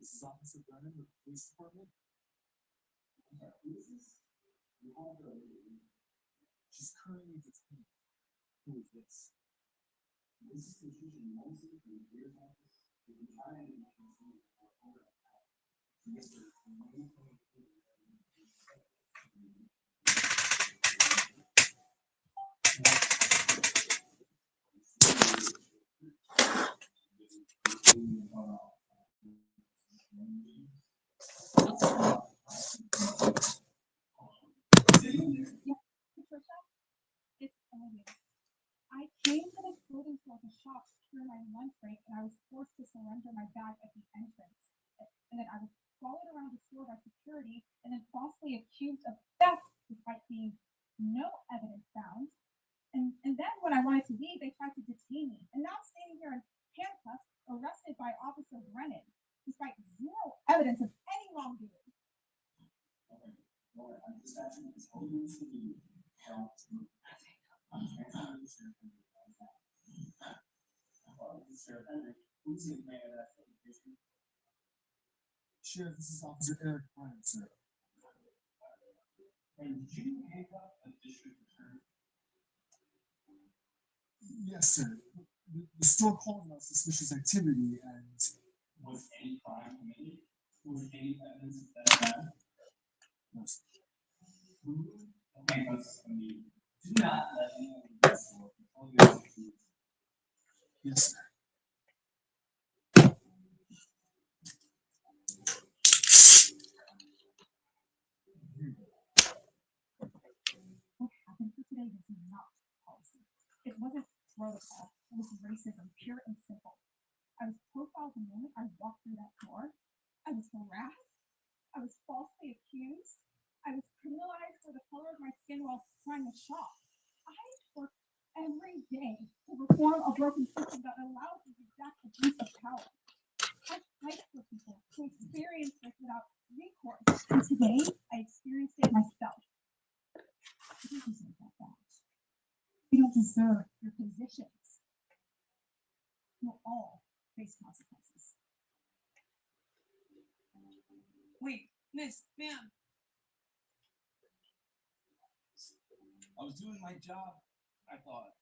This is Officer Brennan with the police department. Who is this? She's currently detained. Who is this? This is Patricia Molson from the Mayor's office. We've been trying to get you for over an hour. Yes, sir. Patricia, it's Olivia. I came to the clothing store to shop during my lunch break, and I was forced to surrender my bag at the entrance. And then I was followed around the store by security, and then falsely accused of theft, despite being no evidence found. And then when I wanted to leave, they tried to detain me. And now I'm standing here in handcuffs, arrested by Officer Brennan, despite zero evidence of any wrongdoing. I'm dispatching this whole room to you. I'm transferring the sheriff. Sheriff Henry, who's in command of that location? Sheriff, this is Officer Eric Bryant, sir. And did you handcuff a district attorney? Yes, sir. The store called about suspicious activity and was any crime committed? Was any evidence of that? No, sir. Handcuffs, I mean, do not let anyone in the store control your activities. Yes, sir. What happened for today was not policy. It wasn't protocol. It was racism, pure and simple. I was profiled the moment I walked through that door. I was harassed. I was falsely accused. I was criminalized for the color of my skin while trying to shop. I work every day to reform a broken system that allows the exact abuse of power. I fight for people who experience this without recourse. And today, I experienced it myself. You don't deserve that badge. You don't deserve your positions. You'll all face consequences. Wait, miss, ma'am. I was doing my job, I thought.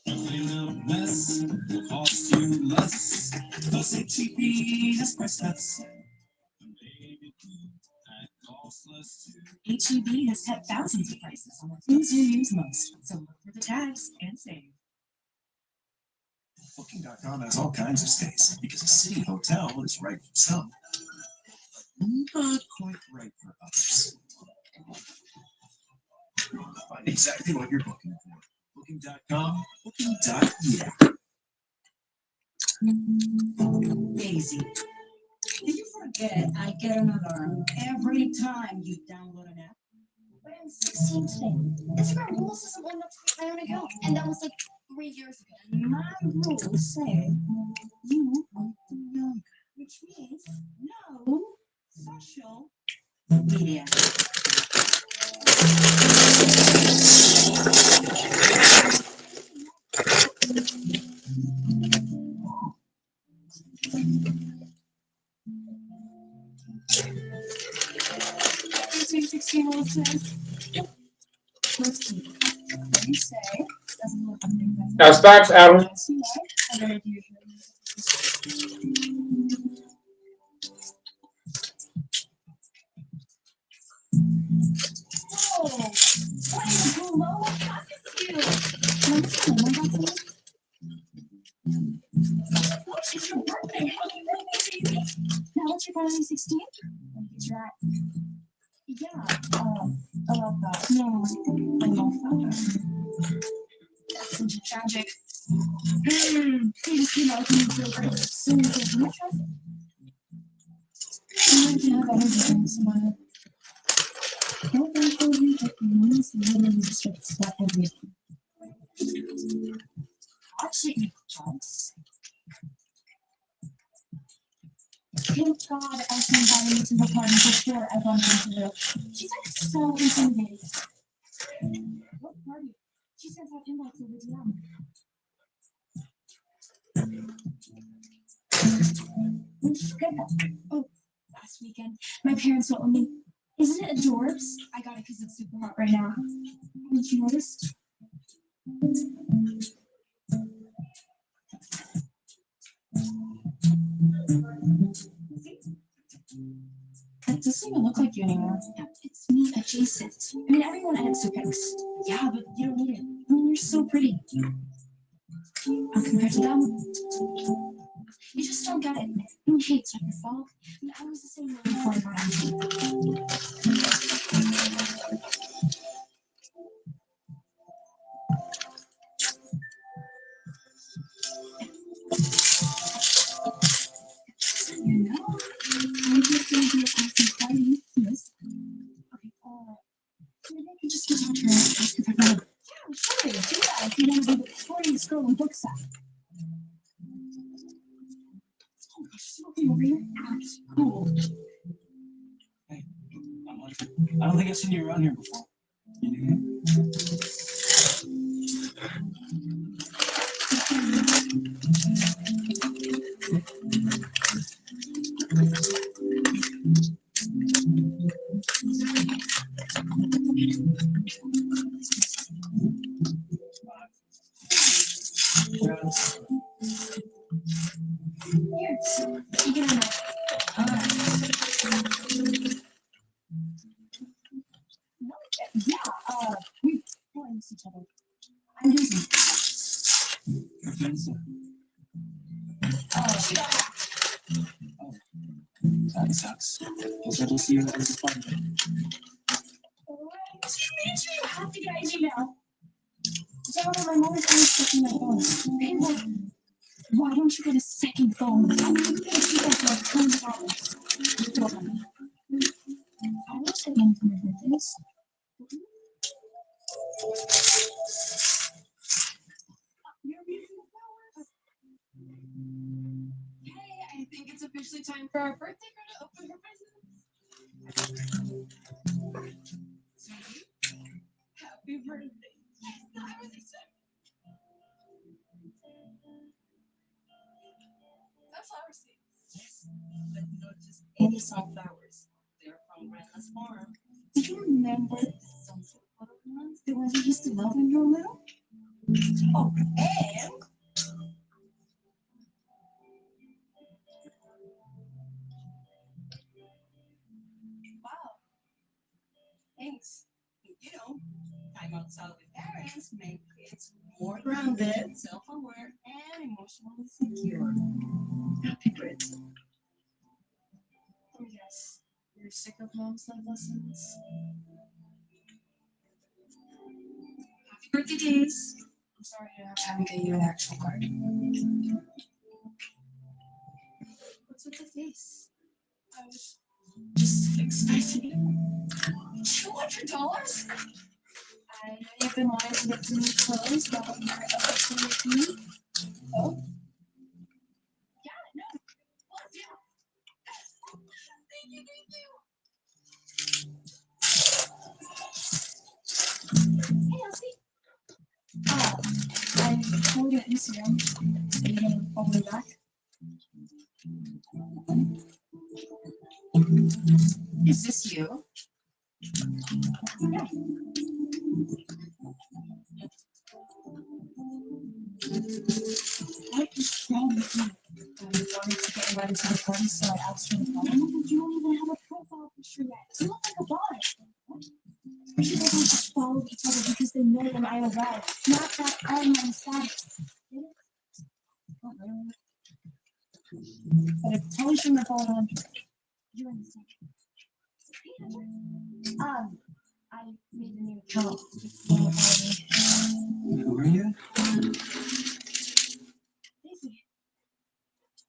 Clean up mess will cost you less. Plus HEB has price cuts. Maybe that costs less too. HEB has cut thousands of prices on the things you use most. So look for the tags and save. Booking.com has all kinds of stays because a city hotel is right for some, not quite right for others. Find exactly what you're booking for. Booking.com, booking.yeah. Daisy, did you forget I get an alarm every time you download an app? But I'm 16 today. Instagram rules doesn't want to take my own account, and that was like 3 years ago. And my rules say you are too young, which means no social media. Now starts, Adam. It's your birthday. Happy birthday, baby. Now what's your birthday, 16? He's right. Yeah, I love that. No, I love that. That's such a tragic. You know, can you feel great? So you feel much. I have energy in this moment. is literally the strict step everything. Watch it, you chunks. Thank God Elsie invited me to the party before I bumped into her. She's like so intimidating. What party? She sent out invites over DM. When did you get that? Oh, last weekend. My parents went with me. Isn't it adorbs? I got it because it's super hot right now. Haven't you noticed? That doesn't even look like you anymore. Yeah, it's me adjacent. I mean, everyone edits their pics. Yeah, but you don't need it. I mean, you're so pretty. Compared to them, you just don't get it. I mean, hey, it's not your fault. I mean, I was the same way before I got into it. You know, I just gonna be at some party. Yes. Okay, maybe I can just go talk to her and ask if I can. Yeah, sure, do that if you want to be the funniest girl in Booksack. Oh gosh, she's walking over here. Act cool. Hey, I don't think I've seen you around here before. You new here? Here, you get in there. No, yeah, we probably miss each other. I'm busy. Your friends? That sucks. Guess I'll see you at this party. You have to get IG now. So my mom is always checking my phone. Hey, what? Why don't you get a second phone? I'm gonna keep that for $100. You're welcome. I always get money for my birthdays. You're beautiful flowers. Hey, I think it's officially time for our birthday girl to open her presents. Sweetie, happy birthday. Yes, I was excited. That's flower seeds. Yes, but not just any sunflowers. They're from Grandma's farm. Do you remember the sunset butterflies? The ones you used to love when you were little? Oh, and Wow, thanks. You know, time outside with parents make kids more grounded, self-aware, and emotionally secure. happy birthday. Oh yes, you're sick of mom's life lessons. Happy birthday, Days. I'm sorry I haven't given you an actual card. What's with the face? I was just expecting it. $200? I know you've been wanting to get some new clothes, but you're up with me. Oh? Yeah, no. Well, yeah. Thank you, Hey, Elsie. I'm calling you on Instagram. Are you gonna follow me back? Is this you? Yeah. What is wrong with you? I wanted to get invited to the party, so I asked her to follow me. But you don't even have a profile picture yet. You look like a bot. What? People don't just follow each other because they know them IRL. Not that online status. Get it? Not really. But I totally shouldn't have followed on. You understand? I made a new account. If you want to follow me. Who are you? Daisy.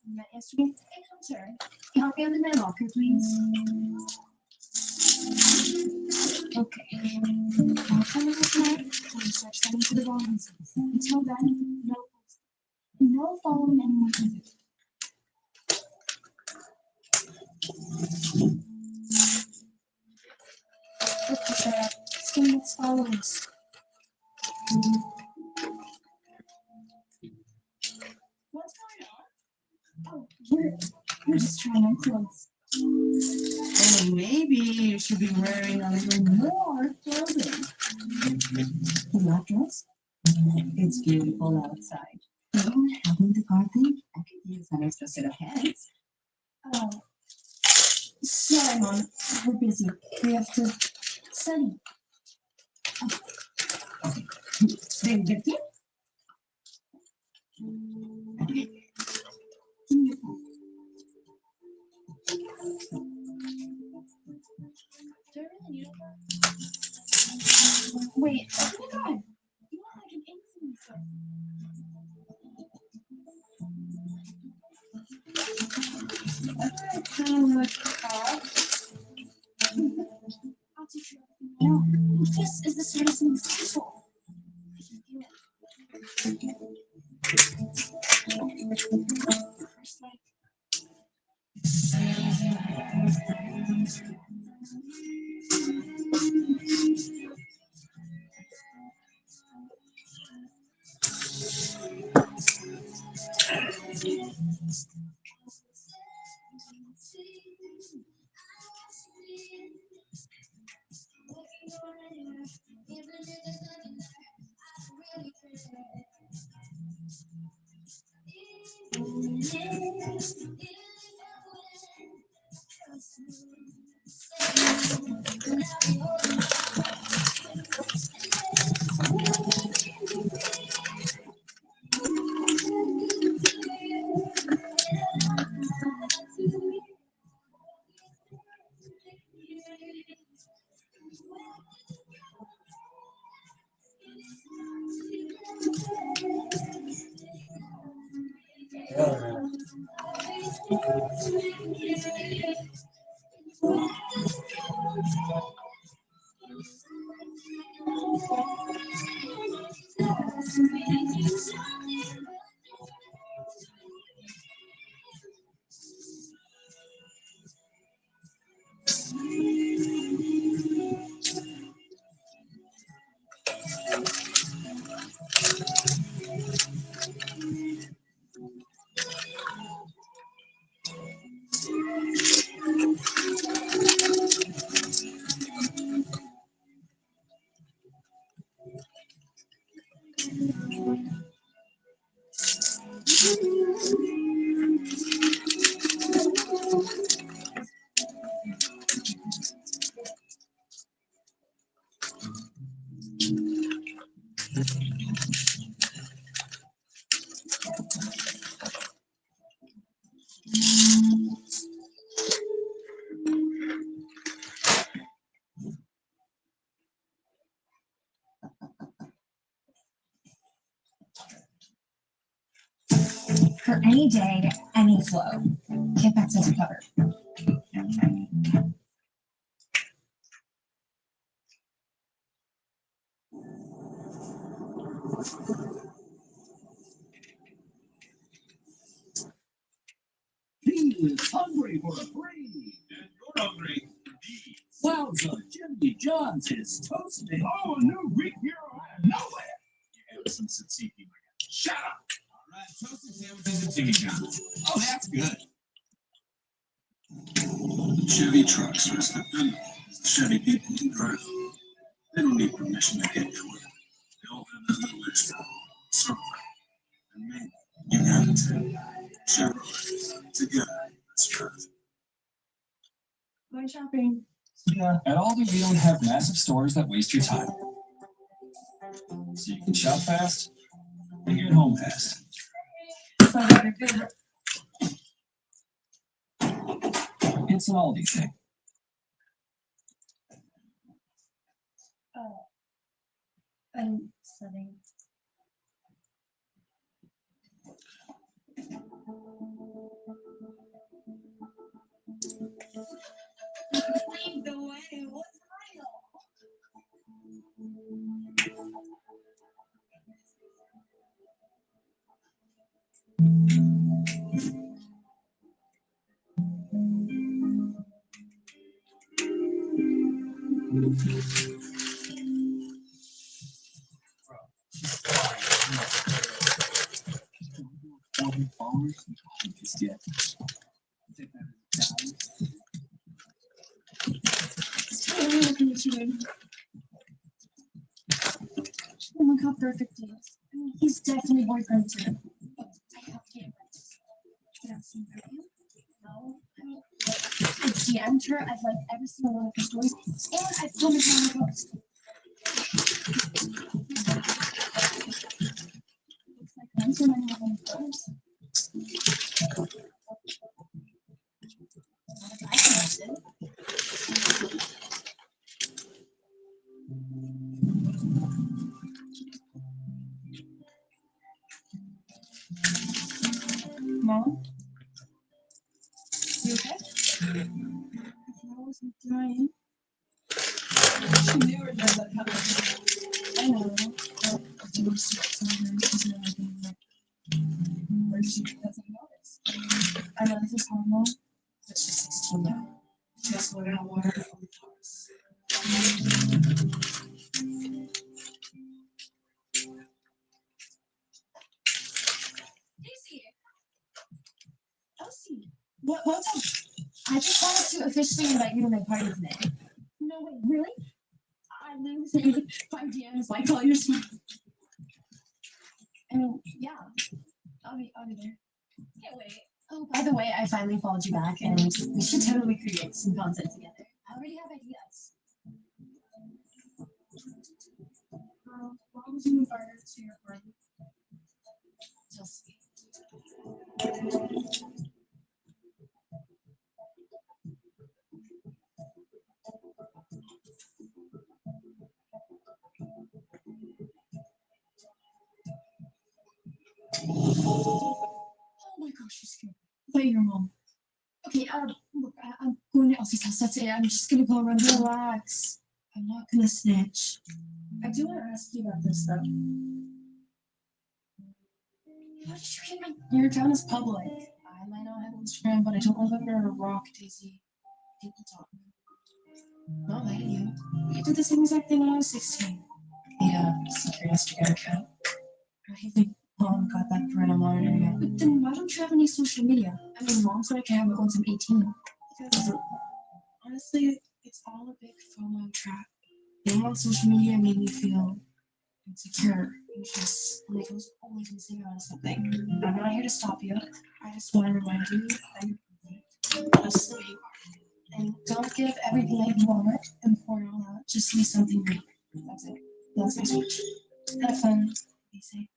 You met yesterday? Hey, Hunter. Can you help me on the mail locker, please? Okay. come over tonight when you start studying for the Robinsons. Until then, no following anyone either. Look at that. Skinless followers. What's going on? Oh, we're just trying on clothes. Oh, maybe you should be wearing a little more clothing. The black dress? It's beautiful outside. Oh, having the car thing? I could use an extra set of hands. Oh. Sorry, Mom. We're busy. We have to study. Then get you. Give me your phone. Do I really need a phone? Wait, oh my god. You look like an influencer. I kind of like that. I'll teach you everything I know. This is the start of something special. I can feel it. First light. For any day, any flow. Kickbacks has you covered. He is hungry for a free. And you're hungry. Sounds like Jimmy John's is toasting. Oh, a new Greek hero out of nowhere. You have some tzatziki, my guy. Shut up. All right, toasted sandwiches and Jimmy John's. Oh, that's good. Chevy trucks are as dependable as the Chevy people who drive them. They don't need permission to get anywhere. They all have that little extra. Something. And maybe you got it too. Chevrolet. Together. Let's drive. Going shopping. Yeah, at Aldi, we don't have massive stores that waste your time. So you can shop fast and get home fast. Sounds like a good. It's an Aldi thing. I'm studying. Lead the way. What's Followers? Just yet. Take that as a challenge. Look how perfect he is. I mean, he's definitely boyfriend too. But I have to get friends. But I've seen her. No, I mean, I've DM'd her. I've liked every single one of her stories, and I've commented on her post. Looks like friends are not having friends. Not if I finished it. Mom? You okay? I wasn't dying. She knew her dad that happened. I know. But she was so sorry. She's never been like, where she doesn't notice. I know this is hormone, but she's 16 now. Just learn how water from the flowers. Daisy! Elsie! What's up? I just wanted to officially invite you to my party today. No way, really? I literally sent you like 5 DMs like all your stuff. I mean, yeah. I'll be there. Can't wait. Oh, by the way, I finally followed you back and we should totally create some content together. I already have ideas. Why would you invite her to your party? Just see. Oh my gosh, she's scared. Play your mom. Okay, look, I'm going to Elsie's house. That's it. I'm just gonna go around. Relax. I'm not gonna snitch. I do want to ask you about this though. How did you get your account is public? I might not have Instagram, but I don't live under a rock, Daisy. People talk. Not mad at you. You did the same exact thing when I was 16. Yeah, secret Instagram account. I think Mom got that parental monitoring app. But then why don't you have any social media? I mean, Mom said I can have it once I'm 18. Because honestly, it's all a big FOMO trap. Being on social media made me feel insecure, anxious, like I was always missing out on something. I'm not here to stop you. I just want to remind you that you're perfect. Just the way you are. And don't give everything that you want and pour it all out. Just be something real. That's it. That's my speech. Have fun. Be safe.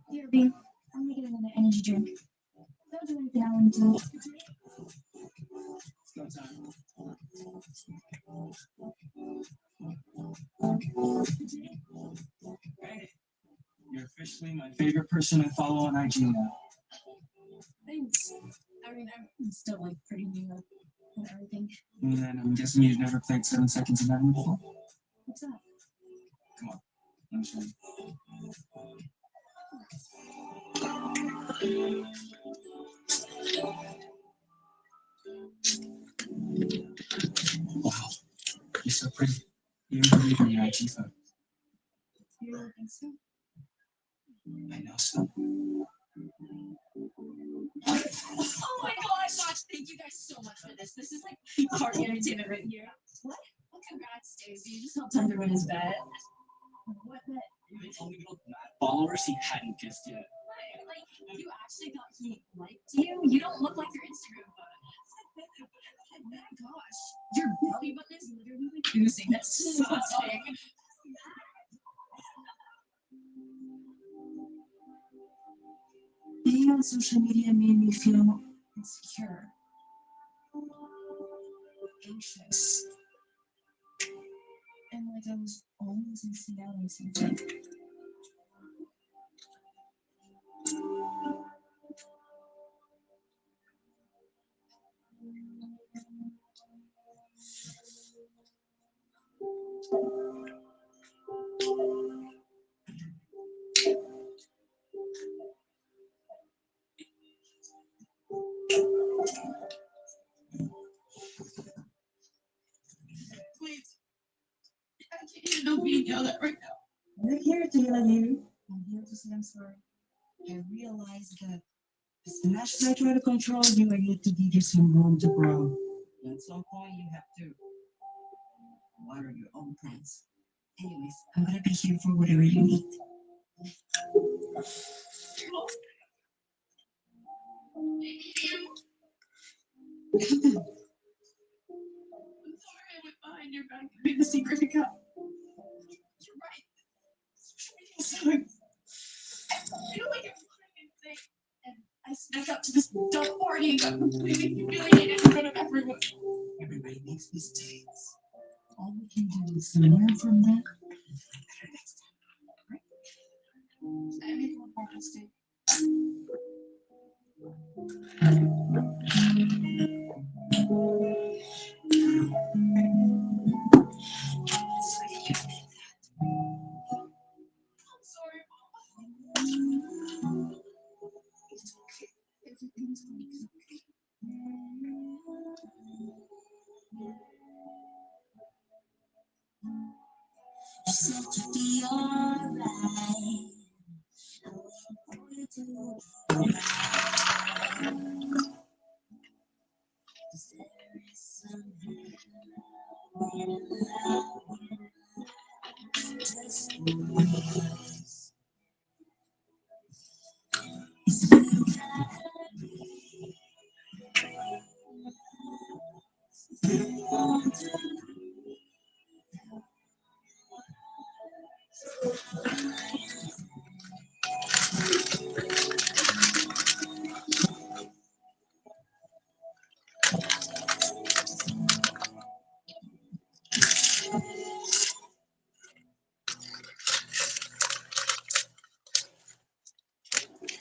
Here, B. I'm gonna get another energy drink. Don't do anything I want to do. It's go time. Hey, you're officially my favorite person I follow on IG now. Thanks. I mean, I'm still like pretty new and everything. And then I'm guessing you've never played 7 Seconds of Heaven before? What's that? Come on, let me show you. Wow, you're so pretty. You even believe in your IG photo. You really think so? I know so. Oh my gosh, Josh, thank you guys so much for this. This is like peak party entertainment right here. What? Well, congrats, Daisy. You just helped him to win his bet. What bet? They told me to go followers he hadn't kissed yet. What? Like, you actually thought he liked you? You don't look like your Instagram photos. Oh my gosh, your belly button is literally like oozing. That's disgusting. Being on social media made me feel insecure. anxious. And like I was always missing out on something. Please. I can't even know being yelled at right now. I'm not here to yell at you. I'm here to say I'm sorry. I realize that as much as I try to control you, I need to give you some room to grow. And at some point, you have to water your own plants. Anyways, I'm gonna be here for whatever you need. I'm sorry I went behind your back and made the secret account. You're right. Social media sucks. I feel like I'm flying insane. And I snuck up to this dumb party and got completely humiliated in front of everyone. Everybody makes mistakes. All we can do is learn from that. Better next time, right? I made one more mistake. So you admit that. I'm sorry, Mom. It's okay. Everything's gonna be okay. Said to be alright. I'm waiting for you to arrive. 'Cause there is something in love. Just always. It's been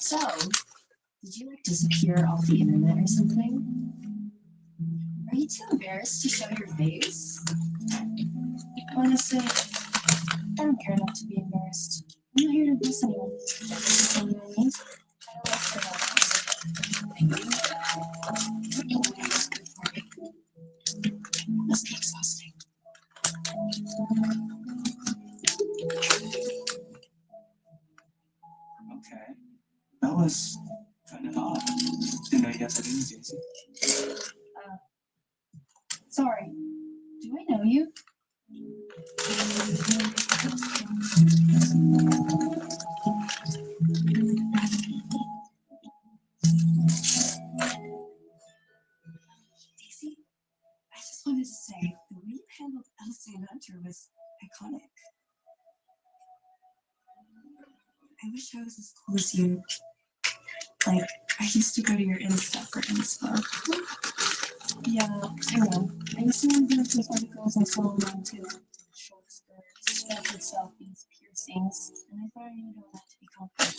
So, did you like disappear off the internet or something? Are you too embarrassed to show your face? Honestly, I don't care enough to be embarrassed. I'm not here to impress anyone. You know what I mean? I like for that. And you always good for me. Must be exhausting. Okay. That was kind of odd. Didn't know you had that in you, Daisy. Sorry. Do I know you? Daisy, I just wanted to say the way you handled Elsie and Hunter was iconic. I wish I was as cool as you. Like, I used to go to your Insta for inspo. Yeah, I know. I used to remember those articles I saw online too. Short skirts, structured selfies, piercings, and I thought I needed all that to be confident.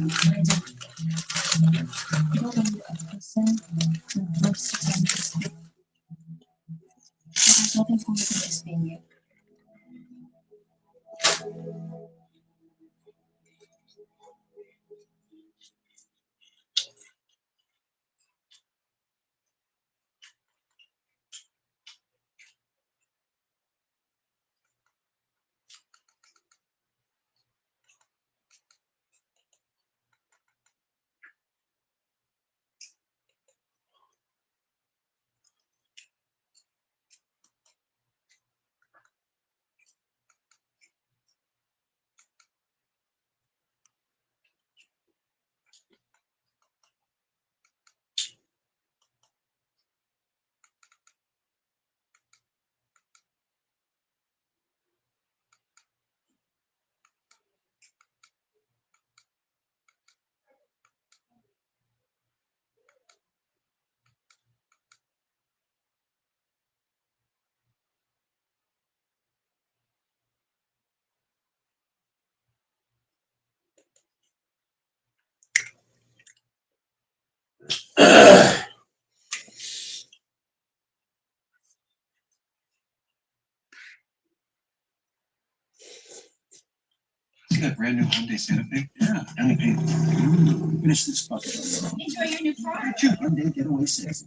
But I didn't. You don't need a person who loves to tell you to speak. There's nothing cooler than just being you. see that brand new Hyundai Santa Fe? Yeah. And the paint. Finish this bucket. Enjoy your new car. Hyundai Getaway 6.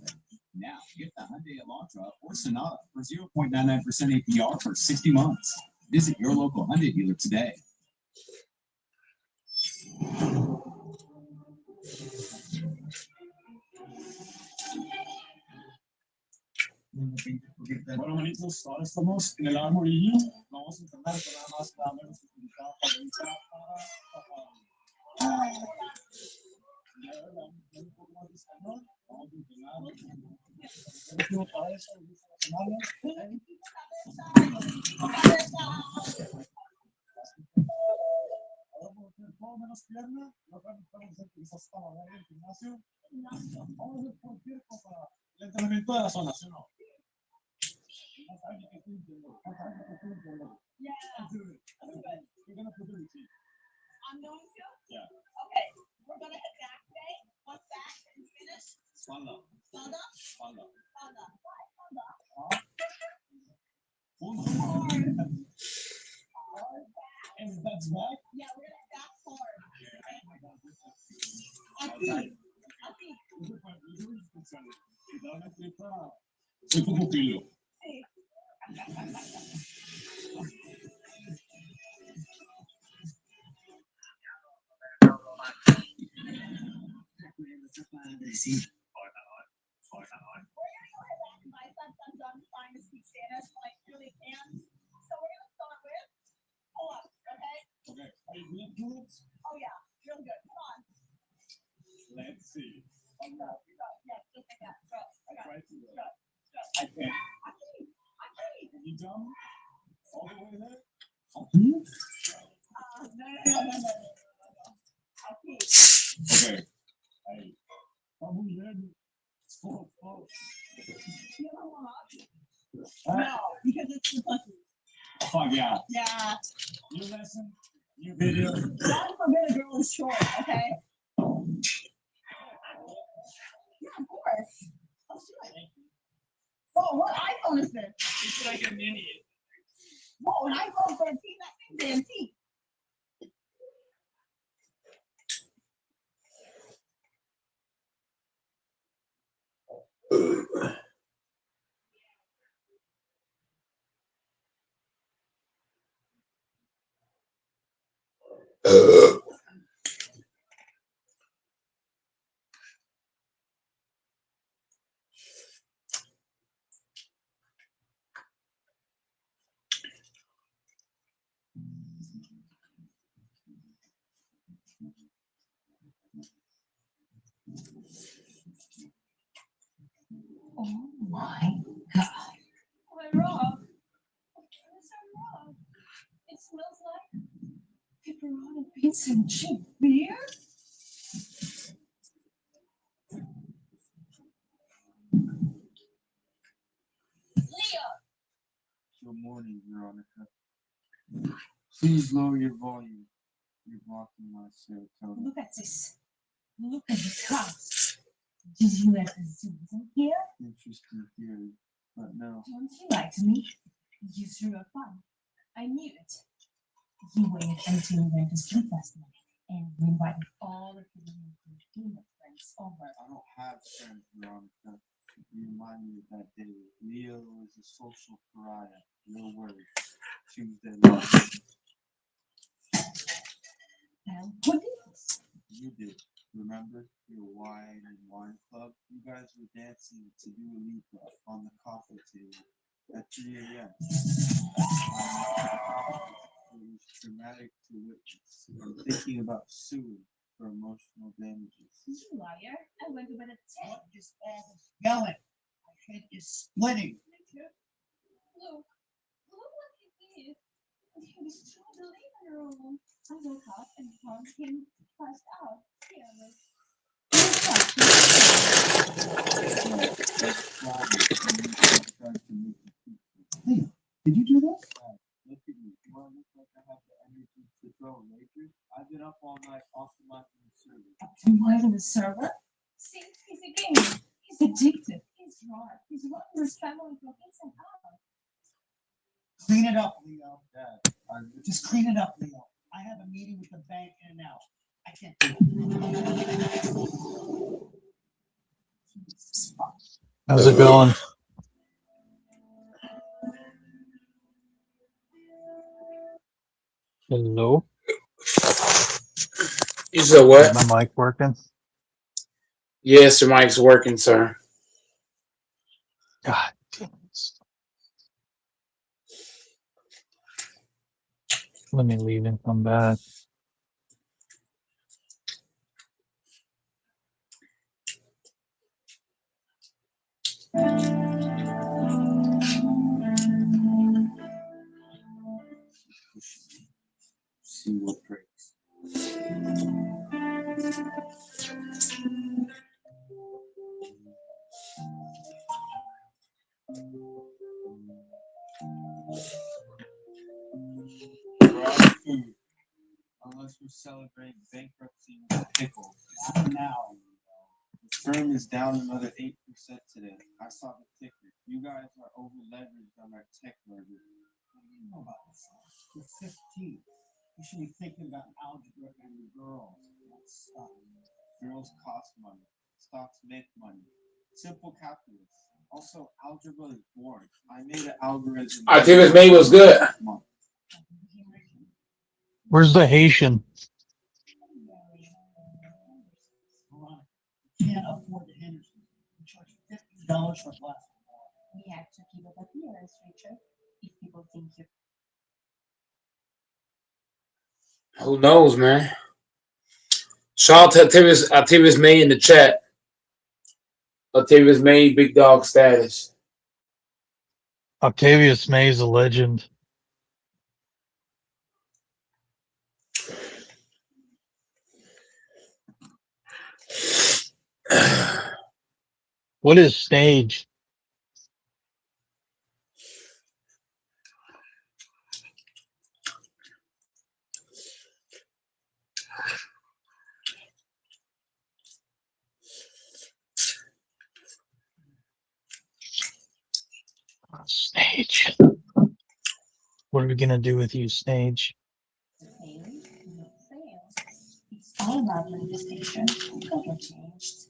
Now, get the Hyundai Elantra or Sonata for 0.99% APR for 60 months. Visit your local Hyundai dealer today. Bueno, amiguitos, ahora estamos en el arborillo. Vamos a entrenar con nada más nada menos que utilizar para un poco más de español. Vamos a entrenar. Para eso, ahora vamos a hacer todo menos pierna. No vamos a hacer quizás para ver el gimnasio. Vamos a hacer cualquier cosa. El entrenamiento de la zona, ¿sí o no? Yeah. You're gonna put the routine. I'm going to? Yeah. Okay. We're going to hit back today. What's back and finish? Spalla. Spalla? Spalla. Spalla. Why spalla? And that's back? Yeah, we're going to back hard. Así. Soy tu pupilo. Sí. My son's done trying to speak Spanish like really can. So we're gonna start with pull-ups, okay? Okay. Are you good, Jules? Oh yeah, real good. Come on. Let's see. Go. Yeah, just like that. Go. I try to. Go. I can't. I can't. Are you dumb? All the way there? No. I can't. Okay. Hey. I'm ready. Oh. You don't want to? No, because it's the pussy. Oh, yeah. Yeah. New lesson, new video. Not forbid a girl is short, okay? Yeah, of course. Let's do it. Whoa, what iPhone is this? It's like an idiot. Whoa, an iPhone 13? That thing's antique. Oh my God. Why, Rob? What's so wrong? It smells like pepperoni pizza and cheap beer. Leo! Good morning, Veronica. Please lower your volume. You're blocking my serotonin. Look at this. Look at this house. Did you let the Susan here? Interesting theory, but no. Don't you like me? You threw a fun. I knew it. You waited until we went to sleep last night and we invited all of the female friends over. I don't have friends, Veronica. You remind me of that day. Leo is a social pariah. No words. Tuesday night. And who did this? You did. Remember your wine and wine club? You guys were dancing to Dua Lipa on the coffee table at 3 a.m. It was traumatic to witness. I'm thinking about suing for emotional damages. You liar. I went to bed at 10. This ass is yelling. My head is splitting. Look what he did. He was through the living room. I woke up and found him passed out. Leo, did you do this? Look at me. Do I look like I have the energy to throw a wager? I've been up all night optimizing the server. Optimizing the server? See, he's a gamer. He's addicted. He's smart. He's running his family for his and out. Clean it up, Leo. Dad, Just clean it up, Leo. I have a meeting with the bank in and out. I can't do it. How's it going? Hello? You said Is what? my mic working? Yes, your mic's working, sir. God damn it. Let me leave and come back. See what breaks. We're out of food. Unless we're celebrating bankruptcy with pickles. Now. The firm is down another 8% today. I saw the ticker. You guys are over leveraged on our tech merger. What do you know about this? You're 15. You should be thinking about algebra and girls, not stuff. Girls cost money. Stocks make money. Simple calculus. Also, algebra is boring. I made an algorithm. Artemis May was good. Where's the Haitian? Can't afford the Henderson. We charge $50 for a glass of water. We have to keep up appearance, Richard. If people think you're Who knows, man? Shout out to Artemis May in the chat. Artemis May, big dog status. Octavius May's a legend. What is stage? Stage. What are we gonna do with you, Stage? fail, you fail. It's all about manifestation. Never changed.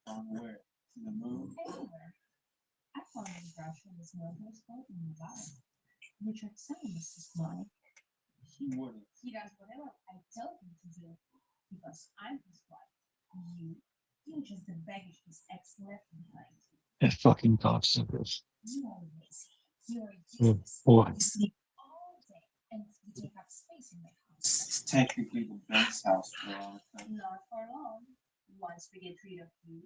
Where? To the moon? Anywhere. I found a brush in his mother's coat in Nevada. Richard Simmons this morning. He wouldn't. He does whatever I tell him to do because I'm his wife. You're just the baggage his ex left behind. That fucking cocksuckers. You are lazy. You're Oh, useless. boy. You sleep all day and you take up space in my house. It's technically the bank's house, Veronica. Not for long. Once we get rid of you,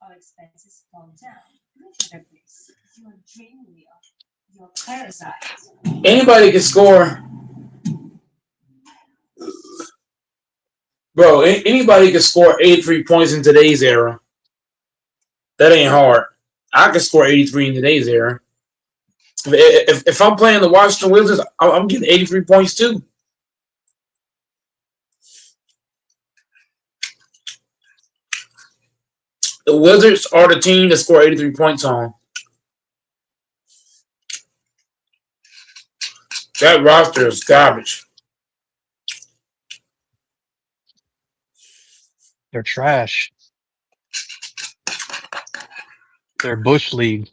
our expenses go down. Richard agrees. You're dream wheel. You're parasite. Anybody can score. Bro, anybody can score 83 points in today's era. That ain't hard. I can score 83 in today's era. If I'm playing the Washington Wizards, I'm getting 83 points too. The Wizards are the team that score 83 points on. That roster is garbage. They're trash. They're Bush League.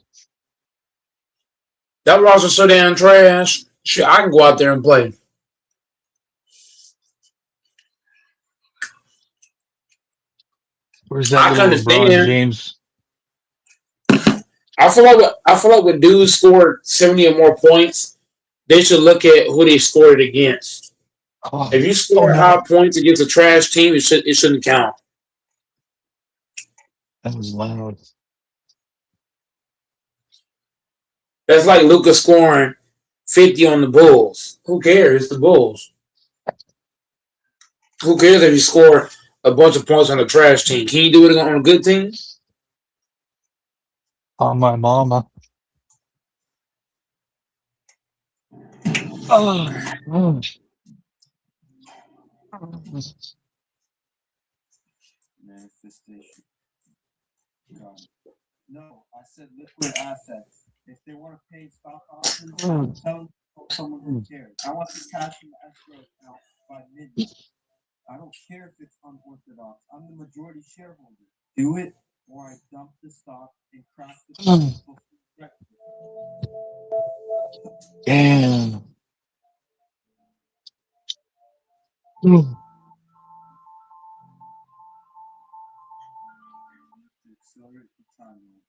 That roster's so damn trash. Shit, I can go out there and play. Where's that little LeBron James? I feel like when dudes score 70 or more points, they should look at who they scored it against. Oh, if you score high points against a trash team, it shouldn't count. That was loud. That's like Luka scoring 50 on the Bulls. Who cares? It's the Bulls. Who cares if you score a bunch of points on a trash team? Can you do it on a good team? On my mama. Oh. Manifestation. God. No, I said liquid assets. If they want to pay stock options, tell them someone who cares. I want this cash in the escrow account by midnight. I don't care if it's unorthodox. I'm the majority shareholder. Do it, or I dump the stock and crash the company before breakfast. Damn. Accelerate the timeline.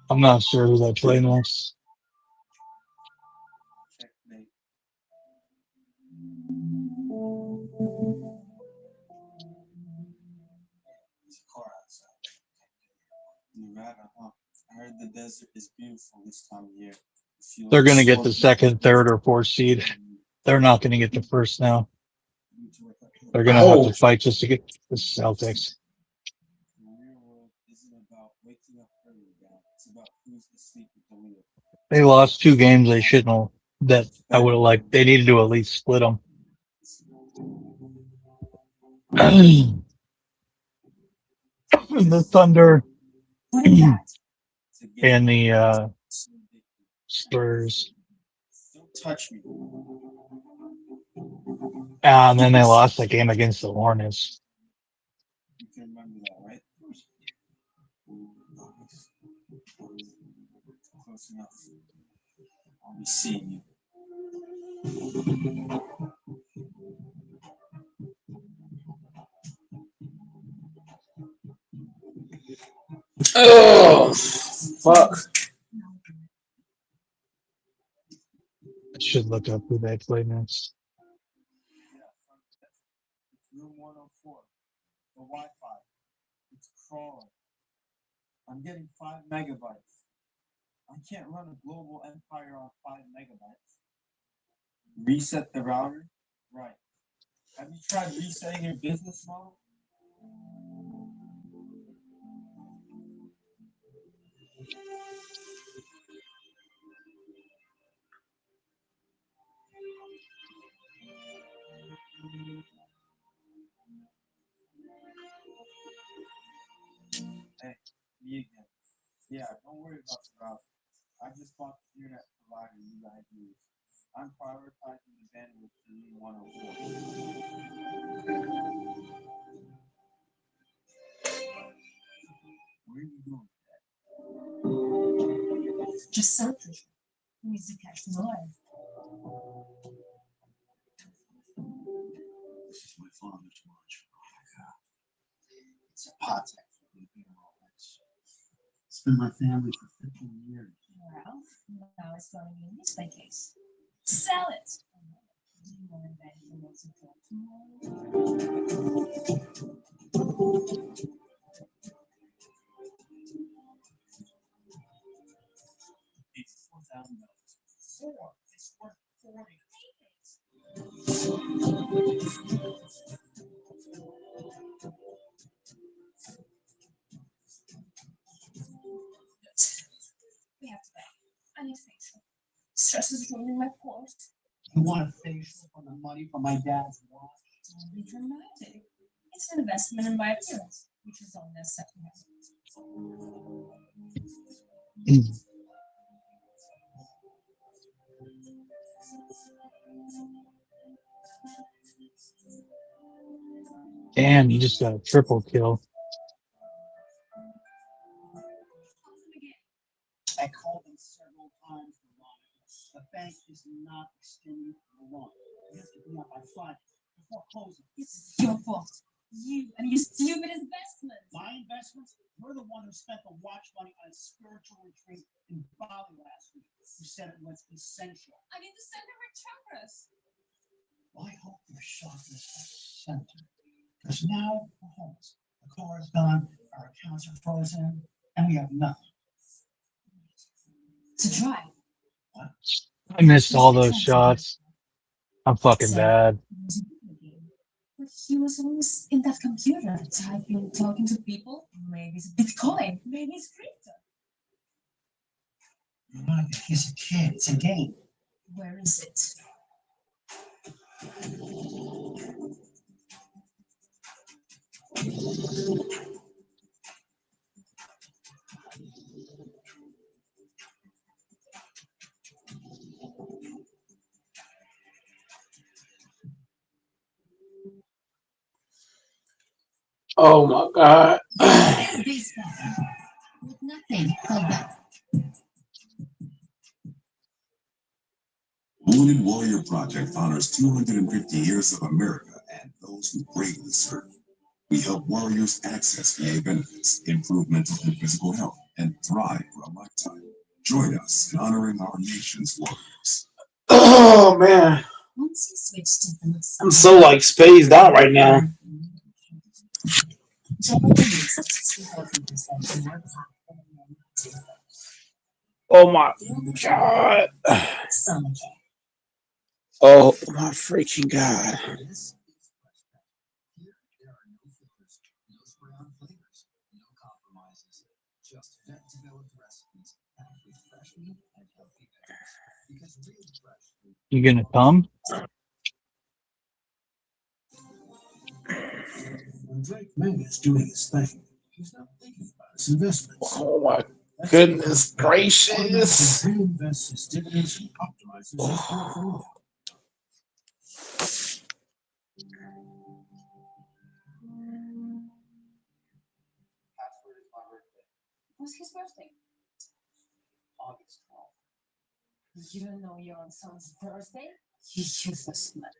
I'm not sure who that play next. Checkmate. There's a car outside. Nevada, huh? I heard the desert is beautiful this time of year. They're going to get the second, third, or fourth seed. They're not going to get the first now. They're going to have to fight just to get the Celtics. The real world isn't about waking up early, guys. It's about who's asleep at the wheel. They lost 2 games they shouldn't have. That I would have liked. They needed to at least split them. And the Thunder and the Spurs. Don't touch me. And then they lost that game against the Hornets. You can remember that, right? Close enough. I'll be seeing you. Oh, fuck. I should look up who they play next. It's room 104. The Wi-Fi. It's crawling. I'm getting 5 megabytes. I can't run a global empire on 5 megabytes. Reset the router? Right. Have you tried resetting your business model? Hey, me again. Yeah, don't worry about the router. I just bought the internet provider you guys use. I'm prioritizing the bandwidth to room 104. Where are you going? Just something. Needs to catch the noise. This is my father's lunch. It's a pot tech for being all this. It's been my family for 15 years. Well, now it's going to be in this case. Sell it! Do you want to bet the most important It's $4,000. 4. It's worth 40. We have to bet. I need facial. Stress is ruining my pores. You want a facial for the money from my dad's watch? Don't be dramatic. It's an investment in my appearance, which is only a second hand. Damn, you just got a triple kill. I called them several times, Veronica. The bank is not extending the loan. It has to be up by Friday before closing. It's your fault. You and your stupid investments. My investments? You're the one who spent the watch money on a spiritual retreat in Bali last week. You said it was essential. I need to send her a chakras. Well, I hope your sharpness has center. Because now we're homeless. The car is gone, our accounts are frozen, and we have nothing. To try. What? I missed all those shots. I'm fucking bad. But he was always in that computer, typing, talking to people. Maybe it's Bitcoin. Maybe it's crypto. Veronica, he's a kid. It's a game. Where is it? Oh my god. Baseball. With nothing held back. Wounded Warrior Project honors 250 years of America and those who bravely serve. We help warriors access VA benefits, improve mental and physical health, and thrive for a lifetime. Join us in honoring our nation's warriors. Oh man. Once you switch to the I'm so like spaced out right now. Oh my god. Oh my freaking god. You gonna come? When Drake May is doing his thing, he's not thinking about his investments. Oh my goodness gracious. He reinvests his dividends and optimizes his portfolio. Password is my birthday. What's his birthday? August 12th. You don't know your own son's birthday? You useless man.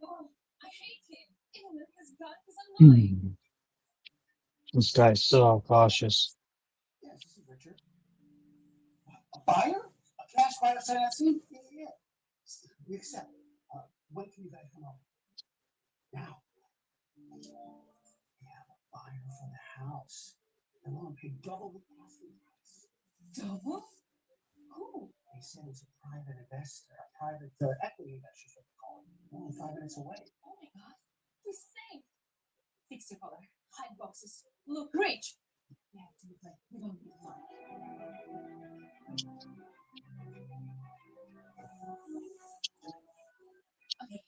Oh, I hate him. Even with his gun, he's annoying. This guy's so cautious. Yes, this is Richard. A buyer? A cash buyer financing? Yeah. We accept. When can you guys come over? Now. We have a buyer for the house. They want to pay double the asking price. Double? Who? They said it's a private investor, a private equity investor, is what they call it. Only 5 minutes away. Oh my god. He's safe. Fix your color. Hide boxes. Look rich. We have to look like we don't need money. Okay.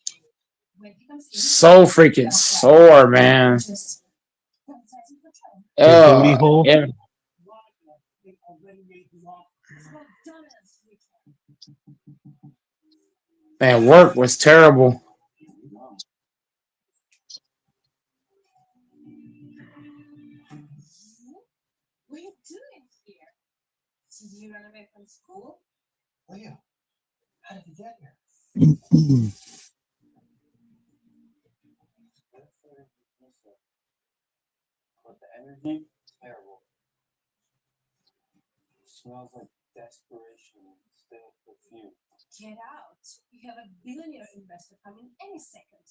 When he comes in, So freaking sore, man. just come inside and control. Your booty hole? Yeah. They already made the offer. Well done, Richard. Man, work was terrible. What are you doing here? Did you run away from school? Leah, how did you get here? But the energy, terrible. Smells like desperation and stale perfume. Get out. We have a billionaire investor coming any second.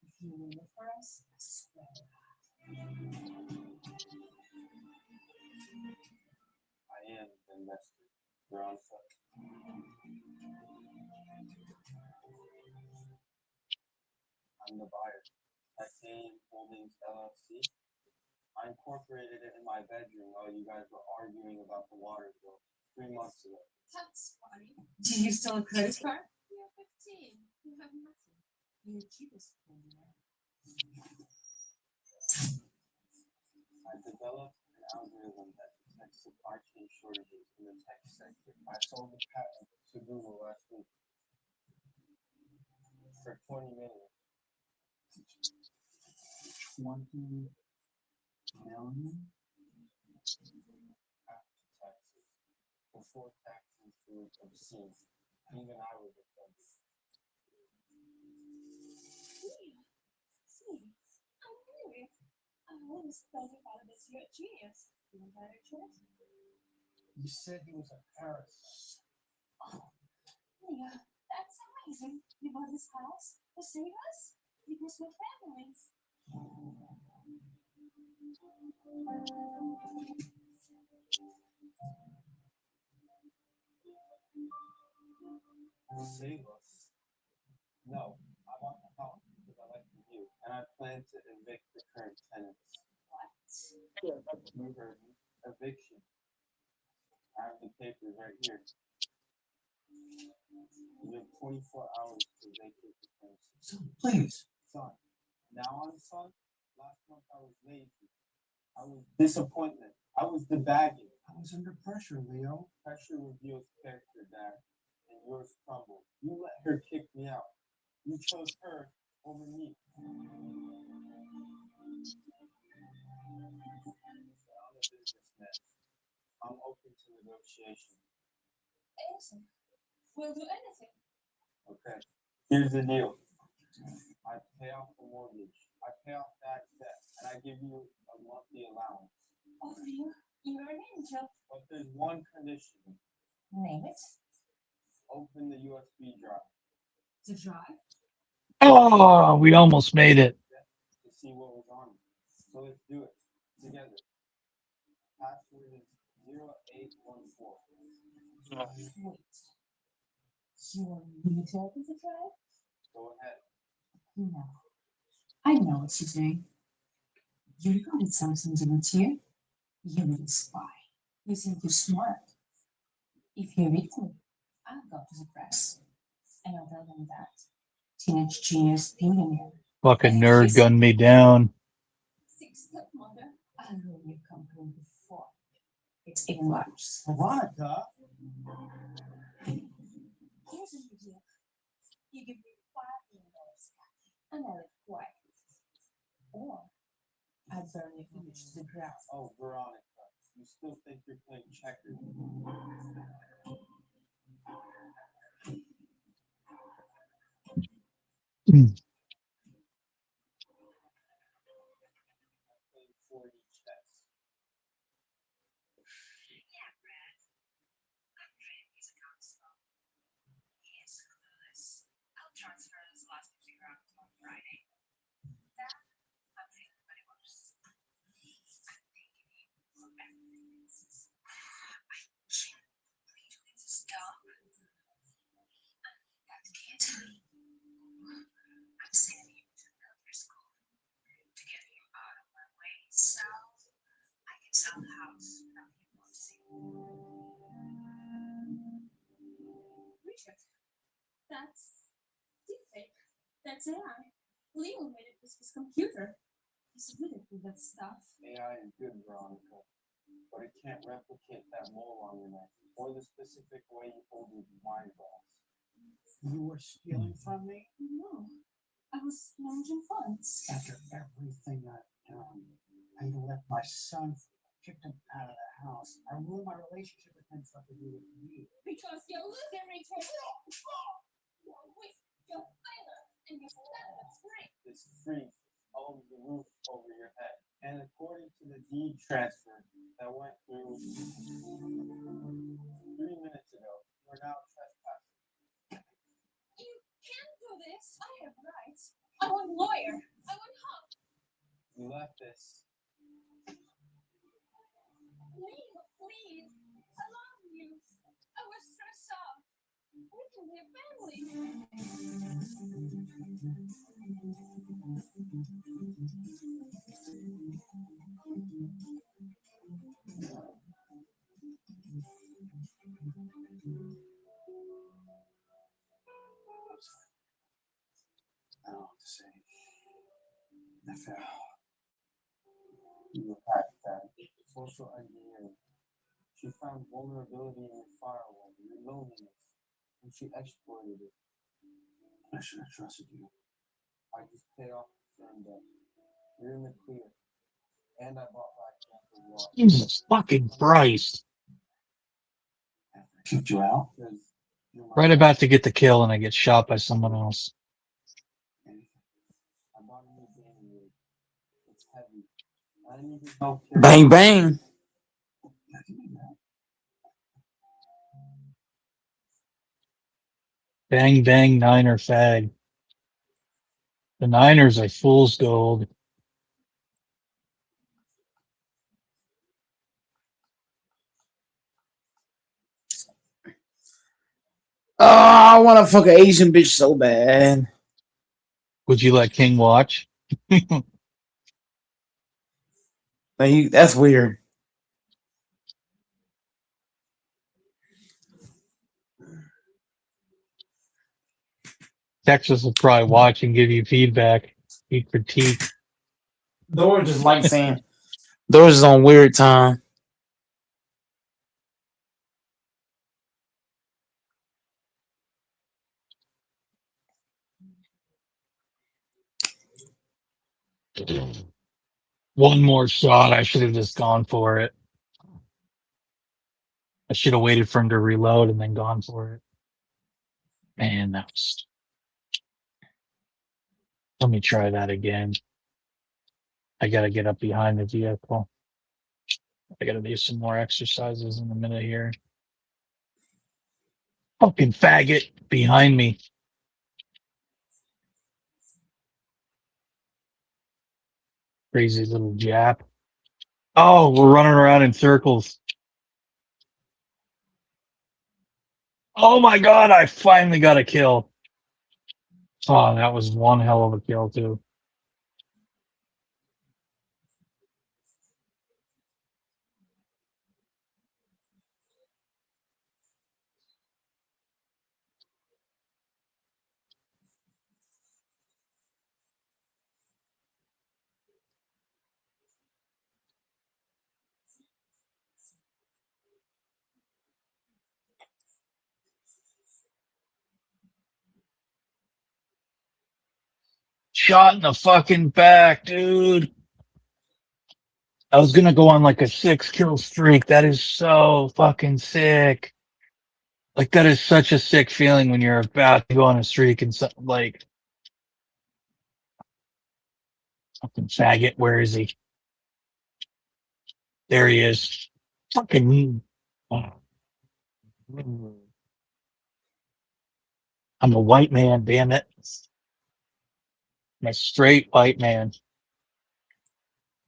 If you win it for us, I swear. I am the investor. You're on foot. I'm the buyer. Titanium Holdings LLC. I incorporated it in my bedroom while you guys were arguing about the water bill 3 months ago. That's funny. Do you still have a credit card? You're 15. You have nothing. You're the cheapest billionaire. I developed an algorithm that detects supply chain shortages in the tech sector. I sold the patent to Google last week for $20 million. 20 million? After taxes. Before taxes, it was obscene. Even I was offended. See, I knew it. I always thought about this. You're a genius. You want that choice? You said he was in Paris. Oh, yeah, that's amazing. You bought this house to save us? Because we're families. Save us? No, I want the house because I like the view, and I plan to evict the current tenants. What? You heard me. Eviction. I have the papers right here. You've been Son, please. Son. Now I'm son. Last month I was lazy. I was disappointment. I was the baggage. I was under pressure, Leo. Pressure reveals character, Dad, and yours crumbled. You let her kick me out. You chose her over me. I'm a businessman. I'm open to negotiation. Anything. We'll do anything. Okay. Here's the deal. I pay off the mortgage. I pay off that debt, and I give you a monthly allowance. Oh, you're an angel. But there's one condition. Name it. Open the USB drive. The drive. Oh, we almost made it. To see what was on it. So let's do it together. Password is 0814. Wait. You want me to open the drive? Go ahead. No. I know what you're doing. You recorded something, didn't you? You little spy. You think you're smart. If you read me, I'll go to the press. And I'll tell them that teenage genius billionaire. Fucking nerd gunned me down. Six stepmother. I know you've come home before. It's even worse. Veronica. Here's an idea. You give me $5 million and I live quiet. Or I burn your image to the ground. Oh, Veronica, you still think you're playing checkers? Mm. I'm playing 4D chess. Yeah, Brad. I'm trained music console. He is clueless. I'll transfer his last music round on Friday. That, I'm feeling very worse. I'm thinking he will everything. I can't believe this is dumb. That kid. I'm sending him to another school to get him out of my way so I can sell the house without him noticing. Richard, that's deepfake. That's AI. Leo made it with his computer. He's really good at stuff. AI is good, Veronica, but it can't replicate that mole on your neck or the specific way you hold your wine glass. You were stealing from me? No, I was managing funds. After everything I've done, I let my son kicked him out of the house. I ruined my relationship with him for to do with me. Because you're losing, Richard. You're with your father and your father free. This freak owns the roof over your head. And according to the deed transfer that went through 3 minutes ago, we're now trespassing. You can't do this. I have rights. I want a lawyer. I want help. You left this. Leo, please. I love you. I was stressed out. We can be a family. I don't know what to say. I fell. You were hacked, Dad. Social engineering. She found vulnerability in your firewall, your loneliness, and she exploited it. I should have trusted you. I just paid off the firm debt. You're in the clear. And I bought back Jennifer's watch. Jesus fucking Christ. After I kicked you out? Because you're my Right dad. about to get the kill and I get shot by someone else. I bought a new gaming rig. It's heavy. I need your help. Bang bang. I can do that. Bang bang Niner fag. The Niners are fool's gold. Oh, I want to fuck an Asian bitch so bad. Would you let King watch? That's weird. Texas will probably watch and give you feedback, you critique. Doris just like saying Doris is on weird time. One more shot. I should have just gone for it. I should have waited for him to reload and then gone for it. Man, that was. Let me try that again. I gotta get up behind the vehicle. I gotta do some more exercises in a minute here. Fucking faggot behind me. Crazy little Jap. Oh, we're running around in circles. Oh my god, I finally got a kill. Oh, that was one hell of a kill, too. Shot in the fucking back, dude. I was gonna go on like a 6-kill streak. That is so fucking sick. Like, that is such a sick feeling when you're about to go on a streak and something like, fucking faggot, where is he? There he is. Fucking. Oh. I'm a white man, damn it. I'm a straight white man.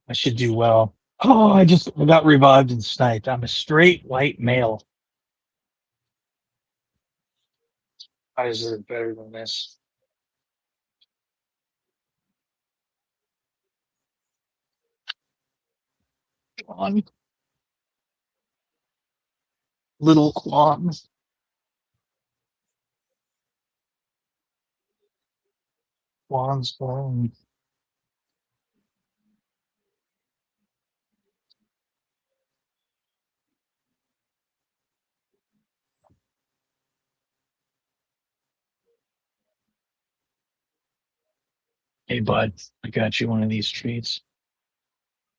I should do well. Oh, I got revived and sniped. I'm a straight white male. I deserve better than this. Come on. Little qualms. Qualms. Hey, bud, I got you one of these treats.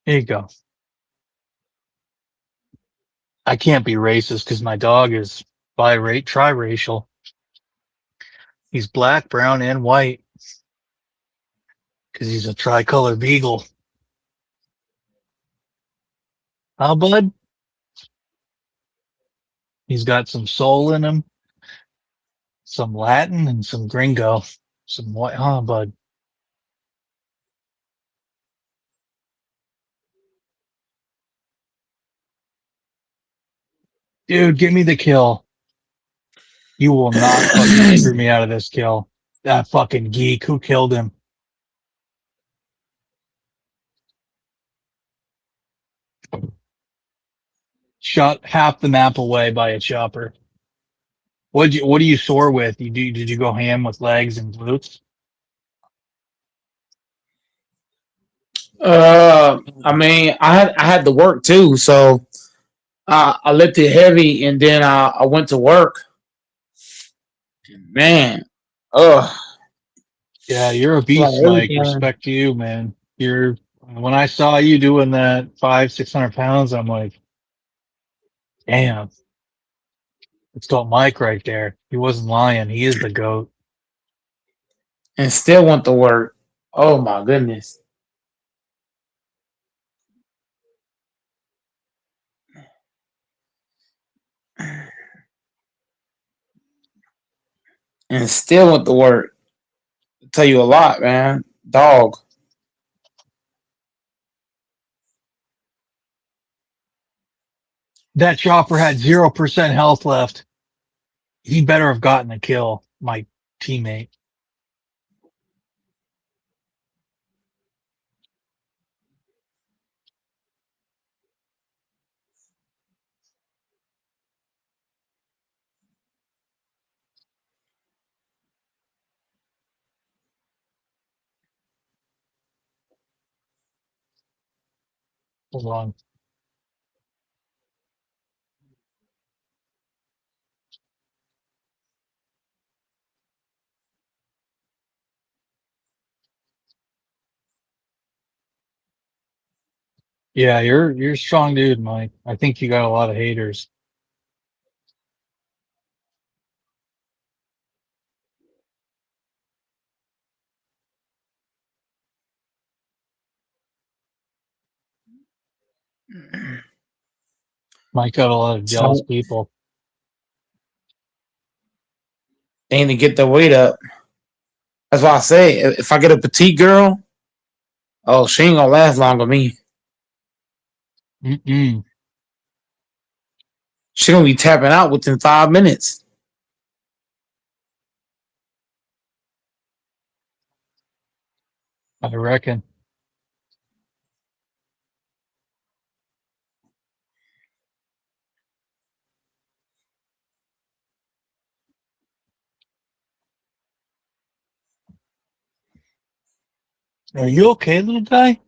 Here you go. I can't be racist because my dog is triracial. He's black, brown, and white because he's a tricolor beagle. Huh, bud? He's got some soul in him, some Latin, and some gringo. Some white, huh, bud? Dude, give me the kill. You will not fucking screw me out of this kill. That fucking geek, who killed him? Shot half the map away by a chopper. What do you soar with? Did you go ham with legs and glutes? I mean, I had to work too, so I lifted heavy, and then I went to work. Man, ugh. Yeah, you're a Like beast, Mike. everything. Respect to you, man. When I saw you doing that 500-600 pounds, I'm like, damn, it's got Mike right there. He wasn't lying. He is the GOAT. And still went to work. Oh my goodness. And still went to work. Tell you a lot, man. Dog. That chopper had 0% health left. He better have gotten a kill, my teammate. Hold on. Yeah, you're a strong dude, Mike. I think you got a lot of haters. Mike got a lot of jealous So, people. ain't to get the weight up. That's why I say if I get a petite girl, oh, she ain't gonna last long with me. Mm-mm. She gonna be tapping out within 5 minutes. I reckon. Are you okay, little guy?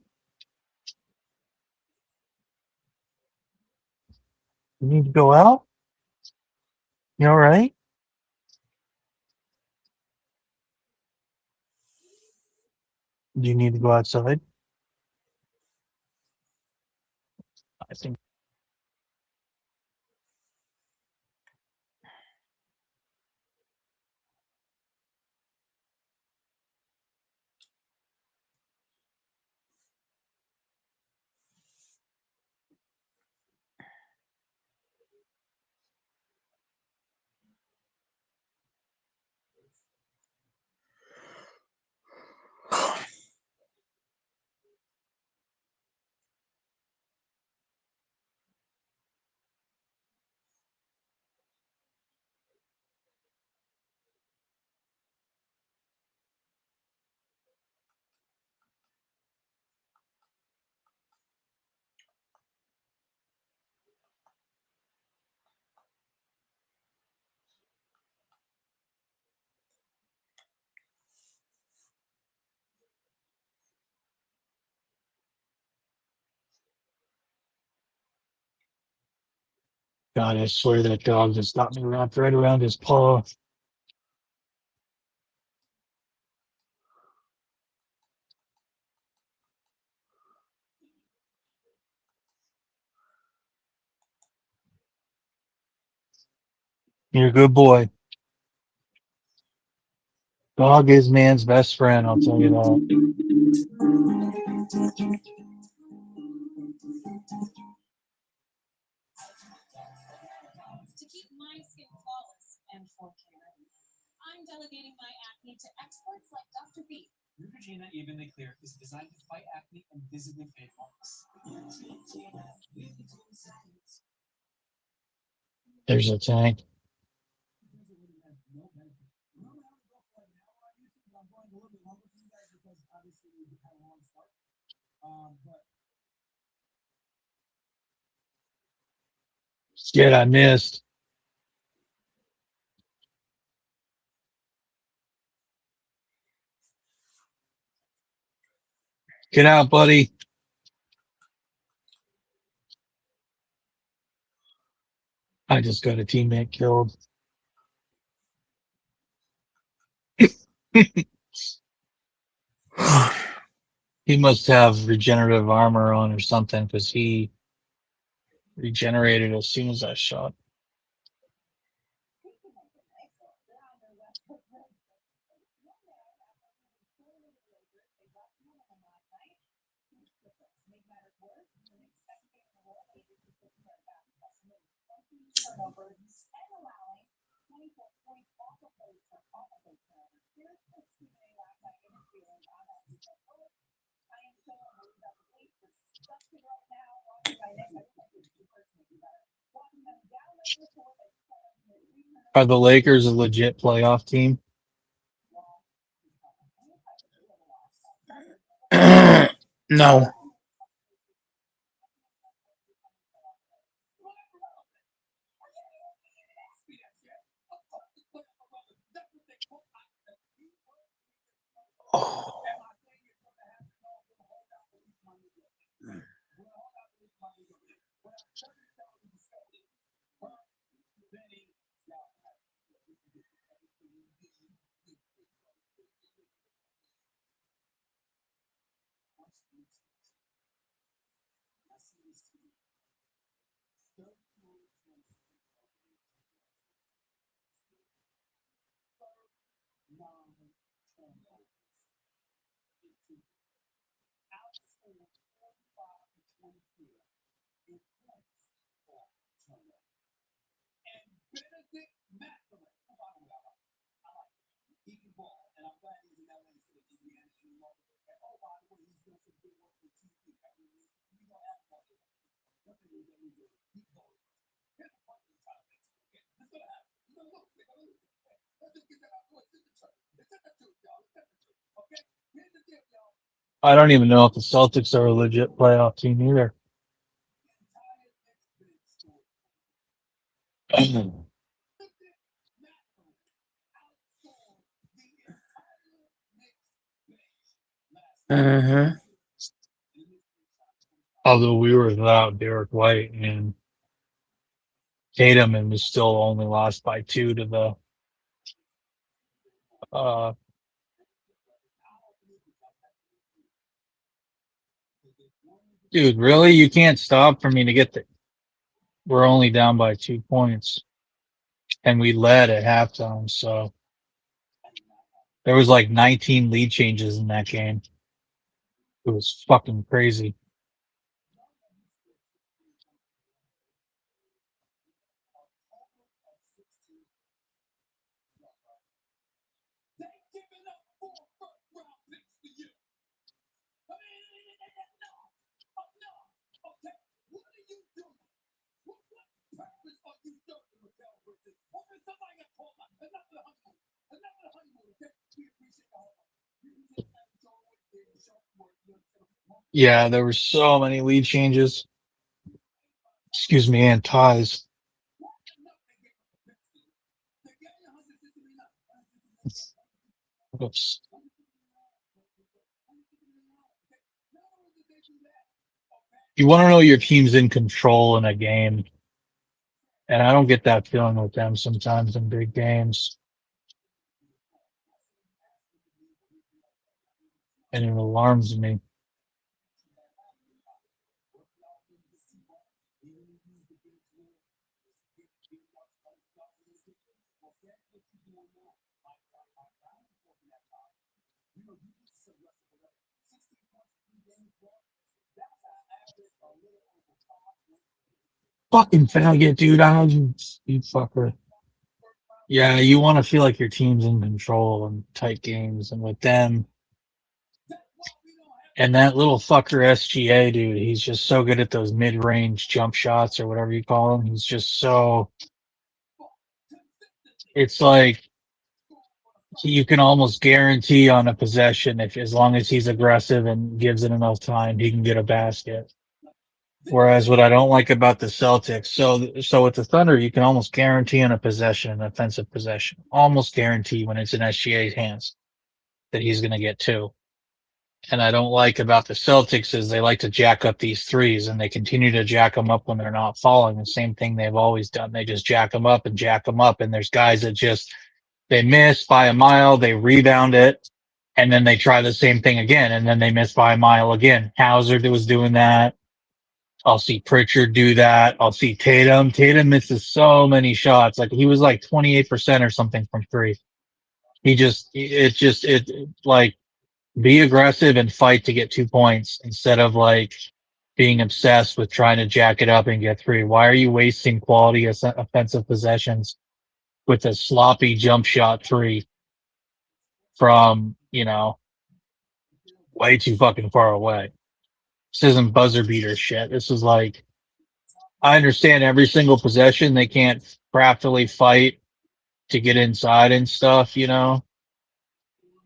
You need to go out? You all right? Do you need to go outside? I think. God, I swear that dog just got me wrapped right around his paw. You're a good boy. Dog is man's best friend, I'll tell you that. To keep my skin flawless and full care, I'm delegating my acne to experts like Dr. B. Neutrogena Evenly Clear is designed to fight acne and visibly fade marks. There's a tank. Shit, I missed. Get out, buddy. I just got a teammate killed. He must have regenerative armor on or something because he regenerated as soon as I shot. Are the Lakers a legit playoff team? No. I don't even know if the Celtics are a legit playoff team either. Mm-hmm. Although we were without Derek White and Tatum, and we still only lost by 2 to the uh dude, really? You can't stop for me to get the we're only down by 2 points. And we led at halftime, so there was like 19 lead changes in that game. It was fucking crazy. Yeah, there were so many lead changes. Excuse me, and ties. Oops. You want to know your team's in control in a game, and I don't get that feeling with them sometimes in big games, and it alarms me. Fucking faggot, dude. You fucker. Yeah, you want to feel like your team's in control in tight games, and with them, and that little fucker SGA, dude, he's just so good at those mid-range jump shots or whatever you call them. He's just so, it's like you can almost guarantee on a possession if as long as he's aggressive and gives it enough time, he can get a basket. Whereas what I don't like about the Celtics, so with the Thunder, you can almost guarantee on a possession, an offensive possession, almost guarantee when it's in SGA's hands that he's going to get 2. And I don't like about the Celtics is they like to jack up these threes, and they continue to jack them up when they're not falling. The same thing they've always done. They just jack them up and jack them up. And there's guys that just, they miss by a mile, they rebound it, and then they try the same thing again, and then they miss by a mile again. Hauser was doing that. I'll see Pritchard do that. I'll see Tatum. Tatum misses so many shots. Like he was like 28% or something from 3. It like, be aggressive and fight to get 2 points instead of like being obsessed with trying to jack it up and get 3. Why are you wasting quality offensive possessions with a sloppy jump shot 3 from, way too fucking far away? This isn't buzzer beater shit. This is like, I understand every single possession they can't craftily fight to get inside and stuff, to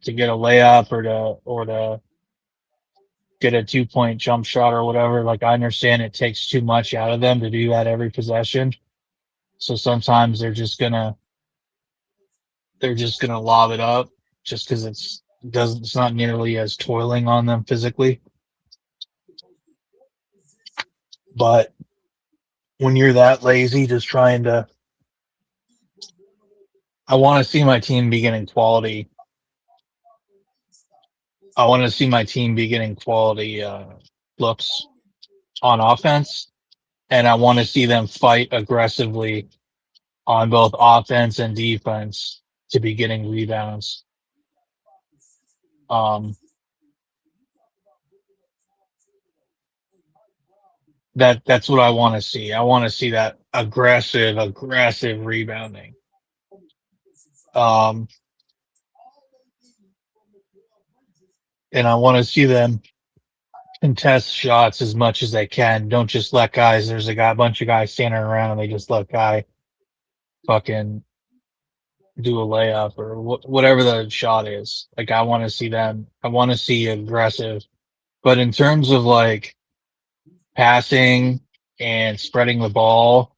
get a layup or to get a 2-point jump shot or whatever. Like I understand it takes too much out of them to do that every possession. So sometimes they're just gonna lob it up just because it's not nearly as toiling on them physically. But when you're that lazy, just trying to, I want to see my team be getting quality I want to see my team be getting quality looks on offense, and I want to see them fight aggressively on both offense and defense to be getting rebounds. That's what I want to see. I want to see that aggressive rebounding. And I want to see them contest shots as much as they can. Don't just let guys. There's a bunch of guys standing around, and they just let guy fucking do a layup or whatever the shot is. Like, I want to see them. I want to see aggressive. But in terms of like passing and spreading the ball,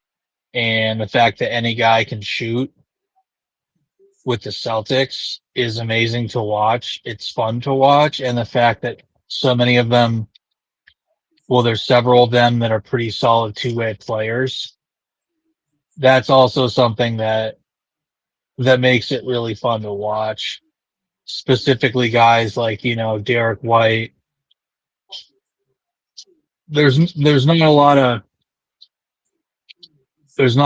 and the fact that any guy can shoot with the Celtics is amazing to watch. It's fun to watch, and the fact that so many of them, well, there's several of them that are pretty solid two-way players. That's also something that makes it really fun to watch. Specifically, guys like, Derek White. There's not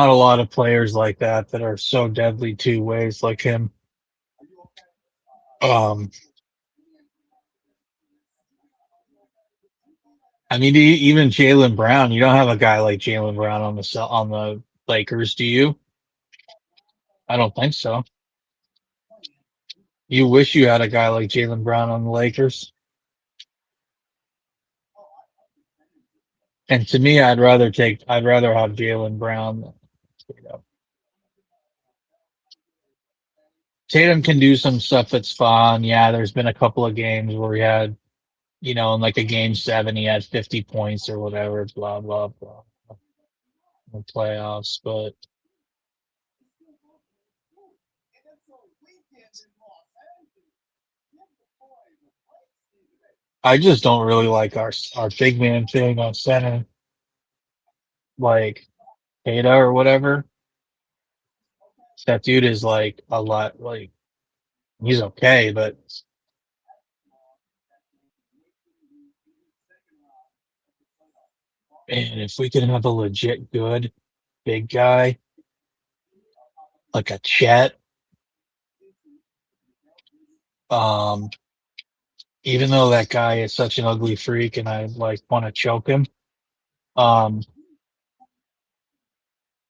a lot of players like that are so deadly two ways like him. I mean, even Jaylen Brown. You don't have a guy like Jaylen Brown on the Lakers, do you? I don't think so. You wish you had a guy like Jaylen Brown on the Lakers. And to me, I'd rather have Jaylen Brown. Tatum can do some stuff that's fun. Yeah, there's been a couple of games where he had, in like a game 7, he had 50 points or whatever, blah, blah, blah. In the playoffs, but I just don't really like our big man thing on center, like Ada or whatever. That dude is like a lot, like, he's okay, but man, if we could have a legit good big guy like a Chet, even though that guy is such an ugly freak and I like want to choke him,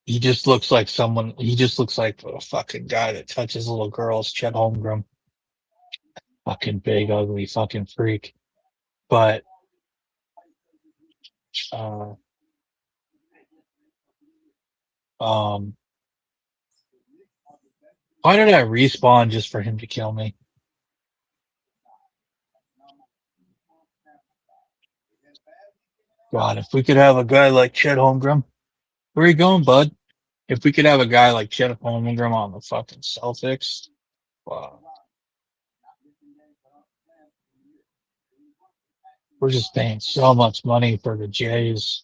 he just looks like a fucking guy that touches little girls. Chet Holmgren, fucking big ugly fucking freak. But why did I respawn just for him to kill me? God, if we could have a guy like Chet Holmgren. Where are you going, bud? If we could have a guy like Chet Holmgren on the fucking Celtics. Wow. We're just paying so much money for the Jays.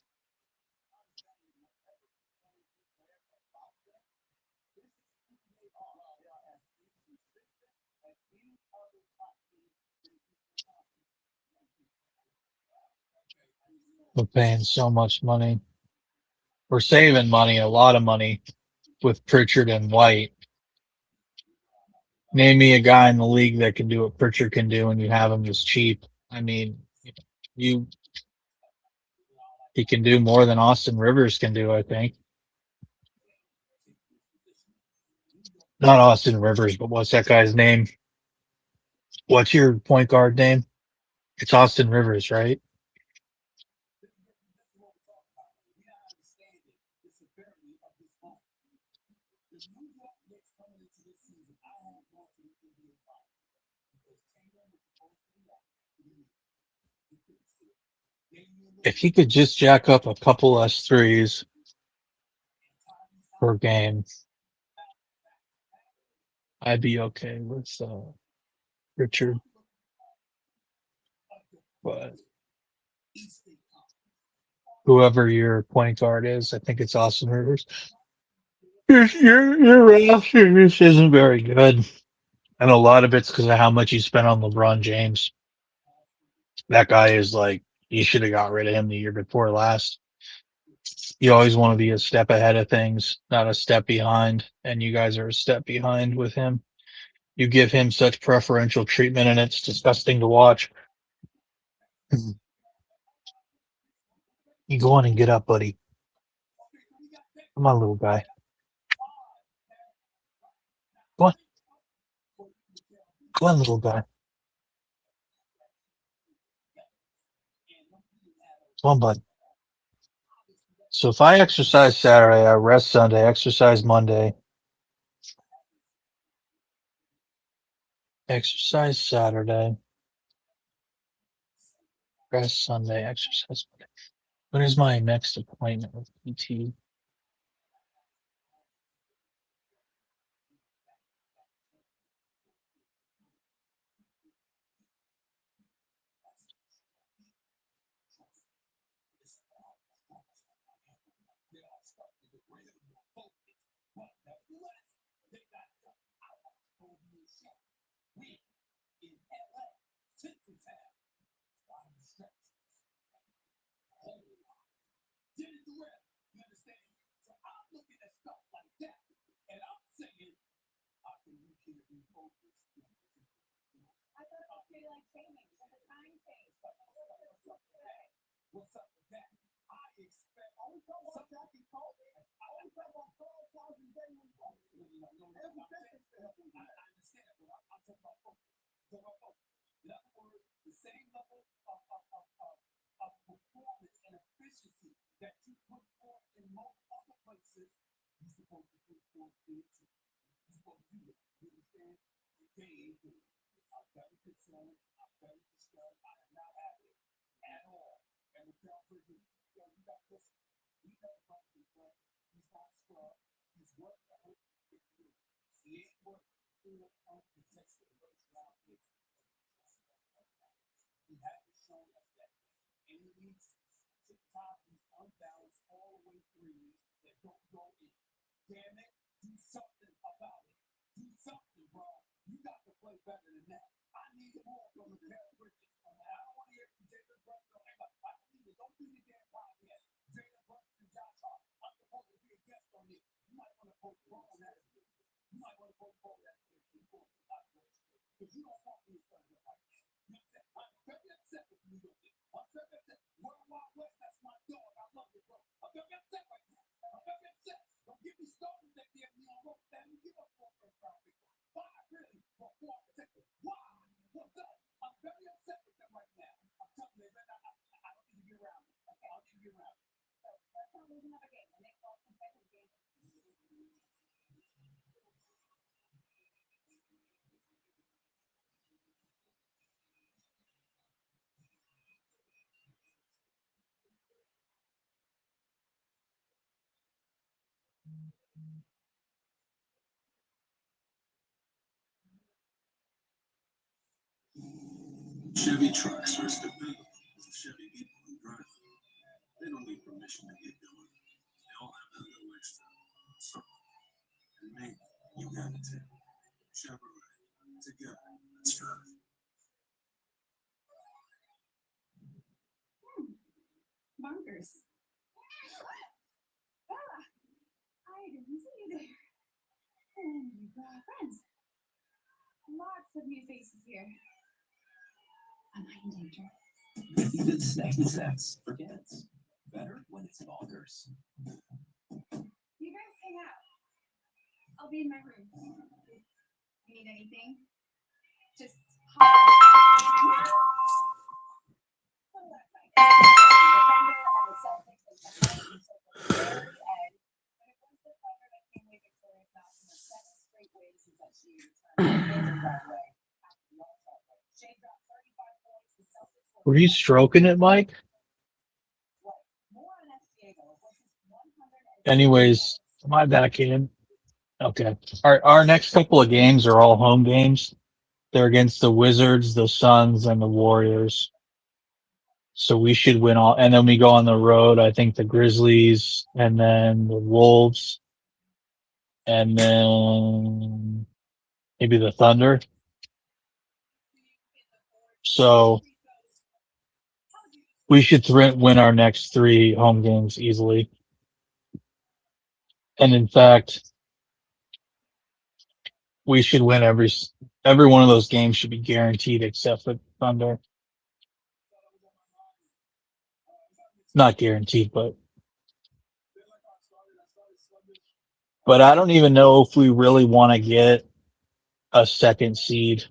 We're paying so much money. We're saving money, a lot of money, with Pritchard and White. Name me a guy in the league that can do what Pritchard can do, and you have him just cheap. I mean, he can do more than Austin Rivers can do, I think. Not Austin Rivers, but what's that guy's name? What's your point guard name? It's Austin Rivers, right? If he could just jack up a couple less threes per game, I'd be okay with Richard. But whoever your point guard is, I think it's Austin Rivers. Your roster just isn't very good. And a lot of it's because of how much you spent on LeBron James. That guy is like, you should have got rid of him the year before last. You always want to be a step ahead of things, not a step behind. And you guys are a step behind with him. You give him such preferential treatment, and it's disgusting to watch. You go on and get up, buddy. Come on, little guy. Go on. Go on, little guy. Come on, bud. So if I exercise Saturday, I rest Sunday, exercise Monday, exercise Saturday, rest Sunday, exercise Monday. When is my next appointment with PT? Chevy trucks are dependable. Chevy people who drive them. They don't need permission to get going. They all have that little extra something. And maybe you got it too. Chevrolet. Together. Let's drive. Bunkers. Ah, I didn't see you there. And you got friends. Lots of new faces here. Am I in danger? Even snacky sex forgets. Better when it's bonkers. You guys hang out. I'll be in my room. You need anything? Just hop. Were you stroking it, Mike? Anyways, my back in. Okay. Our next couple of games are all home games. They're against the Wizards, the Suns, and the Warriors. So we should win all. And then we go on the road. I think the Grizzlies, and then the Wolves, and then maybe the Thunder. So We should win our next 3 home games easily. And in fact, we should win every one of those games should be guaranteed except for Thunder. Not guaranteed, but I don't even know if we really want to get a second seed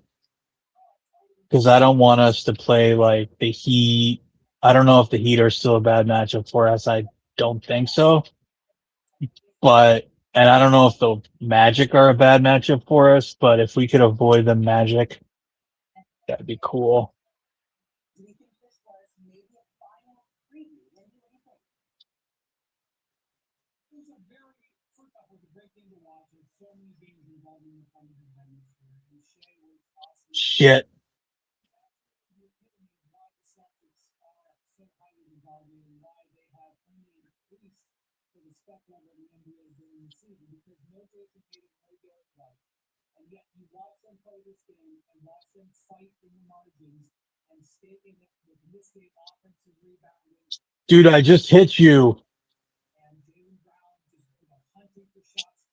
because I don't want us to play like the Heat. I don't know if the Heat are still a bad matchup for us. I don't think so. And I don't know if the Magic are a bad matchup for us, but if we could avoid the Magic, that'd be cool. Shit. And yet you watch them play this game and watch them fight in the margins and stay in it with this game offensive rebounding. Dude, I just hit you.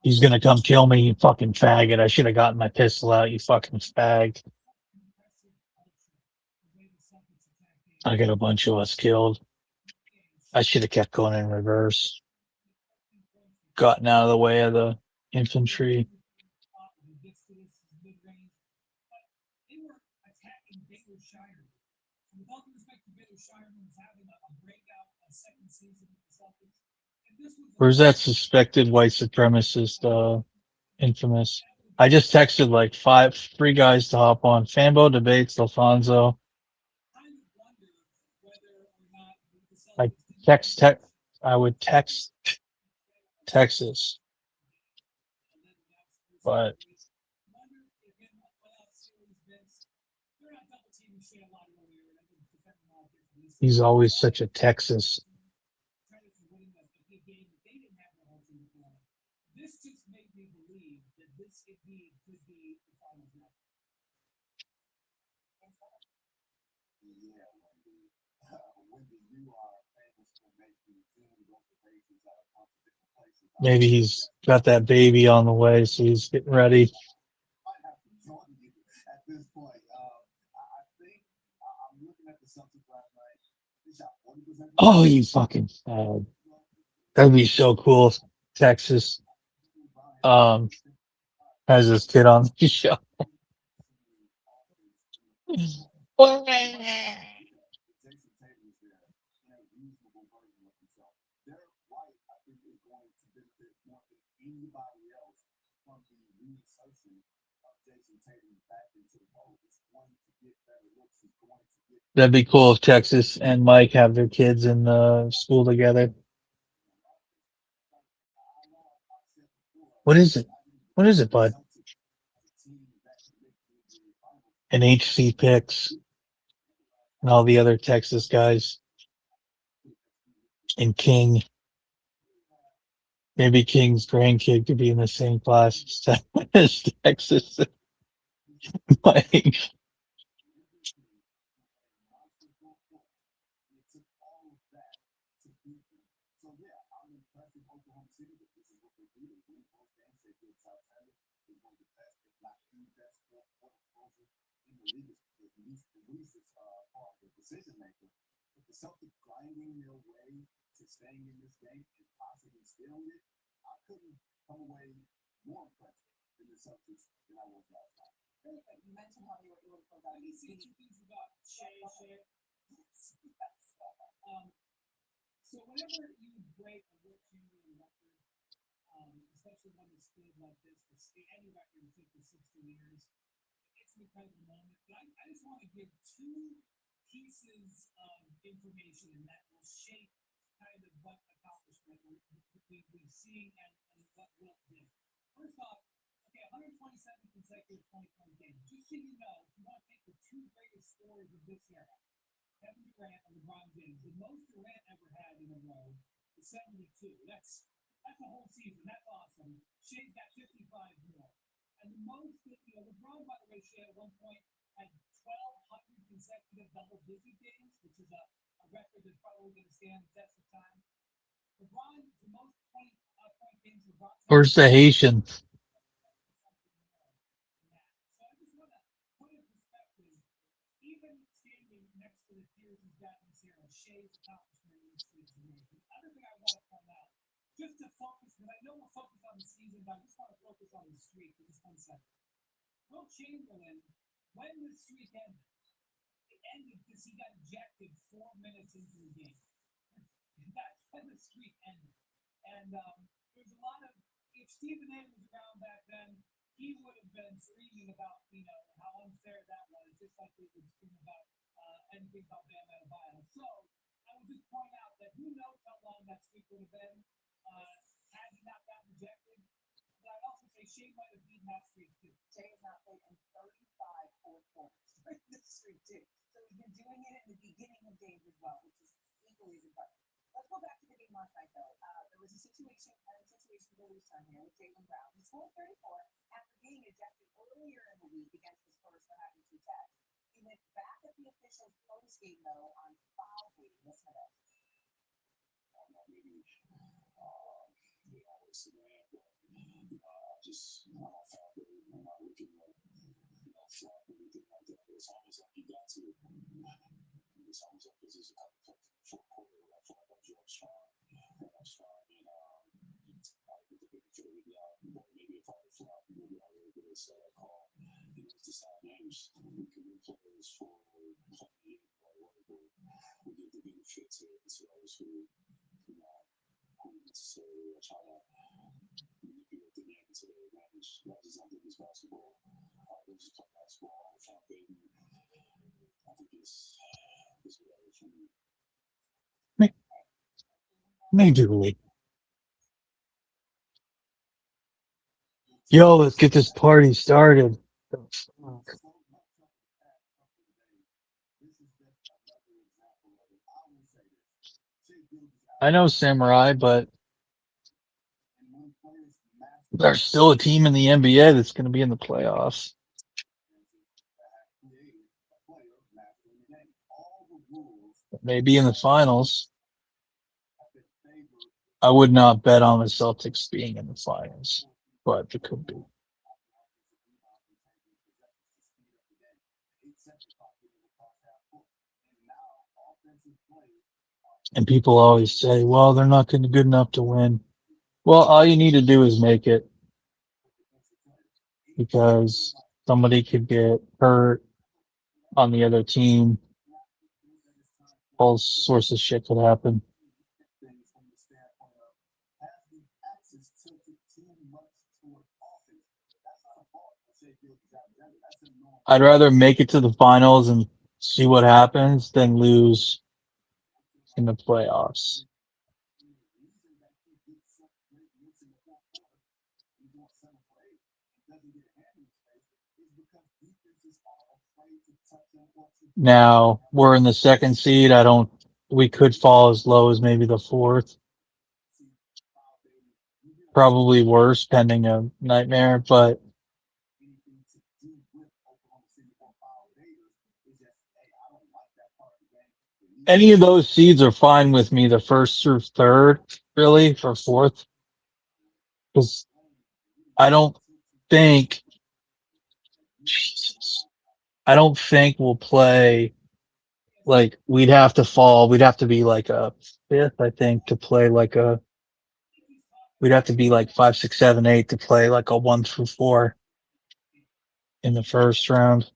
He's gonna come kill me, you fucking faggot. I should have gotten my pistol out, you fucking fag. I got a bunch of us killed. I should have kept going in reverse. Gotten out of the way of the infantry. Where's that suspected white supremacist, infamous? I just texted like 3 guys to hop on. Fambo, Debates, Alfonso. I would text Texas. But he's always such a Texas. Maybe he's got that baby on the way, so he's getting ready. Oh, you fucking fag. That'd be so cool if Texas has this kid on the show. That'd be cool if Texas and Mike have their kids in school together. What is it? What is it, bud? And HC Picks and all the other Texas guys. And King. Maybe King's grandkid could be in the same class as Texas. Mike. So whenever you break a rookie record, especially one that's good like this, any record in 50, 60 years, it's an incredible moment. But I just want to give 2 pieces of information that will shape kind of what accomplishment we've seen and what Wilt did. First off, okay, 127 consecutive 20-point games. Just so you know, if you want to take the 2 greatest scorers of this era, Kevin Durant and LeBron James, the most Durant ever had in a row is 72. That's a whole season. That's awesome. Shane's got 55 more. And the most, LeBron, by the way, Shane, at one point had 1,200 consecutive double-digit games, which is a record that's probably going to stand the test of time. LeBron, the most point games LeBron's had. Where's the Haitian? So I just want to put in perspective, even standing next to the peers he's got in this era, Shea's accomplishment in this league is amazing. The other thing I want to point out, just to focus, because I know we're focused on the season, but I just want to focus on the streak for just 1 second. Will Chamberlain, when the streak ended, it ended because he got ejected 4 minutes into the game. That's when the streak ended. And there's a lot of, if Stephen A was around back then, he would have been screaming about, how unfair that was, just like they would scream about anything about Bam Adebayo. So I would just point out that who knows how long that streak would have been had he not gotten rejected. But I'd also say Shea might have beaten that streak too. Shea has not played in 35 fourth quarters during this streak too. So he's been doing it in the beginning of games as well, which is equally as impressive. Let's go back to the game last night though. There was a situation release on here with Jaylen Brown. He scored 34 after being ejected earlier in the week against the Spurs for having 2 tags. He went back at the officials post game though on foul waiting. Listen to this. Just I don't find it when I look at flat or anything like that. It's almost like you got to. It's almost like this is a couple of fourth quarter where I feel like I'm George Strong and I get the big field but maybe if I had flat, maybe I would have said that call. It's decide games. We can win players for playing or whatever. We get the benefit to those who necessarily are trying to manipulate the game to their advantage. I just don't think it's basketball. They just play basketball without baby. I think it's whatever for me. Majorly. Yo, let's get this party started. I know Samurai, but there's still a team in the NBA that's going to be in the playoffs. Maybe in the finals. I would not bet on the Celtics being in the finals, but it could be. And people always say, well, they're not going to good enough to win. Well, all you need to do is make it, because somebody could get hurt on the other team. All sorts of shit could happen. I'd rather make it to the finals and see what happens than lose in the playoffs. Now we're in the 2nd seed. We could fall as low as maybe the 4th. Probably worse, pending a nightmare, but any of those seeds are fine with me, the 1st through 3rd, really, or 4th. Because I don't think we'll play, like, we'd have to be like a 5th, I think, to play like we'd have to be like 5, 6, 7, 8 to play like a 1 through 4 in the 1st round.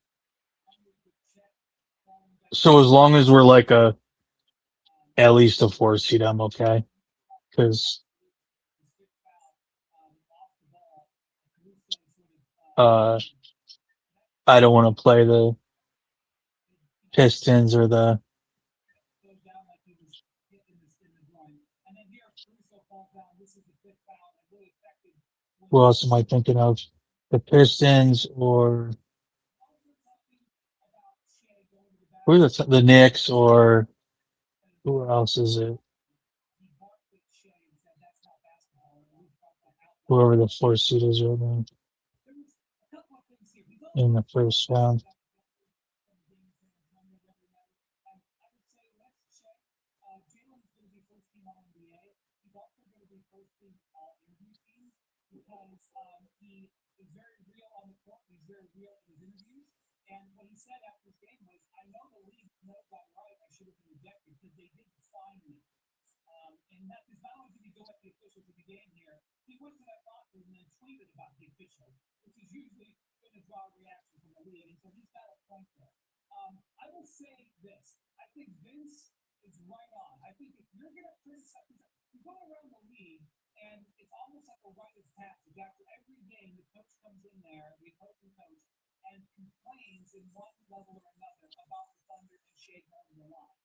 So as long as we're like at least a 4 seed, I'm okay. Because I don't want to play the Pistons or the. Who else am I thinking of? The Pistons or who the Knicks, or who else is it? Whoever the 4 seed is right now in the 1st round. team on NBA. He's also going to be hosting interview teams because he is very real on the court. He's very real in his interviews. And what he said after his game was, I know the league knows I'm right. I should have been ejected because they didn't fine me. And that is not only did he go at the officials at the game here, he went to that locker room and then tweeted about the official, which is usually going to draw a reaction from the league. And so he's got a point there. I will say this. I think Vince is right on. I think if you're going to criticize, you go around the league, and it's almost like a writer's passage. After every game, the coach comes in there, the opposing coach, and complains in one level or another about the Thunder and Shea going the line.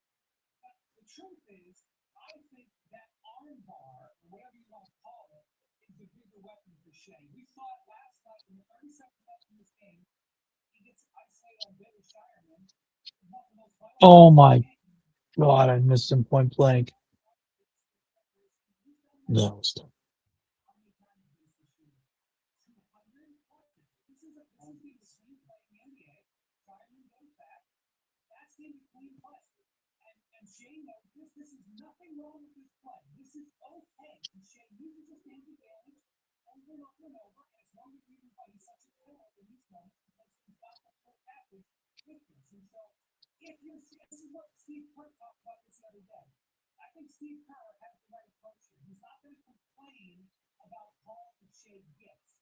But the truth is, I think that armbar, or whatever you want to call it, is the bigger weapon for Shea. We saw it last night in the 30-second left in this game. He gets isolated on Baylor Shireman. One of the most violent Oh plays in the my game. god, I missed him point blank. No, stop. How many times did he shoot? 200? This is the clean play in the NBA. Shireman goes back. That's the clean play. And Shea knows this. This is nothing wrong with this play. This is okay. And Shea uses his hand advantage over and over and over. And it's one of the reasons why he's such a killer in these moments because he's got the full package with this. And so, if you're, this is what Steve Kerr talked about this the other day. I think Steve Kerr has the right approach here. He's not going to complain about calls that Shea gets.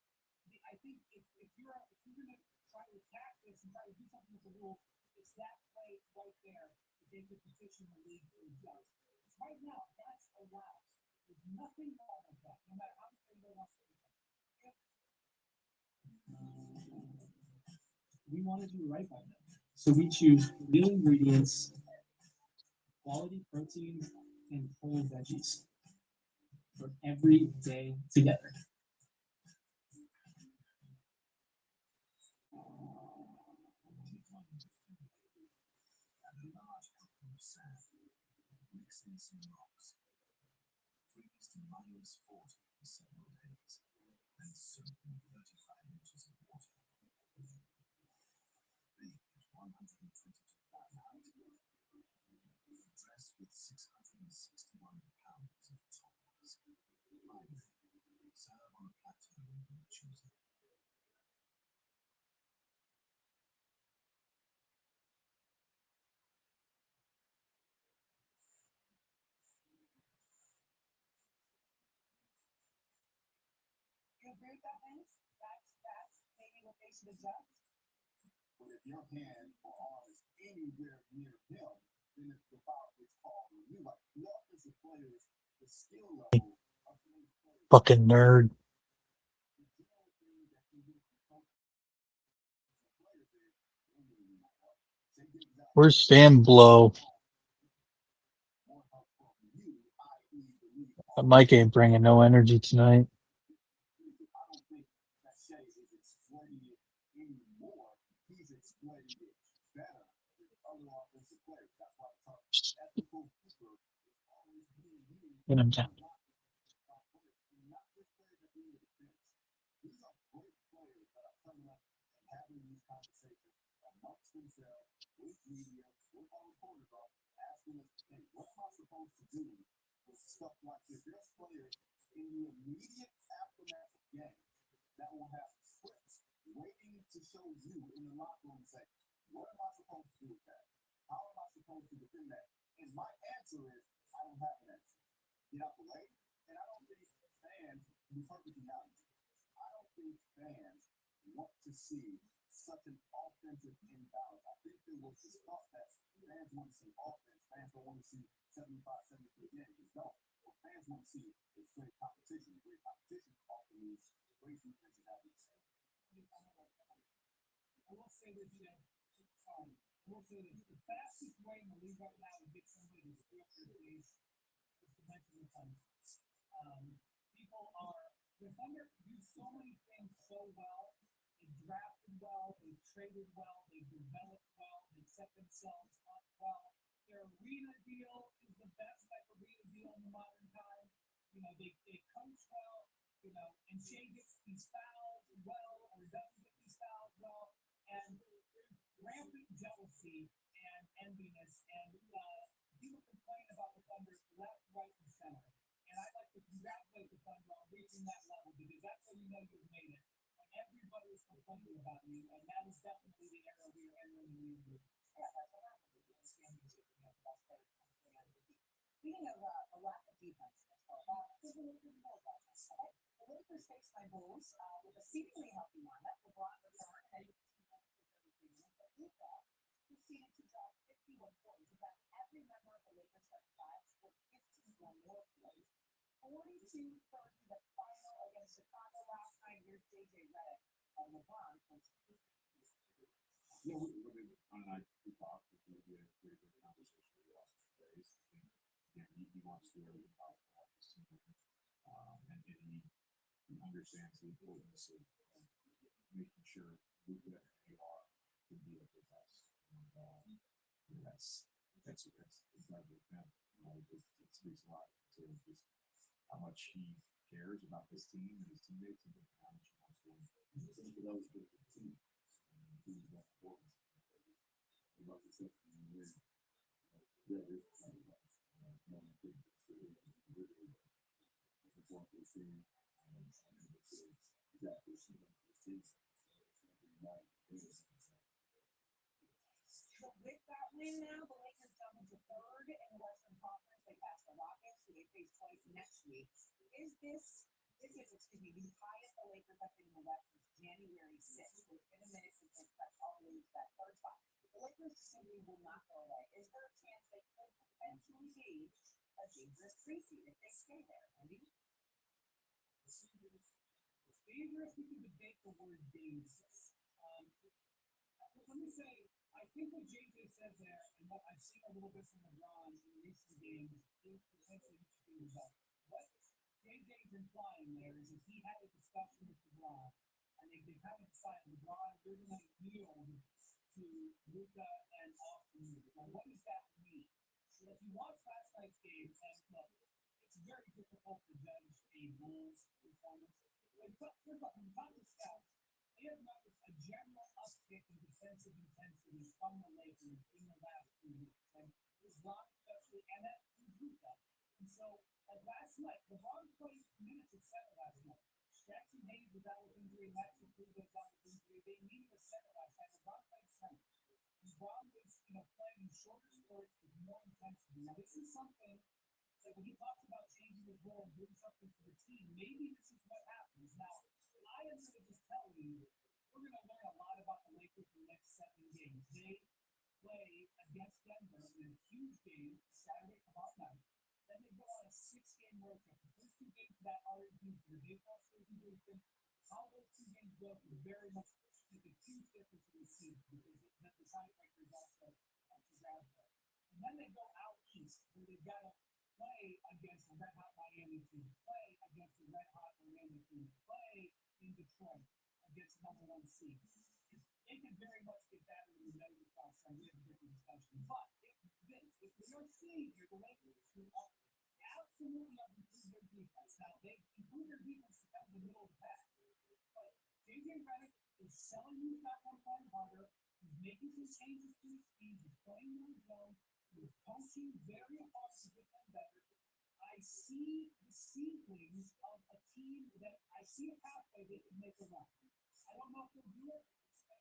I think if you're going to try to attack this and try to do something with the rules, it's that play right there that they could petition the league to adjust. Right now, that's allowed. There's nothing wrong with that, no matter how much anybody wants to do it. We want to do right by them. So we choose real ingredients, quality protein, and whole veggies for every day together. Mix in some rocks. Freeze to -40 for several days. Then soak in 35 inches of water. Bake at 122 Fahrenheit. Dress with 661 pounds of toppings. Finally, serve on a platter when you choose it. You agree with that, Vince? That's maybe what they should adjust. But if your hand or arm is anywhere near him, then it's the foul is called. And you like the offensive players, the skill level of those players. Fucking nerd. Where's Stan Blow? That Mike ain't bringing no energy tonight. I don't think that Shea is exploiting it anymore. He's exploiting it better than other offensive players. That's why I talk ethical keeper is always being used. Get him down. Not just players that do the defense. These are great players that are coming up and having these conversations amongst themselves, with media, with our reporters are asking us, hey, what am I supposed to do with stuff like this? There's players in the immediate aftermath of games that will have scripts waiting to show you in the locker room and say, what am I supposed to do with that? How am I supposed to defend that? And my answer is, I don't have an answer. Get out the way. And I don't think fans, to be perfectly honest, I don't think fans want to see such an offensive imbalance. I think there was this thought that fans want to see offense. Fans don't want to see 75, 73 games. No. What fans want to see is great competition. Great competition often means great defensive habits. I will say this, sorry. I will say this. The fastest way in the league right now to get somebody to screw up their face is to mention the Thunder. People are, the Thunder do so many things so well. They drafted well, they traded well, they developed well, they set themselves up well. Their arena deal is the best type of arena deal in the modern time. You know, they coach well, you know, and Shea gets these fouls well or doesn't get these fouls well. And there's rampant jealousy and enviness, and people complain about the Thunder left, right, and center. everybody was complaining about you, and that is definitely the era we are entering in the league. Yeah, that's what happened. Speaking of a lack of defense, the Lakers know about this, okay? The Lakers faced my Bulls with a seemingly healthy lineup. LeBron returned, and you but with that, proceeded to drop 51 points. In fact, every member of the Lakers starting five scored 15 or more points. 42-30, the final against Chicago last night. Here's JJ Redick. LeBron was Yeah, we talked. We had a pretty good conversation with Austin Days. He wants to really talk about this team. And he understands the importance of making sure that they are to be at their best. And that's incredible. It speaks a lot to just how much he cares about his team and his teammates and how much he wants to win. For those with the team, who's more important. About the stuff yeah, it's But with that win now, the Lakers jump into third in the Western Conference. They pass the Rockets, who they face twice next week. Is this is the highest the Lakers have been in the West since January 6th. So it's been a minute since they touched all the leagues that third spot. The Lakers simply will not go away. Is there a chance they could potentially be a dangerous 3 seed if they stay there? Andy? It's dangerous. We can debate the word dangerous. Let me say, I think what JJ says there, and what I've seen a little bit from LeBron in recent games, is potentially interesting result. What JJ's implying there is if he had a discussion with LeBron, and they kind of decided, LeBron, you're going to yield to Luka and Austin. Now, what does that mean? So if you watch last night's game, and look, it's very difficult to judge a Bulls performance. When you talk to scouts, they have noticed a general uptick in defensive intensity from the Lakers in the last 2 weeks. And LeBron especially, and that Luka. And so, like last night, LeBron played minutes at center last night. Jackson Hayes was out with injury, Maxi Kluber was out with injury. They needed a center last night. LeBron played center. LeBron was, playing in shorter spurts with more intensity. Now, this is something that when he talks about changing his role and doing something for the team, maybe this is what happens. Now, I am going to just tell you, we're going to learn a lot about the Lakers in the next 7 games. They play against Denver in a huge game Saturday tomorrow night. Then they go on a 6-game road trip. The first 2 games of that are in Houston. The baseball season Houston. How those 2 games go can very much make a huge difference in the season because the tiebreaker is also up to grab there. And then they go out east where they've got to play against the red hot Miami team, play against the red hot Orlando team, play in Detroit against the #1 seed. They could very much get better than the Lakers last time. We have a different discussion. But if we are seeing here the Lakers who are absolutely have improved their defense. Now they improved their defense to come in the middle of the pack. But JJ Redick is selling you back on playing harder. He's making some changes to his speed. He's playing more zone. He's coaching very hard to get them better. I see the seedlings of a team that I see a pathway they can make a run. I don't know if they'll do it.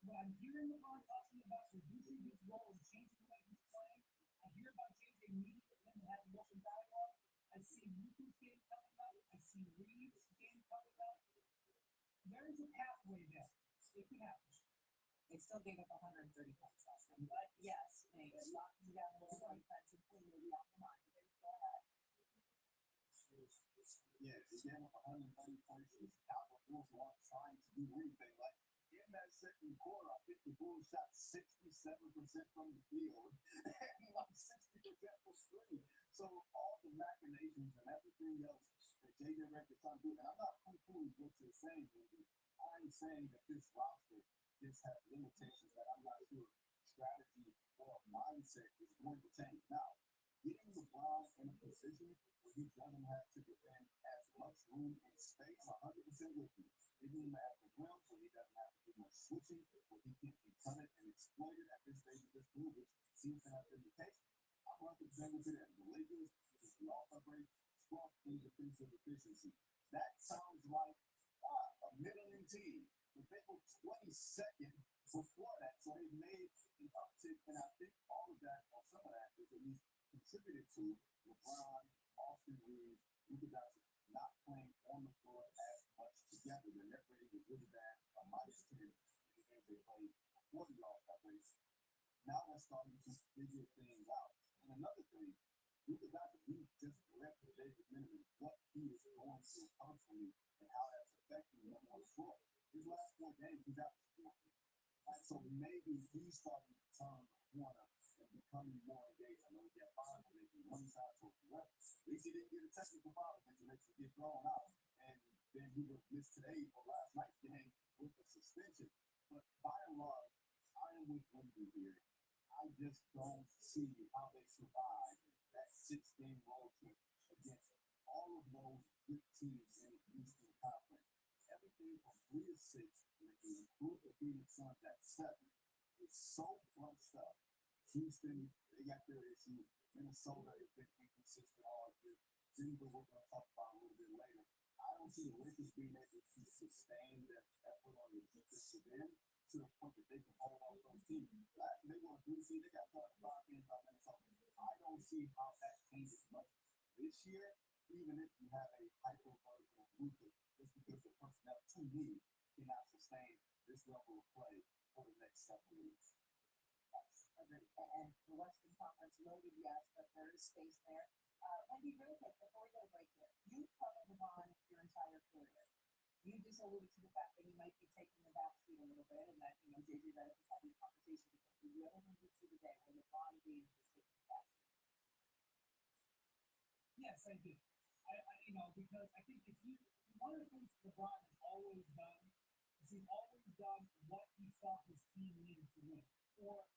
When I'm hearing LeBron talking about reducing his role and changing the way he's playing, I hear about JJ meeting with him and having open dialogue. I see Luka's game coming up. I see Reeves' game coming up. There is a pathway there. It can happen. They still gave up 130 points last time. But yes, they are locking down a little more defensively, maybe off the line. Go ahead. Yeah, they gave up 130 points. The Bulls weren't trying to do anything. Like in that second quarter, I think the Bulls shot 67% from the field and like 60% was free. So all the machinations and everything else that JJ Redick is trying to do, and I'm not poo-pooing what you're saying, Andy. I'm saying that this roster just has limitations that I'm not sure strategy or mindset is going to change. Now, getting LeBron in a position where he doesn't have to defend as much room and space, 100% with you. Getting him at the rim where he doesn't have to do much switching, where he can be cut it and exploited at this stage of this move, which seems to have been the case. I'm 100% with it. And the Lakers is the off-break, strong in defensive efficiency. That sounds like a middling team. but they were 22nd before that. So they made an uptick, and I think all of that, or some of that, is at least contributed to LeBron, Austin Reeves, Luka Doncic not playing on the floor as much together. The net rating was really bad, a -10 in the games they played before the All-Star break. Now they're starting to figure things out. And another thing, Luka Doncic, he just left the David Minimum what he is going through personally and how that's affecting him on the floor. His last 4 games, he's out for 4. Right, so maybe he's starting to turn the corner and becoming more engaged. I know he got fined for making one side so correct. At least he didn't get a technical foul against him to get thrown out. And then he was missed today for last night's game with a suspension. But by and large, I am with Wendy here. I just don't see how they survive that 6-game road trip against all of those good teams in the Eastern Conference. Everything from 3 to 6, and if you include the Phoenix Suns at 7, it's so bunched up. Houston, they got their issues. Minnesota has been inconsistent all year. Denver, we're going to talk about a little bit later. I don't see the Lakers being able to sustain their effort on the defensive end to the point that they can hold on those teams. They want to do see they got 5 games by Minnesota. I don't see how that changes much this year, even if you have a hyper version of Luka, just because the personnel to me cannot sustain this level of play for the next several weeks. And the Western Conference loaded, yes, but there is space there. Wendy, really quick, before we go to break here, you've covered LeBron your entire career. You just alluded to the fact that he might be taking the back seat a little bit, and that, JJ Redick was having a conversation because we will alluded to today where LeBron James is taking the back seat. Yes, I do. Because I think one of the things LeBron has always done is he's always done what he felt his team needed to win. For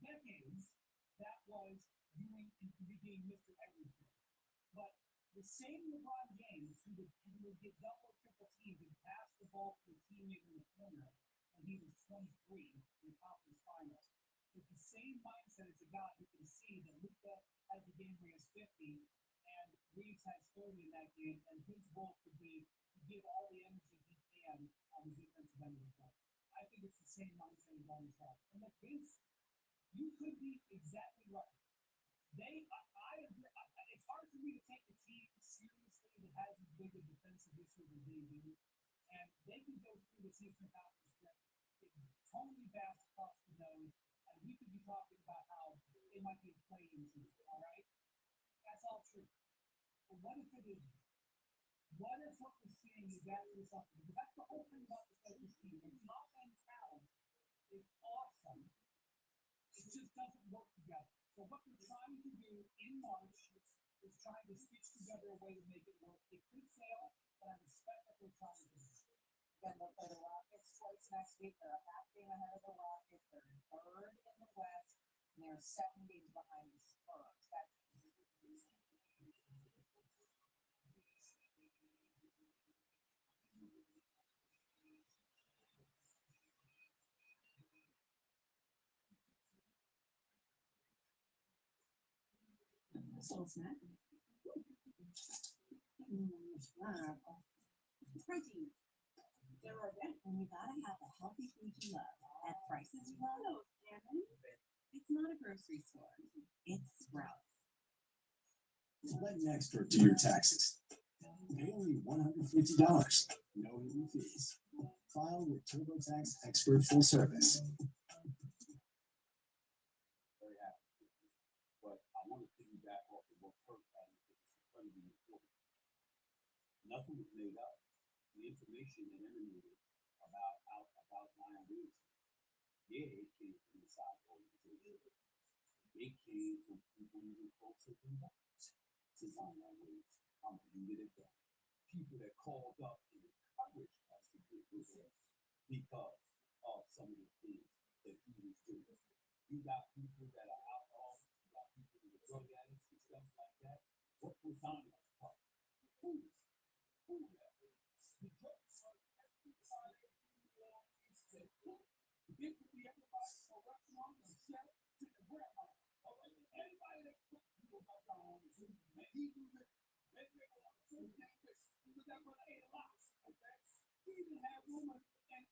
decades, that was being Mr. Everything. But the same LeBron James who would get double, triple teams and pass the ball to a teammate in the corner when he was 23 in the conference finals. It's the same mindset as a guy who can see that Luka has a game where he has 50 and Reeves has 30 in that game, and his role could be to give all the energy he can on the defensive end of the play. I think it's the same mindset as always had. And look, Vince, you could be exactly right. I agree. It's hard for me to take a team seriously that has as big a defensive issue as they do, and they can go through this Eastern Conference get totally fast across the nose, and we could be talking about how they might be playing team. All right, that's all true. But what if it isn't? What if what we're seeing is actually something? Because that's the whole thing about the Lakers team. Their top end talent is awesome. It just doesn't work together. So what they're trying to do in March is trying to stitch together a way to make it work. It could fail, but I respect what they're trying to do. Then they'll play the Rockets twice next week. They're a half game ahead of the Rockets. They're third in the West, and they're 7 games behind the Spurs. That's So snack. protein. They're organic, and you gotta have the healthy food you love at prices you love. It's not a grocery store. It's Sprouts. Collect extra to your taxes. Pay only $150. No hidden fees. File with TurboTax Expert Full Service. Very happy. But I want to piggyback off of what Kirk had because it's incredibly important. Nothing was made up. The information that emanated about Zion Williamson, yeah, it came from inside the organization. It came from people even closer than that to Zion Williamson. I'm gonna leave it at that. People that called up and encouraged us to get with him because of some of the things that he was doing. You got people that are alcoholics, you got people that are drug addicts and stuff like that. What was Zion about? Who that? The drugs are everybody in the world is that it could be everybody in a restaurant or chef to the grandma. Anybody that cooked you about Zion and he knew that maybe they were on the food campus because that brother ate a lot. Okay? He even had rumors and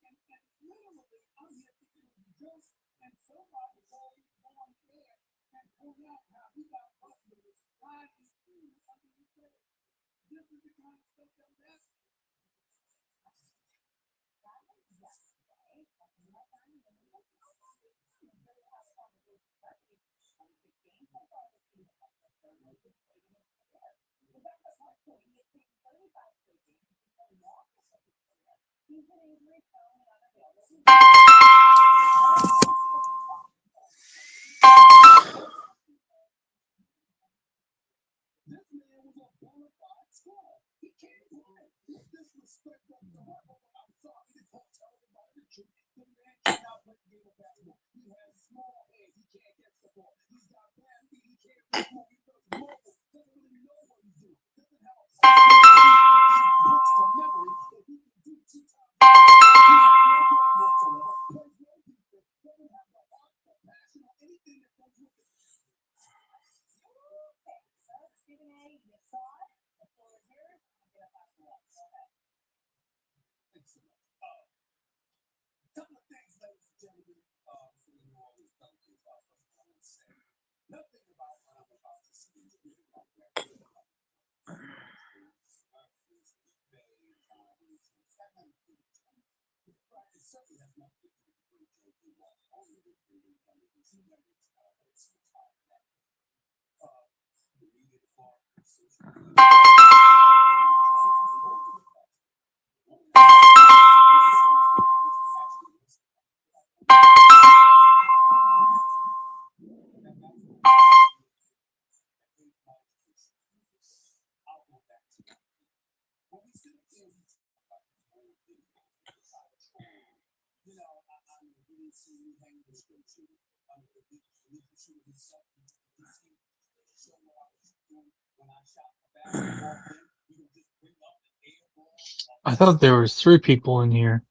I thought there was 3 people in here.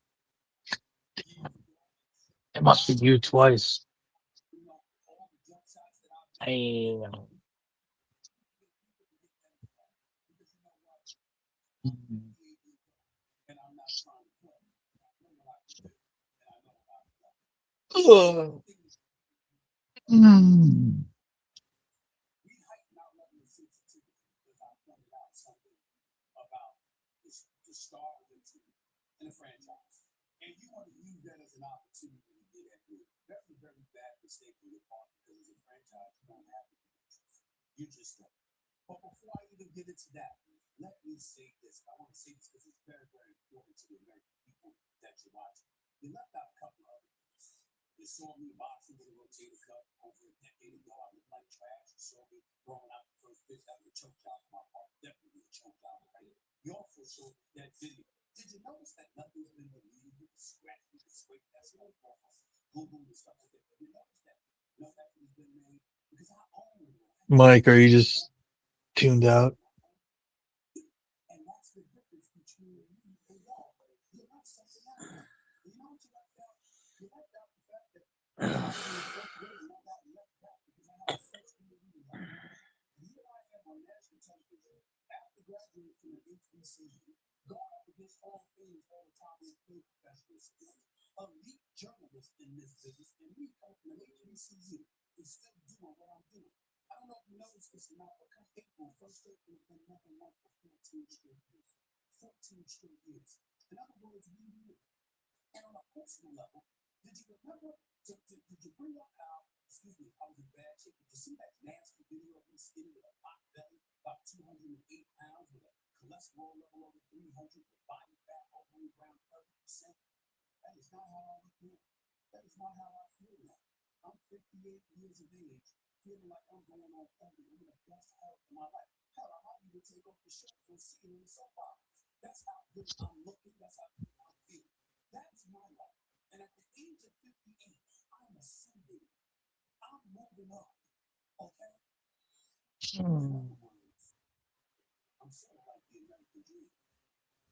It must be you twice. Hey. Ugh. Mm. Mike, are you just tuned out?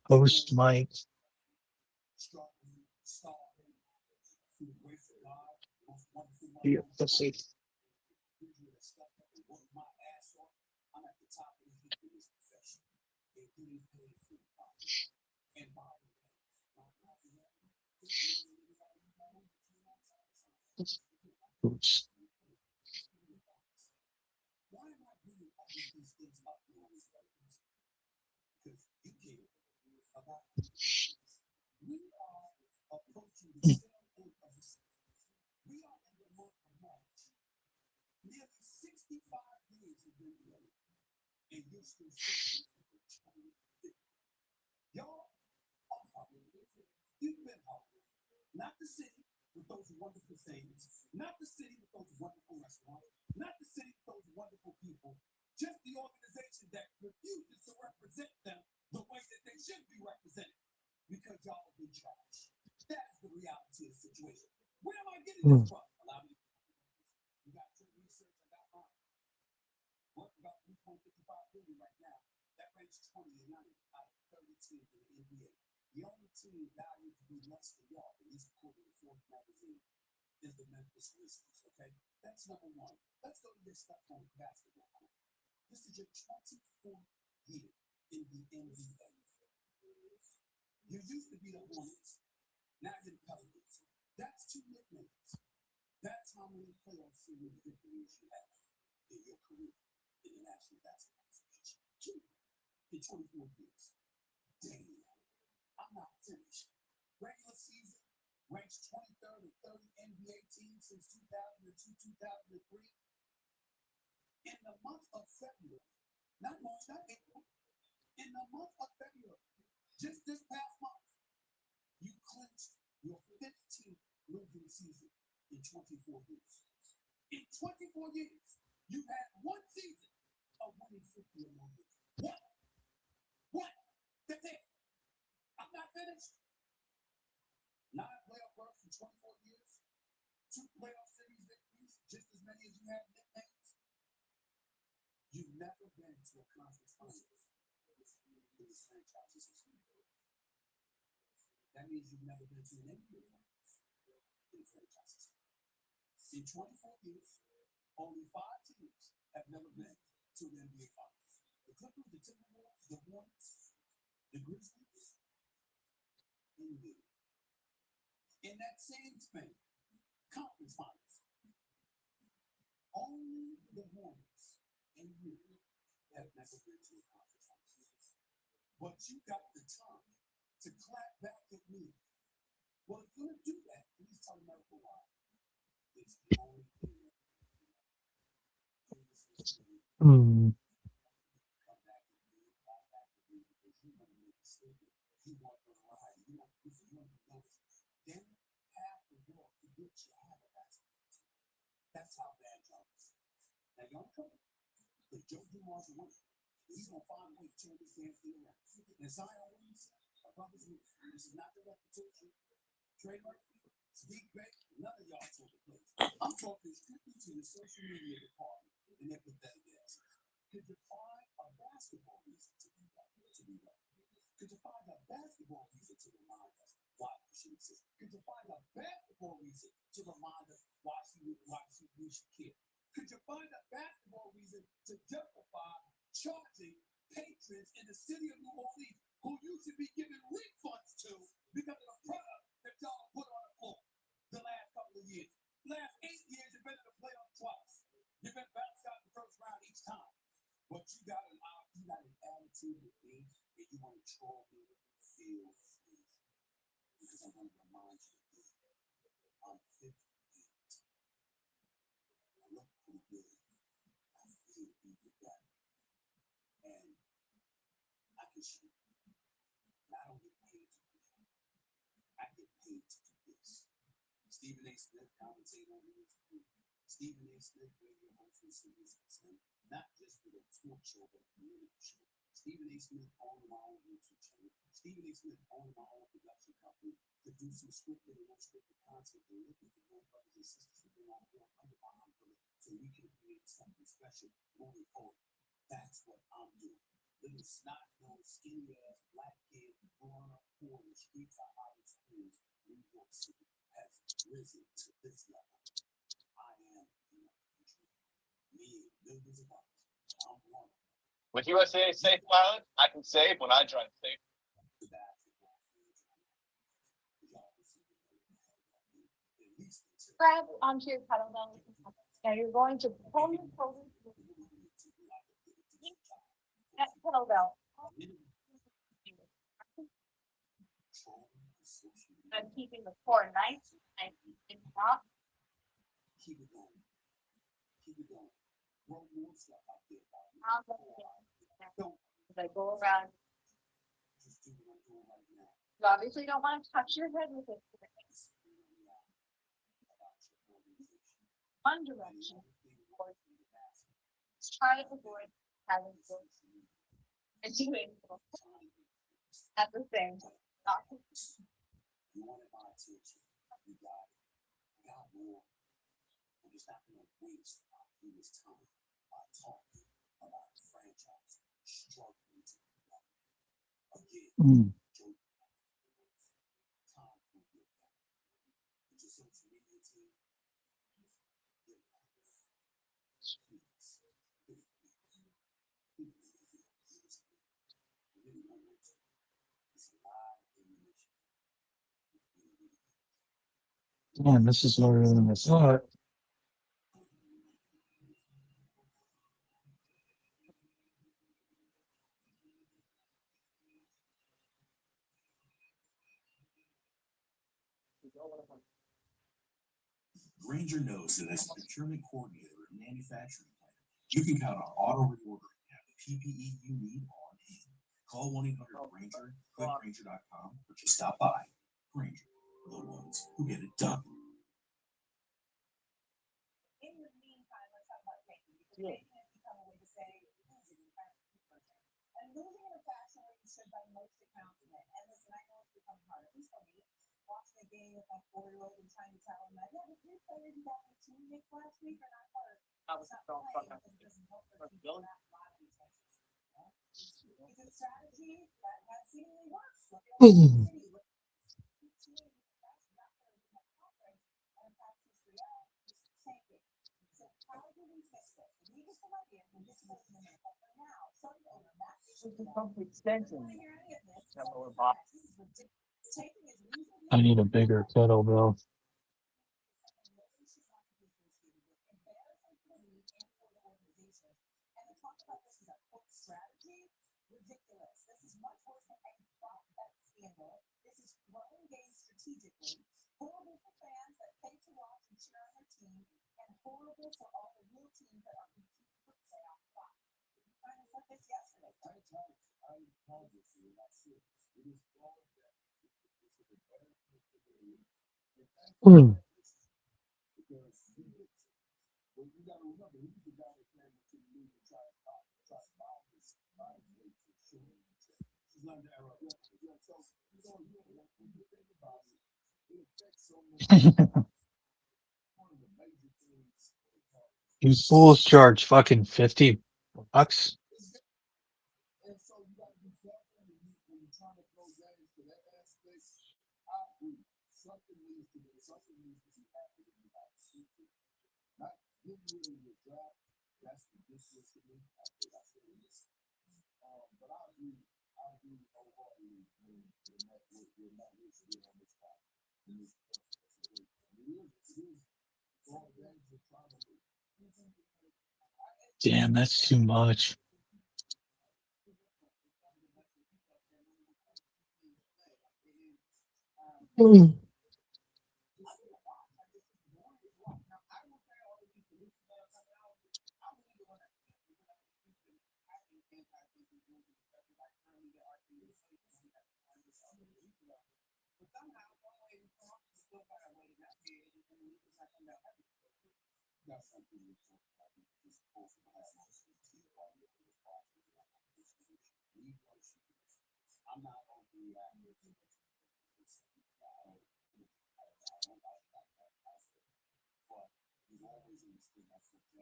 Host Mike. Yeah, let's see. Oops. about we are approaching the tail end of the season. We are in the month of March. Nearly 65 days have been played, and you're still searching for the Chinese victory. Y'all are hungry. You've been hungry. Not the city with those wonderful things, not the city with those wonderful restaurants, not the city with those wonderful people, just the organization that refuses to represent them the way that they should be represented because y'all have been trash. That's the reality of the situation. Where am I getting this from? Allow me. You got your research, I got mine. Worth about 3.55 billion right now. That ranks 29 out of 30 teams in the NBA. The only team valued to be less than y'all, at least according to Forbes magazine, is the Memphis Grizzlies. Okay, that's number one. Let's go to your stuff on basketball court. This is your 24th year in the NBA. You used to be the Hornets, now you're the Pelicans. That's two nicknames. That's how many playoff series victories you have in your career in the National Basketball Association. Two in 24 years. Damn, I'm not finished. Regular season ranks 23rd or 30 NBA teams since 2002, 2003. In the month of February, not March, not April, in the month of February, just this past month, you clinched your 15th losing season in 24 years. In 24 years, you've had one season of winning 50 or more games. What? That's it. I'm not finished. 9 playoff berths in 24 years, 2 playoff series victories, just as many as you have nicknames. You've never been to a conference finals in this franchise's history. That means you've never been to an NBA finals in the franchise's history. In 24 years, only 5 teams have never been to the NBA finals. The Clippers, the Timberwolves, the Hornets, the Grizzlies, and you. In that same span, conference finals, only the Hornets and you have never been to a conference finals. But you got the time to clap back at me. Well, if you're going to do that, please tell America why. It's the only thing that come back at me, clap back at me, because you want to make a statement. You want to ride. You want to notice. Then half the world forget you have a basketball team. That's how bad y'all is. Now, y'all trouble. But Joe Dumars will win. He's going to find a way to turn this damn thing around. And Zion Williamson, our brothers, this is not the reputation. Trey Murphy, Steve Beck, none of y'all told the place. I'm talking strictly to the social media department and their pathetic asses. Could you find a basketball reason to be right? Could you find a basketball reason to remind us why we should exist? Could you find a basketball reason to remind us why we should care? Could you find a basketball reason to justify charging patrons in the city of New Orleans who you should be giving refunds to because of the product that y'all put on the floor the last couple of years? Last 8 years, you've been in the playoff twice. You've been bounced out in the first round each time. But you got an attitude with me, and you want to troll me, feel free. Because I want to remind you again, I'm 58. I look pretty good. I feel even better. And I can shoot. And I don't get paid to do that. I get paid to do this. Stephen A. Smith, commentator on YouTube. Stephen A. Smith, radio host for Sirius XM, not just for the talk show, but the radio show. Stephen A. Smith owned my own YouTube channel. Stephen A. Smith owned my own production company, producing scripted and unscripted content and looking for young brothers and sisters to bring on board under my umbrella so we can create something special moving forward. That's what I'm doing. Little snot-nosed, skinny-ass black kid growing up poor in the streets of Hollywood Springs, New York City, has risen to this level. I am in the future. Me and millions of others. I'm one. With USA Safe Pilot, I can save when I drive safe. Grab onto your kettlebell. Now you're going to pull your shoulders that kettlebell. I'm keeping the core nice and keeping it up. Keep it going. Keep it going. More stuff out there. I'll let you know. As I go around. Just do what I'm doing right now. You obviously don't want to touch your head with it. One direction. Try to avoid having to and doing at the same time. You wanted my attention. You got it. I got more. I'm just not going to waste this time talking about a franchise struggling to again. Time for you. It's your social media team. Man, this is lower than I thought. Granger knows that as a procurement coordinator and manufacturing planner, you can count on auto reordering and have the PPE you need on hand. Call 1-800-GRANGER, click Granger.com, or just stop by. Granger, the ones who get it done. In the meantime, let's talk about Reagan, because Reagan has become a way to say losing in fashion. And losing in a fashion where you should by most accounts win. And listen, I know it's become hard, at least for me, watching a game with my 4-year-old and trying to tell him that, yeah, the 3 players you got on the team Nick last week are not hurt. It's not playing because it doesn't help their team not a lot of these guys. It's a strategy that seemingly works. Look at City. Look at City. That's not their conference. And in fact, Real is tanking. So how do we fix this? We just have ideas. We'll get to those in a minute. But for now, some owner, Matt Fisher, It's a pump extension. don't want to hear any of this. That lower box. This is ridiculous. Taking is reasonably I need a bigger kettlebell. strategy, ridiculous. This is much worse than any flop bet scandal. This is growing games strategically, horrible for fans that pay to watch and cheer on their team, and horrible for all the real teams that are competing for playoff spots. We kind of said this yesterday. I called this and that's it. It is all that this is a better because well, you got to remember, he was the guy that came into the league and tried to buy this rate for sure. She's not the era. So, you know, when you think about it, it affects so many. One of the major things. You fools charge fucking $50. And so you got to be careful when you're trying to throw games to that aspect. I agree. Something needs to be happening. Not getting rid of your draft, that's ridiculous to me. I think I said this. But I agree wholeheartedly when that is good on this spot. It is all games are trying to win. Damn, that's too much. I'm not going to react. But he's always in this thing that's what you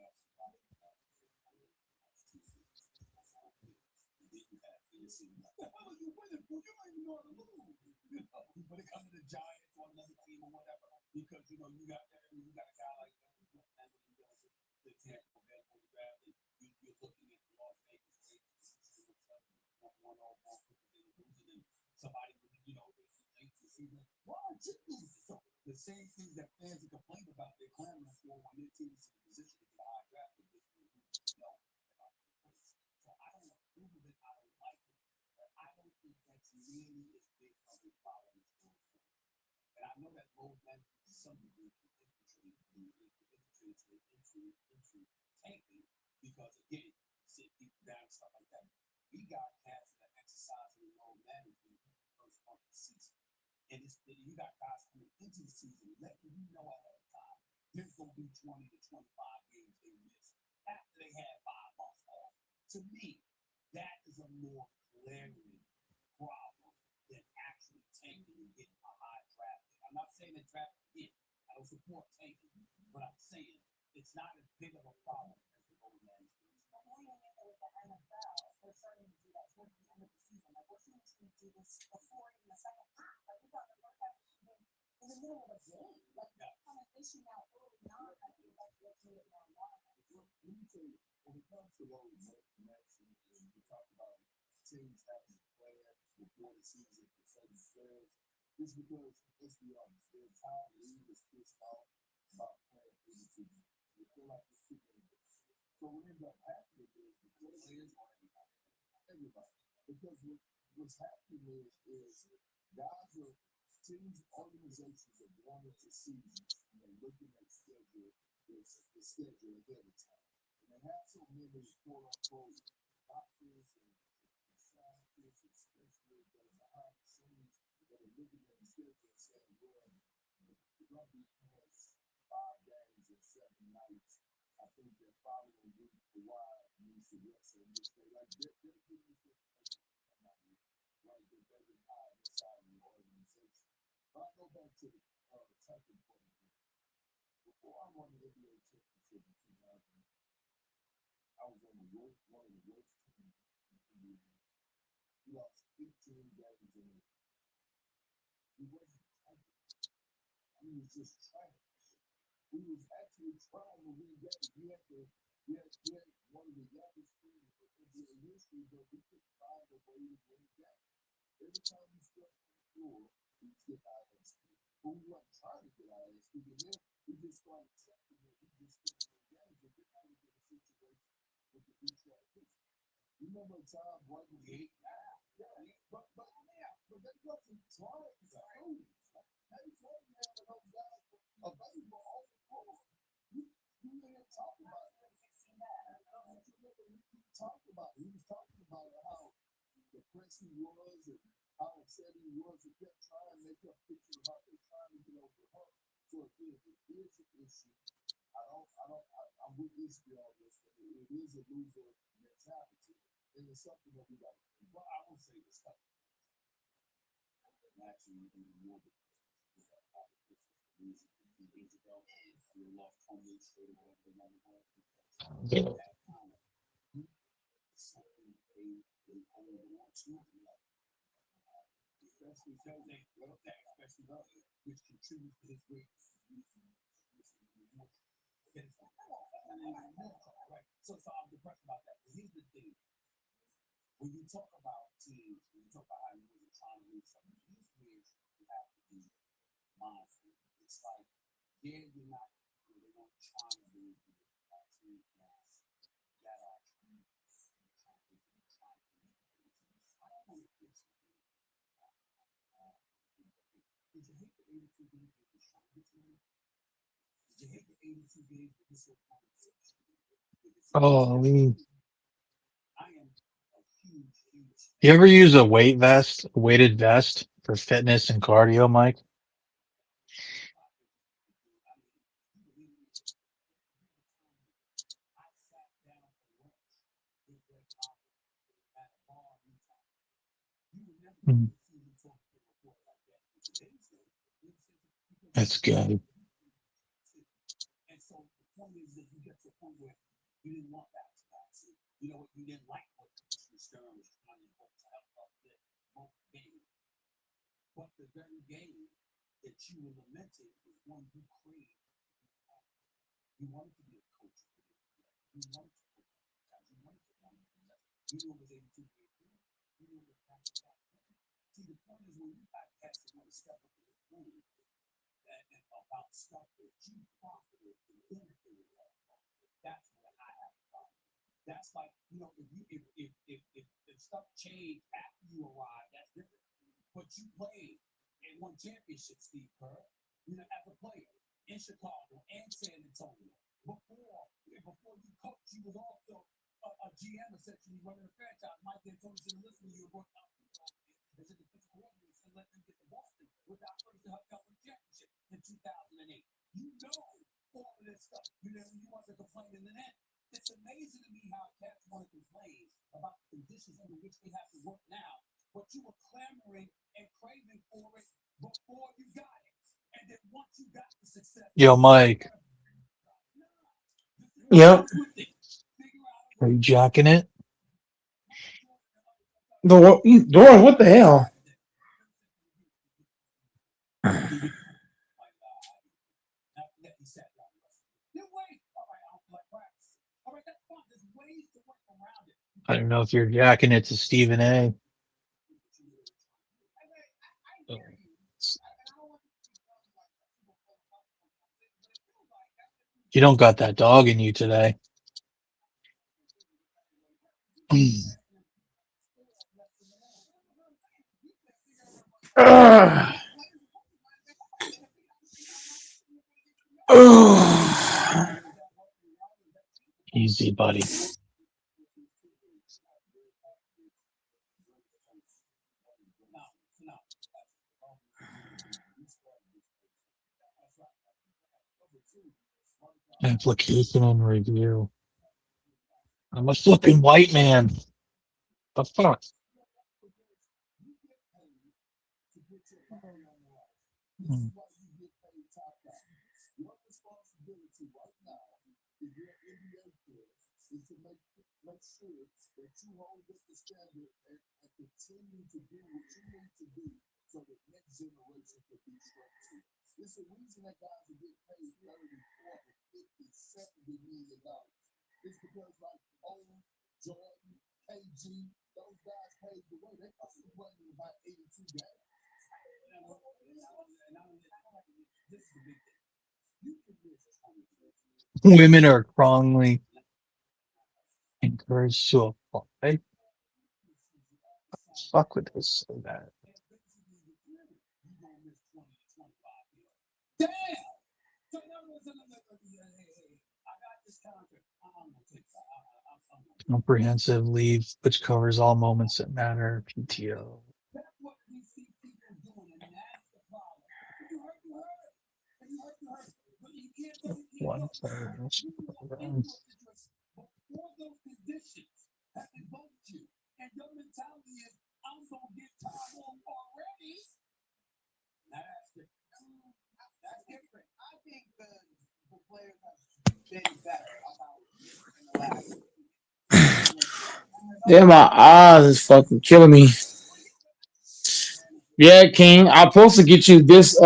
what the hell are you winning for? You don't even know how to lose. When it comes to the Giants or another team or whatever, because you got a guy like that. The Tampa Bay quarterback, you're looking at the Las Vegas Raiders, one overall losing, and somebody late the season. Why aren't you losing? So the same thing that fans are complaining about, they're clamoring for when their team is in a position to get a high draft pick. So I don't approve of it. I don't like it. But I don't think that's really as big of a problem as And I know that load management to some degree can infiltrate into tanking because again, sit people down and stuff like that. We got cats that exercise in load management in the first month of the season. And you got guys coming into the season letting you know ahead of time there's gonna be 20 to 25 games they miss after they had 5 months off. To me, that is a more glaring problem than actually tanking and getting a high draft pick. I'm not saying that draft pick, I don't support tanking, but I'm saying it's not as big of a problem as the load management. But now you're in with the NFL, they're starting to do that towards the end of the season. Like we're seeing teams do this before even the second half. Like we got the first half shooting in the middle of a game. Like kind of fishing out early on. I think that's what's made it more relevant. Let me tell you, when it comes to load management, and we talk about teams having plans before the season for certain players, it's because, let's be honest, there's time league is pissed off about playing for the season. They feel like it's too many. So what ends up happening is the players everybody. Because what's happening is guys are teams, organizations are going into seasons and they're looking at the schedule ahead of time. And they have so many quote unquote doctors and scientists and specialists that are behind the scenes that are looking at the schedule and saying, well, we're going to be playing 5 games in 7 nights. I think they're following the why needs to rest and just say, like, they're giving this information right, they're very high inside of the organization. But I go back to the typing point of view. Before I won the NBA championship in 2000, I was on one of the worst teams in the NBA. We lost 18 games in it. We wasn't typing. We was just trying. We was actually trying to win games. We had one of the youngest teams in NBA history, but we couldn't find a way to win games. Every time we stepped on the floor, we get our ass kicked. But we weren't trying to get our ass kicked. And then we just started accepting that we just couldn't win games. And then now we get a situation with the Detroit Pistons. You remember a time right when we 8-9? Yeah, but they wasn't trying to lose. They wasn't having those guys available on the floor. You didn't talk about it. He talked about it. He was talking about how depressed he was and how upset he was. He kept trying. They kept thinking about they trying to get over the hump. So again, it is an issue. I'm with Israel on this, but it is a loser mentality. And it's something that we got to do. Well, I will say this stuff. Actually, even more than years ago, we lost 28 straight away. They never won. Something they hold on to, especially Jose, especially Jose, which contributes to his greatness. Right. So I'm depressed about that. But here's the thing. When you talk about teams, when you talk about how you were trying to lose something, these years you have to be mindful. It's like, yeah, you're not trying to lose, you're actually that are trying to I don't want to fix it. Did you hate the 82 games with the strongest man? Did you hate the 82 games with this whole conversation? Oh, I mean, I am a huge. you ever use a weighted vest for fitness and cardio, Mike? Mm. That's good. And so the point is that you get to a point where you didn't want that to pass. You know what? You didn't like what Mr. Stern was trying to help uplift both games. But the very game that you were lamenting is one you craved. You wanted to be a coach. You wanted to coach. You wanted to run. You knew it was 82 games. You knew it was back to back. See, the point is when you got cats that want to step up in the pool and about stuff that you profited and benefited from, that's what I have a problem. That's like, if stuff changed after you arrived, that's different. But you played, and and won championships, Steve Kerr. You know, as a player in Chicago and San Antonio. Before you coach, you was also a GM essentially running a franchise. Mike D'Antoni should have listened to you and worked out as a defensive coordinator and let them get to Boston without first to help out with the championship in 2008. You know all of this stuff. You know, you wasn't complaining in that. It's amazing to me how cats want to complain about the conditions under which they have to work now, but you were clamoring and craving for it before you got it. And then once you got the success, Yo, Mike, Yep. are you jacking it? Doris, what the hell? I don't know if you're jacking it to Stephen A. You don't got that dog in you today. Easy, buddy. Application and review. I'm a flipping white man. The fuck? Hmm. Women are strongly encouraged to apply. Fuck with this so bad. Comprehensive leave, which covers all moments that matter. PTO. One third. Yeah, my eyes is fucking killing me. Yeah, King, I'm supposed to get you this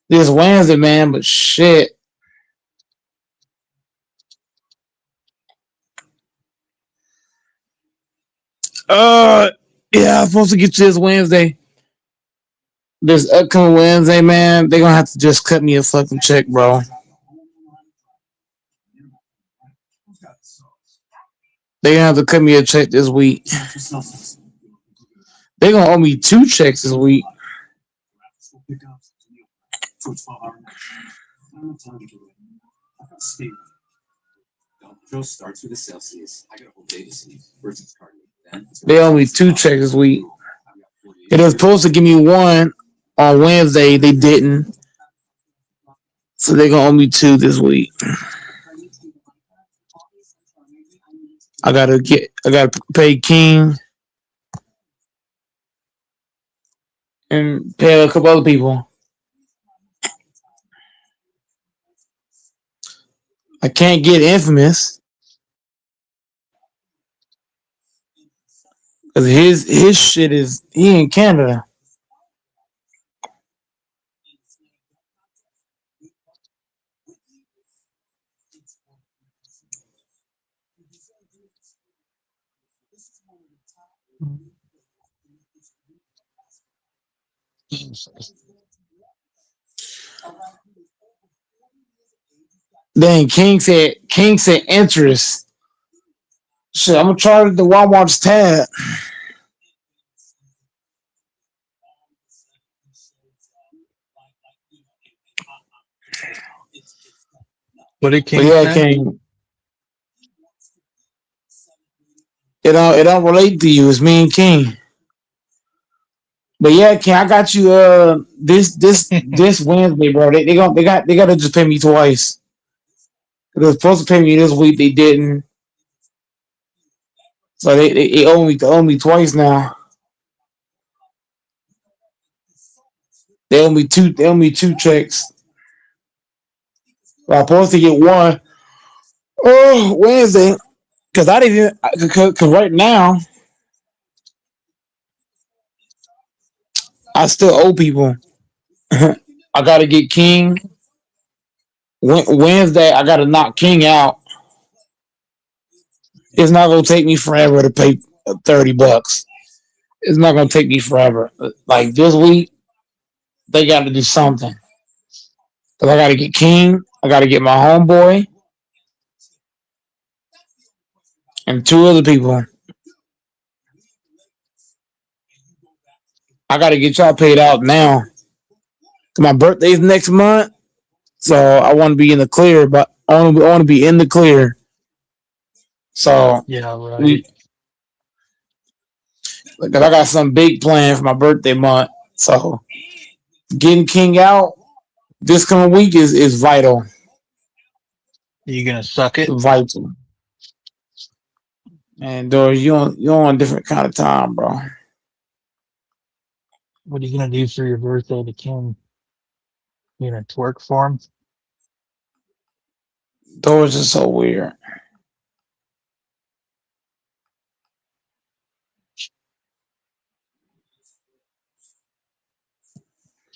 this Wednesday, man, but shit. Yeah, I'm supposed to get you this Wednesday. This upcoming Wednesday, man, they're gonna have to just cut me a fucking check, bro. They're gonna have to cut me a check this week. They're gonna owe me 2 checks this week. Joe starts with a Celsius. I got a whole day to sleep. Versus Cardi. They owe me 2 checks this week. It was supposed to give me 1 on Wednesday. They didn't. So they're gonna owe me 2 this week. I gotta pay King and pay a couple other people. I can't get Infamous because his shit is he in Canada. Then King said interest. Shit, I'm gonna charge the Walmart's tab. What did But King yeah, say? King, it don't relate to you. It's me and King. But yeah, King, I got you. This Wednesday, bro. They gotta just pay me twice. They were supposed to pay me this week. They didn't. So they owe me twice now. They owe me two. They owe me two checks. I'm supposed to get one. Oh, Wednesday. Because I didn't even. Because right now I still owe people. I gotta get King. Wednesday I gotta knock King out. It's not gonna take me forever to pay $30. It's not gonna take me forever. Like this week, they got to do something. Cause I gotta get King. I gotta get my homeboy and two other people. I gotta get y'all paid out now. My birthday's next month, so I want to be in the clear. But I want to be in the clear. So Yeah, right. we, because I got some big plan for my birthday month. So getting King out this coming week is vital. You gonna suck it? Vital. And Doris, you on a different kind of time, bro. What are you gonna do for your birthday to King? You gonna twerk for him? Doris is so weird.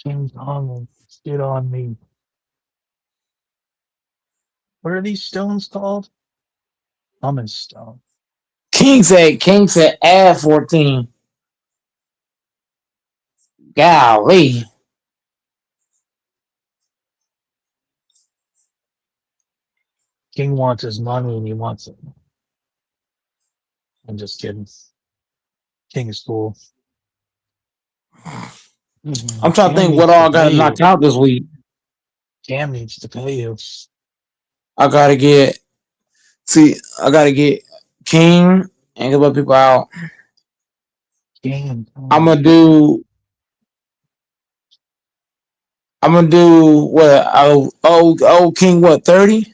King's hungry. Get on me. What are these stones called? Pumice stone. King said add 14. Golly. King wants his money and he wants it. I'm just kidding. King is cool. I'm trying to Cam think what needs all to I got pay to knock you. out this week. Cam needs to pay you. I gotta get King and get other people out. King. I'm gonna do what? Oh King what 30? You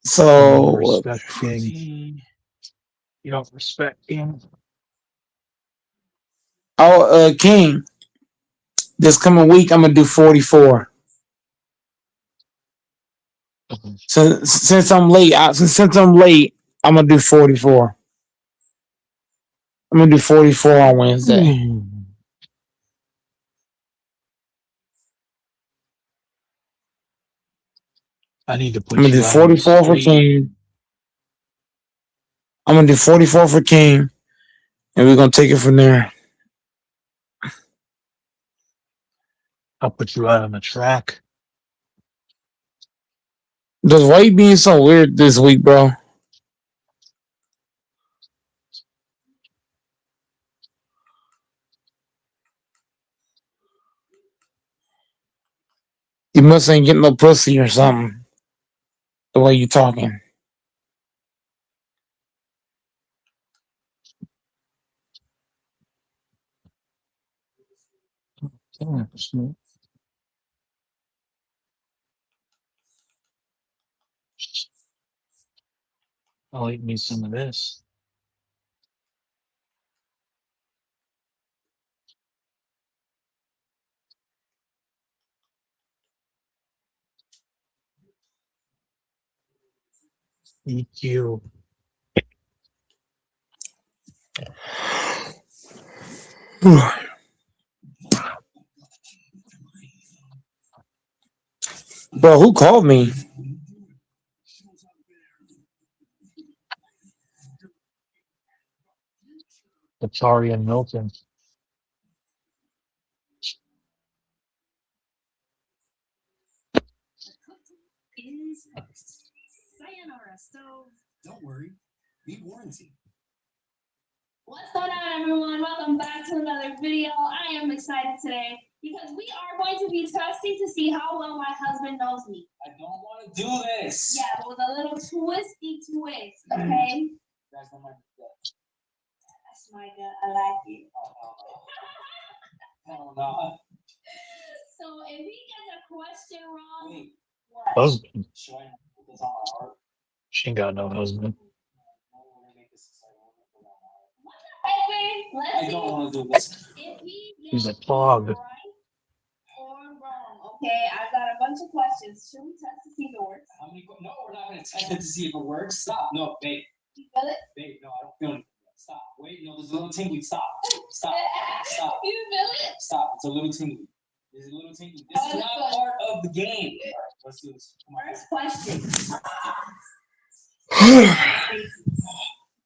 So don't what, respect King. You don't respect King. King. This coming week I'm gonna do 44. Since I'm late, I'm gonna do 44. I'm gonna do 44 on Wednesday. I need to I'm put gonna do you out on the 44 for street. King. I'm gonna do 44 for King, and we're gonna take it from there. I'll put you out on the track. Just why you being so weird this week, bro? You must ain't getting no pussy or something. The way you talking. I'll eat me some of this. EQ. Bro, who called me? Atari and Milton. Is sayonara. So Don't worry, we warranty. What's going on, everyone? Welcome back to another video. I am excited today Because we are going to be testing to see how well my husband knows me. I don't want to do this. Yeah, with a little twisty twist, okay? You guys don't mind the death. That's my gut. I like it. Hell no. So if he gets a question wrong, Wait, what? Husband. should I put this on my heart? She ain't got no husband. Let's I see don't want to do this. if he He's gets a plug. right or wrong. Okay, I've got a bunch of questions. Should we test to see if it works? How many? No, we're not going to test it to see if it works. Stop. No, babe. You feel it? Babe, no, I don't feel anything. Stop. Wait, no, there's a little tingly. Stop. Stop. Stop. You feel it? Stop. It's a little tingly. There's a little tingly. This is not part of the game. All right, let's do this. Come on. First question.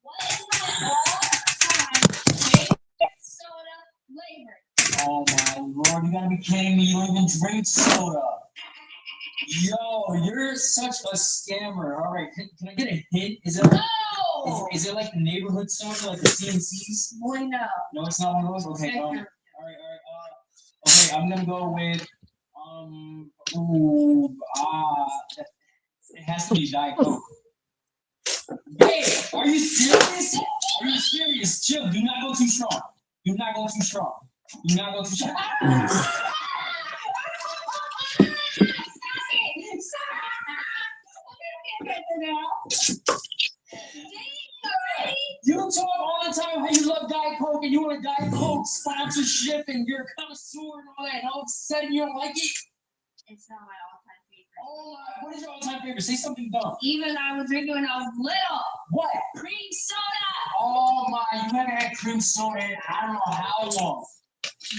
What is my all-time favorite soda flavor? Oh my lord, you gotta be kidding me. You don't even drink soda. Yo, you're such a scammer. All right, can I get a hint? Is it No! is it like the neighborhood soda, like the CNCs? Boy, no. No, it's not one of those. Okay, all right. Okay, I'm gonna go with it has to be Diet Coke. Hey, are you serious? Are you serious? Chill. Do not go too strong. Do not go too strong. Do not go too strong. You talk all the time how you love Diet Coke and you want a Diet Coke sponsorship and you're a connoisseur and all that, and all of a sudden you don't like it? It's not my all-time favorite. Oh my, what is your all-time favorite? Say something dumb. Even I was drinking when I was little. What? Cream soda. Oh my, you haven't had cream soda in I don't know how long.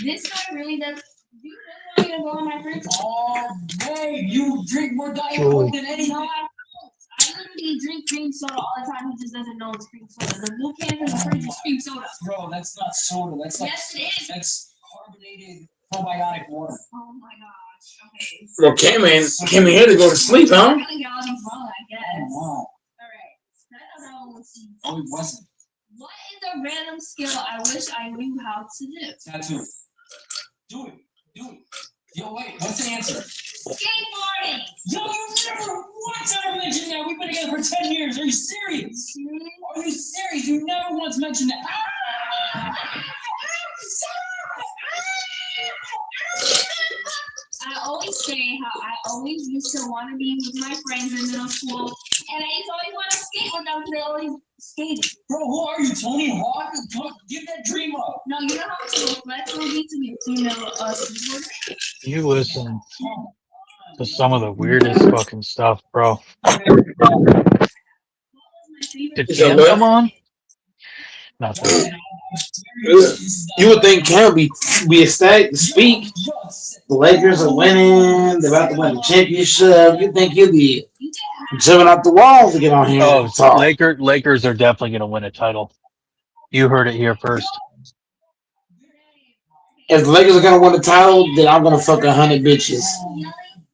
This guy really does. Do you really want me to go in my fridge? Oh, babe, you drink more Diet Julie. Coke than anything. No, I don't. I literally drink cream soda all the time. He just doesn't know it's cream soda. The blue can in the fridge is cream soda. Bro, that's not soda. That's like Yes, it is. that's carbonated probiotic water. Oh my gosh. Okay. Well, came in here to go to sleep, huh? I'm gonna get all these wrong, I guess. Wow. All right. I don't know. Let's see. Oh, it wasn't. What is a random skill I wish I knew how to do? Tattoo. Do it. Do it. Yo, wait. What's the answer? Skateboarding. Yo, you never once ever mentioned that. We've been together for 10 years. Are you serious? Are you serious? You never once mentioned that. I always say how I always used to want to be with my friends in middle school, and I used to always want to skate with them because they always skated. Bro, who are you, Tony Hawk? Give that dream up. No, you know how to let's go get to me, you know, skateboarder. You listen to some of the weirdest fucking stuff, bro. Did Is that Cam what? come on? Nothing. You would think Cam be ecstatic to speak. The Lakers are winning. They're about to win the championship. You think he'd be jumping out the walls to get on here Oh, and talk? Lakers are definitely going to win a title. You heard it here first. If the Lakers are gonna win the title, then I'm gonna fuck 100 bitches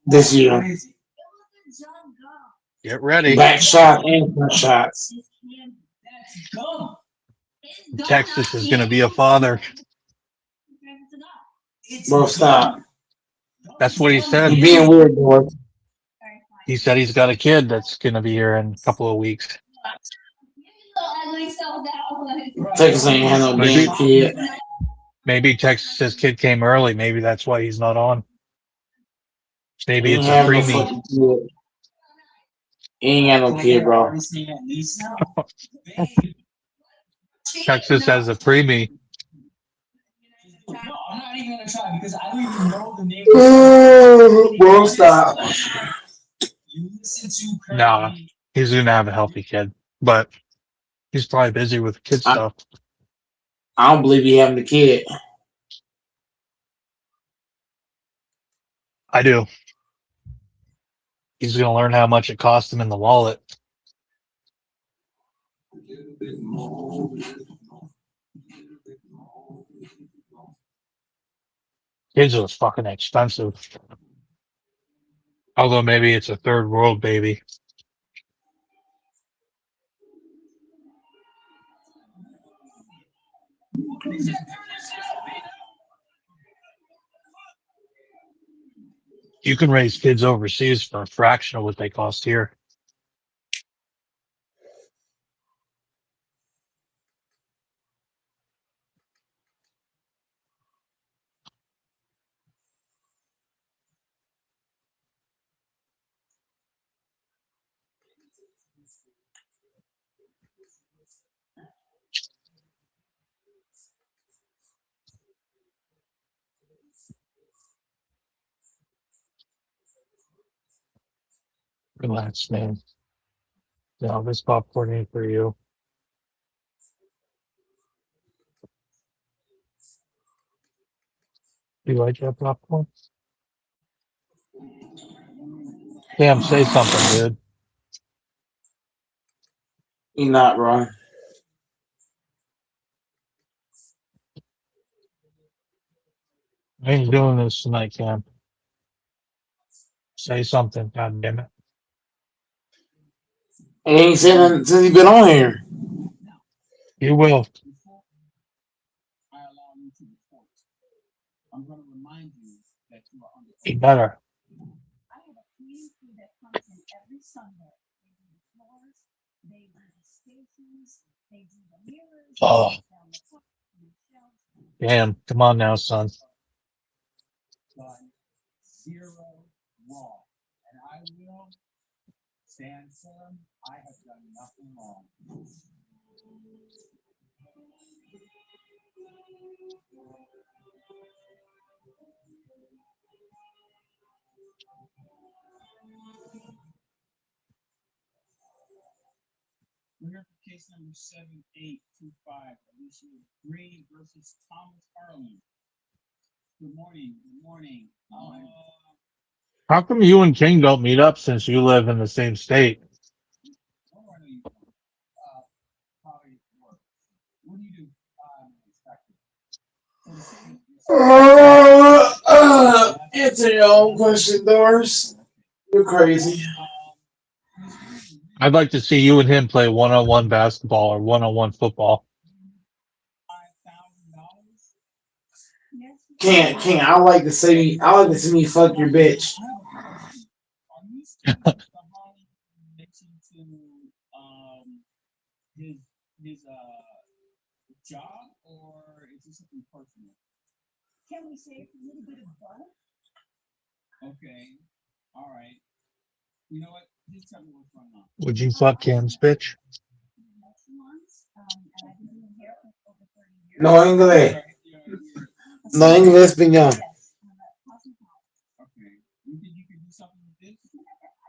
this year. Get ready. Back shot and front shots. Texas is going to be a father. Bro, stop. That's what he said. You're being weird, boy. He said he's got a kid that's going to be here in a couple of weeks. Texas ain't had no damn kid. Maybe Texas's kid came early. Maybe that's why he's not on. Maybe it's He a ain't freebie. no fucking kid. He ain't got no kid, bro. Texas has a freebie. No, I'm not even gonna try because I don't even know the name. Bro, stop. You listen to Nah, he's going to have a healthy kid. But he's probably busy with kid stuff. I don't believe he having the kid. I do. He's going to learn how much it cost him in the wallet. Kids are fucking expensive. Although maybe it's a third world baby. You can raise kids overseas for a fraction of what they cost here. Relax, man. No, this popcorn ain't for you. You like that popcorn? Damn, say something, dude. You're not wrong. I ain't doing this tonight, Cam. Say something, god damn it. He ain't said nothing since he been on here. You will. I allow you to report. I'm going to remind you that you are under. You better. I have a cleaning crew that comes in every Sunday. They do the floors, they do the stations, they do the mirrors, Oh, they take down the books, the shelves. damn. Come on now, son. Done 0 wrong. And I will stand firm. I have done nothing wrong. We're here for case number 7825, Alicia Green versus Thomas Harlan. Good morning. Good morning. How come you and King don't meet up since you live in the same state? What do I know you for? Probably work. What do you do? Answer your own question, Doris. You're crazy. I'd like to see you and him play one-on-one basketball or one-on-one football. Can't. I like to see me fuck your bitch. Are you still the Harlan connection to his job, or is this something personal? Can we say it's a little bit of both? Okay. All right. You know what? Just tell me what's going on. Would you fuck Cam's bitch? No inglés. No inglés, piñón. Okay. You think you can do something with this?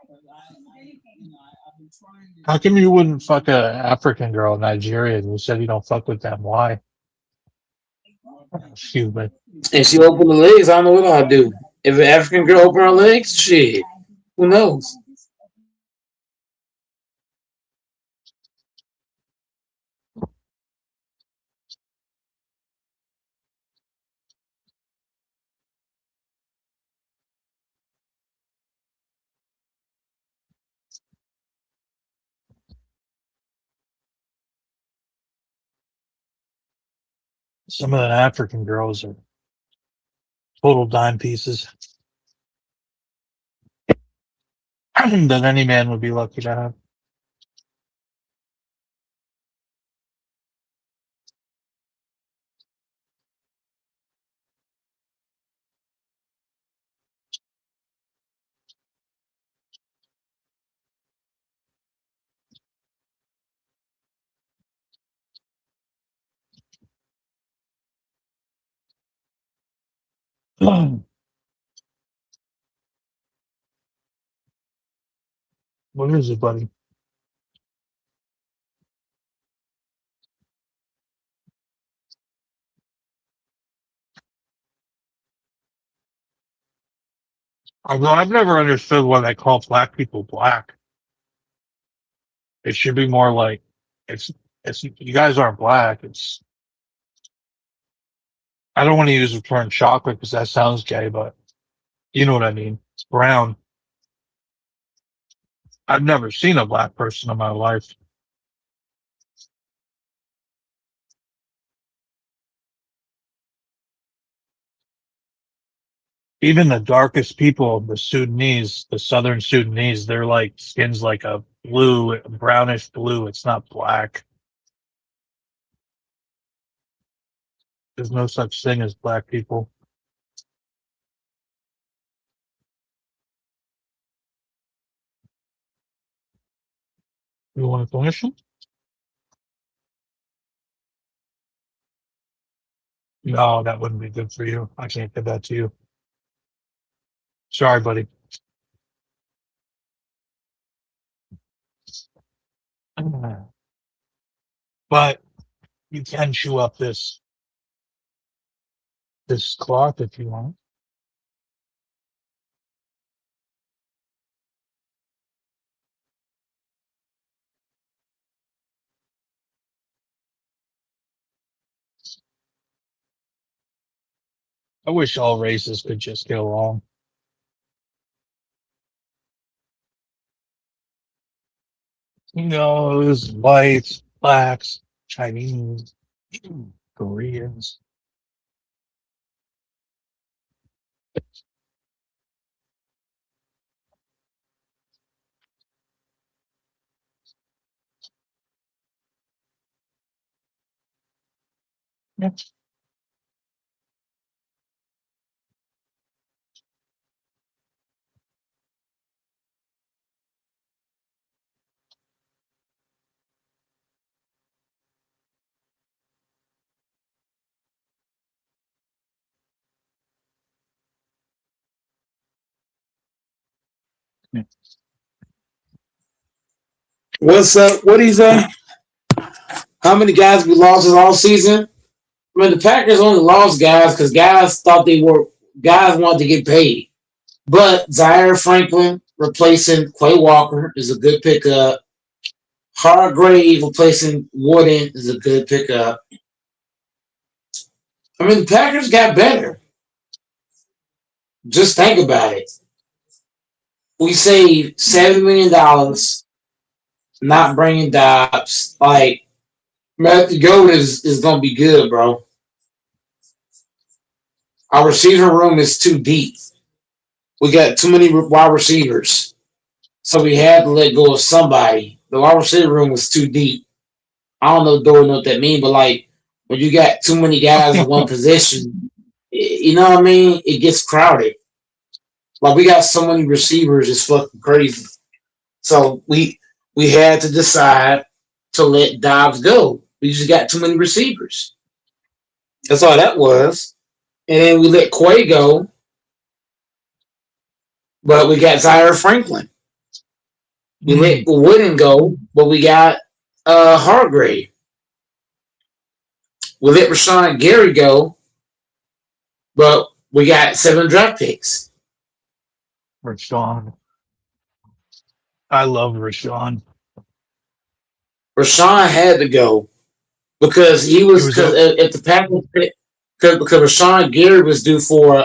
I've been trying to. How come you wouldn't fuck a African girl in Nigeria? You said you don't fuck with them. Why? Stupid. If she open the legs, I don't know what I'll do. If an African girl open her legs, shit. Who knows? Some of the African girls are total dime pieces that any man would be lucky to have. What is it, buddy? Although I've never understood why they call black people black. It should be more like it's you guys aren't black. It's I don't want to use the term chocolate because that sounds gay, but you know what I mean. It's brown. I've never seen a black person in my life. Even the darkest people, the Sudanese, the southern Sudanese, they're like skin's like a blue, brownish blue. It's not black. There's no such thing as black people. You want to finish them? No, that wouldn't be good for you. I can't give that to you. Sorry, buddy. But you can chew up this cloth if you want. I wish all races could just get along. You know, there's whites, blacks, Chinese, Koreans. Yeah. What's up? What he's How many guys we lost all season? I mean, the Packers only lost guys because guys thought guys wanted to get paid. But Zaire Franklin replacing Quay Walker is a good pickup. Hargrave replacing Wooden is a good pickup. I mean, the Packers got better. Just think about it. We saved $7 million not bringing Dobbs. Like, Matthew Golden is going to be good, bro. Our receiver room is too deep. We got too many wide receivers. So we had to let go of somebody. The wide receiver room was too deep. I don't know what that means, but like when you got too many guys in one position, you know what I mean? It gets crowded. Like we got so many receivers, it's fucking crazy. So we had to decide to let Dobbs go. We just got too many receivers. That's all that was. And then we let Quay go. But we got Zaire Franklin. We let Wooden go, but we got Hargrave. We let Rashawn Gary go, but we got 7 draft picks. Rashawn. I love Rashawn. Rashawn had to go because he was at the Packers because Rashawn Gary was due for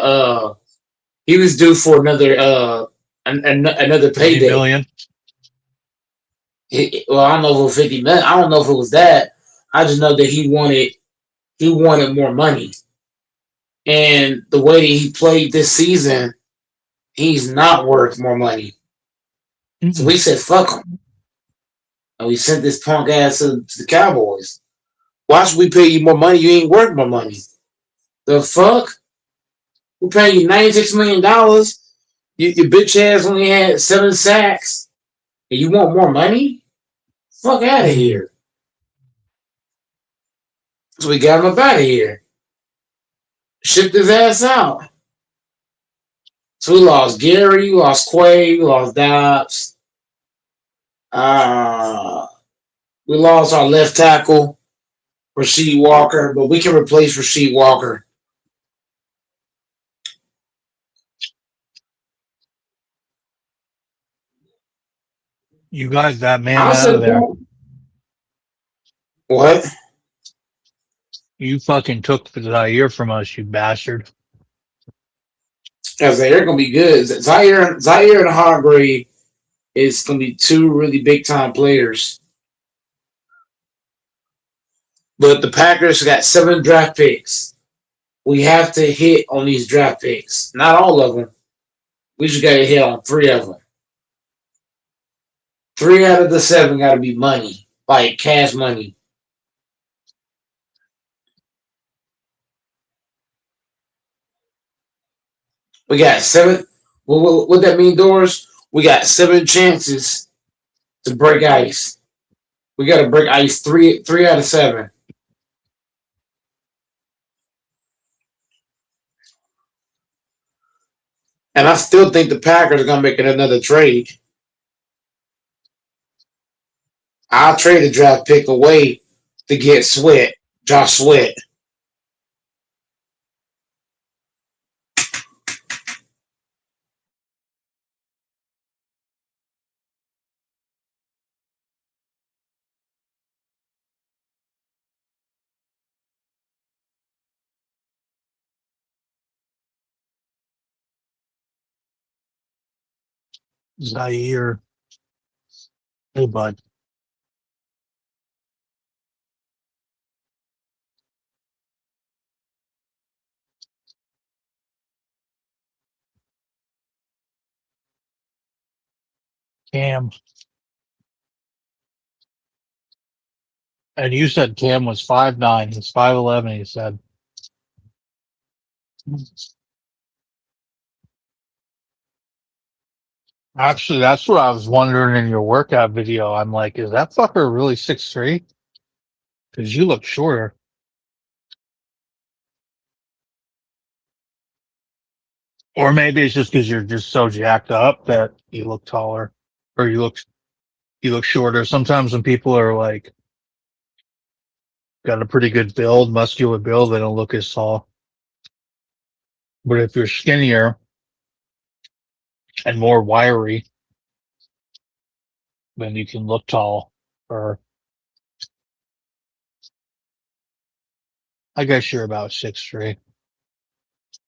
another payday. Million. Well, I don't know if it was 50 million. I don't know if it was that. I just know that he wanted more money. And the way that he played this season, he's not worth more money. Mm-hmm. So we said, fuck him. And we sent this punk ass to the Cowboys. Why should we pay you more money? You ain't worth more money. The fuck? We're paying you $96 million. Your bitch ass only had 7 sacks. And you want more money? Fuck out of here. So we got him up out of here. Shipped his ass out. So we lost Gary, we lost Quay, we lost Dobbs. We lost our left tackle, Rasheed Walker, but we can replace Rasheed Walker. You guys that man out of there. What? You fucking took Zaire from us, you bastard. Yeah, Zaire gonna be good. Zaire and Hargrave is gonna be 2 really big time players. But the Packers got 7 draft picks. we have to hit on these draft picks. Not all of them. We just got to hit on 3 of them. 3 out of the 7 got to be money, like cash money. We got 7. What that mean, Doris? We got 7 chances to break ice. We got to break ice 3 out of 7. And I still think the Packers are gonna make it another trade. I'll trade a draft pick away to get Josh Sweat. Zaire. Hey, bud. Cam. And you said Cam was 5'9". He's 5'11", he said. Actually, that's what I was wondering in your workout video. I'm like, is that fucker really 6'3"? Because you look shorter. Or maybe it's just because you're just so jacked up that you look taller. Or you look shorter. Sometimes when people are like got a pretty good build, muscular build, they don't look as tall. But if you're skinnier and more wiry, then you can look tall. Or I guess you're about 6'3".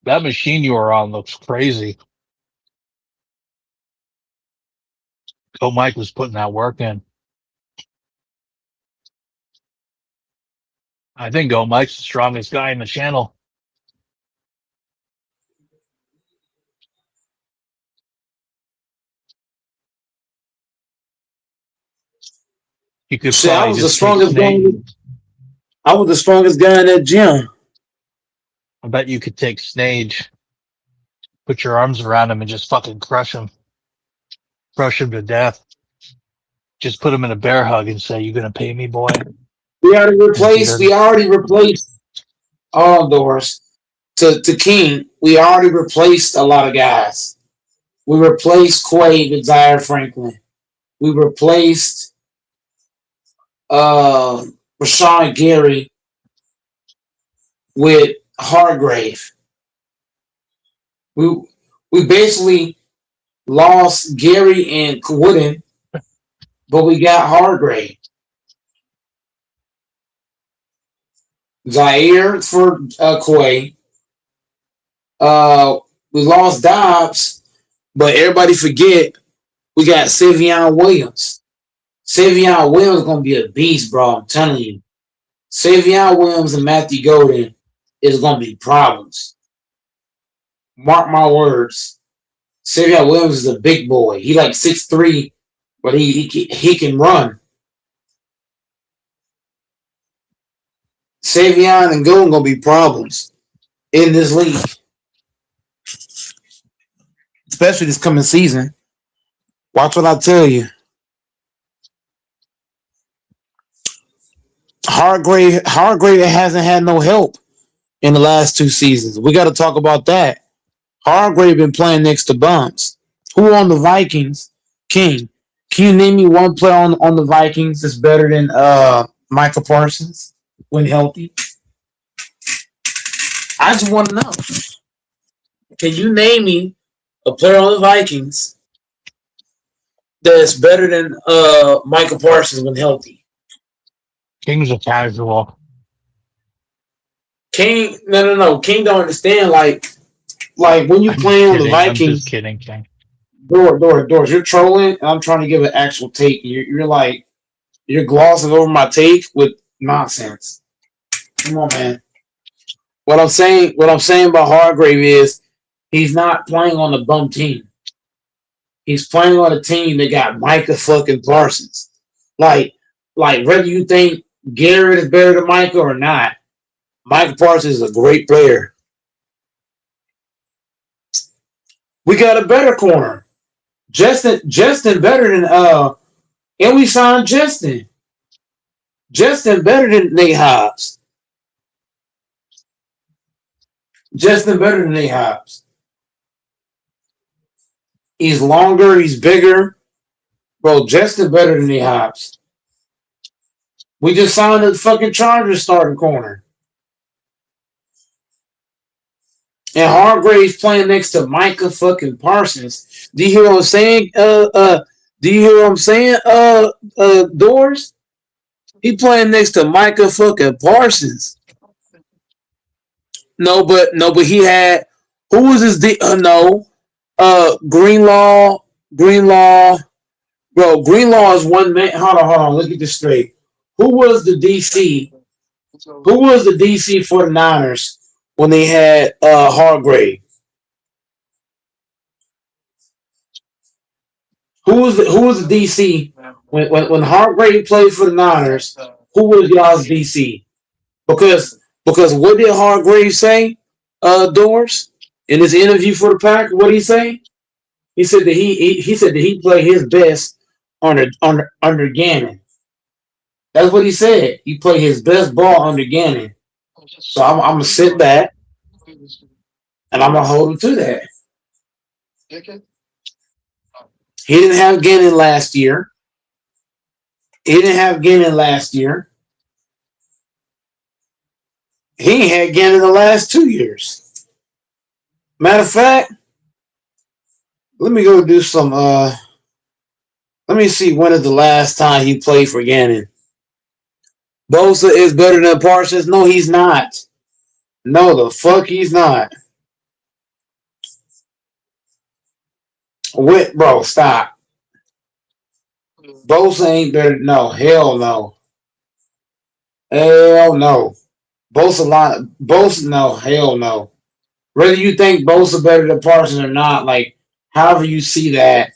That machine you were on looks crazy. Go Mike was putting that work in. I think Go Mike's the strongest guy in the channel. You could See, I probably was the just take strongest guy. Snake. I was the strongest guy in that gym. I bet you could take Snage, put your arms around him, and just fucking crush him. Crush him to death. Just put him in a bear hug and say, "You gonna pay me, boy?" We already replaced all doors to King. We already replaced a lot of guys. We replaced Quay with Zaire Franklin. We replaced Rashawn Gary with Hargrave. We basically lost Gary and Wooden, but we got Hargrave. Zaire for Quay. We lost Dobbs, but everybody forget we got Savion Williams. Savion Williams is gonna be a beast, bro. I'm telling you. Savion Williams and Matthew Golden is gonna be problems. Mark my words. Savion Williams is a big boy. He like 6'3", but he can run. Savion and Golden gonna be problems in this league, especially this coming season. Watch what I tell you. Hargrave hasn't had no help in the last 2 seasons. We got to talk about that. Hargrave been playing next to bums. Who on the Vikings? King. Can you name me one player on the Vikings that's better than Micah Parsons when healthy? I just want to know. Can you name me a player on the Vikings that's better than Micah Parsons when healthy? King's a casual. King, no. King don't understand. Like when you play on the Vikings. I'm just kidding, King. Doors, you're trolling. And I'm trying to give an actual take. You're glossing over my take with nonsense. Come on, man. what I'm saying about Hargrave is he's not playing on the bum team. He's playing on a team that got Micah fucking Parsons. Like, whether you think Garrett is better than Micah or not, Micah Parsons is a great player. We got a better corner. Justin better than and we signed Justin. Justin better than Nate Hobbs. Justin better than Nate Hobbs. He's longer, he's bigger. Bro, Justin better than Nate Hobbs. We just signed the fucking Chargers starting corner. And Hargrave's playing next to Micah fucking Parsons. Do you hear what I'm saying? Do you hear what I'm saying? Doors? He playing next to Micah fucking Parsons. No, but he had who was his Greenlaw. Bro, Greenlaw is one man. Hold on, look at this straight. Who was the DC? Who was the DC for the Niners when they had Hargrave? Who was the DC when Hargrave played for the Niners? Who was y'all's DC? Because what did Hargrave say, Doors, in his interview for the Pack? What did he say? He said that he played his best under Gannon. That's what he said. He played his best ball under Gannon. So I'm gonna sit back and I'm gonna hold him to that. He didn't have Gannon last year. He ain't had Gannon the last 2 years. Matter of fact, let me go do some. Let me see when is the last time he played for Gannon. Bosa is better than Parsons. No, he's not. No, the fuck he's not. Bro, stop. Bosa ain't better. No, hell no. Hell no. Bosa, no, hell no. Whether you think Bosa better than Parsons or not, like, however you see that,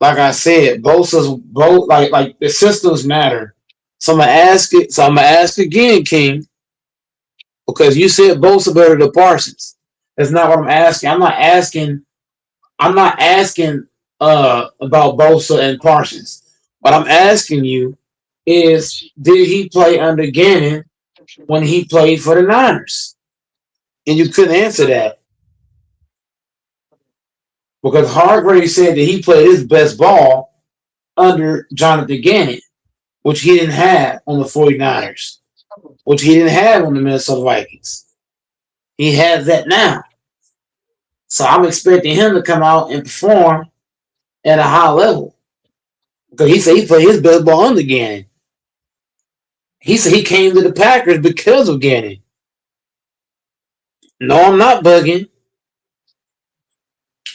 like I said, Bosa's both like the systems matter. So I'm gonna ask again, King, because you said Bosa better than Parsons. That's not what I'm asking. I'm not asking about Bosa and Parsons. What I'm asking you is, did he play under Gannon when he played for the Niners? And you couldn't answer that. Because Hargrave said that he played his best ball under Jonathan Gannon, which he didn't have on the 49ers, which he didn't have on the Minnesota Vikings. He has that now. So I'm expecting him to come out and perform at a high level. Because he said he played his best ball under Gannon. He said he came to the Packers because of Gannon. No, I'm not bugging.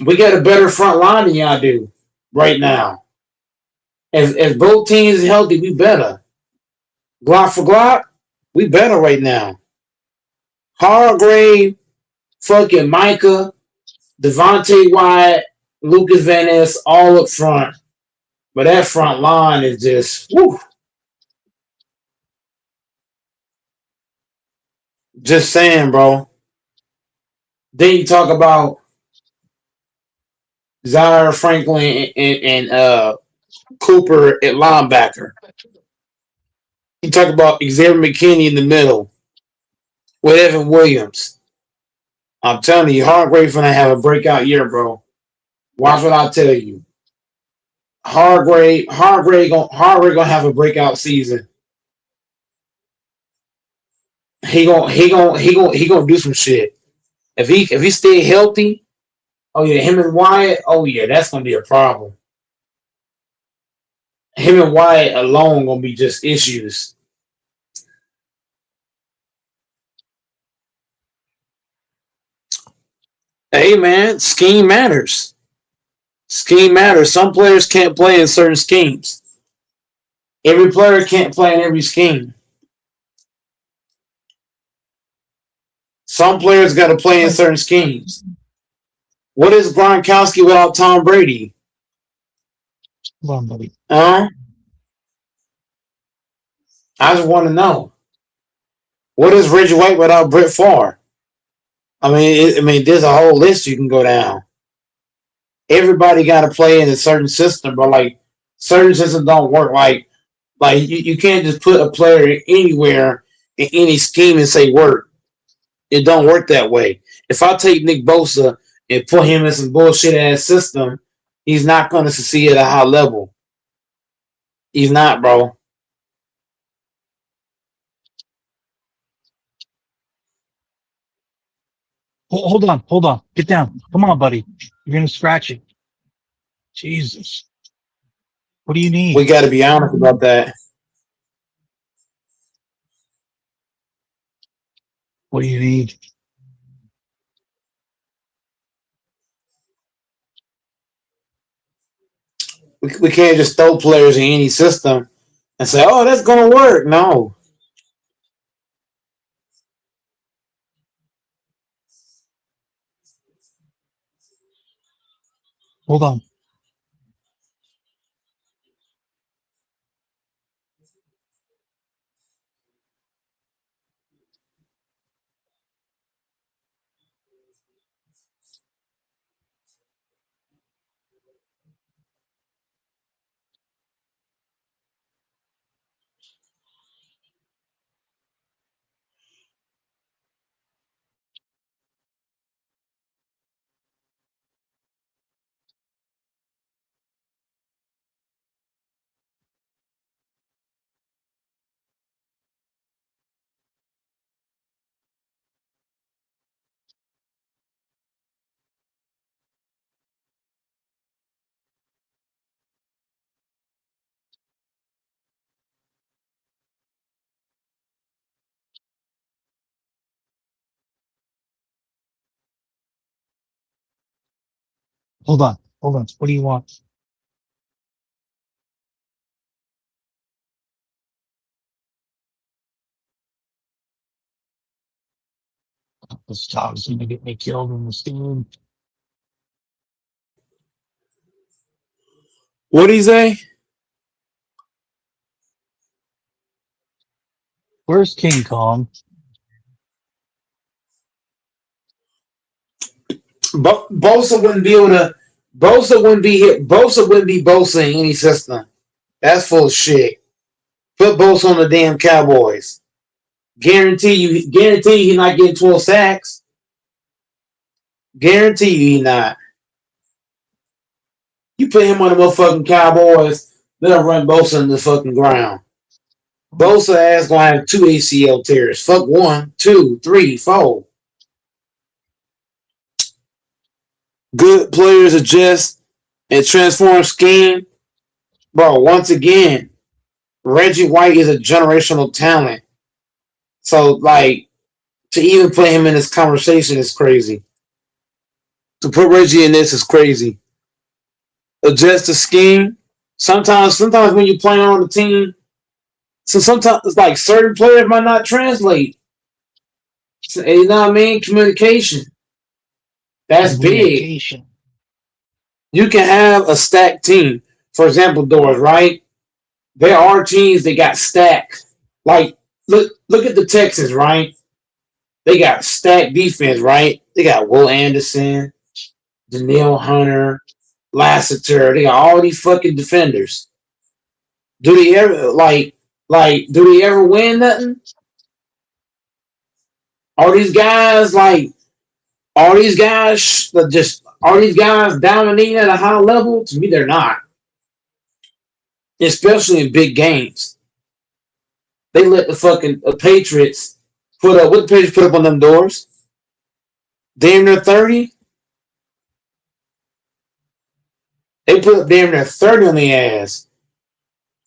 We got a better front line than y'all do right now. As both teams are healthy, we better. Glock for Glock, we better right now. Hargrave, fucking Micah, Devontae Wyatt, Lucas Van Ness, all up front. But that front line is just, whew. Just saying, bro. Then you talk about Zaire Franklin and Cooper at linebacker. You talk about Xavier McKinney in the middle with Evan Williams. I'm telling you, Hargrave's gonna have a breakout year, bro. Watch what I tell you. Hargrave gonna have a breakout season. He gonna do some shit. If he stay healthy, oh yeah, him and Wyatt, oh yeah, that's gonna be a problem. Him and Wyatt alone gonna be just issues. Hey man, scheme matters. Scheme matters. Some players can't play in certain schemes. Every player can't play in every scheme. Some players got to play in certain schemes. What is Gronkowski without Tom Brady? Come on, buddy. I just want to know. What is Reggie White without Brett Favre? I mean, there's a whole list you can go down. Everybody got to play in a certain system, but like certain systems don't work. Like you can't just put a player anywhere in any scheme and say work. It don't work that way. If I take Nick Bosa and put him in some bullshit ass system, he's not going to succeed at a high level. He's not, bro. Hold on. Get down. Come on, buddy. You're gonna scratch it. Jesus. What do you need? We got to be honest about that. What do you need? We can't just throw players in any system and say, "Oh, that's going to work." No. Hold on. Hold on. What do you want? This dog's gonna get me killed in the steam. What do you say? Where's King Kong? Bosa wouldn't be able to. Bosa wouldn't be hit. Bosa wouldn't be Bosa in any system. That's full of shit. Put Bosa on the damn Cowboys. Guarantee you he not getting 12 sacks. Guarantee you he not. You put him on the motherfucking Cowboys, they'll run Bosa in the fucking ground. Bosa ass gonna have 2 ACL tears. Fuck 1, 2, 3, 4. Good players adjust and transform scheme. Bro, once again, Reggie White is a generational talent. So, like, to even put him in this conversation is crazy. To put Reggie in this is crazy. Adjust the scheme. Sometimes when you're playing on the team, so sometimes it's like certain players might not translate. So, you know what I mean? Communication. That's big. You can have a stacked team. For example, Doors, right? There are teams that got stacked. Like, look at the Texans, right? They got stacked defense, right? They got Will Anderson, Danielle Hunter, Lassiter. They got all these fucking defenders. Do they ever do they ever win nothing? Are these guys dominating at a high level? To me, they're not. Especially in big games. They let the fucking Patriots put up. What the Patriots put up on them Doors? Damn near 30. They put up damn near 30 on the ass.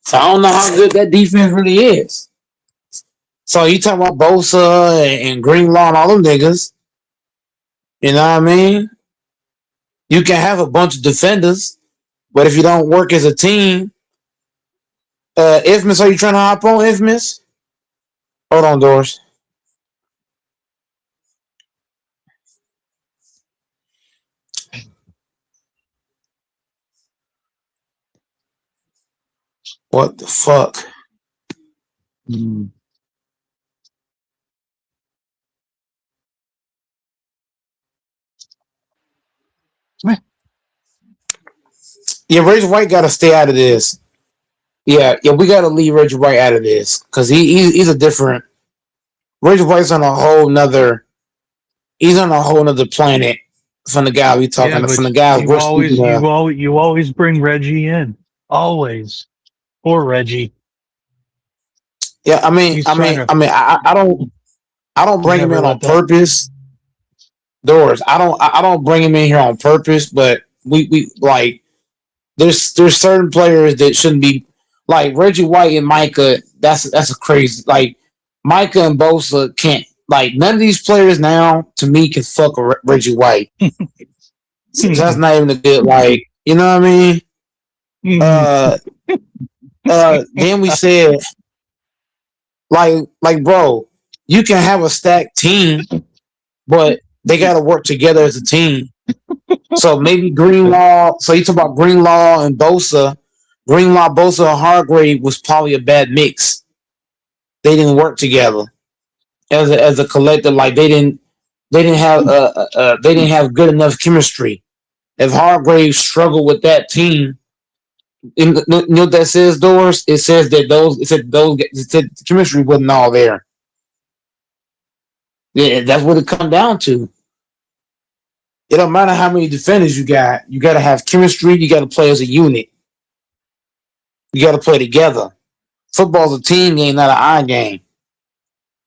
So I don't know how good that defense really is. So you talk about Bosa and Greenlaw and all them niggas. You know what I mean? You can have a bunch of defenders, but if you don't work as a team, Ifmis, are you trying to hop on Ifmis? Hold on, Doors. What the fuck? Mm. Yeah, Reggie White got to stay out of this. Yeah, we got to leave Reggie White out of this because he's a different. Reggie White's on a whole nother. He's on a whole nother planet from the guy we talking Yeah, from but the guys you we're speaking of. always bring Reggie in. Always. Poor Reggie. Yeah, He's trying to I don't bring him never in on let that. purpose. Doors. I don't bring him in here on purpose, but we like there's certain players that shouldn't be like Reggie White and Micah. That's a crazy like Micah and Bosa can't like none of these players now to me can fuck a Reggie White. So that's not even a good like you know what I mean. Then we said like bro, you can have a stacked team, but they got to work together as a team. So maybe Greenlaw. So you talk about Greenlaw and Bosa. Greenlaw, Bosa, and Hargrave was probably a bad mix. They didn't work together as a collective. Like they didn't have good enough chemistry. If Hargrave struggled with that team, you know what that says, Doris? It says that the chemistry wasn't all there. Yeah, that's what it come down to. It don't matter how many defenders you got. You got to have chemistry. You got to play as a unit. You got to play together. Football's a team game, not an eye game.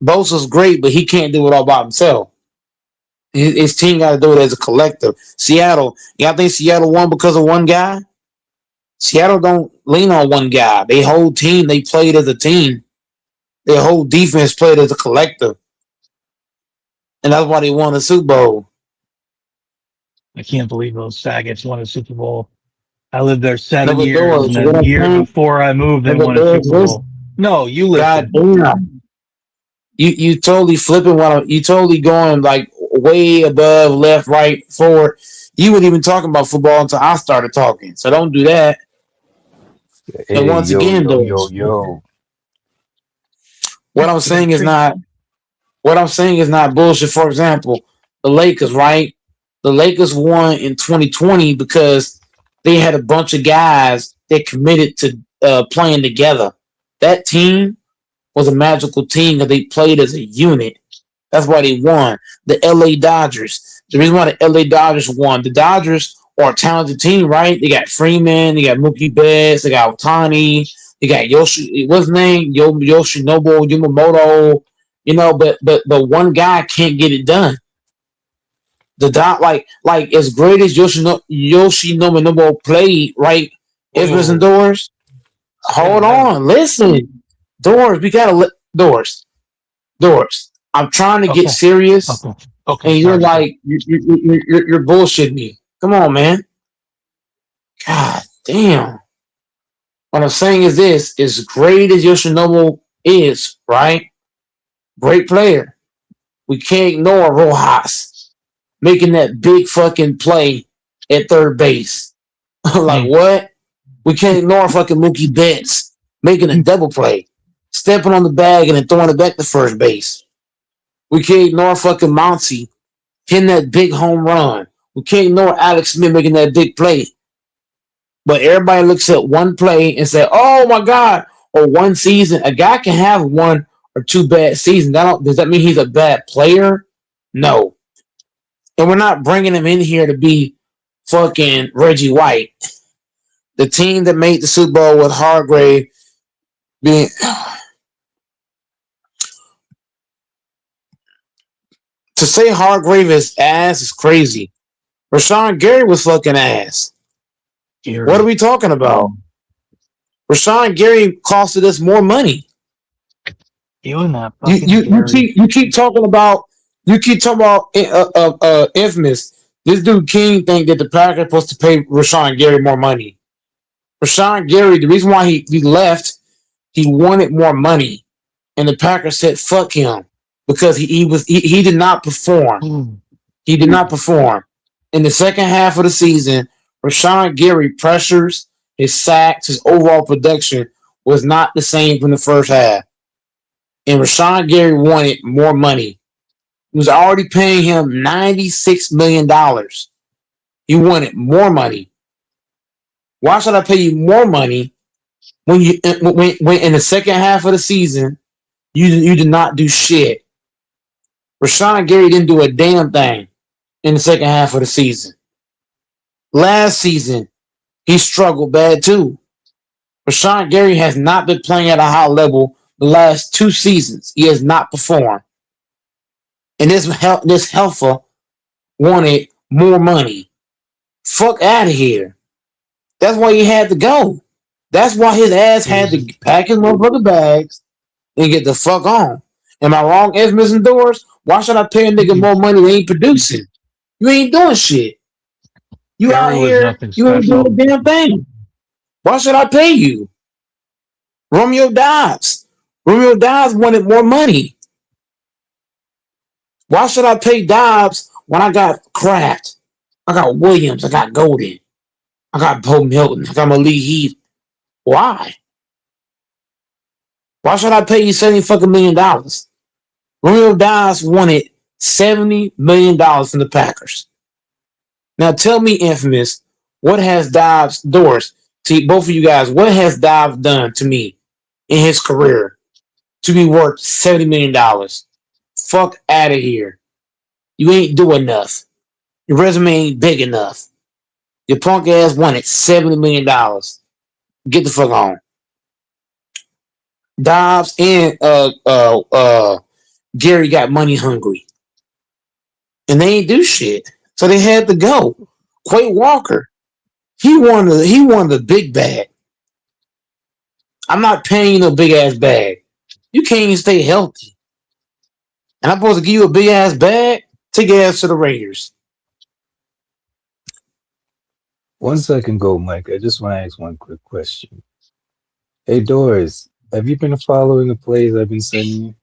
Bosa's great, but he can't do it all by himself. His team got to do it as a collective. Seattle, y'all think Seattle won because of one guy? Seattle don't lean on one guy. They whole team, they played as a team. Their whole defense played as a collective. And that's why they won the Super Bowl. I can't believe those faggots won a Super Bowl. I lived there 7 Never years, doors. and a year before I moved, they won a Super Bowl. No, you listen. God damn. You totally flipping you totally going like way above, left, right, forward. You weren't even talking about football until I started talking. So don't do that. Hey, and once again, what I'm saying is not bullshit. For example, the Lakers, right? The Lakers won in 2020 because they had a bunch of guys that committed to playing together. That team was a magical team because they played as a unit. That's why they won. The LA Dodgers. The reason why the LA Dodgers won, the Dodgers are a talented team, right? They got Freeman, they got Mookie Betts, they got Ohtani, they got what's his name? Yoshinobu Yamamoto. You know, but one guy can't get it done. Like as great as Yoshinobu played, right? Evans and Doors. Hold on, listen, Doors. We gotta Doors. I'm trying to get serious, okay, and you're like you're bullshitting me. Come on, man. God damn. What I'm saying is this: as great as Yoshinobu is, right? Great player. We can't ignore Rojas making that big fucking play at third base. Like what? We can't ignore fucking Mookie Betts making a double play, stepping on the bag and then throwing it back to first base. We can't ignore fucking Monty hitting that big home run. We can't ignore Alex Smith making that big play. But everybody looks at one play and say, "Oh my God!" Or one season. A guy can have one or two bad seasons. Does that mean he's a bad player? No. And we're not bringing him in here to be fucking Reggie White. The team that made the Super Bowl with Hargrave being to say Hargrave is ass is crazy. Rashawn Gary was fucking ass. What are we talking about? Rashawn Gary costed us more money. You and that you keep talking about infamous. This dude King think that the Packers supposed to pay Rashawn Gary more money. Rashawn Gary, the reason why he left, he wanted more money, and the Packers said fuck him because he did not perform. He did not perform in the second half of the season. Rashawn Gary pressures, his sacks, his overall production was not the same from the first half. And Rashawn Gary wanted more money. He was already paying him $96 million. He wanted more money. Why should I pay you more money when when in the second half of the season you did not do shit? Rashawn Gary didn't do a damn thing in the second half of the season. Last season, he struggled bad too. Rashawn Gary has not been playing at a high level the last 2 seasons. He has not performed. And this helper wanted more money. Fuck out of here. That's why he had to go. That's why his ass had to pack his motherfucking bags and get the fuck on. Am I wrong, Infamous and Doors? Why should I pay a nigga more money than ain't producing? You ain't doing shit. You out Gary was here, nothing you ain't doing special. a damn thing. Why should I pay you? Romeo Dobbs. Romeo Dobbs wanted more money. Why should I pay Dobbs when I got Kraft? I got Williams. I got Golden. I got Poe Milton. I got Malik Heath. Why? Why should I pay you $70 million? Romeo Dobbs wanted $70 million from the Packers. Now tell me, Infamous, what has Doors, to both of you guys, what has Dobbs done to me in his career to be worth $70 million? Fuck out of here. You ain't doing enough. Your resume ain't big enough. Your punk ass wanted $70 million. Get the fuck on. Dobbs and Gary got money hungry. And they ain't do shit. So they had to go. Quay Walker, he wanted the big bag. I'm not paying you no big ass bag. You can't even stay healthy. And I'm supposed to give you a big ass bag? Take your ass to the Raiders. 1 second go, Mike. I just want to ask one quick question. Hey, Doris, have you been following the plays I've been sending you?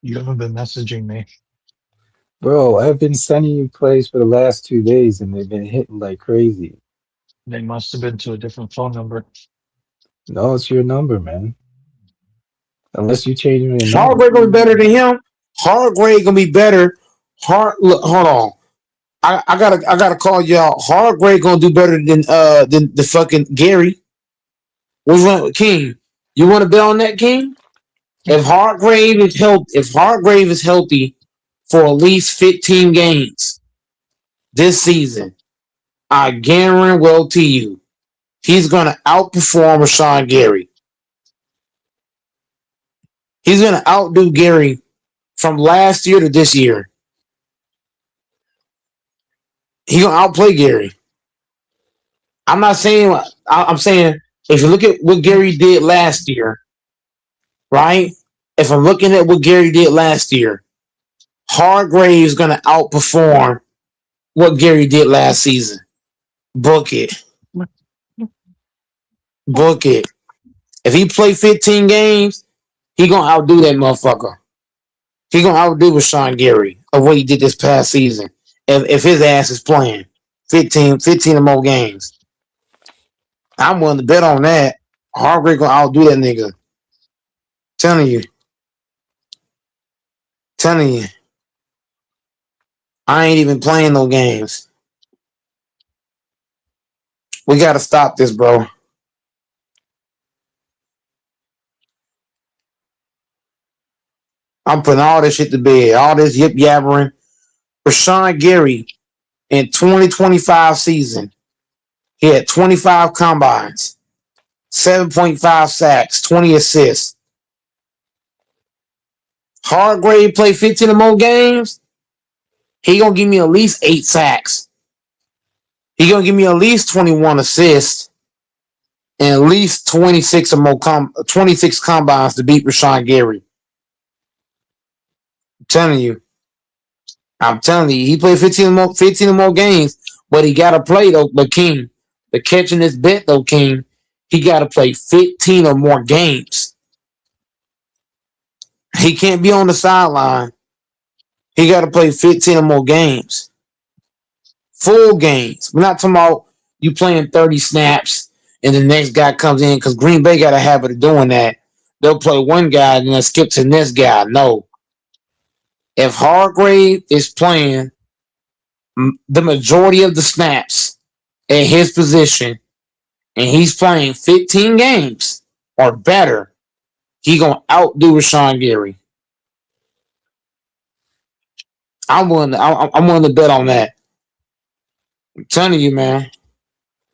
You haven't been messaging me. Bro, I've been sending you plays for the last 2 days and they've been hitting like crazy. They must have been to a different phone number. No, it's your number, man. Unless you change your number. Hargrave gonna be better than him. Hargrave gonna be better. Look, hold on. I gotta call y'all. Hargrave gonna do better than the fucking Gary. What's wrong with King? You want to bet on that, King? If Hargrave is healthy for at least 15 games this season, I guarantee you, he's gonna outperform Rashawn Gary. He's gonna outdo Gary from last year to this year. He's gonna outplay Gary. I'm saying if you look at what Gary did last year, right? If I'm looking at what Gary did last year, Hargrave is gonna outperform what Gary did last season. Book it. Book it. If he play 15 games, he gonna outdo that motherfucker. He gonna outdo Rashawn Gary of what he did this past season. If his ass is playing 15 or more games. I'm willing to bet on that. Hargrave gonna outdo that nigga. Telling you. I ain't even playing no games. We gotta stop this, bro. I'm putting all this shit to bed. All this yip yabbering. Rashawn Gary in 2025 season, he had 25 combines, 7.5 sacks, 20 assists. Hargrave played 15 or more games. He gonna give me at least 8 sacks. He gonna give me at least 21 assists and at least 26 or more 26 combines to beat Rashawn Gary. I'm telling you, he played 15 or more games, but he gotta play though. But King, the catching this bet though, King, he gotta play 15 or more games. He can't be on the sideline. He gotta play 15 or more games. Full games. We're not talking about you playing 30 snaps and the next guy comes in because Green Bay got a habit of doing that. They'll play one guy and then skip to the next guy. No, if Hargrave is playing the majority of the snaps at his position and he's playing 15 games or better, he gonna outdo Rashawn Gary. I'm willing to bet on that. I'm telling you, man.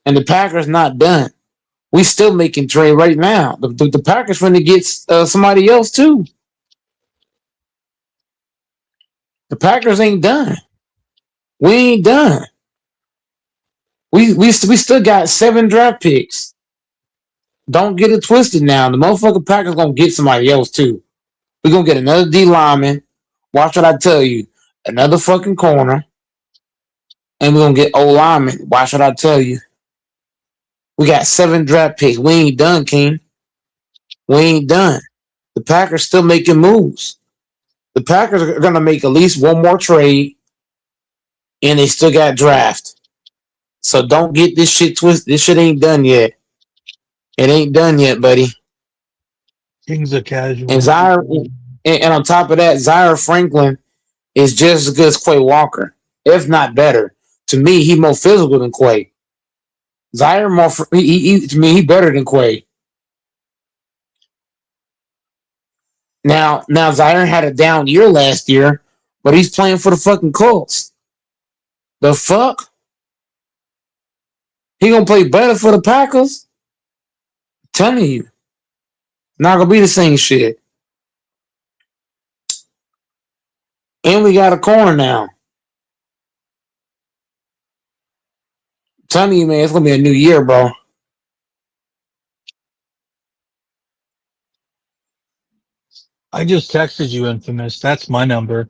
And the Packers not done. We still making trade right now. The Packers finna get somebody else too. The Packers ain't done. We ain't done. We still got 7 draft picks. Don't get it twisted now. The motherfucking Packers gonna get somebody else too. We're gonna get another D lineman. Watch what I tell you. Another fucking corner. And we're gonna get O lineman. Watch what I tell you. We got 7 draft picks. We ain't done, King. We ain't done. The Packers still making moves. The Packers are gonna make at least one more trade, and they still got draft. So don't get this shit twisted. This shit ain't done yet. It ain't done yet, buddy. King's a casual. And Zaire, and on top of that, Zaire Franklin is just as good as Quay Walker, if not better. To me, he more physical than Quay. Zaire more. To me, he better than Quay. Now Zaire had a down year last year, but he's playing for the fucking Colts. The fuck? He gonna play better for the Packers? I'm telling you. Not gonna be the same shit. And we got a corner now. I'm telling you, man, it's gonna be a new year, bro. I just texted you, Infamous. That's my number.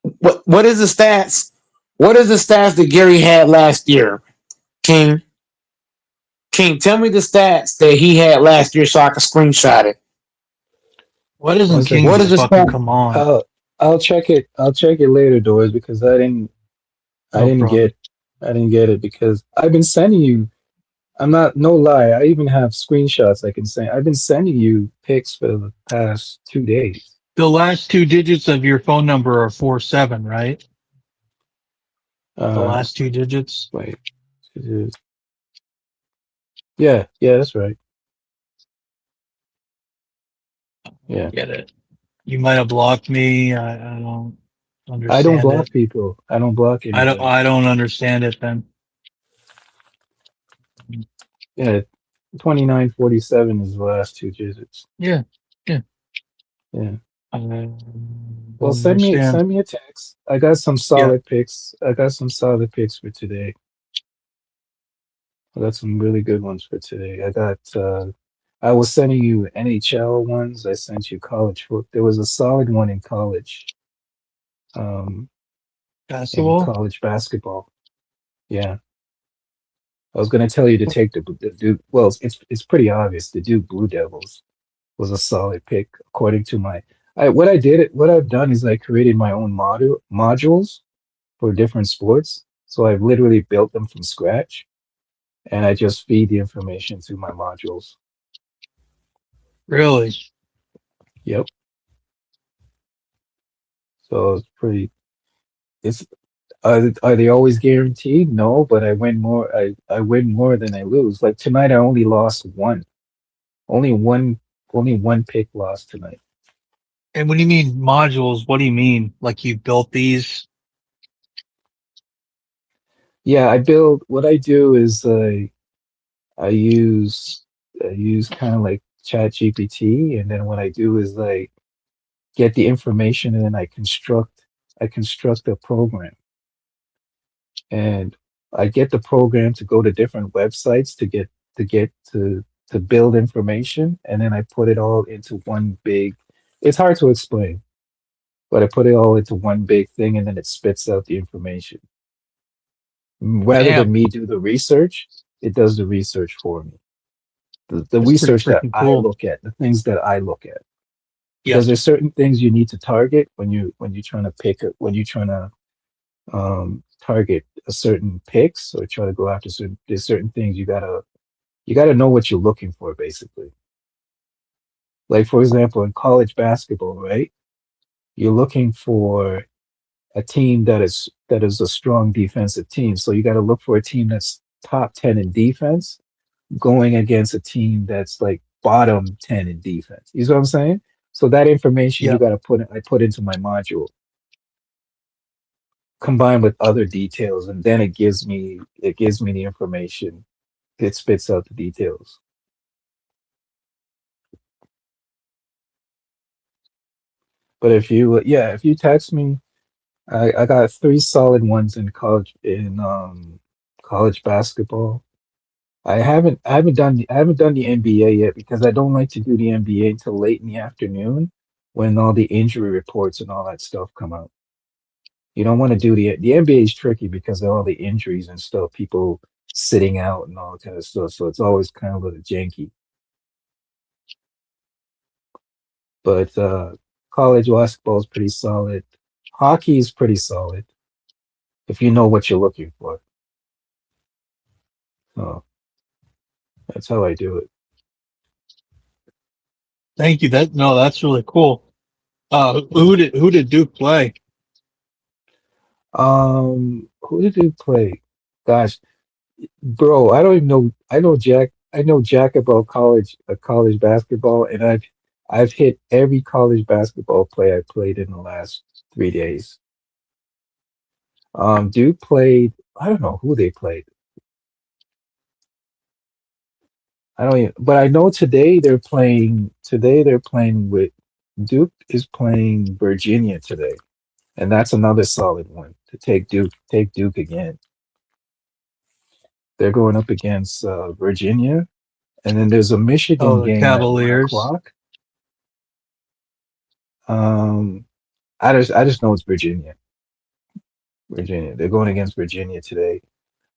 What is the stats? What is the stats that Gary had last year? King, tell me the stats that he had last year so I can screenshot it. What isn't King? What is the fucking stat? come on? I'll check it. I'll check it later, Doors, because I didn't get it because I've been sending you. I'm not no lie. I even have screenshots I can send. I've been sending you pics for the past 2 days. The last 2 digits of your phone number are 47, right? The last 2 digits. Wait. Yeah, that's right. Yeah. Get it. You might have blocked me. I don't understand. I don't block people. I don't block anybody. I don't understand it then. Yeah, 2947 is the last 2 digits. Yeah. Well, send me a text. I got some solid picks. I got some solid picks for today. I got some really good ones for today. I was sending you NHL ones. I sent you college football. There was a solid one in college. Basketball? In college basketball. Yeah. I was going to tell you to take the Duke. Well, it's pretty obvious. The Duke Blue Devils was a solid pick according to what I've done is I created my own modules for different sports. So I've literally built them from scratch, and I just feed the information to my modules. Really? Yep. So it's pretty. Are they always guaranteed? No, but I win more. I win more than I lose. Like tonight, I only lost one. Only one pick lost tonight. And when you mean modules, what do you mean? Like you built these? Yeah, what I do is I use kind of like ChatGPT, and then what I do is like get the information and then I construct a program. And I get the program to go to different websites to build information, and then I put it all into one big. It's hard to explain, but I put it all into one big thing, and then it spits out the information. Rather than me do the research, it does the research for me. The research that I look at, the things that I look at. Because there's certain things you need to target when you're trying to target a certain picks or try to go after there's certain things you gotta know what you're looking for basically. Like for example, in college basketball, right? You're looking for a team that is a strong defensive team. So you got to look for a team that's top 10 in defense going against a team that's like bottom 10 in defense. You see what I'm saying? So that information you Yeah. got to I put into my module combined with other details, and then it gives me the information. It spits out the details. But if you text me, I got three solid ones in college basketball. I haven't done the NBA yet because I don't like to do the NBA until late in the afternoon when all the injury reports and all that stuff come out. You don't want to do the NBA is tricky because of all the injuries and stuff, people sitting out and all that kind of stuff. So it's always kind of a little janky. But college basketball is pretty solid. Hockey is pretty solid if you know what you're looking for. So that's how I do it. Thank you. That's really cool. Who did Duke play? Who did you play? Gosh, bro, I don't even know. I know Jack. I know Jack about college basketball, and I've hit every college basketball play I played in the last 3 days. Duke played. I don't know who they played. I don't even, but I know today they're playing. Today they're playing with Duke is playing Virginia today, and that's another solid one to take Duke. Take Duke again. They're going up against Virginia, and then there's a Michigan Oh, the game at one Cavaliers. o'clock. Um, I just know it's Virginia. Virginia. They're going against Virginia today.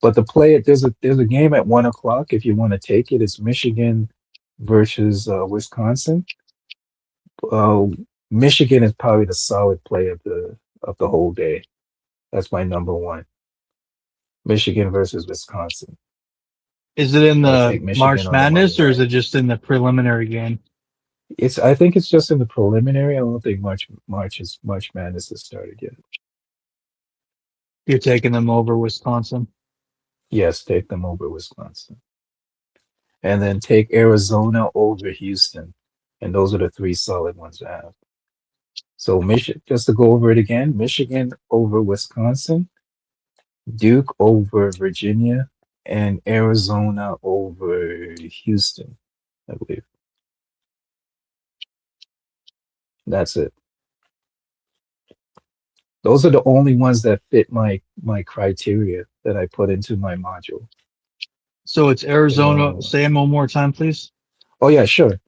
But there's a game at 1 o'clock if you want to take it. It's Michigan versus Wisconsin. Uh, Michigan is probably the solid play of the whole day. That's my number one. Michigan versus Wisconsin. Is it in I'll the take Michigan March on the money Madness or is line. it just in the preliminary game? I think it's just in the preliminary. I don't think March Madness has started yet. You're taking them over Wisconsin. Yes, take them over Wisconsin. And then take Arizona over Houston. And those are the three solid ones I have. So Michigan, just to go over it again, Michigan over Wisconsin, Duke over Virginia, and Arizona over Houston, I believe. That's it. Those are the only ones that fit my criteria that I put into my module. So it's Arizona. So, Say them one more time, please. oh yeah, sure.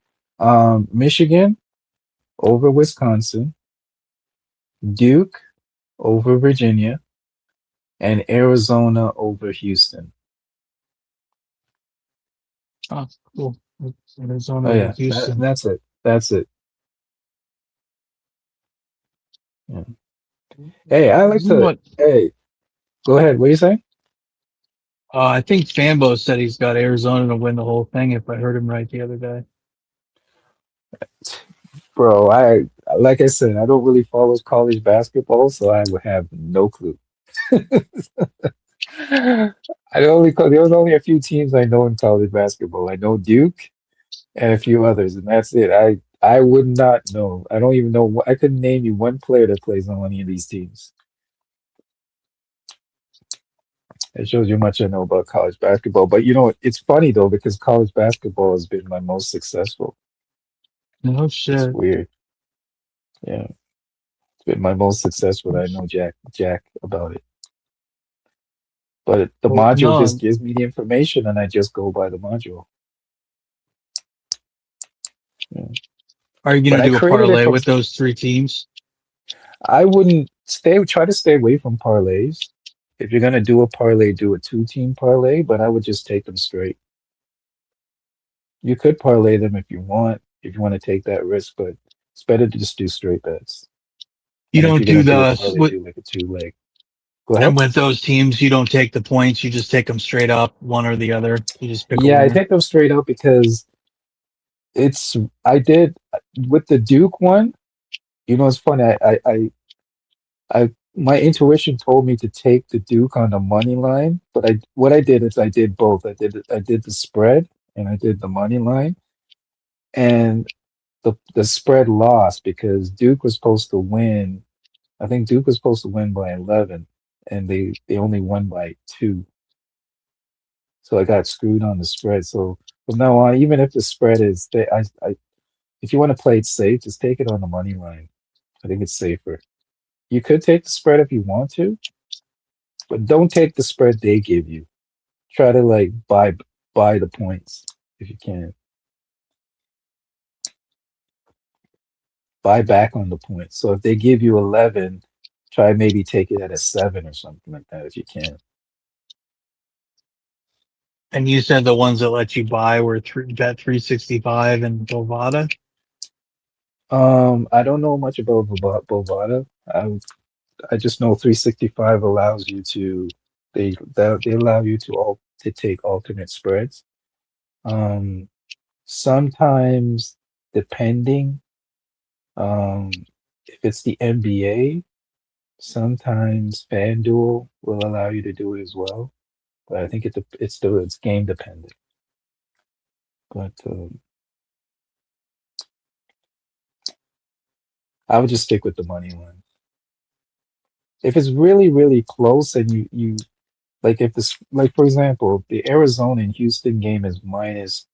Michigan over Wisconsin, Duke over Virginia, and Arizona over Houston. Oh, cool. It's Arizona Oh over yeah, Houston. that's it. That's it. Yeah. Hey, I like This is to. what Hey, go ahead. What are you saying? I think Fambo said he's got Arizona to win the whole thing. If I heard him right the other day. Bro, like I said, I don't really follow college basketball, so I would have no clue. There's only a few teams I know in college basketball. I know Duke and a few others, and that's it. I would not know. I don't even know. I couldn't name you one player that plays on any of these teams. It shows you how much I know about college basketball. But it's funny though because college basketball has been my most successful. No It's shit. weird. Yeah, it's been my most successful. I know Jack about it. But the Well, module just no. gives me the information, and I just go by the module. Yeah. Are you But going to I do a created it parlay from. with those three teams? I wouldn't try to stay away from parlays. If you're gonna do a parlay, do a two-team parlay. But I would just take them straight. You could parlay them if you want to take that risk, but it's better to just do straight bets. You And if don't you're do gonna do a the parlay, what? do like a two leg. Go And ahead. with those teams, you don't take the points. You just take them straight up, one or the other. You just pick a Yeah, I winner. take them straight up because it's I did with the Duke one. You know, it's funny. I my intuition told me to take the Duke on the money line, but I what I did is I did both. I did the spread and I did the money line, and the spread lost because Duke was supposed to win. I think Duke was supposed to win by 11, and they only won by 2. So I got screwed on the spread. So from now on, even if the spread is, if you want to play it safe, just take it on the money line. I think it's safer. You could take the spread if you want to, but don't take the spread they give you. Try to like buy the points if you can. Buy back on the points. So if they give you 11, try maybe take it at a 7 or something like that if you can. And you said the ones that let you buy were Bet 365 and Bovada. I don't know much about Bovada. I just know 365 allows you to they allow you to to take alternate spreads. Um, Sometimes depending if it's the NBA, sometimes FanDuel will allow you to do it as well. But I think it's game dependent. But I would just stick with the money line. If it's really, really close and you like if this like for example, the Arizona and Houston game is -2.5.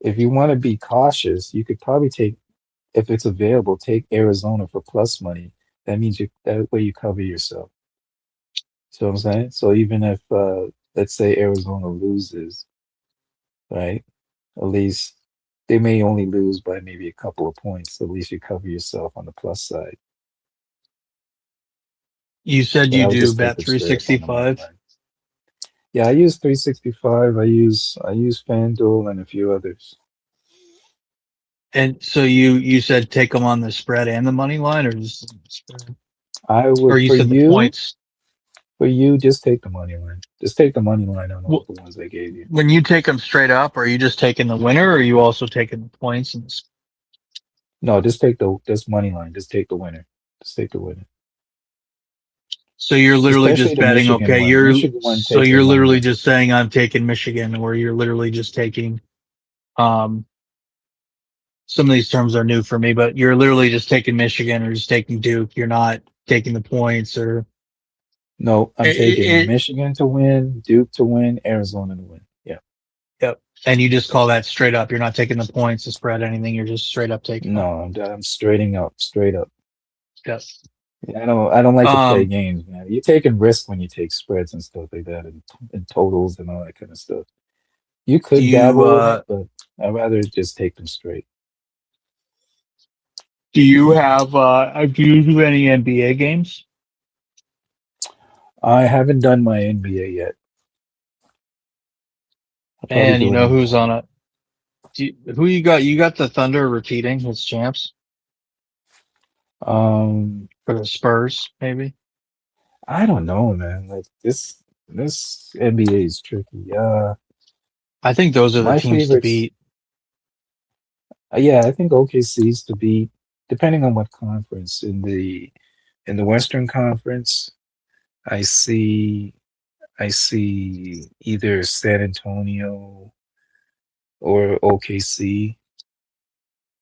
If you want to be cautious, you could probably take, if it's available, take Arizona for plus money. That means that way you cover yourself. See what I'm saying? So even if let's say Arizona loses, right? At least they may only lose by maybe a couple of points. At least you cover yourself on the plus side. You said But you I would do just take Bet them straight up on the money 365. line. Yeah, I use 365. I use FanDuel and a few others. And so you said take them on the spread and the money line, or just the spread? I Or would you said the points. for you, just take the money line. Just take the money line on all Well, the ones I gave you. when you take them straight up, are you just taking the winner, or are you also taking the points? And No, just take this money line. Just take the winner. Just take the winner. so you're literally Especially just the betting. Michigan Okay, one. Michigan one, so take the you're money literally line. just saying I'm taking Michigan, or you're literally just taking. Um, some of these terms are new for me, but you're literally just taking Michigan or just taking Duke. You're not taking the points or No, I'm taking it. Michigan to win, Duke to win, Arizona to win. Yeah. Yep. And you just call that straight up. You're not taking the points, the spread, anything. You're just straight up taking them. No, I'm straight up. Yes. Yeah, I don't like to play Um, games, man. You're taking risk when you take spreads and stuff like that, and totals and all that kind of stuff. You do could you dabble in it, but I'd rather just take them straight. do you have do you do any NBA games? I haven't done my NBA yet. I'll probably And you do it know in the who's on morning. it? Who you got? You got the Thunder repeating as champs Um, for the Spurs, maybe. I don't know, man. Like this NBA is tricky. I think those are the My teams to favorites. beat. Yeah, I think OKC's to beat, depending on what conference. In the Western Conference, I see I see either San Antonio or OKC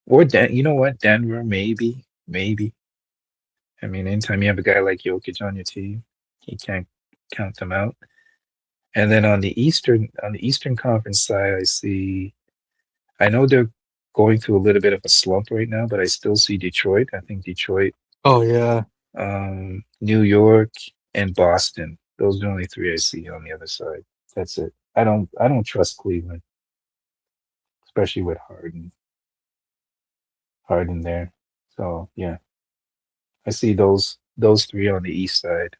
or you know what, Denver, maybe. I mean, anytime you have a guy like Jokic on your team, you can't count them out. And then on the Eastern Conference side, I know they're going through a little bit of a slump right now, but I still see Detroit. I think Detroit, Oh yeah. New York, and Boston. Those are the only three I see on the other side. That's it. I don't trust Cleveland, especially with Harden there. So yeah, I see those three on the East side.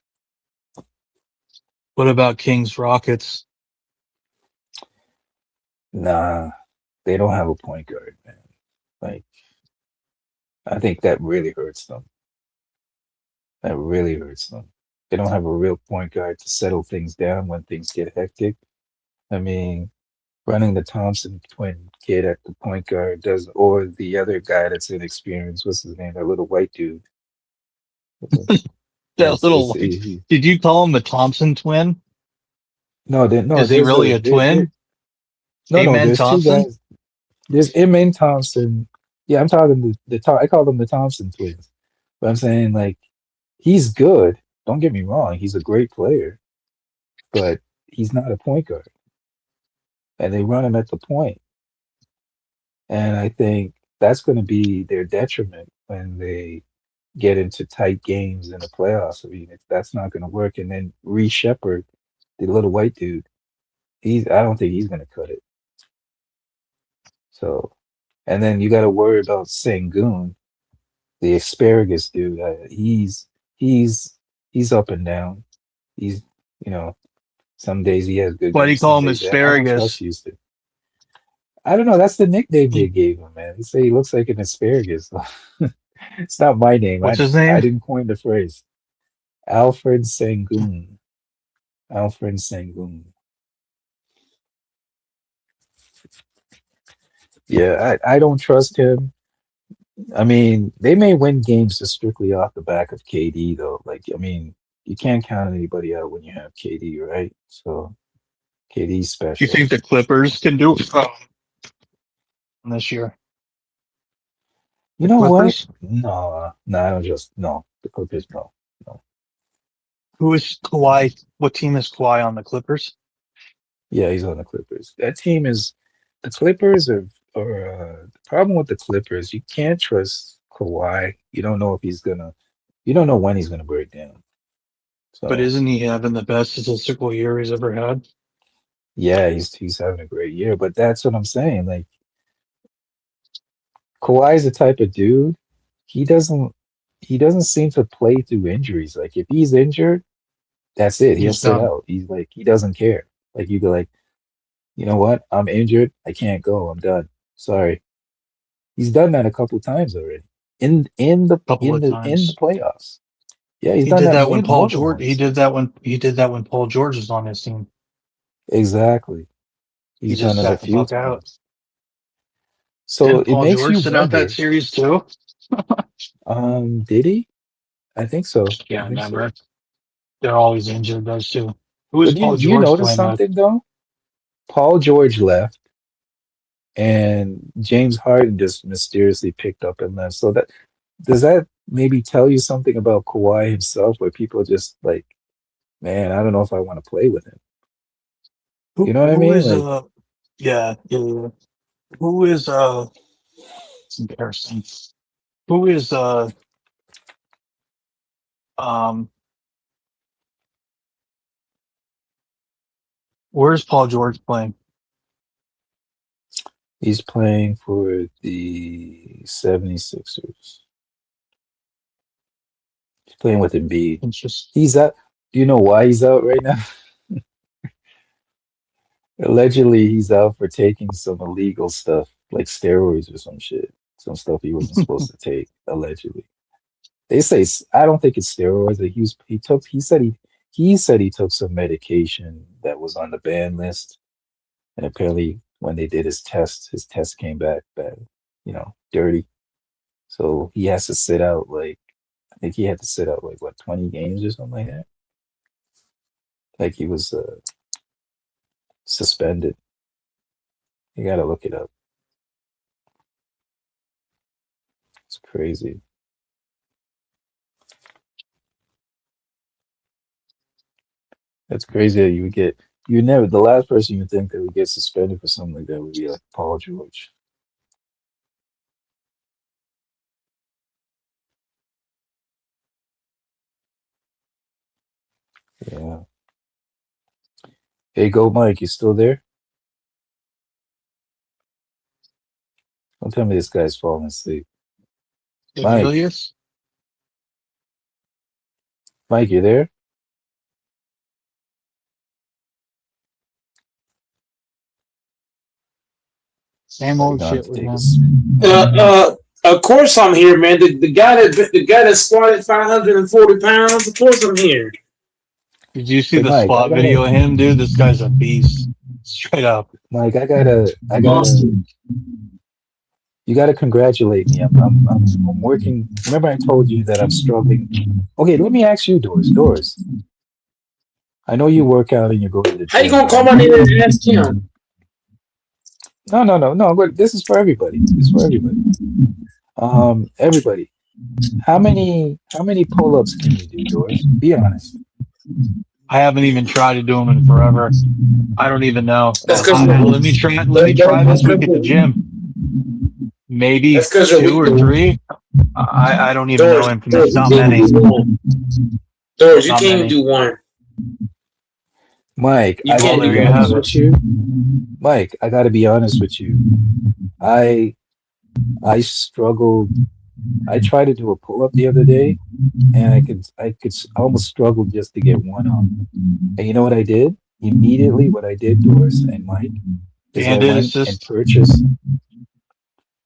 What about Kings Rockets? Nah, they don't have a point guard, man. Like I think that really hurts them. That really hurts them. They don't have a real point guard to settle things down when things get hectic. I mean, running the Thompson twin kid at the point guard does, or the other guy that's inexperienced. What's his name? That little white dude. That little white. He, Did you call him the Thompson twin? no, Is he really a twin? no. Amen There's two Thompson? guys. There's Amen Thompson. Yeah, I'm talking I call them the Thompson twins. But I'm saying like he's good. Don't get me wrong. He's a great player, but he's not a point guard. And they run him at the point. And I think that's going to be their detriment when they get into tight games in the playoffs. I mean, if that's not going to work, and then Reese Shepard, the little white dude, I don't think he's going to cut it. So, and then you got to worry about Sengun, the asparagus dude. He's up and down. He's you know some days he has good Why do you games. call Some him days I don't trust asparagus? Houston. I don't know. That's the nickname they gave him, man. They say he looks like an asparagus. It's not my name. What's his I name? didn't coin the phrase. Alfred Sengun. Alfred Sengun. Yeah, I don't trust him. I mean, they may win games just strictly off the back of KD, though. Like, I mean, you can't count anybody out when you have KD, right? So KD's Do you special. think the Clippers can do it this year? You The know what? Clippers? No, I don't just no. The Clippers, no. Who is Kawhi? What team is Kawhi on the Clippers? Yeah, he's on the Clippers. That team is the Clippers the problem with the Clippers. You can't trust Kawhi. You don't know if he's gonna. You don't know when he's gonna break down. But So isn't he having the best statistical year he's ever had? yeah, he's having a great year. But that's what I'm saying. Like Kawhi's the type of dude. He doesn't. He doesn't seem to play through injuries. Like if he's injured, that's it. He'll He's sit done. out. He's like he doesn't care. Like you go like, you know what? I'm injured. I can't go. I'm done. Sorry. He's done that a couple times already Couple of in the times. playoffs. Yeah, he's He done did that that when Paul more than George. once. He did that when Paul George was on his team. Exactly. He He's done just it a sat the few fuck out. times. So Didn't it Paul makes George you sit out that wonder. series too? Did he? I think so. I Yeah, think so. remember. They're always injured, those two. Who is But Paul you George notice playing with? something though? Paul George left and James Harden just mysteriously picked up and left. So does that maybe tell you something about Kawhi himself where people just like, man, I don't know if I want to play with him. You know what I Who mean? is Like yeah. Who is it's embarrassing. Who is um where's Paul George playing? he's playing for the 76ers. He's playing with Embiid. Interesting. He's out. Do you know why he's out right now? Allegedly, he's out for taking some illegal stuff, like steroids or some shit. Some stuff he wasn't supposed to take, allegedly. They say I don't think it's steroids. That he said he took some medication that was on the ban list, and apparently when they did his test came back bad, dirty. So he has to sit out like I think he had to sit out like what 20 games or something like that. Like he was suspended. You gotta look it up. It's crazy. That's crazy that the last person you think that would get suspended for something like that would be like Paul George. Yeah. Hey, Go Mike, you still there? Don't tell me this guy's falling asleep. Mike, Julius? Mike, you there? Same Probably old gone shit to with take a him. s- Of course I'm here, man. The guy that squatted 540 pounds. Of course I'm here. Did you see Hey, the Mike, I squat gotta, video of him, dude? This guy's a beast. Straight up. Mike, I gotta, Awesome. you gotta congratulate me. I'm working. Remember, I told you that I'm struggling. Okay, let me ask you, Doris. I know you work out and you go to the How you gym, gonna call right? my name and ask him? No. But this is for everybody. This is for everybody. Everybody. How many pull-ups can you do, Doris? Be honest. I haven't even tried to do them in forever. I don't even know. That's because Let me try this week at the gym. Maybe that's because you're 2 or weak. 3. I don't even know, Infamous. You Not can't many. even do one. Doris, you Not can't even many. do one. Mike, You I can't gotta do be there you honest have with you. Mike, I gotta be honest with you. I struggled. I tried to do a pull-up the other day, and I almost struggled just to get one on. And you know what I did? Immediately, what I did, Doris and Mike, is I Bandit went and assist. purchased.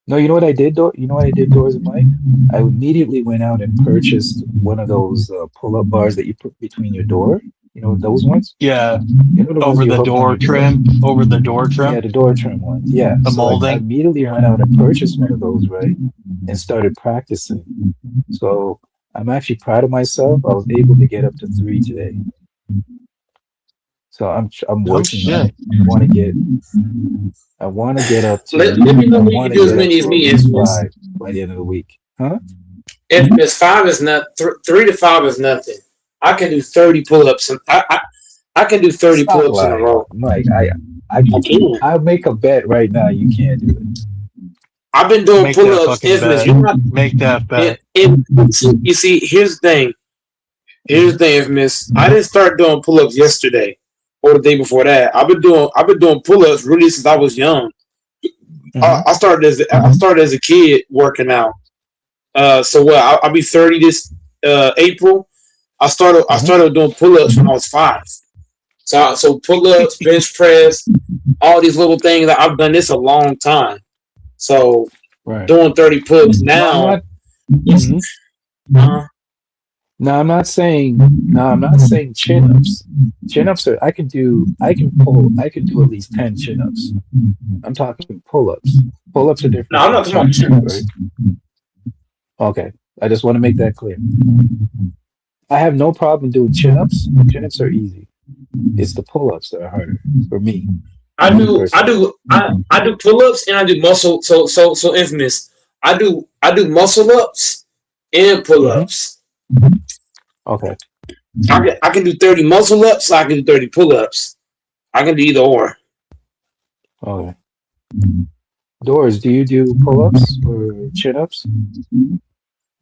No, you know what I did, You know what I did, Doris and Mike? I immediately went out and purchased one of those pull-up bars that you put between your door. You know those ones? Yeah. You know the ones Over you the hook on door your door? trim. Over the door Yeah, trim. the door trim ones. Yeah. The So I molding. immediately went out and purchased one of those, right? And started practicing. So I'm actually proud of myself. I was able to get up to 3 today. So I'm Oh, working on shit. it. I want to get up to Let me know I when you want can to do as get up many as to at me, least Infamous. 5 by the end of the week. Huh? Infamous 5 is not 3 to 5 is nothing. I can do 30 pull-ups. I can do 30 Stop pull-ups in a lying, row. Mike. I can. I'll make a bet right now you can't do it. I've been doing Make that pull-ups, fucking Infamous. bet. You're not. Make that bet. You see, here's the thing. Here's the thing, Infamous. I didn't start doing pull-ups yesterday or the day before that. I've been doing pull-ups really since I was young. I started as a kid working out. So what? I'll be 30 this April. I started doing pull-ups when I was 5. So pull-ups, bench press, all these little things. I've done this a long time. So doing 30 pull-ups now. No, I'm not saying chin-ups. Chin-ups are I can do at least 10 chin-ups. I'm talking pull-ups. Pull-ups are different. No, I'm not talking about chin-ups. Right? Okay. I just want to make that clear. I have no problem doing chin-ups. Chin-ups are easy. It's the pull-ups that are harder for me. I do pull-ups and I do muscle. So Infamous. I do muscle ups and pull-ups. Okay. I can do 30 muscle ups. I can do 30 pull-ups. I can do either or. Okay. Doris, do you do pull-ups or chin-ups?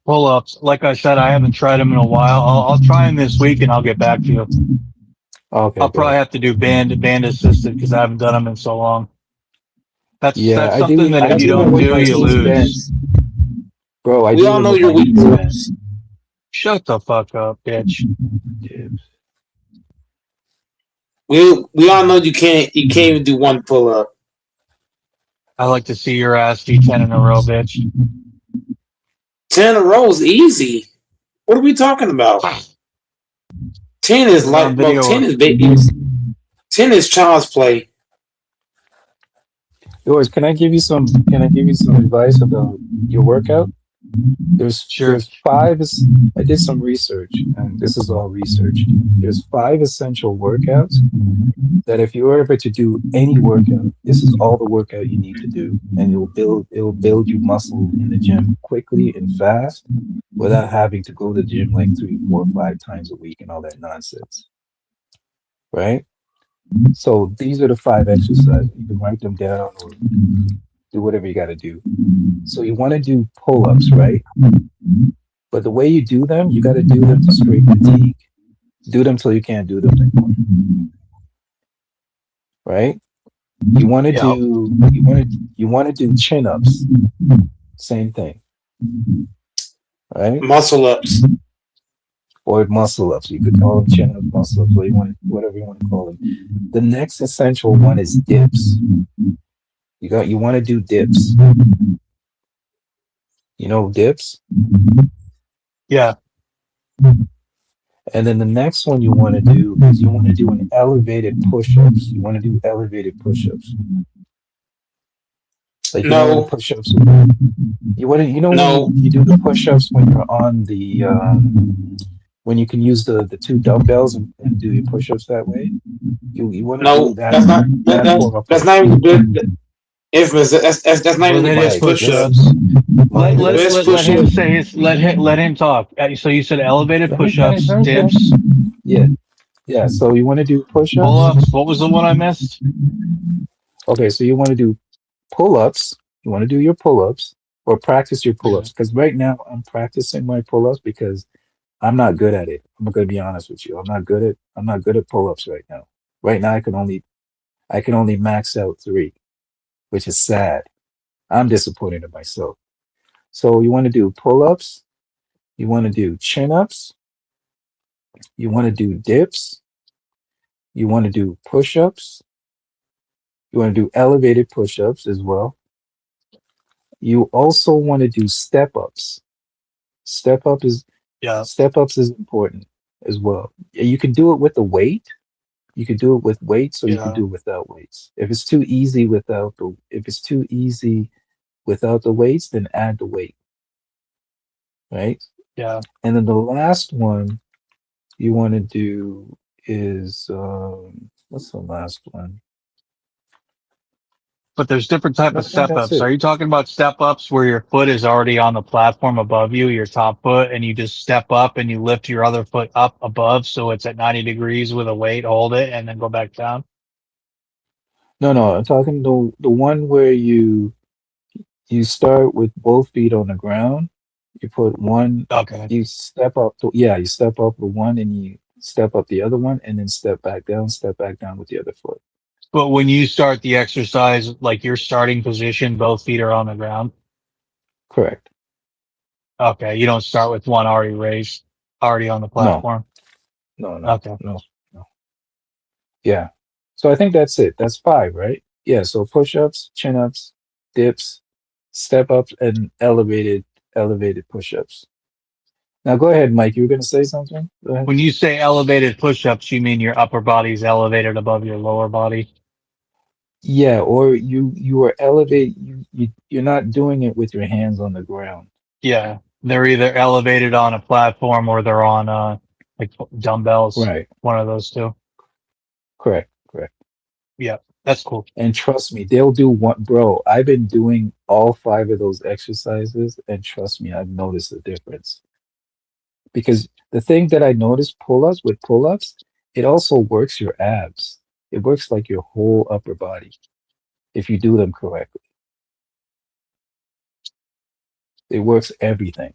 Pull-ups. Like I said, I haven't tried them in a while. I'll try them this week and I'll get back to you. Okay. I'll probably have to do band assisted because I haven't done them in so long. That's something that if you don't do, you lose. Bro, we all know you're weak. Shut the fuck up, bitch. We all know you can't even do one pull-up. I like to see your ass do 10 in a row, bitch. 10 in a row is easy. What are we talking about? 10 is like, bro, 10 is baby. 10 is child's play. Doris, can I give you some advice about your workout? There's 5. I did some research, and this is all research. There's 5 essential workouts that if you were ever to do any workout, this is all the workout you need to do, and it will build you muscle in the gym quickly and fast without having to go to the gym like 3, 4, 5 times a week and all that nonsense. Right? So these are the 5 exercises. You can write them down or do whatever you got to do. So you want to do pull-ups, right? But the way you do them, you got to do them to straight fatigue. Do them till you can't do them anymore. Right? You want to do chin-ups. Same thing. Right? Muscle ups. Or muscle ups. You could call them chin-ups, muscle ups, whatever you want to call them. The next essential one is dips. You want to do dips. You know dips? Yeah. And then the next one you want to do is you want to do an elevated push-ups. You want to do elevated push-ups. Like the No, push-ups. You want to, when no, you do the push-ups when you're on the when you can use the two dumbbells and do your push-ups that way. You want to do no. That's not that for upper that's not even the Infamous. That's not even the best Elevated right. push-ups. push-ups. Mind The you, best Let him push-up. say his. Let him talk. So you said elevated let me finish. push-ups, Let me finish. dips, Yeah. So you want to do push-ups? pull-ups. What was the one I missed? Okay. So you want to do pull-ups. You want to do your pull-ups or practice your Yeah. pull-ups. Because right now I'm practicing my pull-ups because I'm not good at it. I'm gonna be honest with you. I'm not good at pull-ups right now. Right now I can only max out 3, which is sad. I'm disappointed in myself. So you want to do pull-ups, you want to do chin-ups, you want to do dips, you want to do push-ups, you want to do elevated push-ups as well. You also want to do step-ups. Step up is Yeah. Step-ups is important as well. You can do it with the weight. You can do it with weights or you can Yeah. do it without weights. If it's too easy without the weights, then add the weight, right? Yeah. And then the last one you want to do is what's the last one? But there's different type I of think step that's ups. it. Are you talking about step ups where your foot is already on the platform above you, your top foot, and you just step up and you lift your other foot up above so it's at 90 degrees with a weight, hold it, and then go back down? No, I'm talking the one where you start with both feet on the ground. You put one, Okay. you step up you step up the one and you step up the other one and then step back down with the other foot. But when you start the exercise, like your starting position, both feet are on the ground. Correct. Okay. You don't start with one already raised, already on the No, platform. no, Okay. no. Yeah. So I think that's it. That's 5, right? Yeah. So push-ups, chin-ups, dips, step-ups, and elevated push-ups. Now go ahead, Mike. You were going to say something? Go ahead. When you say elevated push-ups, you mean your upper body is elevated above your lower body? Yeah, or you are you're not doing it with your hands on the ground. Yeah. They're either elevated on a platform or they're on like dumbbells. Right. One of those two. Correct. Yeah. That's cool. And trust me, they'll do one, bro. I've been doing all 5 of those exercises, and trust me, I've noticed a difference. Because the thing that I noticed pull-ups, it also works your abs. It works like your whole upper body if you do them correctly. It works everything.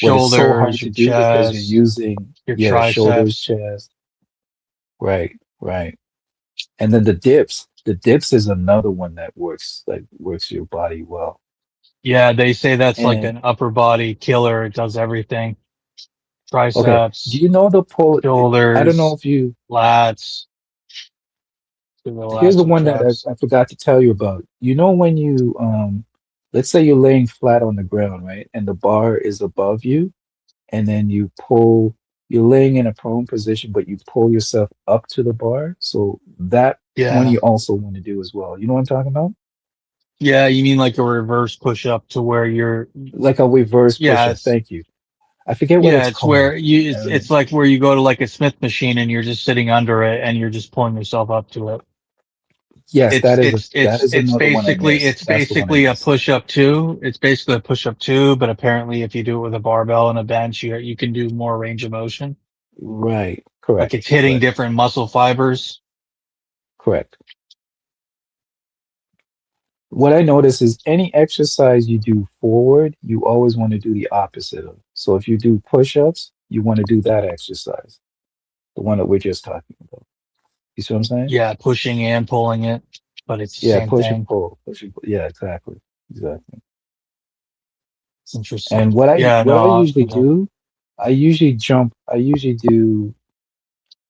Your What is so hard shoulders, to your do because you're chest, using, your shoulders, triceps. chest. Right. And then the dips. The dips is another one that works your body well. Yeah, they say that's like And an upper body killer. It does everything. okay, do Triceps, you know the pull? I don't know shoulders, if you. lats, do the Here's the lats and one that traps. I forgot to tell you about. You know when you let's say you're laying flat on the ground, right? And the bar is above you, and then you're laying in a prone position, but you pull yourself up to the bar. So that one Yeah. you also want to do as well. You know what I'm talking about? Yeah, you mean like a reverse push up to where you're, Like a reverse yeah, push-up. Thank you. I forget what it's it's called. where it's like where you go to like a Smith machine and you're just sitting under it and you're just pulling yourself up to it. Yes, It's that is another one I missed. it's That's the one I basically a missed. push up too. It's basically a push up too, but apparently if you do it with a barbell and a bench, you can do more range of motion. Right. Like Correct. it's hitting Correct. different muscle fibers. Correct. What I notice is any exercise you do forward, you always want to do the opposite of. So if you do push-ups, you want to do that exercise, the one that we're just talking about. You see what I'm saying? Yeah, pushing and pulling it, but it's the Yeah, same push and thing. pull. Yeah, exactly. Exactly. It's interesting. And Yeah, what I no, usually do, I usually do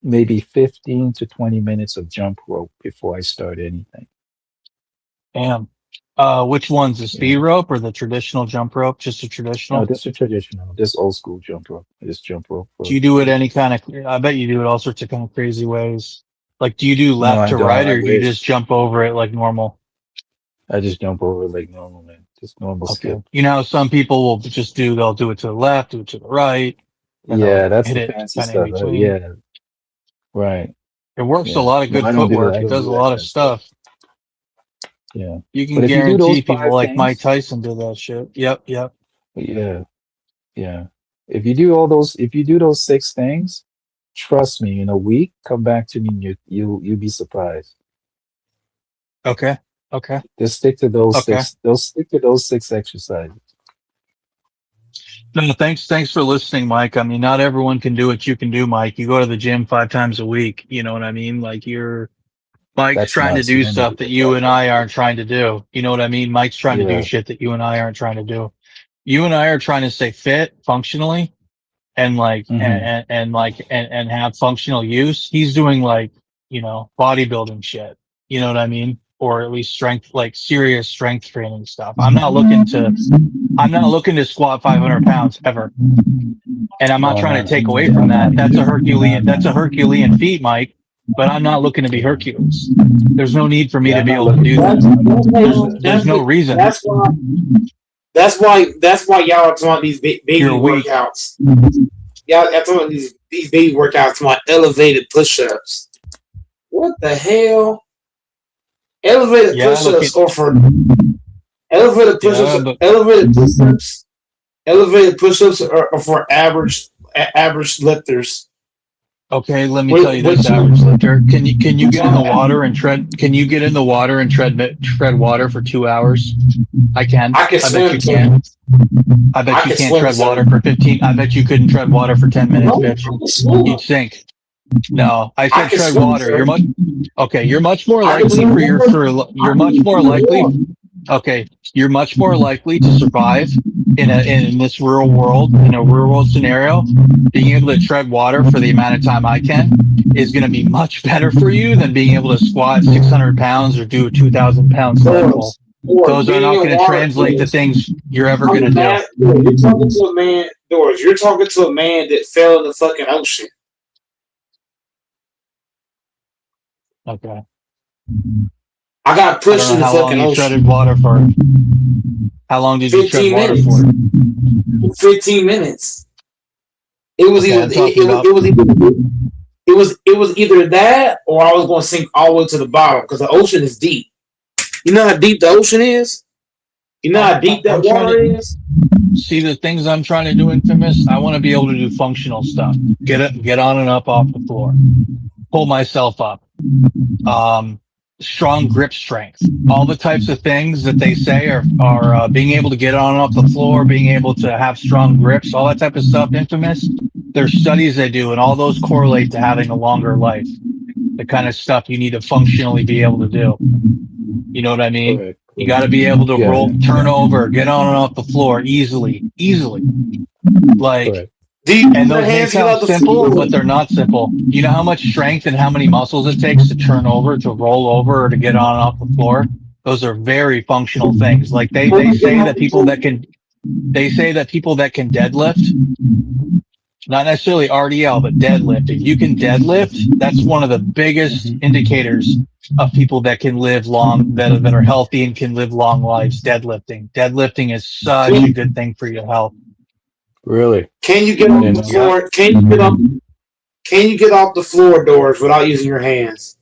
maybe 15 to 20 minutes of jump rope before I start anything. damn. Which one's the speed rope or the traditional jump rope? Just a No, traditional? this is traditional. This old school jump rope. This jump rope. Do you do it any kind of? I bet you do it all sorts of kind of crazy ways. Like, do you do No, left I to don't. right, I or do you wish. just jump over it like normal? I just jump over like normal, man. Just normal Okay. skip. You know, how some people will just they'll do it to the left, do it to the right, and they'll Yeah, that's hit the it fancy kind of in stuff. between. Yeah, right. It works a Yeah. lot of No, good I don't do that. footwork. I It don't does do a that lot kind of of stuff. stuff. Yeah. You can But if you do those guarantee people 5 like Mike things, Tyson did that shit. Yep, yep. yeah, yeah. If you do those 6 things, trust me, in a week, come back to me and you'll be surprised. Okay, okay, Just stick to those okay. 6. They'll stick to those 6 exercises. No, thanks for listening, Mike. I mean, not everyone can do what you can do, Mike. You go to the gym 5 times a week. You know what I mean? Like Mike's That's trying to nuts. You do don't need to stuff that go you that and far. I aren't trying to do. You know what I mean? Mike's trying to do Yeah. shit that you and I aren't trying to do. You and I are trying to stay fit functionally and Hmm. and have functional use. He's doing bodybuilding shit. You know what I mean? Or at least strength, like serious strength training stuff. I'm not looking to squat 500 pounds ever. And I'm not No, trying no, to take no. away from I'm that. not either. That's a Herculean feat, Mike. But I'm not looking to be Yeah. Hercules. There's no need for me Yeah, to I'm be not able to looking do for that. that. There's no reason. That's why y'all are talking about these baby You're weak. workouts. Y'all are talking about these baby workouts, my elevated push-ups. What the hell? Elevated Yeah, push-ups look are for elevated push-ups. yeah, but Elevated push-ups. Elevated push-ups are for average lifters. okay, let me tell you What this, you average lifter. Can you get in the water and tread? Can you get in the water and tread water for 2 hours? I can. I can I bet swim, you sir. can. I bet I you can can't swim, tread sir. water for 15. I bet you couldn't tread water for 10 minutes, No, I bitch. can swim. You'd sink. No, I I said can tread swim, water. sir. You're much more I can likely swim for your water. you're I much can more swim likely. water. Okay, you're much more likely to survive in this rural world, in a rural world scenario. Being able to tread water for the amount of time I can is going to be much better for you than being able to squat 600 pounds or do a 2,000 pound sled pull. Those are Being not in going to water, translate to Doris. things you're ever I'm going a to do. man. You're talking to a man, Doris. You're talking to a man that fell in the fucking ocean. Okay. I got I don't pushed know in the how long fucking you ocean. treaded water for. How long did you tread 15 water minutes. for? 15 minutes. It was Okay, either I'm talking about. it was either that or I was going to sink all the way to the bottom because the ocean is deep. You know how deep the ocean is? You know how deep that I'm trying water to is? see the things I'm trying to do, Infamous. I want to be able to do functional stuff. Get on and up off the floor. Pull myself up. Strong grip strength. All the types of things that they say are being able to get on and off the floor, being able to have strong grips, all that type of stuff, Infamous. There's studies they do, and all those correlate to having a longer life. The kind of stuff you need to functionally be able to do. You know what I mean? Correct. You got to be able to Yeah. turn over, get on and off the floor easily. Like, Correct. and those may sound simple, but they're not simple. You know how much strength and how many muscles it takes to turn over, to roll over, or to get on and off the floor? Those are very functional things. Like they say that people that can deadlift, not necessarily RDL, but deadlift. If you can deadlift, that's one of the biggest indicators of people that can live long, that are healthy and can live long lives. Deadlifting is such a good thing for your health. Really? Can you get off the floor? Can you get off the floor, Doors, without using your hands?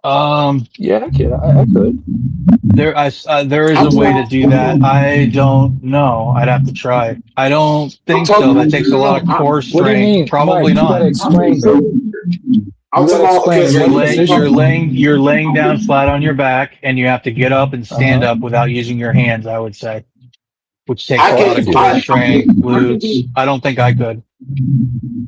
Yeah, I can. I could. There is a way to do that. I don't know. I'd have to try. I don't think so. That takes a lot of core strength. What do you mean? Probably Mike, not. You gotta explain, bro. You're laying down flat on your back, and you have to get up and stand up without using your hands, I would say, which takes a lot of core strength, glutes. I don't think I could.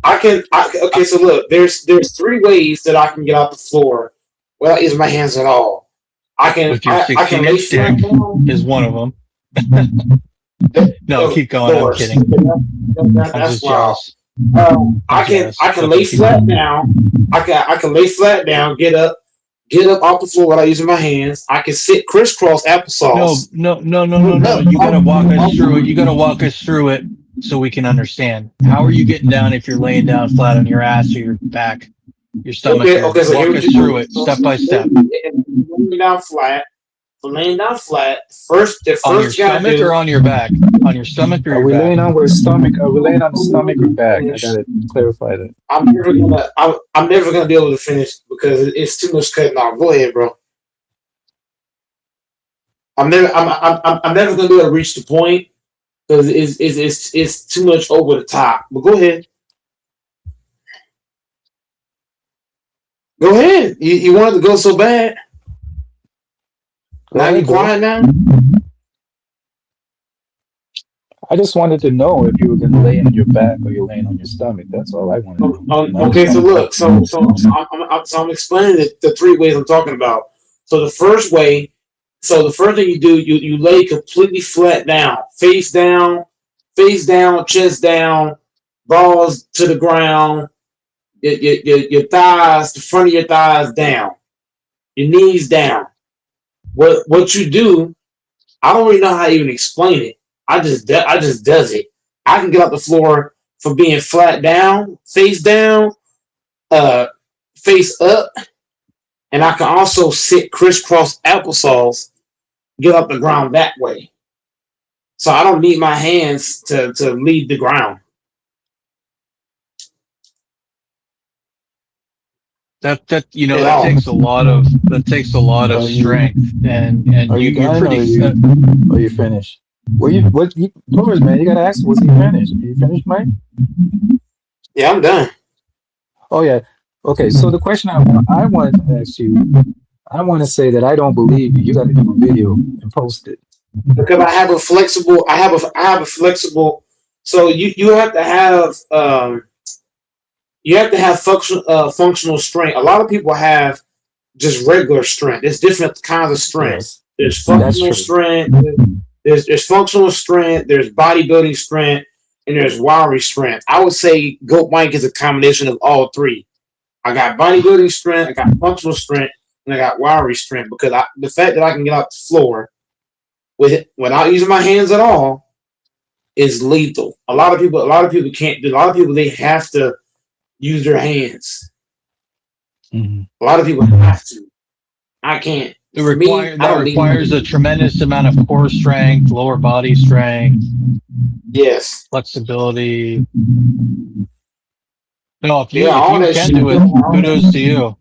Okay, so look, there's 3 ways that I can get off the floor without using my hands at all. I can With your I can lay 16-inch flat dick down. is one of them. No, keep going. I'm Doors. kidding. I'm That's just wild. jealous. I can lay flat down. I can lay flat down, get up, get up off the floor without using my hands. I can sit crisscross applesauce. No. You gotta walk us through it. You gotta walk us through it so we can understand. How are you getting down if you're laying down flat on your ass or your back, your stomach? Okay, so walk us through it step by step. Laying down flat. So laying down flat. The On your first gotta stomach do, or on your back? On your stomach or Are your we back? laying on our stomach? Are we laying on the stomach or back? I gotta clarify that. I'm never gonna be able to finish because it's too much cutting off. Go ahead, bro. I'm never gonna be able to reach the point because it's too much over the top. But go ahead. Go ahead. You wanted to go so bad. Now you quiet now? I just wanted to know if you were going to lay on your back or you're laying on your stomach. That's all I wanted to know. Okay, so look, so I'm explaining the three ways I'm talking about. So the first way, the first thing you do, you lay completely flat down, chest down, balls to the ground, your thighs, the front of your thighs down, your knees down. What you do, I don't really know how to even explain it. I just does it. I can get off the floor from being flat down, face up, and I can also sit crisscross applesauce, get up the ground that way. So I don't need my hands to lead the ground. That takes a lot of strength and Are you you're done pretty. or you finished? Torres, man, you gotta ask, was he finished? Are you finished, Mike? Yeah, I'm done. Oh yeah. Okay, so the question I wanted to ask you, I want to say that I don't believe you. You got to do a video and post it. Because I have a flexible. So you have to have functional strength. A lot of people have just regular strength. There's different kinds of strength. There's functional strength. There's functional strength. There's bodybuilding strength, and there's wiry strength. I would say Goat Mike is a combination of all three. I got bodybuilding strength, I got functional strength, and I got wiry strength because the fact that I can get off the floor without using my hands at all is lethal. A lot of people can't do. A lot of people, they have to use their hands. Mm-hmm. A lot of people have to. I can't. It requires a tremendous amount of core strength, lower body strength. Yes. Flexibility. No, if you all that can shit. do it, kudos to you.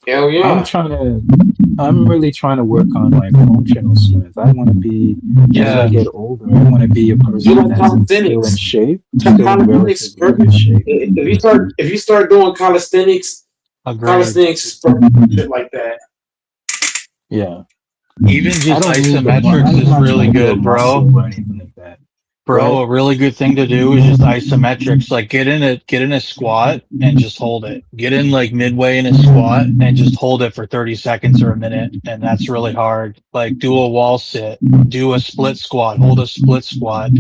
Hell yeah. I'm really trying to work on my functional strength. I want to be, as I get older, I want to be a person that's still in shape, still in relatively good shape. If you start doing calisthenics, calisthenics is perfect shit like that. Yeah. Even just isometrics is really good, bro. Bro, a really good thing to do is just isometrics. Like get in a squat and just hold it. Get in like midway in a squat and just hold it for 30 seconds or a minute. And that's really hard. Like do a wall sit, do a split squat, hold a split squat,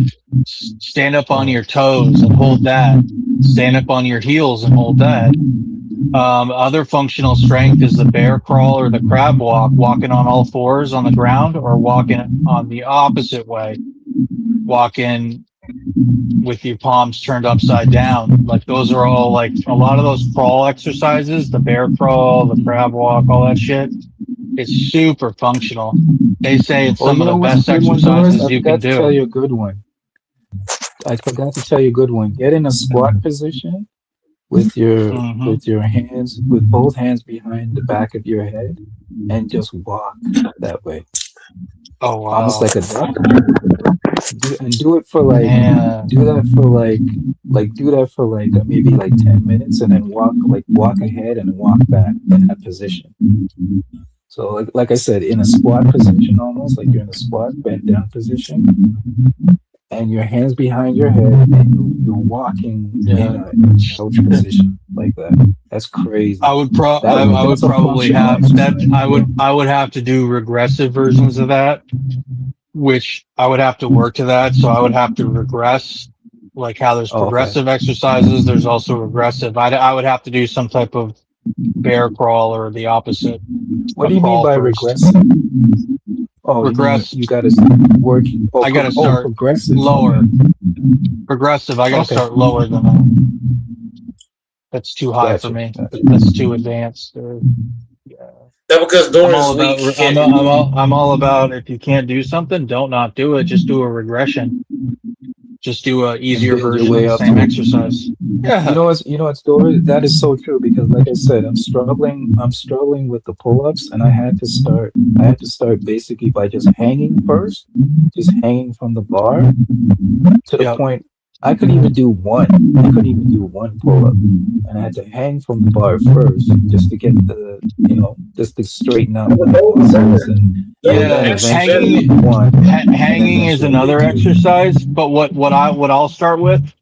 stand up on your toes and hold that. Stand up on your heels and hold that. Other functional strength is the bear crawl or the crab walk, walking on all fours on the ground or walking on the opposite way. Walking with your palms turned upside down. Like those are all like a lot of those crawl exercises, the bear crawl, the crab walk, all that shit. It's super functional. They say it's some of the best exercises you can do. I forgot to tell you a good one. Get in a squat position with your hands, with both hands behind the back of your head, and just walk that way. Oh wow! Almost like a duck. Do it for like do that for maybe like 10 minutes, and then walk ahead and walk back in that position. So like I said, in a squat position, almost like you're in a squat bent down position, and your hands behind your head, and you're walking in a couch position like that. That's crazy. I would probably have that. I would have to do regressive versions of that, which I would have to work to that. So I would have to regress, like how there's progressive exercises. There's also regressive. I would have to do some type of bear crawl or the opposite. What but do you mean crawl by first. regressive? Oh, Regress. you gotta work. Oh, I gotta oh, start progressive. lower. Okay. Progressive. I gotta Okay. start lower than that. That's too high for Gotcha. me. Gotcha. That's too advanced. Yeah. That because I'm during all this week about. you can't do I'm all about. If you can't do something, don't not do it. Just do a regression. Just do a And easier build your version of way the up same to it. exercise. Yeah. You know what's Dory? That is so true because, like I said, I'm struggling with the pull-ups, and I had to start basically by just hanging first, just hanging from the bar to the Yep. point I couldn't even do one. I couldn't even do one pull-up, and I had to hang from the bar first just to get the, just to straighten out my muscles, and Yeah, then eventually hanging one, and then hanging is eventually another two. exercise. But what I'll start with.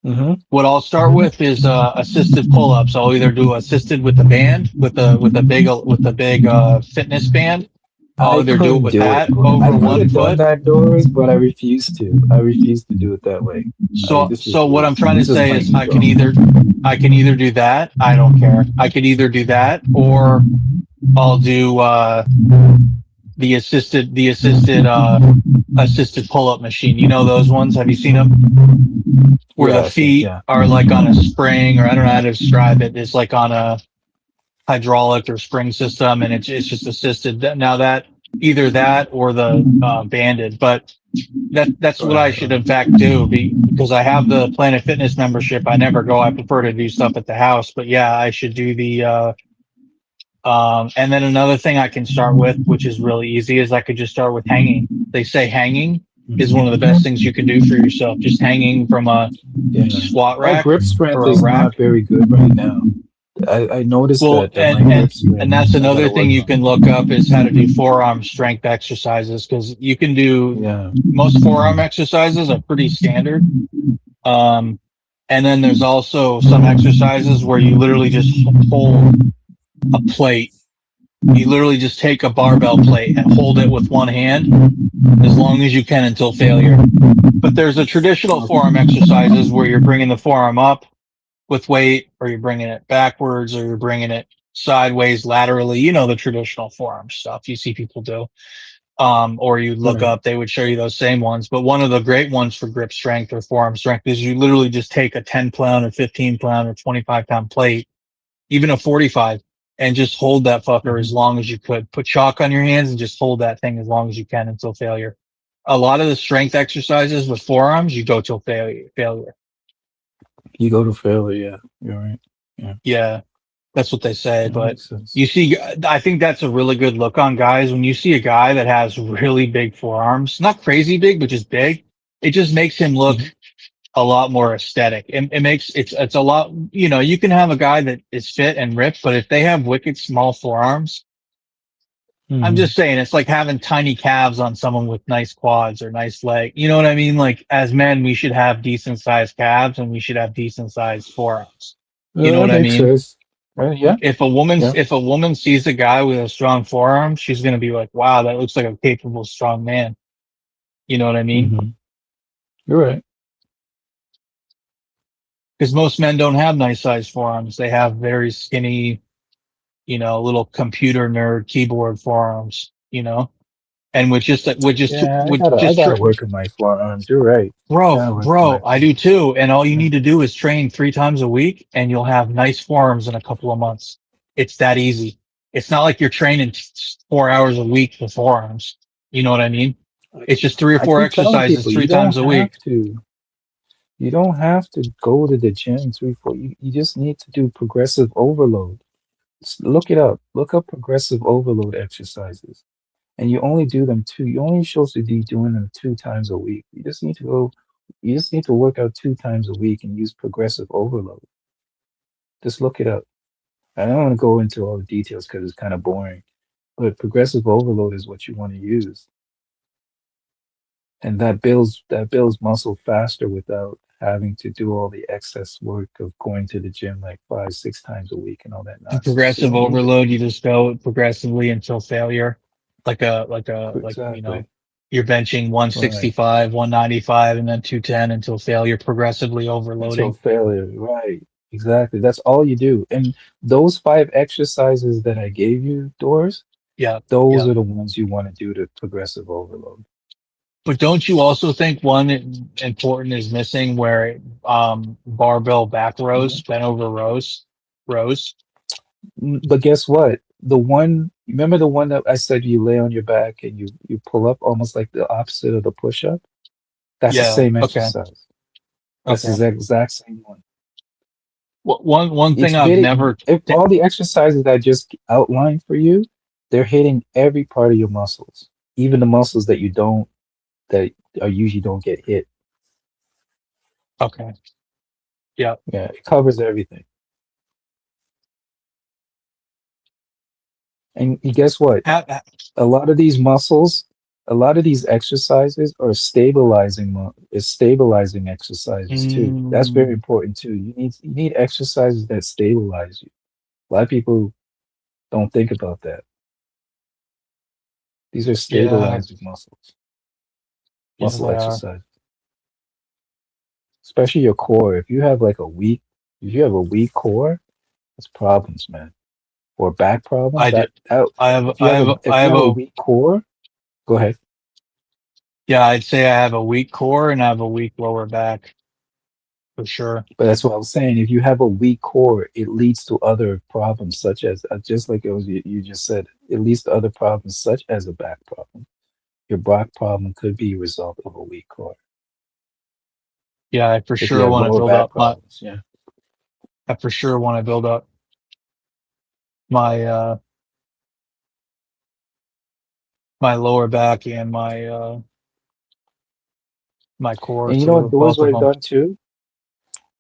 Mm-hmm. What I'll start with is assisted pull-ups. I'll either do assisted with the band, with a big fitness band. I'll I either do it couldn't with do it, that bro. I over could 1 have done foot. that, Doris, but I refused to. I refused to do it that way. I just So what I'm refused. trying to This is say my is I ego. can either do that. I don't care. I could either do that or I'll do the assisted pull-up machine. You know those ones? Have you seen them? Where Yeah, the I think, feet yeah. are like on a spring, or I don't know how to describe it. It's like on a hydraulic or spring system, and it's just assisted. Now that either that or the banded, but that's what I should in fact do because I have the Planet Fitness membership. I never go. I prefer to do stuff at the house, but yeah, I should do the. And then another thing I can start with, which is really easy, is I could just start with hanging. They say hanging is one of the best things you can do for yourself. Just hanging from a squat My rack grip strength or a is rack. not very good right now. I noticed Well, that my grip strength. and that's I gotta another thing work you on. can look up is how to do forearm strength exercises, because you can do Yeah. most forearm exercises are pretty standard. And then there's also some exercises where you literally just hold a plate. You literally just take a barbell plate and hold it with one hand as long as you can until failure. But there's a traditional forearm exercises where you're bringing the forearm up with weight, or you're bringing it backwards, or you're bringing it sideways, laterally. You know, the traditional forearm stuff you see people do. Or you look Right. up, they would show you those same ones. But one of the great ones for grip strength or forearm strength is you literally just take a 10-pound or 15-pound or 25-pound plate, even a 45, and just hold that fucker as long as you could. Put chalk on your hands and just hold that thing as long as you can until failure. A lot of the strength exercises with forearms, you go till failure. You go to failure, yeah. You're right. Yeah. Yeah, that's what they say. That But makes sense. you see, I think that's a really good look on guys. When you see a guy that has really big forearms, not crazy big, but just big, it just makes him look a lot more aesthetic. It makes it's a lot. You know, you can have a guy that is fit and ripped, but if they have wicked small forearms, I'm just saying it's like having tiny calves on someone with nice quads or nice leg. You know what I mean? Like as men, we should have decent sized calves and we should have decent sized forearms. You know That what I makes mean? sense. Yeah. If a woman sees a guy with a strong forearm, she's gonna be like, "Wow, that looks like a capable, strong man." You know what I mean? You're right. Because most men don't have nice sized forearms; they have very skinny, little computer nerd keyboard forearms. And with just I gotta work on my forearms. You're right. Gotta work on my Bro, I do too. And all you need to do is train 3 times a week, and you'll have nice forearms in a couple of months. It's that easy. It's not like you're training 4 hours a week for forearms. You know what I mean? It's just 3 or I 4 keep telling exercises people 3 you don't times a week. have to. You don't have to go to the gym 3, 4. You just need to do progressive overload. Look it up. Look up progressive overload exercises. And you only do them you're only supposed to be doing them 2 times a week. You just need to work out 2 times a week and use progressive overload. Just look it up. I don't want to go into all the details because it's kind of boring, but progressive overload is what you want to use. And that builds muscle faster without having to do all the excess work of going to the gym like 5, 6 times a week and all that And nonsense. You progressive don't need it. overload, you just go progressively until failure. Like Exactly. you're benching 165, 195, and then 210 until failure, progressively Until overloading. failure, right. Exactly. That's all you do. And those 5 exercises that I gave you, Doors, Yeah, those yeah. are the ones you want to do to progressive overload. But don't you also think one important is missing where barbell back Yeah. rows, bent over rows? But guess what? The one, remember the one that I said you lay on your back and you pull up almost like the opposite of the push up? That's the Yeah. same Okay. exercise. That's Okay. the exact same one. One It's thing I've hitting never if all the exercises that I just outlined for you, they're hitting every part of your muscles, even the muscles that you don't that are usually don't get hit. okay. Yeah. Yeah, it covers everything. And guess what? A lot of these muscles, a lot of these exercises are stabilizing exercises too. That's very Mm, important too. You need exercises that stabilize you. A lot of people don't think about that. These are yeah. stabilizing Yeah, muscle they are. exercises, especially your core. If you have a weak core, it's problems, man. Or back problems. I do. That if I you have have a a, weak core, go ahead. yeah, I'd say I have a weak core and I have a weak lower back for sure. But that's what I was saying. If you have a weak core, it leads to other problems, such as just like it was you just said. It leads to other problems, such as a back problem. Your back problem could be a result of a weak core. Yeah, I for If you sure have want to lower build back up my, problems, yeah. I for sure want to build up my, my lower back and my core And you know what too, doors both what of I've them. done too?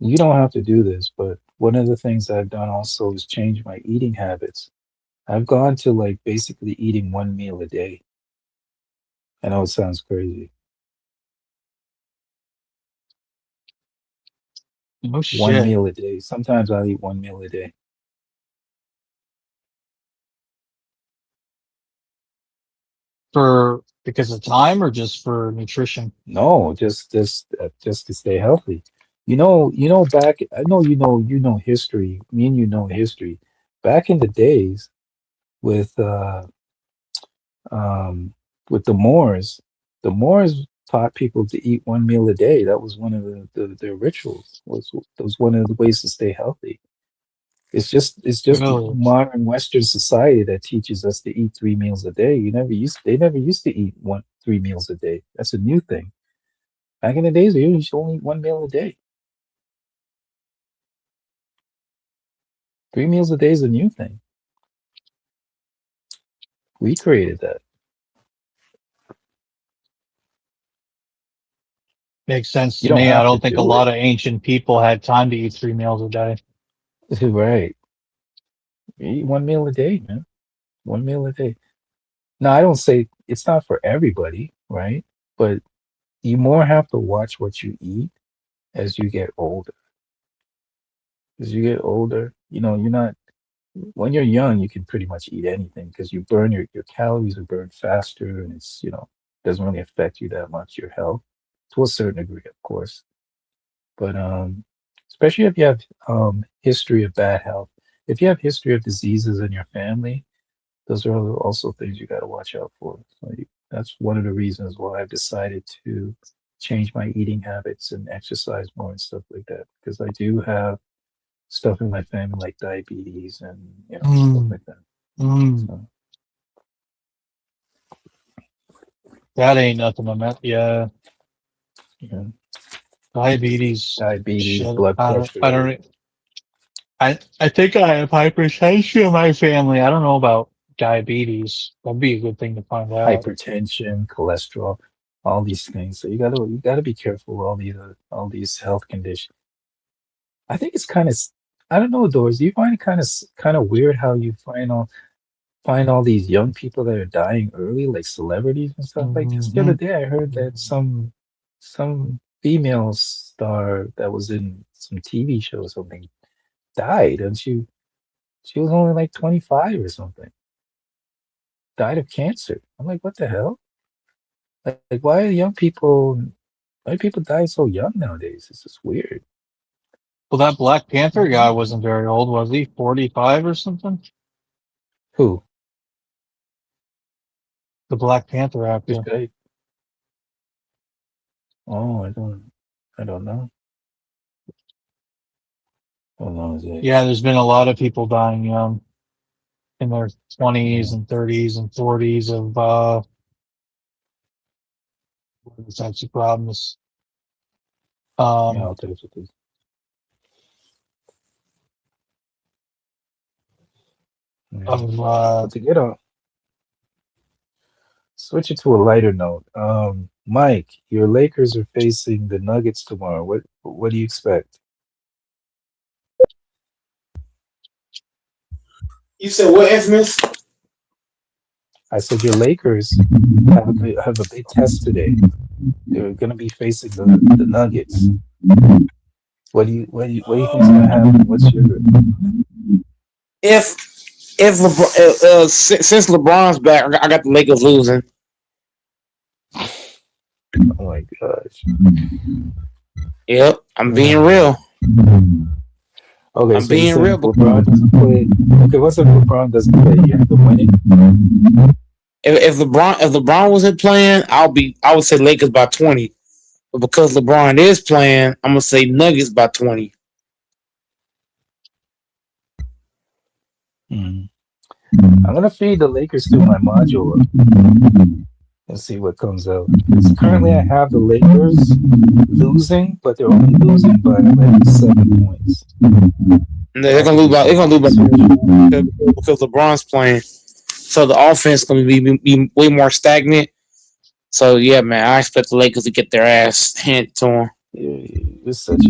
You don't have to do this, but one of the things I've done also is change my eating habits. I've gone to like basically eating 1 meal a day. I know it sounds crazy. No One shit. meal a day. Sometimes I'll eat 1 meal a day. For, because of time or just for nutrition? No, just to stay healthy. Back. I know you know history. Me and you know history. Back in the days with um with the Moors taught people to eat 1 meal a day. That was one of their rituals. Was one of the ways to stay healthy. It's just Really? modern Western society that teaches us to eat 3 meals a day. They never used to eat 3 meals a day. That's a new thing. Back in the days, they used to only eat 1 meal a day. 3 meals a day is a new thing. We created that. Makes sense You to don't me. I have to don't think a do it. lot of ancient people had time to eat 3 meals a day. Right. You eat 1 meal a day, man. 1 meal a day. Now, I don't say it's not for everybody, right? But you more have to watch what you eat as you get older. As you get older, you're not, when you're young, you can pretty much eat anything because you burn your calories are burned faster and doesn't really affect you that much, your health, to a certain degree, of course. But especially if you have history of bad health, if you have history of diseases in your family, those are also things you got to watch out for. That's one of the reasons why I've decided to change my eating habits and exercise more and stuff like that, because I do have stuff in my family like diabetes and stuff Mm, like that. mm. So That ain't nothing. Yeah. yeah, Diabetes. diabetes, Shit. blood I pressure, don't, I think I have hypertension in my family. I don't know about diabetes. That'd be a good thing to find out. hypertension, cholesterol, all these things. So you gotta be careful with all these health conditions. I think it's kind of, I don't know, Doris. Do you find it kind of weird how you find all these young people that are dying early, like celebrities and stuff like this? The other Hmm. day, I heard that some female star that was in some TV show or something died, and she was only like 25 or something. Died of cancer. I'm like, what the hell? Like why do people die so young nowadays? It's just weird. Well, that Black Panther guy wasn't very old, was he? 45 or something? Who? The Black Panther actor. Which guy? Oh, I don't know. How long is it? Yeah, there's been a lot of people dying young in their 20s and 30s and 40s of these types of problems. Yeah, I'll tell you what it is. Yeah. Of To get on, switch it to a lighter note. Mike, your Lakers are facing the Nuggets tomorrow. What do you expect? You said what, Infamous? I said your Lakers have a big test today. They're going to be facing the Nuggets. What do you think is going to happen? What's your If LeBron, since LeBron's back, I got the Lakers losing. Oh my gosh. Yep, I'm being real. Okay, I'm so being real. LeBron doesn't play. Okay, what's if LeBron doesn't play? You have to win it. If LeBron wasn't playing, I would say Lakers by 20. But because LeBron is playing, I'm gonna say Nuggets by 20. I'm gonna feed the Lakers through my modular and see what comes out. Because currently I have the Lakers losing, but they're only losing by like 7 points. They're gonna lose by because LeBron's playing. So the offense gonna be way more stagnant. So yeah, man, I expect the Lakers to get their ass handed to them. You're such a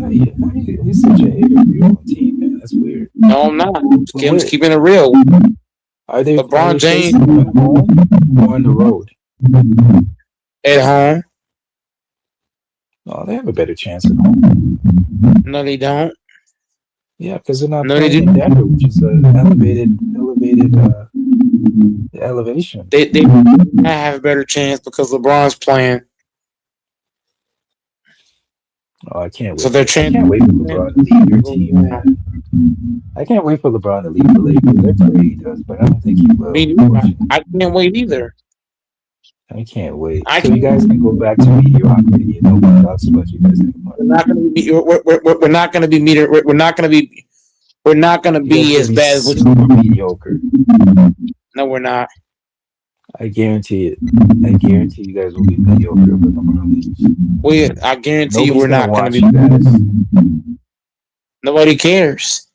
hater for your own team, man. That's weird. No, I'm not. I'm just keeping it real. Are they LeBron James at home or on the road? At home. Oh, they have a better chance at home. No, they don't. Yeah, because they're not No, playing they in do. Denver, which is an elevation. They have a better chance because LeBron's playing. Oh, I can't wait. So they're I can't wait for LeBron to leave your team, man. I can't wait for LeBron to leave the Lakers. That's what he does, but I don't think he will. I can't wait either. I can't wait. So you guys can go back to mediocrity and nobody talks about you guys anymore. We're not going to be. We're not going to be meter. We're not going to be. We're not going to be as bad as mediocre. No, we're not. I guarantee it. I guarantee you guys will be mediocre with LeBron leaves. I guarantee you Nobody's we're not going to be. you guys. Nobody cares.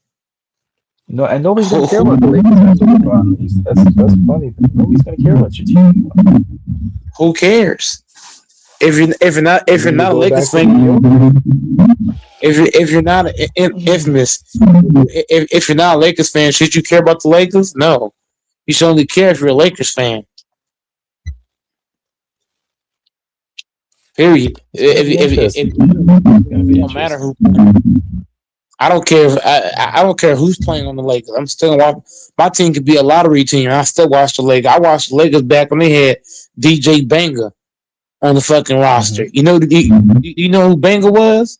No, and nobody's gonna care about the Lakers after LeBron leaves. That's funny. Nobody's gonna care about your team. Who cares? If you're not a Lakers fan, if you're not infamous, if you're not a Lakers fan, should you care about the Lakers? No, you should only care if you're a Lakers fan. Period. It don't matter who. I don't care. I don't care who's playing on the Lakers. I'm still watching. My team could be a lottery team. I still watch the Lakers. I watched the Lakers back when they had DJ Banga on the fucking roster. You know you know who Banga was?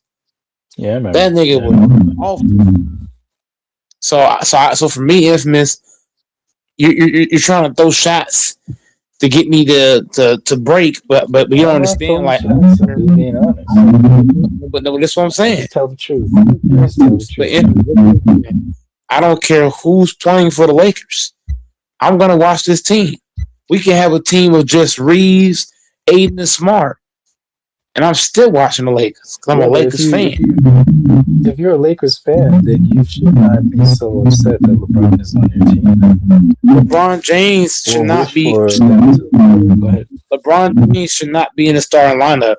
Yeah, I remember. That nigga was awful. So for me, infamous, you're trying to throw shots to get me to break, but you don't understand. Like, being honest. But no, that's what I'm saying. Just tell the truth. But I don't care who's playing for the Lakers. I'm gonna watch this team. We can have a team of just Reeves, Aiden, and Smart, and I'm still watching the Lakers because I'm a Lakers fan. If you're a Lakers fan, then you should not be so upset that LeBron is on your team. LeBron James should not be. LeBron James should not be in the starting lineup.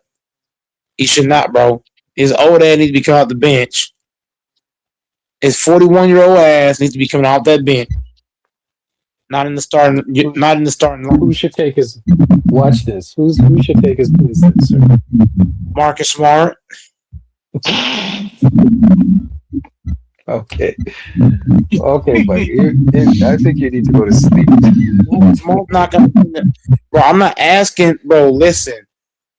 He should not, bro. His old ass needs to be coming off the bench. His 41-year-old ass needs to be coming off that bench. Not in the starting. Not in the starting lineup. Who should take his? Watch this. Who should take his place, then, sir? Marcus Smart. Okay, but I think you need to go to sleep. Smart's not gonna. Bro, I'm not asking. Bro, listen.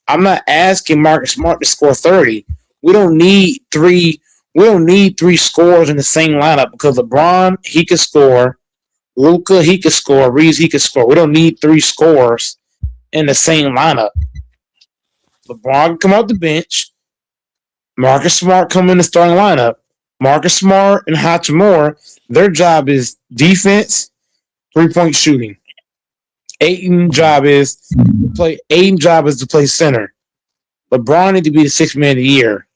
I'm not asking Marcus Smart to score 30. We don't need 3 We don't need three scorers in the same lineup because LeBron, he could score. Luka, he could score. Reeves, he could score. We don't need three scorers in the same lineup. LeBron can come off the bench. Marcus Smart come in the starting lineup. Marcus Smart and Hachimura, their job is defense, 3-point shooting. Aiton's job is to play center. LeBron need to be the sixth man of the year.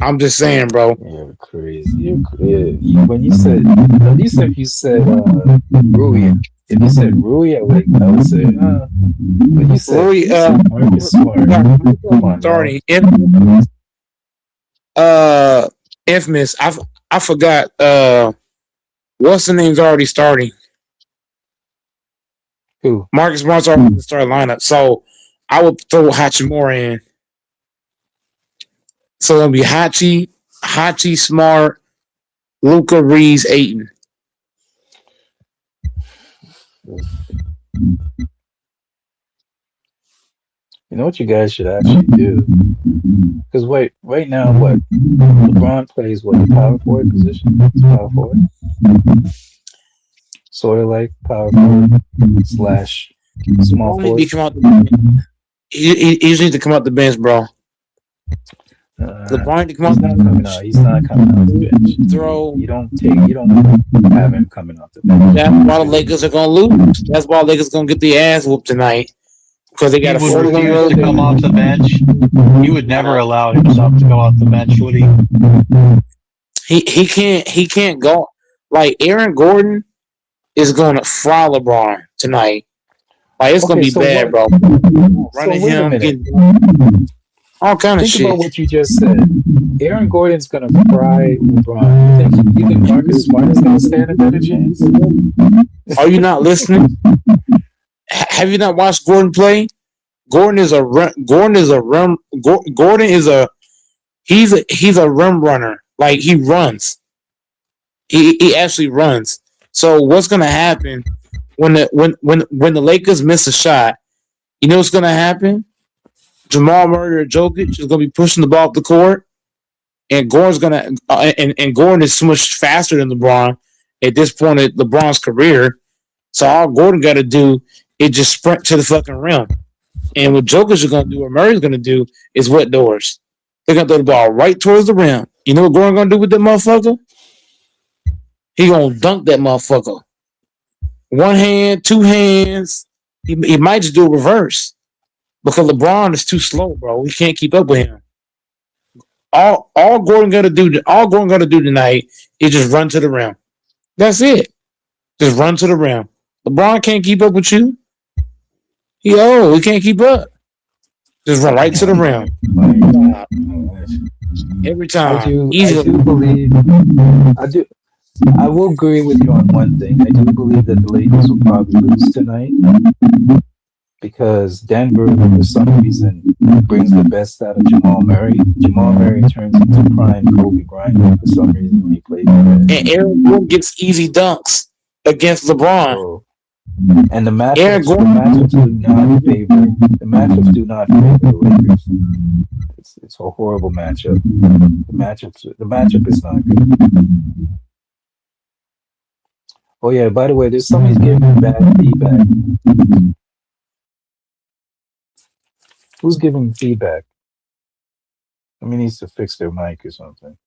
I'm just saying, bro. You're crazy. When you said, at least if you said Rui, if you said Rui, I would say, when you said Rui, Marcus Smart, come on, sorry, Infamous. I forgot. What's the name's already starting? Who? Marcus Smart's already in the starting lineup, so I would throw Hachimura in. So it'll be Hachi, Smart, Luka, Reeves, Ayton. You know what you guys should actually do? Because right now, what LeBron plays, what, the power forward position? It's power forward, sort of like power forward / small forward. He just needs to come out the bench, bro. LeBron to come out. He's not coming out the bench. You don't have him coming out the bench. That's why the Lakers are gonna lose. That's why the Lakers gonna get the ass whooped tonight. Because they got He would refuse to come off the bench. He would never allow himself to go off the bench, would he? He can't go. Like Aaron Gordon is gonna fry LeBron tonight. Like it's gonna be bad, bro. Running him, getting all kind of shit. Think about what you just said. Aaron Gordon's gonna fry LeBron. You think Marcus Smart is gonna stand a better chance? Are you not listening? Have you not watched Gordon play? Gordon is a rim runner. Like he runs. He actually runs. So what's gonna happen when the Lakers miss a shot? You know what's gonna happen? Jamal Murray or Jokic is gonna be pushing the ball up the court, and Gordon's gonna and Gordon is so much faster than LeBron at this point in LeBron's career. So all Gordon got to do is just sprint to the fucking rim. And what Jokic is going to do, or Murray's going to do, is wet doors. They're going to throw the ball right towards the rim. You know what Gordon going to do with that motherfucker? He going to dunk that motherfucker. One hand, two hands. He might just do a reverse. Because LeBron is too slow, bro. We can't keep up with him. All Gordon going to do tonight is just run to the rim. That's it. Just run to the rim. LeBron can't keep up with you. He can't keep up. Just run right to the rim. Every time. I will agree with you on one thing. I do believe that the Lakers will probably lose tonight because Denver, for some reason, brings the best out of Jamal Murray. Jamal Murray turns into prime Kobe Bryant for some reason when he plays. And Aaron Gordon gets easy dunks against LeBron. And the matchups do not favor the Lakers. It's a horrible matchup. The matchup is not good. Oh yeah, by the way, there's somebody's giving me bad feedback. Who's giving feedback? Somebody needs to fix their mic or something.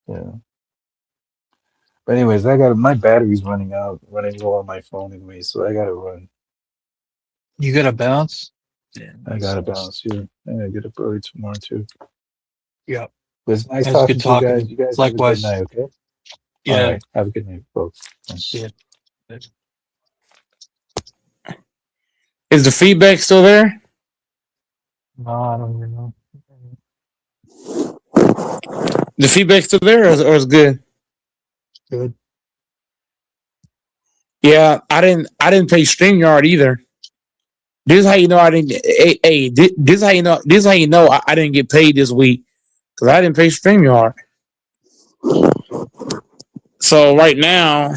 Yeah. But anyways, my battery's running low on my phone anyway, so I gotta run. You gotta bounce? Yeah, I gotta bounce. Yeah, I gotta get up early tomorrow too. Yeah. But it's nice That was talking good to you talking. guys. You guys Likewise. have a good night, okay? Yeah. All right. Have a good night, folks. Thanks. Yeah. Is the feedback still there? No, I don't even know. The feedback still there, or is good? Good. Yeah, I didn't pay StreamYard either. This is how you know I didn't. Hey, this is how you know. This is how you know I didn't get paid this week because I didn't pay StreamYard. So right now,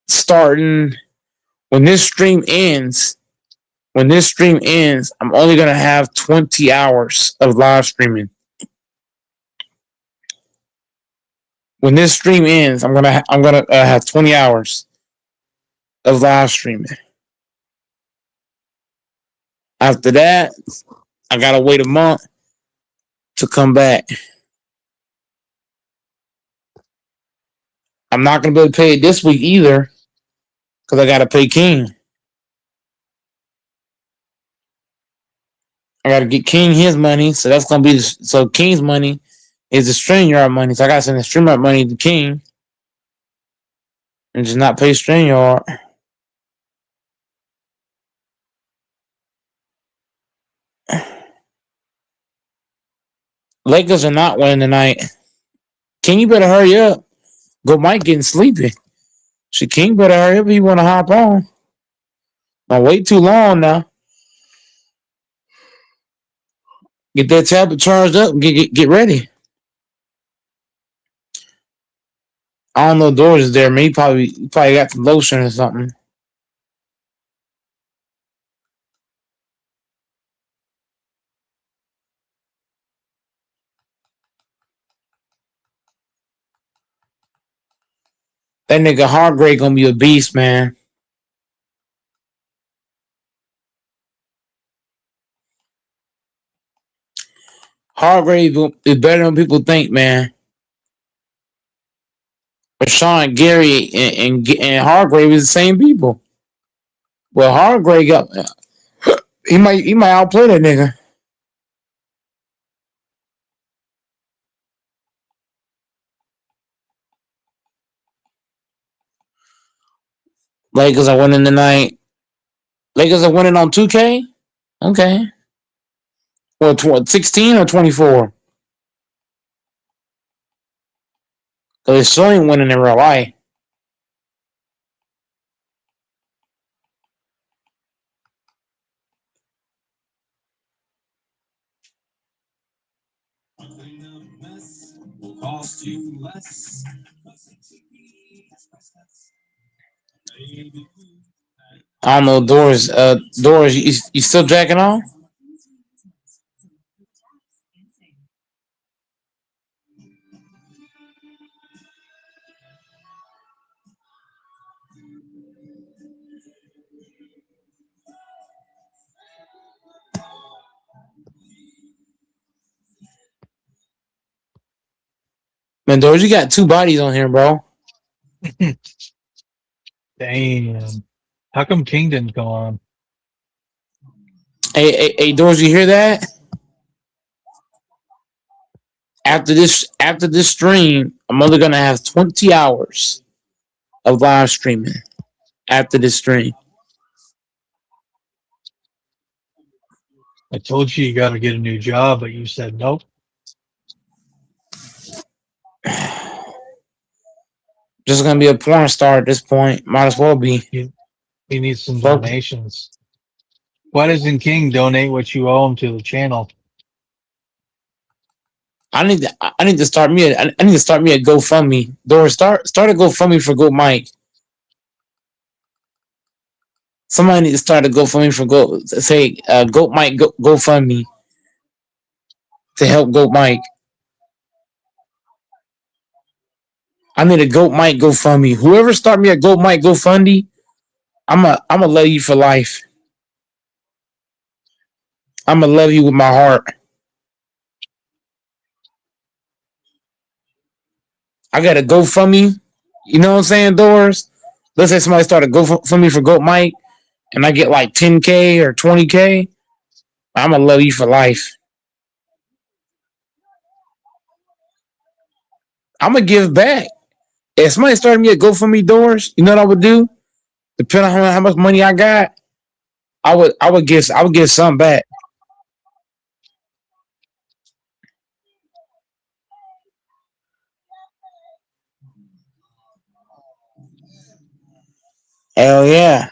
starting when this stream ends, When this stream ends, I'm only gonna have 20 hours of live streaming. When this stream ends, I'm gonna have 20 hours of live streaming. After that, I gotta wait a month to come back. I'm not gonna be able to pay it this week either, because I gotta pay King. I gotta get King his money, so that's gonna be so King's money is the StreamYard money. So I gotta send the StreamYard money to King and just not pay StreamYard. Lakers are not winning tonight. King, you better hurry up. Go Mike getting sleepy. Shit, King better hurry up if you want to hop on. Don't wait too long now. Get that tablet charged up and get ready. I don't know if Doris is there. Maybe probably got some lotion or something. That nigga Hargrave gonna be a beast, man. Hargrave is better than people think, man. Rashawn Gary and Hargrave is the same people. Well, Hargrave he might outplay that nigga. Lakers are winning tonight. Lakers are winning on 2K? Okay. Well, 16 or 24? So they still ain't winning in real life. Will cost you less. I don't know, Doris. Doris, you still jacking on? Man, Doris, you got two bodies on here, bro. Damn. How come King didn't go on? Hey, Doris, you hear that? After this stream, I'm only gonna have 20 hours of live streaming after this stream. I told you got to get a new job, but you said nope. Just gonna be a porn star at this point. Might as well be. He needs some donations. Why doesn't King donate what you owe him to the channel? I need to start me a GoFundMe. Doris, start a GoFundMe for Goat Mike. Somebody need to start a GoFundMe for Goat Mike GoFundMe to help Goat Mike. I need a Goat Mike GoFundMe. Whoever start me a Goat Mike GoFundMe, I'm a love you for life. I'm gonna love you with my heart. I got a GoFundMe. You know what I'm saying, Doris? Let's say somebody start a GoFundMe for Goat Mike, and I get like 10K or 20K. I'm gonna love you for life. I'm gonna give back. If somebody started me a GoFundMe, Doris, you know what I would do? Depending on how much money I got, I would give some back. Hell yeah.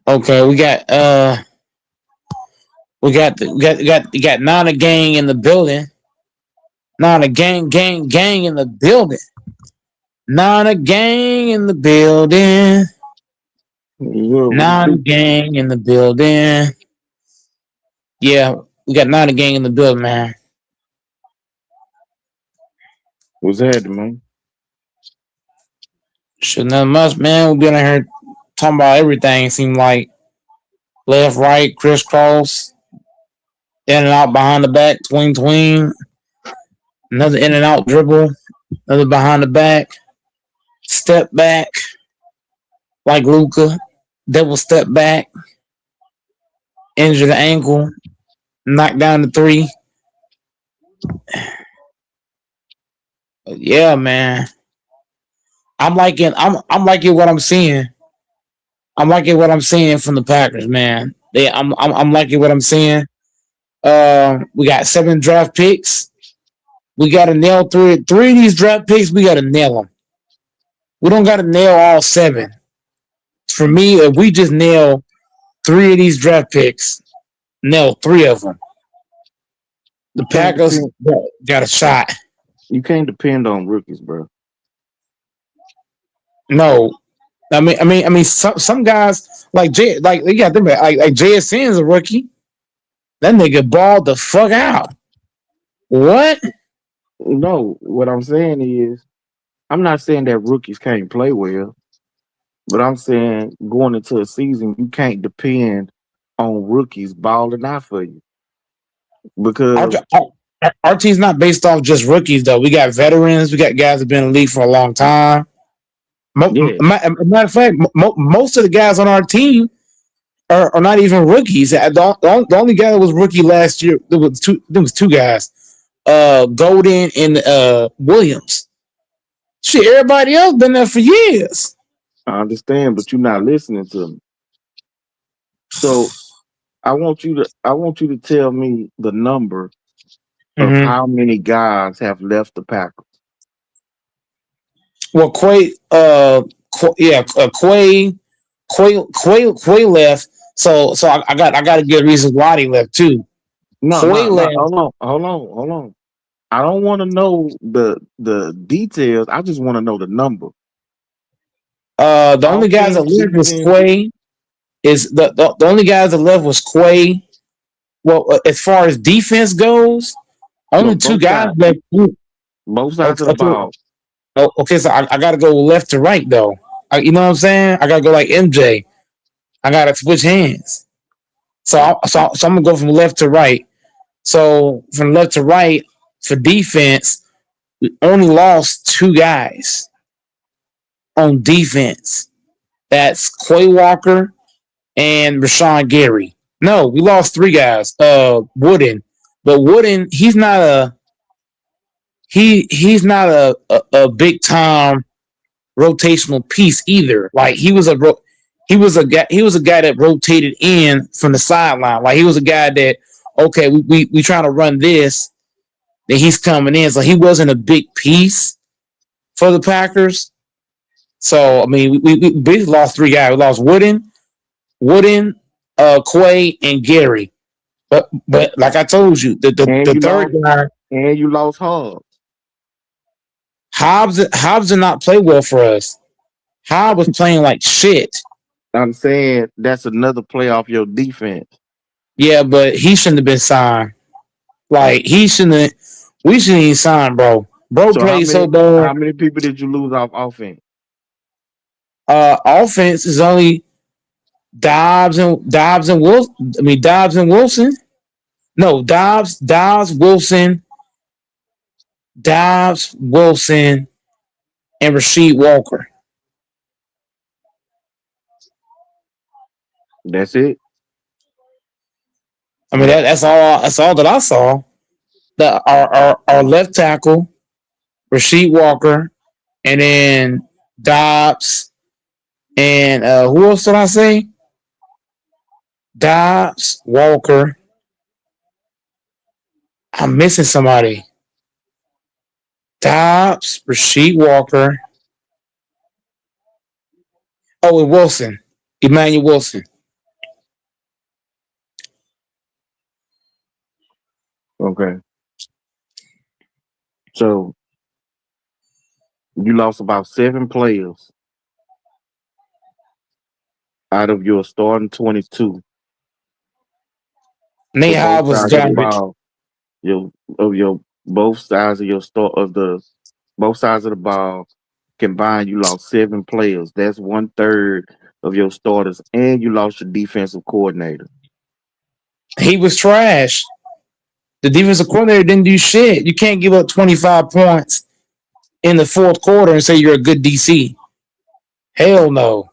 Okay, we got Nana Gang in the building. Not a gang in the building. Not a gang in the building. Not a gang in the building. Yeah, we got not a gang in the building, man. What's happening, man? Shit, nothing much, man. We been in here talking about everything. Seem like left, right, crisscross, in and out, behind the back, tween. Another in and out dribble. Another behind the back. Step back, like Luca. Double step back. Injure the ankle. Knock down the three. Yeah, man. I'm liking what I'm seeing. I'm liking what I'm seeing from the Packers, man. I'm liking what I'm seeing. We got 7 draft picks. We got to nail three of these draft picks. We got to nail them. We don't got to nail all 7. For me, if we just nail 3 of these draft picks, nail 3 of them, the Packers got a shot. You can't depend on rookies, bro. No, I mean, some guys like Jay, like you got them, like JSN is a rookie. That nigga balled the fuck out. What? No, what I'm saying is, I'm not saying that rookies can't play well, but I'm saying going into a season, you can't depend on rookies balling out for you because our team's not based off just rookies though. We got veterans. We got guys that have been in the league for a long time. Matter of fact, most of the guys on our team are not even rookies. The only guy that was rookie last year, there was two guys, Golden and Williams. Shit, everybody else been there for years. I understand, but you're not listening to me. So I want you to tell me the number of how many guys have left the Packers. Well, Quay left. So I got to get reasons why he left too. No, hold on. I don't want to know the details. I just want to know the number. The only guys that left was Quay. The only guys that left was Quay. Well, as far as defense goes, only 2 guys left. Both sides of the ball. Oh, okay, so I got to go left to right though. You know what I'm saying? I got to go like MJ. I got to switch hands. So I'm gonna go from left to right. So from left to right for defense, we only lost 2 guys on defense. That's Quay Walker and Rashawn Gary. No, we lost 3 guys. Wooden, but Wooden, he's not a big time rotational piece either. Like he was a guy that rotated in from the sideline. Like he was a guy that, okay, we trying to run this, then he's coming in. So he wasn't a big piece for the Packers. So I mean, we basically lost 3 guys. We lost Wooden, Quay, and Gary. But like I told you, the third guy, and you lost Hobbs. Hobbs did not play well for us. Hobbs was playing like shit. I'm saying that's another play off your defense. Yeah, but he shouldn't have been signed. Like we shouldn't even sign, bro. Bro played so bad. How many people did you lose off offense? Offense is only Dobbs and Wilson. I mean Dobbs and Wilson. No, Dobbs, Wilson, and Rasheed Walker. That's it. I mean that's all. That's all that I saw. Our left tackle, Rasheed Walker, and then Dobbs, and who else did I say? Dobbs, Walker. I'm missing somebody. Dobbs, Rasheed Walker. Oh, and Wilson. Emmanuel Wilson. Okay. So you lost about 7 players out of your starting 22 Nate for both Hobbs was sides of the garbage. ball. Your both sides of your both sides of the ball combined. You lost 7 players. That's 1/3 of your starters, and you lost your defensive coordinator. He was trash. The defensive coordinator didn't do shit. You can't give up 25 points in the fourth quarter and say you're a good DC. Hell no.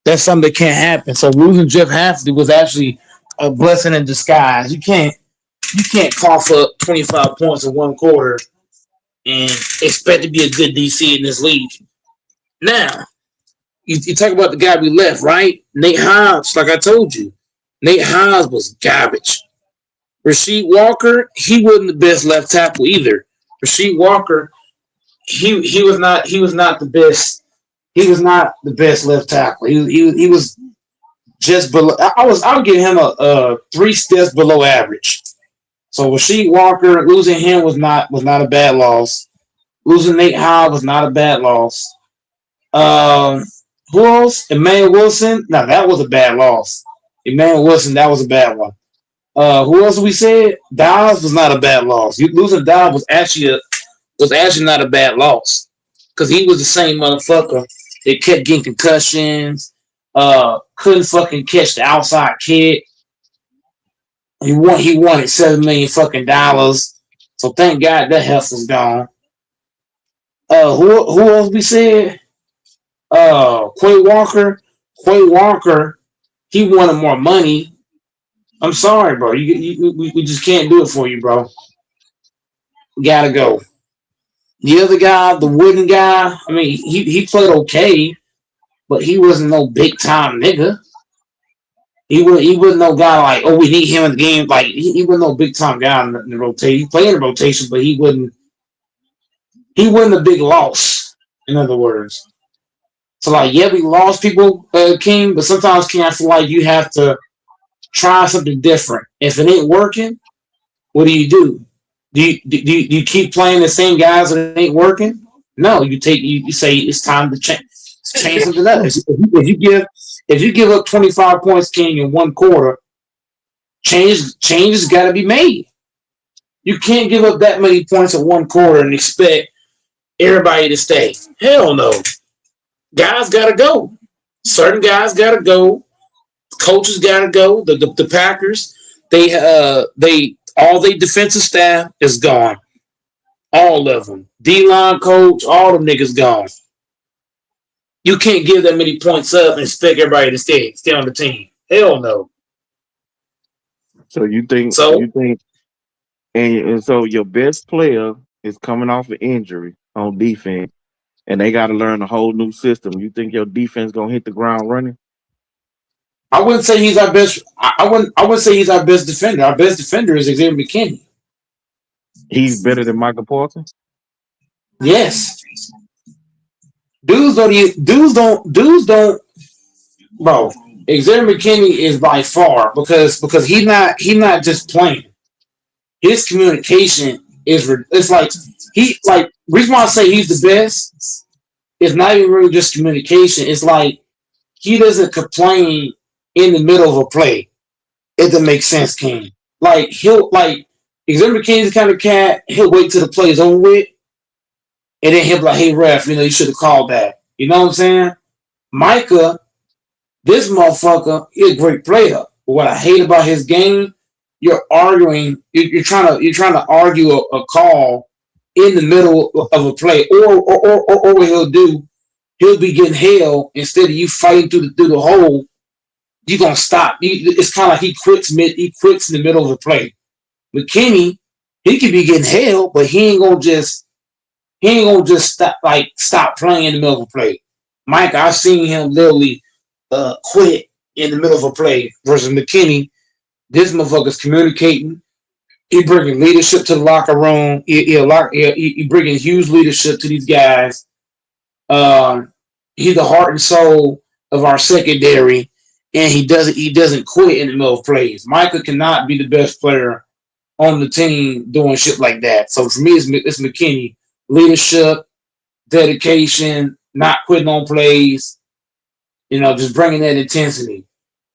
That's something that can't happen. So losing Jeff Hafley was actually a blessing in disguise. You can't cough up 25 points in one quarter and expect to be a good DC in this league. Now, you talk about the guy we left, right? Nate Hobbs, like I told you. Nate Hobbs was garbage. Rasheed Walker, he wasn't the best left tackle either. Rasheed Walker, he was not the best. He was not the best left tackle. He was just below. I'll give him a 3 steps below average. So Rasheed Walker, losing him was not a bad loss. Losing Nate Hobbs was not a bad loss. Who else? Emmanuel Wilson. Now that was a bad loss. Emmanuel Wilson, that was a bad one. Who else we said? Dobbs was not a bad loss. Losing Dobbs was actually not a bad loss because he was the same motherfucker. They kept getting concussions. Couldn't fucking catch the outside kick. He wanted $7 million fucking dollars. So thank God that hustle's gone. Who else we said? Quay Walker. Quay Walker. He wanted more money. I'm sorry, bro. We just can't do it for you, bro. We gotta go. The other guy, the wooden guy, I mean, he played okay, but he wasn't no big time nigga. He wasn't no guy like, oh, we need him in the game. Like he wasn't no big time guy in the rotation. He played in the rotation, but he wasn't a big loss. In other words, so like, yeah, we lost people, King, but sometimes, King, I feel like you have to try something different. If it ain't working, what do? Do you keep playing the same guys that it ain't working? No, you say it's time to change something else. If you give up 25 points, King, in one quarter, change has got to be made. You can't give up that many points in one quarter and expect everybody to stay. Hell no. Guys got to go. Certain guys got to go. Coaches got to go. The Packers, all their defensive staff is gone. All of them. D-line coach, all them niggas gone. You can't give that many points up and expect everybody to stay on the team. Hell no. So you think, and so your best player is coming off an injury on defense, and they got to learn a whole new system. You think your defense gonna hit the ground running? I wouldn't say he's our best. I wouldn't say he's our best defender. Our best defender is Xavier McKinney. He's better than Michael Parsons? Yes. Dudes don't. Bro, Xavier McKinney is by far because he's not just playing. His communication is reason why I say he's the best. It's not even really just communication. It's like he doesn't complain in the middle of a play. It doesn't make sense, King. Like Xavier McKinney's the kind of cat, he'll wait till the play is over with, and then he'll be like, hey ref, you should have called that. You know what I'm saying? Micah, this motherfucker, he's a great player. But what I hate about his game, you're arguing, you're trying to argue a call in the middle of a play, or what he'll do, he'll be getting held instead of you fighting through the hole. You're gonna stop. It's kind of like he quits in the middle of the play. McKinney, he could be getting held, but he ain't gonna just stop playing in the middle of a play. Mike, I've seen him literally quit in the middle of a play versus McKinney. This motherfucker's communicating. He bringing leadership to the locker room. He bringing huge leadership to these guys. He's the heart and soul of our secondary, and he doesn't quit in the middle of plays. Micah cannot be the best player on the team doing shit like that. So for me, it's McKinney. Leadership, dedication, not quitting on plays, just bringing that intensity.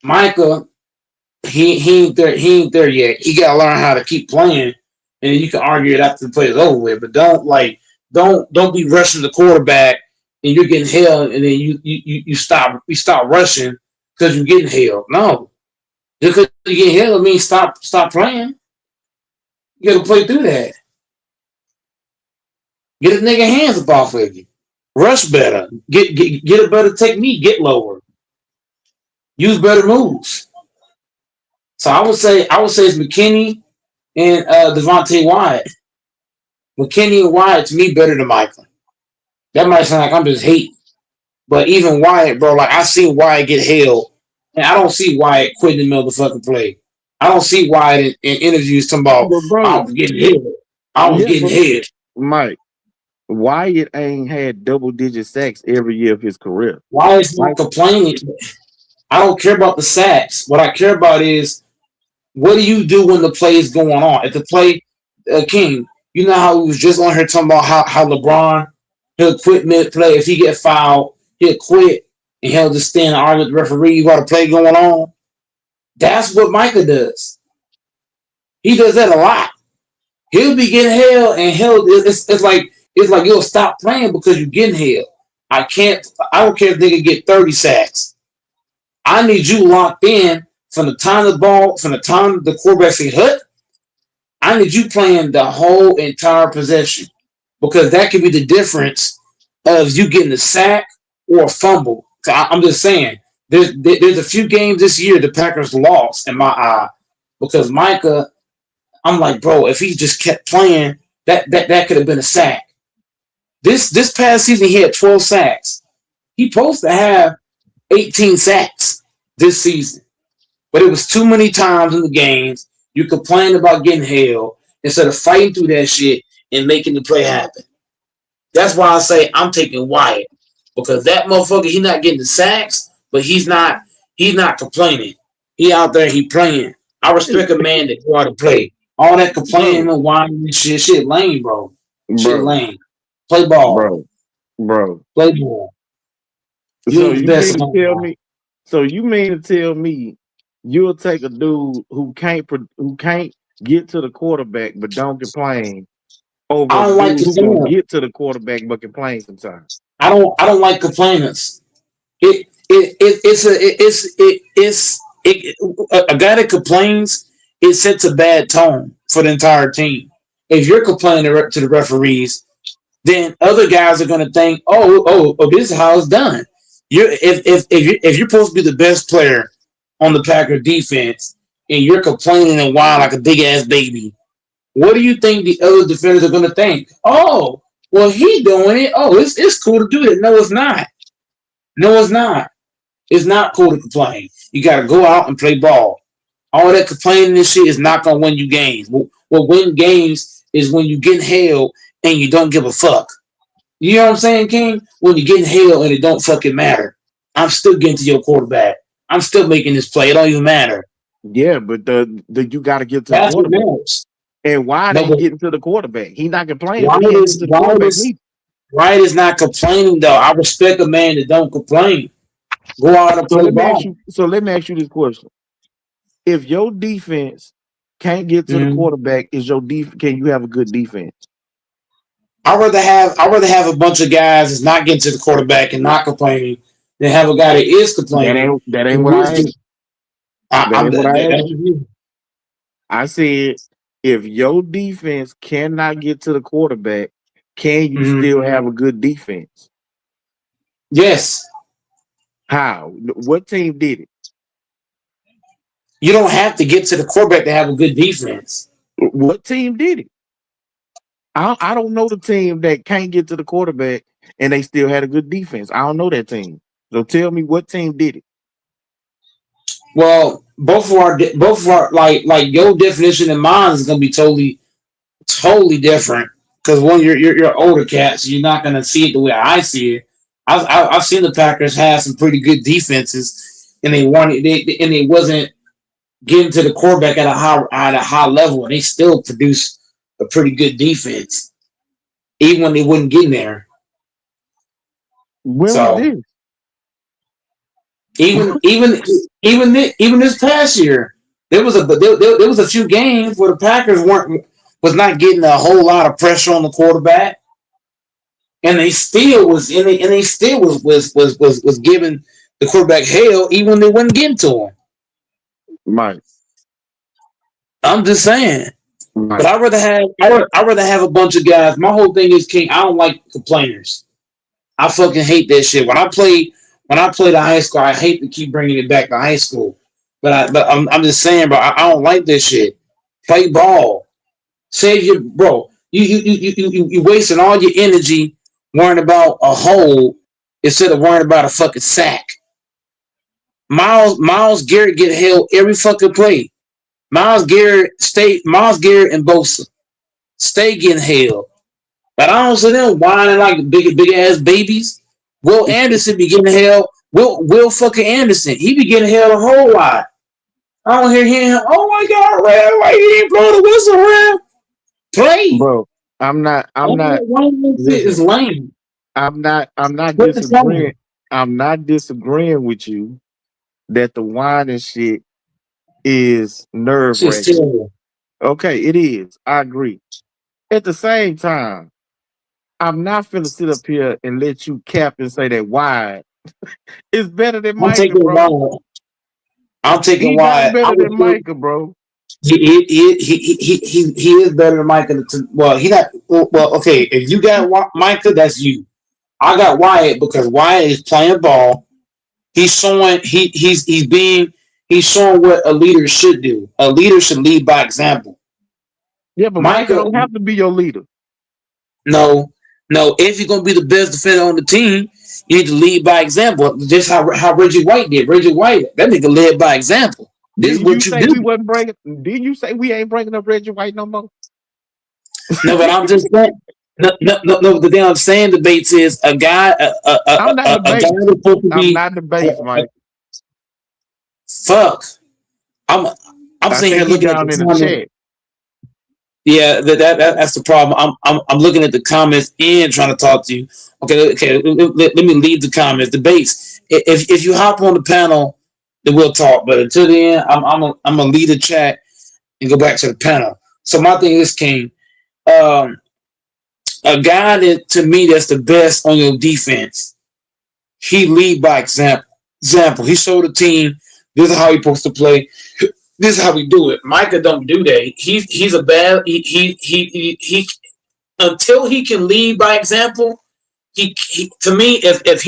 Micah, he ain't there yet. He got to learn how to keep playing, and then you can argue it after the play is over with. But don't be rushing the quarterback and you're getting held, and then you stop rushing because you're getting held. No, just because you get held, I mean stop playing. You got to play through that. Get a nigga hands up off of you. Rush better. Get a better technique. Get lower. Use better moves. So I would say it's McKinney and Devontae Wyatt. McKinney and Wyatt to me better than Michael. That might sound like I'm just hating, but even Wyatt, bro, like I see Wyatt get held, and I don't see Wyatt quitting in the middle of the fucking play. I don't see Wyatt in interviews talking about I was getting held. I was getting held. Mike, Wyatt ain't had double-digit sacks every year of his career. Wyatt's not complaining. I don't care about the sacks. What I care about is what do you do when the play is going on? If the play, King, you know how we was just on here talking about how LeBron, he'll quit mid-play. If he get fouled, he'll quit, and he'll just stand and argue with the referee while the play going on. That's what Micah does. He does that a lot. He'll be getting held, and it's like you'll stop playing because you're getting held. I don't care if they can get 30 sacks. I need you locked in from the time the quarterback say hut. I need you playing the whole entire possession because that could be the difference of you getting a sack or a fumble. So I'm just saying, there's a few games this year the Packers lost in my eye because Micah, I'm like, bro, if he just kept playing, that could have been a sack. This past season, he had 12 sacks. He's supposed to have 18 sacks this season. But it was too many times in the games you complained about getting held instead of fighting through that shit and making the play happen. That's why I say I'm taking Wyatt. Because that motherfucker, he's not getting the sacks, but he's not complaining. He out there, he playing. I respect a man that go out and play. All that complaining and whining and shit lame, bro. Shit lame. Play ball. Bro. Play ball. So you mean to tell me you'll take a dude who can't get to the quarterback but don't complain over a dude who can get to the quarterback but complain sometimes? I don't like complainers. A guy that complains, it sets a bad tone for the entire team. If you're complaining to the referees, then other guys are going to think, oh, this is how it's done. If you're supposed to be the best player on the Packer defense and you're complaining and whining like a big ass baby, what do you think the other defenders are going to think? Oh, well, he doing it. Oh, it's cool to do it. No, it's not. No, it's not. It's not cool to complain. You got to go out and play ball. All that complaining and shit is not going to win you games. What win games is when you get held and you don't give a fuck. You know what I'm saying, King? When you're getting held and it don't fucking matter. I'm still getting to your quarterback. I'm still making this play. It don't even matter. Yeah, but you got to get to the quarterback. And why ain't getting to the quarterback? He not complaining. Wyatt is not complaining, though. I respect a man that don't complain. Go out and play ball. So let me ask you this question. If your defense can't get to the quarterback, can you have a good defense? I'd rather have a bunch of guys that's not getting to the quarterback and not complaining than have a guy that is complaining. That ain't what I asked. I said, if your defense cannot get to the quarterback, can you still have a good defense? Yes. How? What team did it? You don't have to get to the quarterback to have a good defense. What team did it? I don't know the team that can't get to the quarterback and they still had a good defense. I don't know that team. So tell me what team did it. Well, both of our like your definition and mine is gonna be totally different. Because when you're older cats, so you're not gonna see it the way I see it. I've seen the Packers have some pretty good defenses, and it wasn't getting to the quarterback at a high level, and they still produce a pretty good defense, even when they wouldn't get in there. When So was this? even this past year, there was a few games where the Packers was not getting a whole lot of pressure on the quarterback, and they still was giving the quarterback hell even when they wouldn't get to him. Right. I'm just saying. Right. But I'd rather have a bunch of guys. My whole thing is, King, I don't like complainers. I fucking hate that shit. When I played the high school, I hate to keep bringing it back to high school. But I'm just saying, bro, I don't like this shit. Play ball. Save your bro. You wasting all your energy worrying about a hole instead of worrying about a fucking sack. Myles Garrett get held every fucking play. Myles Garrett and Bosa stay getting held. But I don't see them whining like big ass babies. Will Anderson be getting held. Will fucking Anderson. He be getting held a whole lot. I don't hear him. Oh my God, Red, why you didn't blow the whistle, Red? Play. Bro, I'm not Is lame. I'm not What the disagreeing. I'm not disagreeing with you that the whining shit is nerve Shit's wracking. terrible. Okay, it is. I agree. At the same time, I'm not finna sit up here and let you cap and say that wide. It's better than I'm Micah, taking bro. wide. I'm He taking not wide. better than Micah, bro. He is better than Micah. Well, he not. Well, okay. If you got Micah, that's you. I got Wyatt because Wyatt is playing ball. He's showing he's showing what a leader should do. A leader should lead by example. Yeah, but Micah don't have to be your leader. No. If you're gonna be the best defender on the team, you need to lead by example. Just how Reggie White did. Reggie White, that nigga led by example. This is what you do. Did you say we ain't bringing up Reggie White no more? No, but I'm just saying. No. The damn saying debates is a guy. I'm not debating. I'm not debating, Mike. Fuck. I'm sitting here looking at the comments. Yeah, that's the problem. I'm looking at the comments and trying to talk to you. Okay. Let me leave the comments. Debates. If you hop on the panel, then we'll talk. But until then, I'm gonna leave the chat and go back to the panel. So my thing is, King, a guy that to me that's the best on your defense. He lead by example. He showed the team this is how he's supposed to play. This is how we do it. Micah don't do that. He's a bad. He until he can lead by example. He to me if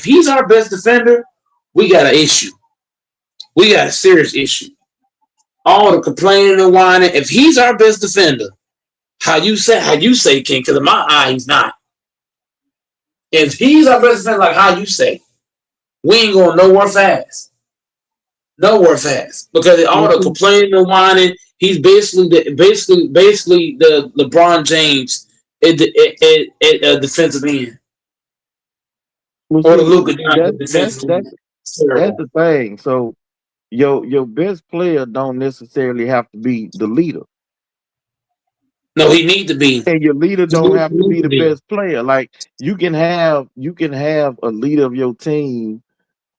he's our best defender, we got an issue. We got a serious issue. All the complaining and whining. If he's our best defender, how you say, King? Because in my eye, he's not. If he's our best defender, like how you say, we ain't going nowhere fast. Because all the complaining and whining, he's basically the LeBron James at defensive end. Well, or the Luka Doncic defensive end. That's the thing. So your best player don't necessarily have to be the leader. No, he need to be. And your leader don't have to be the best player. Like you can have a leader of your team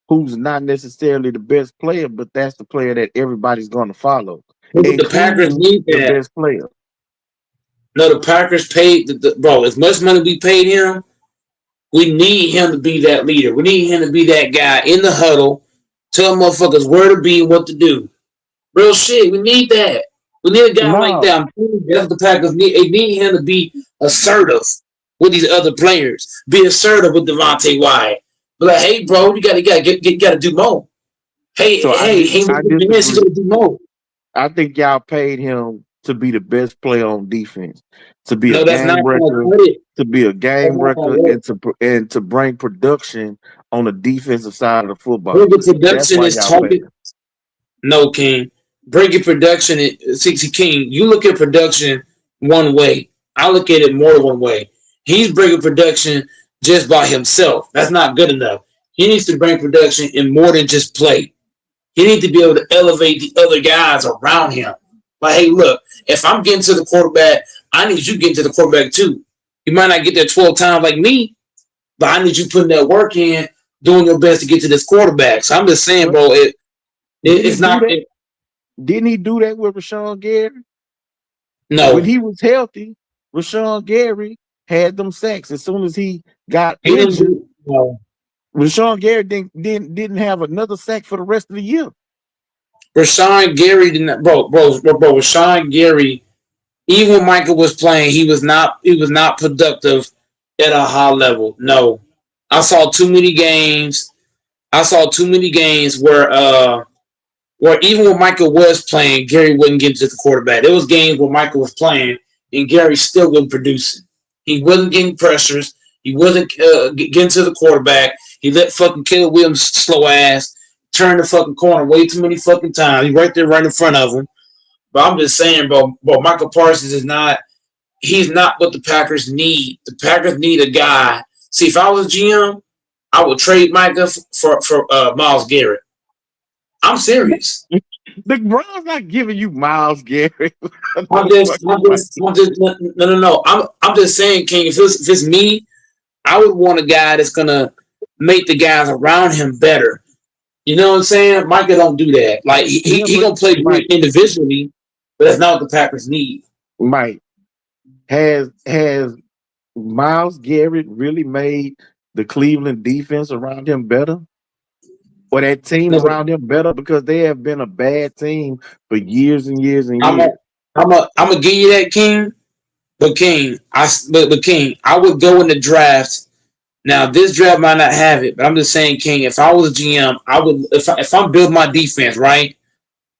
who's not necessarily the best player, but that's the player that everybody's going to follow. The Packers need that. The best player. No, the Packers paid bro. As much money we paid him, we need him to be that leader. We need him to be that guy in the huddle, tell motherfuckers where to be and what to do. Real shit. We need that. We need a guy like that. I'm telling you, that's the Packers need. They need him to be assertive with these other players. Be assertive with Devontae Wyatt. Be like, hey, bro, you gotta do more. Hey, So you gotta do more. I think y'all paid him to be the best player on defense, to be No, a that's game not wrecker, it. to be a game That's not wrecker, it. and to bring production on the defensive side of the football. Bringing That's production why is y'all paid talking. him. No, King. Bringing production is 60 King. You look at production one way. I look at it more than one way. He's bringing production just by himself. That's not good enough. He needs to bring production in more than just play. He needs to be able to elevate the other guys around him. Like, hey, look, if I'm getting to the quarterback, I need you getting to the quarterback too. You might not get there 12 times like me, but I need you putting that work in, doing your best to get to this quarterback. So I'm just saying, bro, it's not. Didn't he do that with Rashawn Gary? No. When he was healthy, Rashawn Gary had them sacks. As soon as he got He didn't injured, do no. Rashawn Gary didn't have another sack for the rest of the year. Rashawn Gary didn't, bro. Rashawn Gary, even when Michael was playing, he was not productive at a high level. No, I saw too many games. Where even when Michael was playing, Gary wouldn't get to the quarterback. There was games where Michael was playing and Gary still wasn't producing. He wasn't getting pressures. He wasn't getting to the quarterback. He let fucking Caleb Williams slow ass turn the fucking corner way too many fucking times. He's right there, right in front of him. But I'm just saying, bro, Michael Parsons is not. He's not what the Packers need. The Packers need a guy. See, if I was GM, I would trade Micah for Myles Garrett. I'm serious. The Browns not giving you Myles Garrett. I'm just no. I'm just saying, King. If it's me, I would want a guy that's gonna make the guys around him better. You know what I'm saying? Micah don't do that. Like he gonna play great individually, but that's not what the Packers need. Mike, has Myles Garrett really made the Cleveland defense around him better? Or that team around him better? Because they have been a bad team for years and years and years. I'm gonna give you that, King. But King, I would go in the draft. Now this draft might not have it, but I'm just saying, King. If I was a GM, I would. If I'm building my defense right,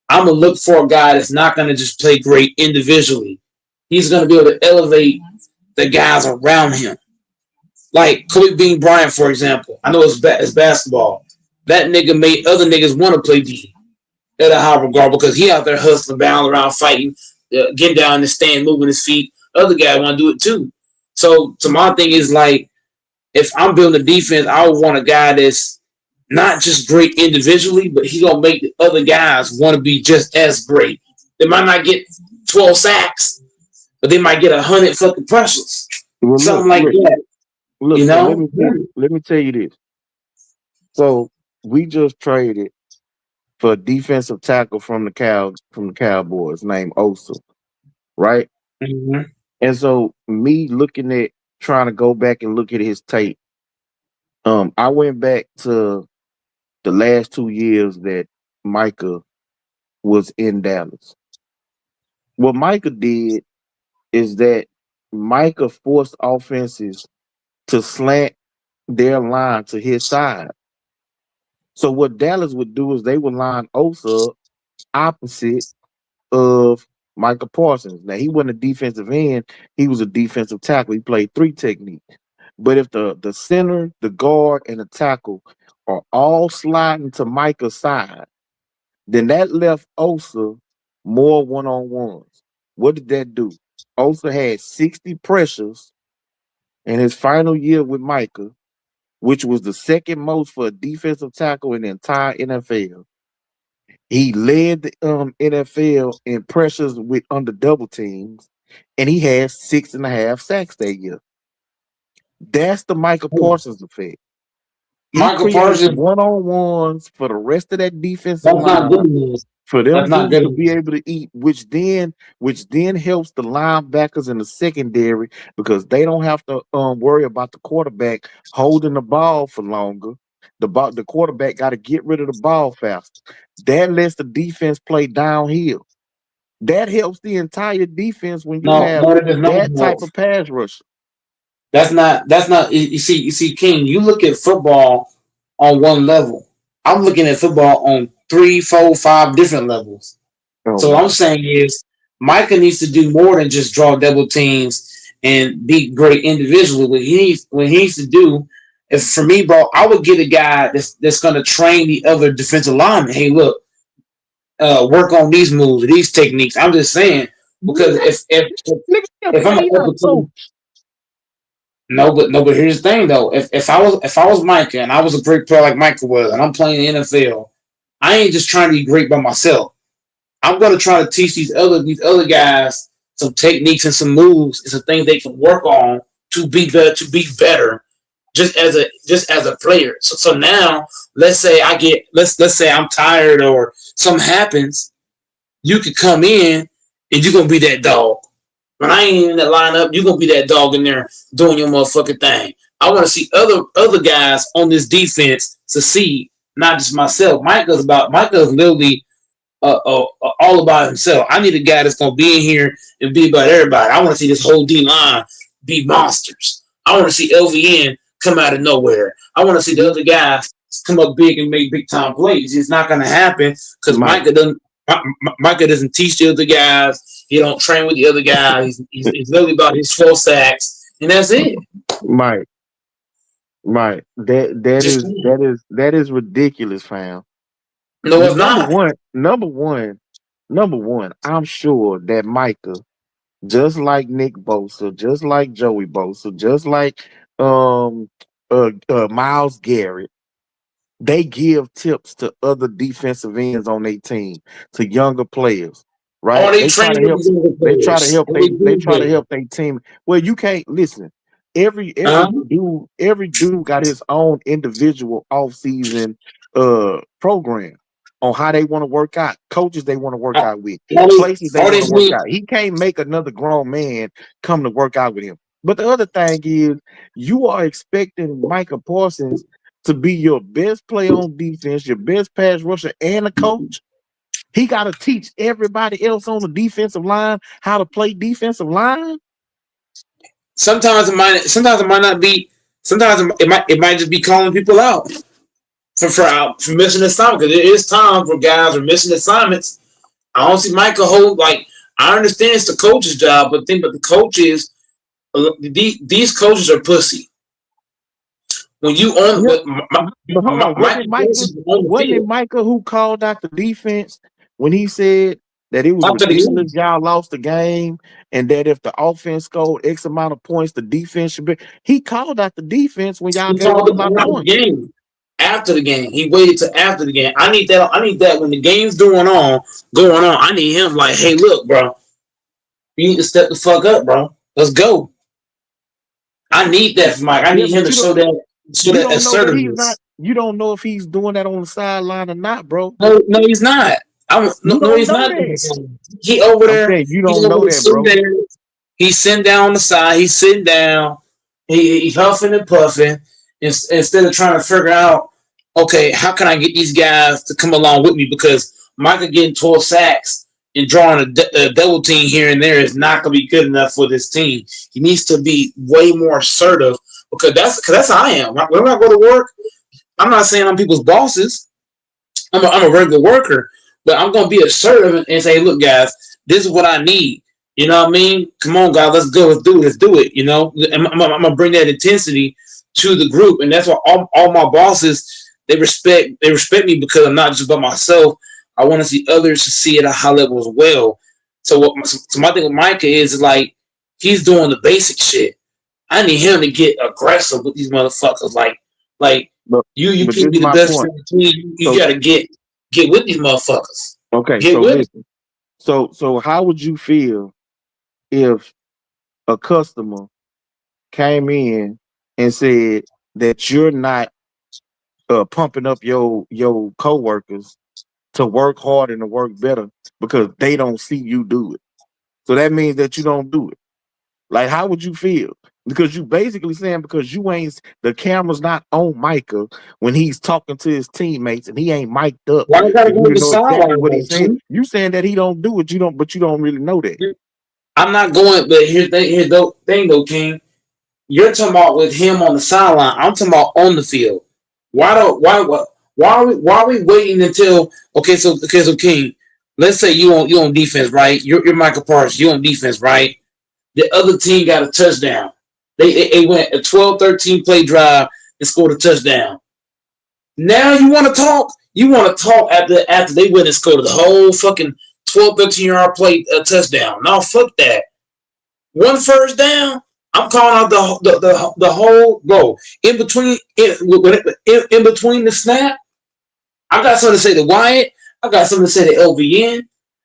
I'm gonna look for a guy that's not gonna just play great individually. He's gonna be able to elevate the guys around him, like Kobe Bean Bryant, for example. I know it's basketball. That nigga made other niggas want to play D at a high regard because he out there hustling, bouncing around, fighting, getting down in the stand, moving his feet. Other guy want to do it too. So my thing is like, if I'm building a defense, I would want a guy that's not just great individually, but he gonna make the other guys want to be just as great. They might not get 12 sacks, but they might get 100 fucking pressures, something like that. Look, let me tell you this. So we just traded for a defensive tackle from the Cowboys named Osa, right? Mm-hmm. And so me looking at trying to go back and look at his tape, I went back to the last 2 years that Micah was in Dallas. What Micah did is that Micah forced offenses to slant their line to his side. So what Dallas would do is they would line Osa opposite of Micah Parsons. Now, he wasn't a defensive end. He was a defensive tackle. He played 3 techniques. But if the center, the guard, and the tackle are all sliding to Micah's side, then that left Osa more one-on-ones. What did that do? Osa had 60 pressures in his final year with Micah, which was the second most for a defensive tackle in the entire NFL. He led the NFL in pressures with under double teams, and he had 6.5 sacks that year. That's the Micah Parsons effect. Michael Parsons one-on-ones for the rest of that defensive line for them to be able to eat, which then helps the linebackers in the secondary because they don't have to worry about the quarterback holding the ball for longer. The quarterback got to get rid of the ball faster. That lets the defense play downhill. That helps the entire defense when you have that type of pass rusher. That's not. You see, King. You look at football on one level. I'm looking at football on 3, 4, 5 different levels. So what I'm saying is, Micah needs to do more than just draw double teams and be great individually. What he needs to do, if for me, bro, I would get a guy that's going to train the other defensive linemen. Hey, look, work on these moves, these techniques. I'm just saying because if I'm able to. No, but here's the thing though. If I was Micah and I was a great player like Micah was, and I'm playing in the NFL, I ain't just trying to be great by myself. I'm gonna try to teach these other guys some techniques and some moves and some things they can work on to be better just as a player. So now let's say I'm tired or something happens, you could come in and you're gonna be that dog. When I ain't in that lineup, you're gonna be that dog in there doing your motherfucking thing. I want to see other guys on this defense succeed, not just myself. Micah's literally all about himself. I need a guy that's gonna be in here and be about everybody. I want to see this whole D line be monsters. I want to see LVN come out of nowhere. I want to see the other guys come up big and make big time plays. It's not gonna happen because Micah doesn't teach the other guys. He don't train with the other guys. He's literally about his 12 sacks, and that's it. Mike, that is ridiculous, fam. No, it's not. Number one, I'm sure that Micah, just like Nick Bosa, just like Joey Bosa, just like Myles Garrett, they give tips to other defensive ends on their team, to younger players, right? Oh, they try to help. They try to help their team. Well, you can't listen. Every dude got his own individual off-season program on how they want to work out, coaches they want to work out with, places they want to work out. He can't make another grown man come to work out with him. But the other thing is, you are expecting Micah Parsons to be your best player on defense, your best pass rusher, and a coach. He got to teach everybody else on the defensive line how to play defensive line. Sometimes it might not be. Sometimes it might just be calling people out for missing assignments. Because there is times where guys are missing assignments. I don't see Micah hold like. I understand it's the coach's job, but the coaches, these coaches are pussy. When you own, wasn't it Micah who called out the defense when he said that it was ridiculous y'all lost the game, and that if the offense scored X amount of points, the defense should be. He called out the defense when y'all gave up a lot of points. After the game, he waited till after the game. I need that when the game's going on. I need him like, hey, look, bro, you need to step the fuck up, bro. Let's go. I need that from Mike. I need him to show that assertiveness. You don't know if he's doing that on the sideline or not, bro. No, he's not. No, he's not. He over there. Okay, you don't know that, bro. He's sitting down on the side. He's sitting down. He's huffing and puffing instead of trying to figure out, okay, how can I get these guys to come along with me? Because Micah getting 12 sacks and drawing a double team here and there is not going to be good enough for this team. He needs to be way more assertive because that's how I am. When I go to work, I'm not saying I'm people's bosses. I'm a regular worker, but I'm going to be assertive and say, look, guys, this is what I need. You know what I mean? Come on, guys, let's go. Let's do it. You know, I'm going to bring that intensity to the group. And that's why all my bosses, they respect me because I'm not just by myself. I want to see others to see it at a high level as well. So my thing with Micah is like, he's doing the basic shit. I need him to get aggressive with these motherfuckers. Like you can't be the best for the team. You gotta get with these motherfuckers. Okay, so how would you feel if a customer came in and said that you're not pumping up your coworkers to work hard and to work better because they don't see you do it? So that means that you don't do it. Like, how would you feel? Because you basically saying because the camera's not on Micah when he's talking to his teammates and he ain't mic'd up. Why you gotta go to the sideline? What he's saying? You saying that he don't do it, but you don't really know that. I'm not going, but here's the thing though, King. You're talking about with him on the sideline. I'm talking about on the field. Why are we waiting until so King, let's say you on defense, right? You're Michael Parsons, you on defense, right? The other team got a touchdown. They went a 12-13 play drive and scored a touchdown. Now you want to talk? You want to talk after they went and scored the whole fucking 12-13 yard play touchdown. No, fuck that. One first down, I'm calling out the whole goal. In between the snap, I got something to say to Wyatt. I got something to say to LVN.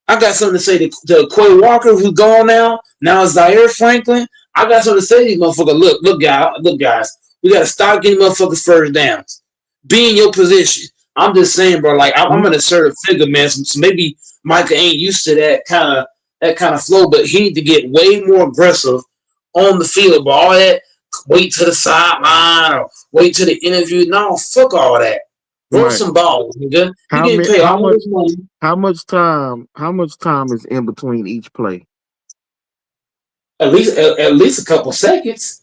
I got something to say to Quay Walker, who's gone now. Now it's Zaire Franklin. I got something to say to these motherfuckers. Look, guys. We gotta stop getting motherfuckers first downs. Be in your position. I'm just saying, bro. Like I'm an assertive figure, man. So maybe Micah ain't used to that kind of flow, but he need to get way more aggressive on the field. But all that, wait to the sideline or wait to the interview. No, fuck all that. Throw some balls, nigga. You getting paid all this money. How much time is in between each play? At least a couple seconds.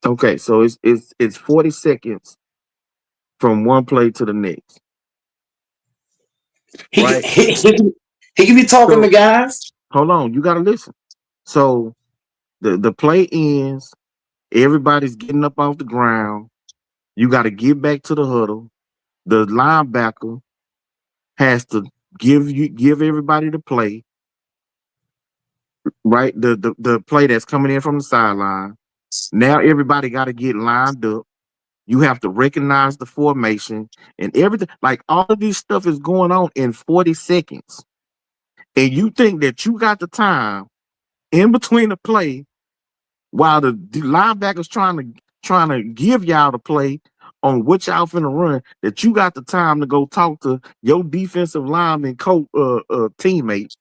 Okay, so it's 40 seconds from one play to the next. He right? Can be talking to guys. Hold on, you gotta listen. So the play ends, everybody's getting up off the ground. You got to get back to the huddle. The linebacker has to give everybody the play, right? The play that's coming in from the sideline. Now everybody got to get lined up. You have to recognize the formation and everything. Like all of this stuff is going on in 40 seconds. And you think that you got the time in between the play while the linebacker's trying to give y'all the play on what y'all finna run, that you got the time to go talk to your defensive lineman teammate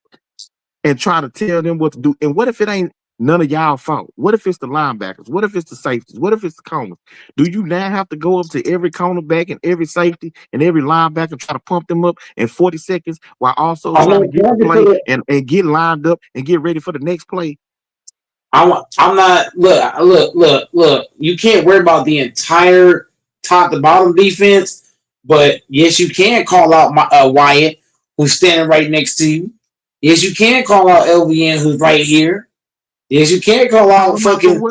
and try to tell them what to do. And what if it ain't none of y'all fault? What if it's the linebackers? What if it's the safeties? What if it's the corners? Do you now have to go up to every cornerback and every safety and every linebacker and try to pump them up in 40 seconds while also trying to get the play and get lined up and get ready for the next play? I'm not look. You can't worry about the entire top to bottom defense, but yes, you can call out Wyatt, who's standing right next to you. Yes, you can call out LVN, who's right here. Yes, you can call out fucking.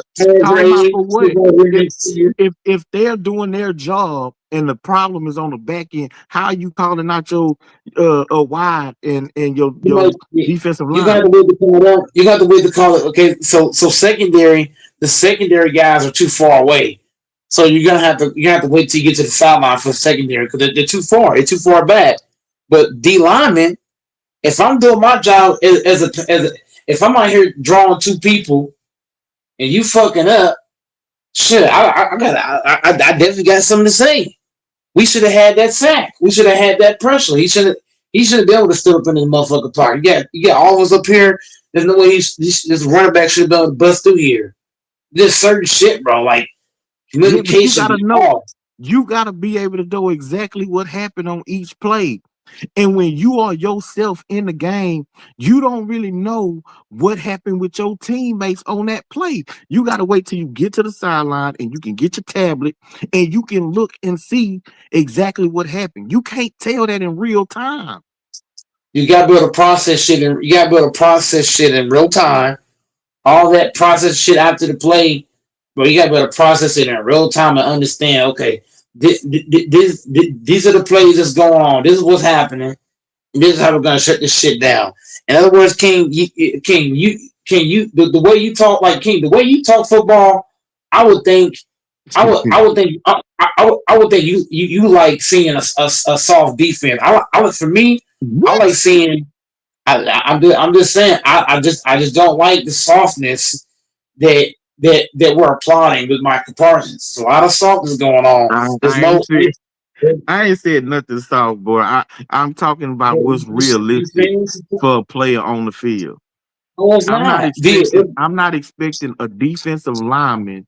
If they're doing their job and the problem is on the back end, how are you calling out your wide and your defensive line? You got to wait to call it out. You got to wait to call it. Okay, so secondary, the secondary guys are too far away. So you're gonna have to wait till you get to the sideline for the secondary because they're too far. They're too far back. But D lineman, if I'm doing my job if I'm out here drawing two people and you fucking up, shit, I definitely got something to say. We should have had that sack. We should have had that pressure. He should have been able to stood up in the motherfucking park. You got all of us up here. There's no way this running back should have been able to bust through here. There's certain shit, bro. Like communication. You gotta be able to know exactly what happened on each play. And when you are yourself in the game, you don't really know what happened with your teammates on that play. You got to wait till you get to the sideline and you can get your tablet and you can look and see exactly what happened. You can't tell that in real time. You got to be able to process shit in real time. All that process shit after the play, but you got to be able to process it in real time and understand, okay, these are the plays that's going on. This is what's happening. And this is how we're gonna shut this shit down. In other words, King, the way you talk, like King, the way you talk football, I would think you like seeing a soft defense. For me, I like seeing. I'm just saying. I just don't like the softness that we're applauding with Michael Parsons. There's a lot of softness going on. I ain't said nothing soft, boy. I'm talking about what's realistic for a player on the field. No, it's not. I'm not expecting a defensive lineman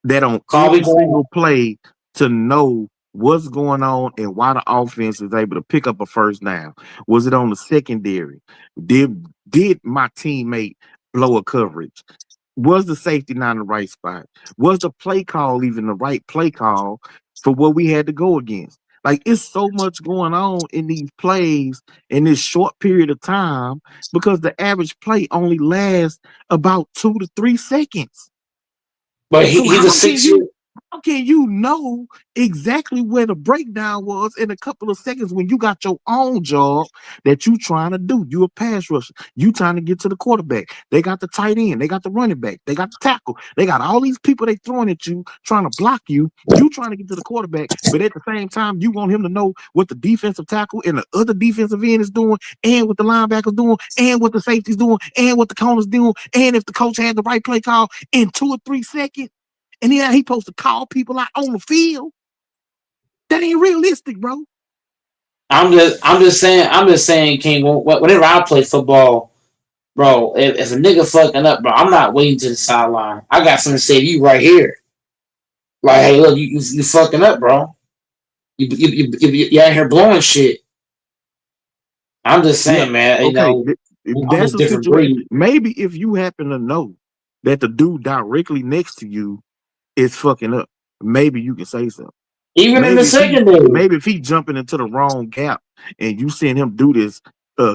that on every single play to know what's going on and why the offense is able to pick up a first down. Was it on the secondary? Did my teammate blow a coverage? Was the safety not in the right spot? Was the play call even the right play call for what we had to go against? Like, it's so much going on in these plays in this short period of time because the average play only lasts about 2 to 3 seconds. But he's a 6 year. How can you know exactly where the breakdown was in a couple of seconds when you got your own job that you trying to do? You a pass rusher. You trying to get to the quarterback. They got the tight end. They got the running back. They got the tackle. They got all these people they throwing at you, trying to block you. You trying to get to the quarterback, but at the same time, you want him to know what the defensive tackle and the other defensive end is doing, and what the linebackers doing, and what the safety's doing, and what the corner's doing, and if the coach had the right play call in 2 or 3 seconds. And then he supposed to call people out on the field. That ain't realistic, bro. I'm just saying, King. Whenever I play football, bro, if a nigga fucking up, bro, I'm not waiting to the sideline. I got something to say to you right here. Like, hey, look, you fucking up, bro. You out here blowing shit. I'm just saying, man. You know, that's a different situation. Breed. Maybe if you happen to know that the dude directly next to you is fucking up, maybe you can say something. Even maybe in the secondary. Maybe if he jumping into the wrong gap and you seeing him do this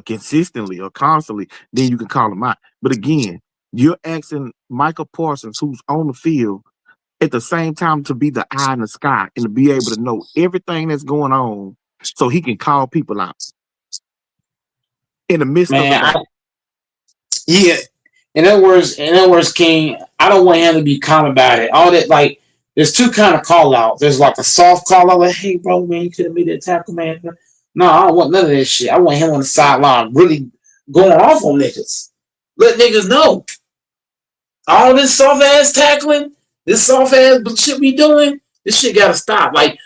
consistently or constantly, then you can call him out. But again, you're asking Micah Parsons, who's on the field, at the same time to be the eye in the sky and to be able to know everything that's going on so he can call people out in the midst of the yeah. In other words, King, I don't want him to be calm about it. All that, like, there's 2 kind of call out. There's like a soft call out, like, hey, bro, man, you could have made that tackle, man. No, I don't want none of that shit. I want him on the sideline really going off on niggas. Let niggas know. All this soft ass tackling, this soft ass shit we doing, this shit gotta stop. Like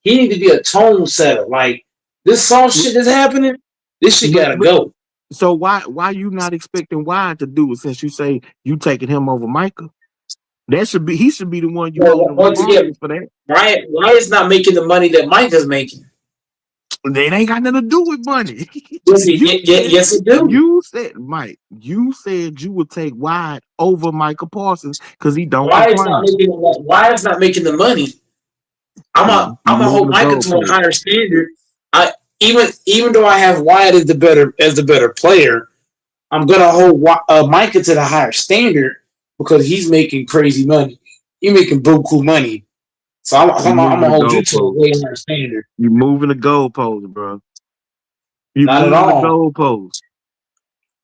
he need to be a tone setter. Like, this soft shit that's happening, this shit gotta go. So why you not expecting Wyatt to do it since you say you taking him over Micah? He should be the one you for that. Wyatt's not making the money that Micah's making. They ain't got nothing to do with money. Yes, it do. You said, Mike, you said you would take Wyatt over Micah Parsons because he don't. Wyatt's not making the money. I'm gonna hold Micah to a higher standard. Even though I have Wyatt as the better player, I'm gonna hold Micah to the higher standard because he's making crazy money. He's making buku money. So I'm gonna hold you to a way higher standard. You moving the goalpost, bro. Not at all. The goalpost.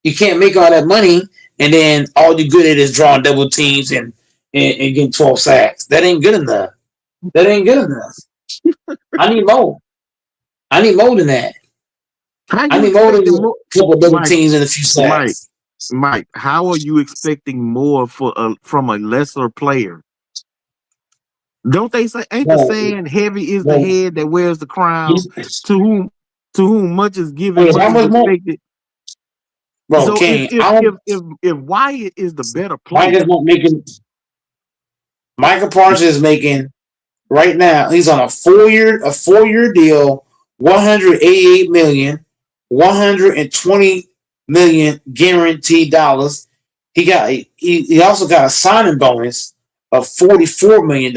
You can't make all that money and then all you're good at is drawing double teams and getting 12 sacks. That ain't good enough. I need more. I need more than that. I need more than a couple of double teams and a few sacks. Mike, how are you expecting more from a lesser player? Don't they say? Ain't the saying, "Heavy is the head that wears the crown"? To whom much is given, much is expected. Bro, so King, if Wyatt is the better player, Micah Parsons is making right now. He's on a 4-year deal, $188 million, $120 million guaranteed dollars. He also got a signing bonus of $44 million.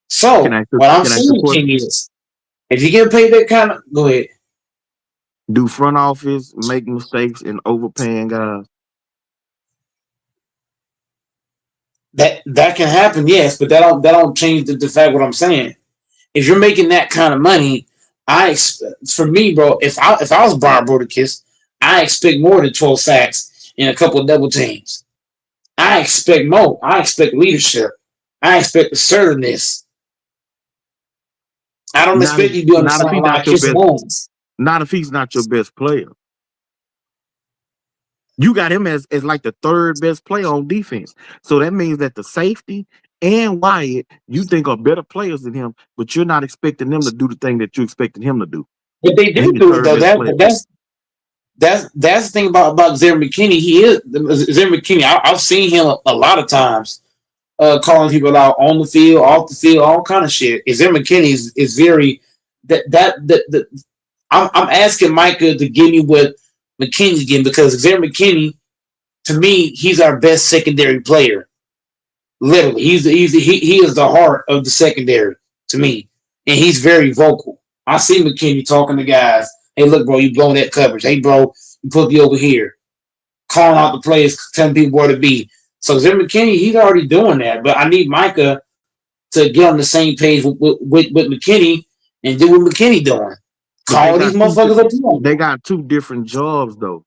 So what I'm saying, King, is if you get paid that kind of, go ahead. Do front office make mistakes in overpaying guys? That can happen, yes, but that don't change the fact what I'm saying. If you're making that kind of money, for me, bro, if I was Brian Broderkist, I expect more than 12 sacks and a couple of double teams. I expect more. I expect leadership. I expect assertiveness. I don't expect you to be on the sideline like Chris Holmes. Not if he's not your best player. You got him as like the 3rd best player on defense. So that means that the safety and Wyatt you think are better players than him, but you're not expecting them to do the thing that you expected him to do. But they do it though. That's the thing about Xavier McKinney. Xavier McKinney. I've seen him a lot of times calling people out on the field, off the field, all kind of shit. Xavier McKinney is very I'm asking Micah to give me what McKinney's getting because Xavier McKinney, to me, he's our best secondary player. Literally, he is the heart of the secondary to me, and he's very vocal. I see McKinney talking to guys. Hey, look, bro, you blowing that coverage. Hey, bro, you put me over here. Calling out the players, telling people where to be. So Xavier McKinney, he's already doing that, but I need Micah to get on the same page with McKinney and do what McKinney doing. Call these motherfuckers up. They got two different jobs though.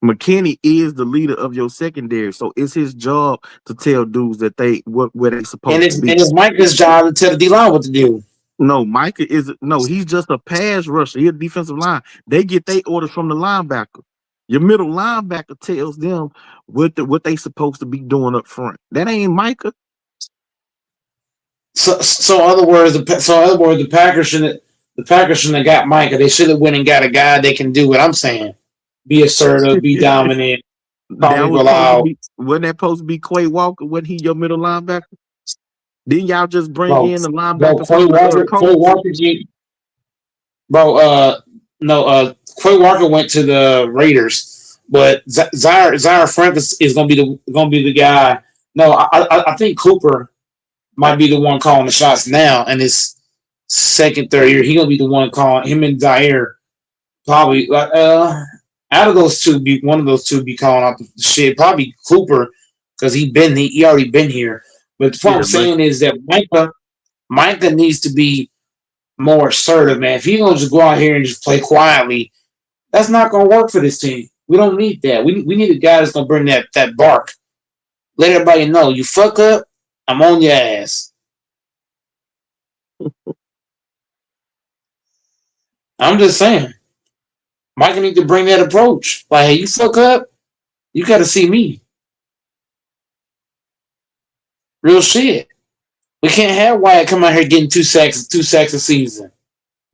McKinney is the leader of your secondary, so it's his job to tell dudes that where they supposed to be. And it's Micah's job to tell the D-line what to do. No, Micah he's just a pass rusher. He's a defensive line. They get their orders from the linebacker. Your middle linebacker tells them what they supposed to be doing up front. That ain't Micah. So in other words, the Packers shouldn't have got Micah. They should have went and got a guy that can do what I'm saying. Be assertive, be dominant, Wasn't that supposed to be Quay Walker? Wasn't he your middle linebacker? Didn't y'all just bring in the linebacker? Quay Walker went to the Raiders, but Zaire Francis is gonna be the guy. No, I think Cooper might be the one calling the shots now in his second, third year. He gonna be the one calling. Him and Zaire probably out of those two, one of those two be calling out the shit. Probably Cooper because he already been here. But what I'm saying is that Micah needs to be more assertive, man. If he's gonna just go out here and just play quietly, that's not gonna work for this team. We don't need that. We need a guy that's gonna bring that bark. Let everybody know you fuck up, I'm on your ass. I'm just saying. Micah need to bring that approach. Like, hey, you fuck up, you gotta see me. Real shit. We can't have Wyatt come out here getting 2 sacks a season.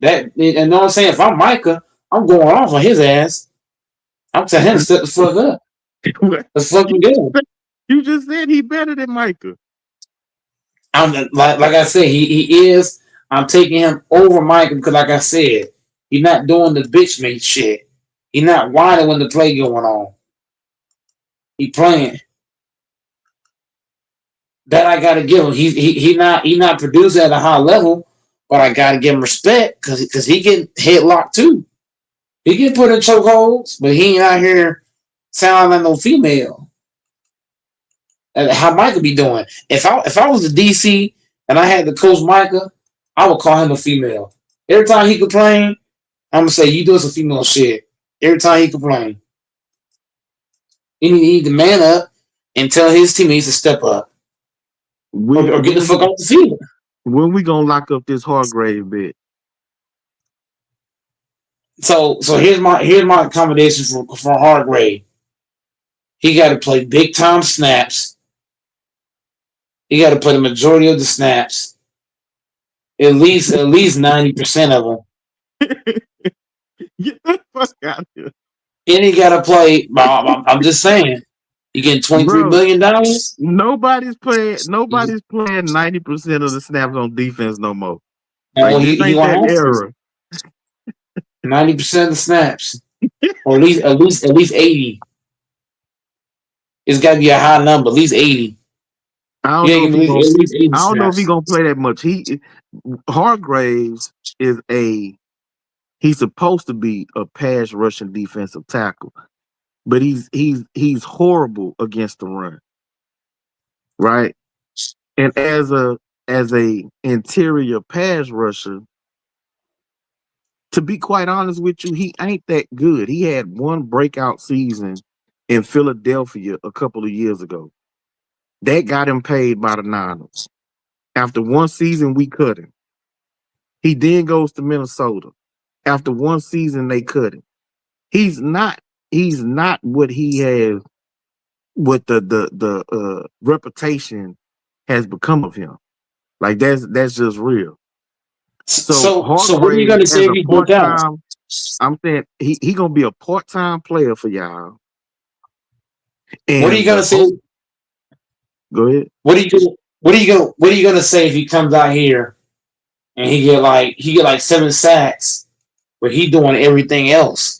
And you know what I'm saying? If I'm Micah, I'm going off on his ass. I'm telling him to step the fuck up. Let's fucking go. You just said he better than Micah. I'm like I said, he is. I'm taking him over Micah because, like I said, he's not doing the bitch made shit. He's not whining when the play going on. He playing. That I gotta give him. He not producing at a high level, but I gotta give him respect because he getting headlocked too. He get put in chokeholds, but he ain't out here sounding like no female. How Micah be doing? If I was a DC and I had to coach Micah, I would call him a female. Every time he complain, I'm gonna say you doing some female shit. Every time he complain, he need to man up and tell his teammates to step up. Or get the fuck off the field. When we gonna lock up this Hargrave bit? So here's my accommodation for Hargrave. He got to play big time snaps. He got to play the majority of the snaps. At least 90% of them. Get the fuck out of here. And he got to play. I'm just saying. You getting $23 million? Nobody's playing 90% of the snaps on defense no more. Like, he that error. 90% of the snaps, or at least 80. It's got to be a high number, at least 80. I don't know if he's gonna play that much. Hargraves he's supposed to be a pass rushing defensive tackle. But he's horrible against the run, right? And as a interior pass rusher, to be quite honest with you, he ain't that good. He had one breakout season in Philadelphia a couple of years ago. That got him paid by the Niners. After one season, we cut him. He then goes to Minnesota. After one season, they cut him. He's not what he has, what the reputation has become of him. Like that's just real. So what are you gonna say if he broke out? I'm saying he gonna be a part-time player for y'all. And what are you gonna say? Go ahead. What are you gonna say if he comes out here and he get like 7 sacks, but he doing everything else?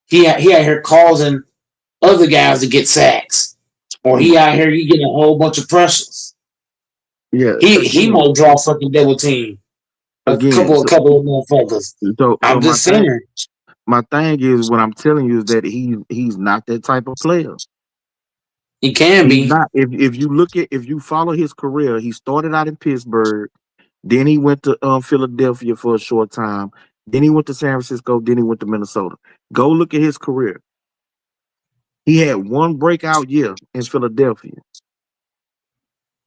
He out here causing other guys to get sacks, or he out here getting a whole bunch of pressures. Yeah, he might draw fucking double team. A couple of motherfuckers. I'm just saying. My thing is, what I'm telling you is that he's not that type of player. He can He's be. not. If you follow his career, he started out in Pittsburgh, then he went to Philadelphia for a short time, then he went to San Francisco, then he went to Minnesota. Go look at his career. He had one breakout year in Philadelphia,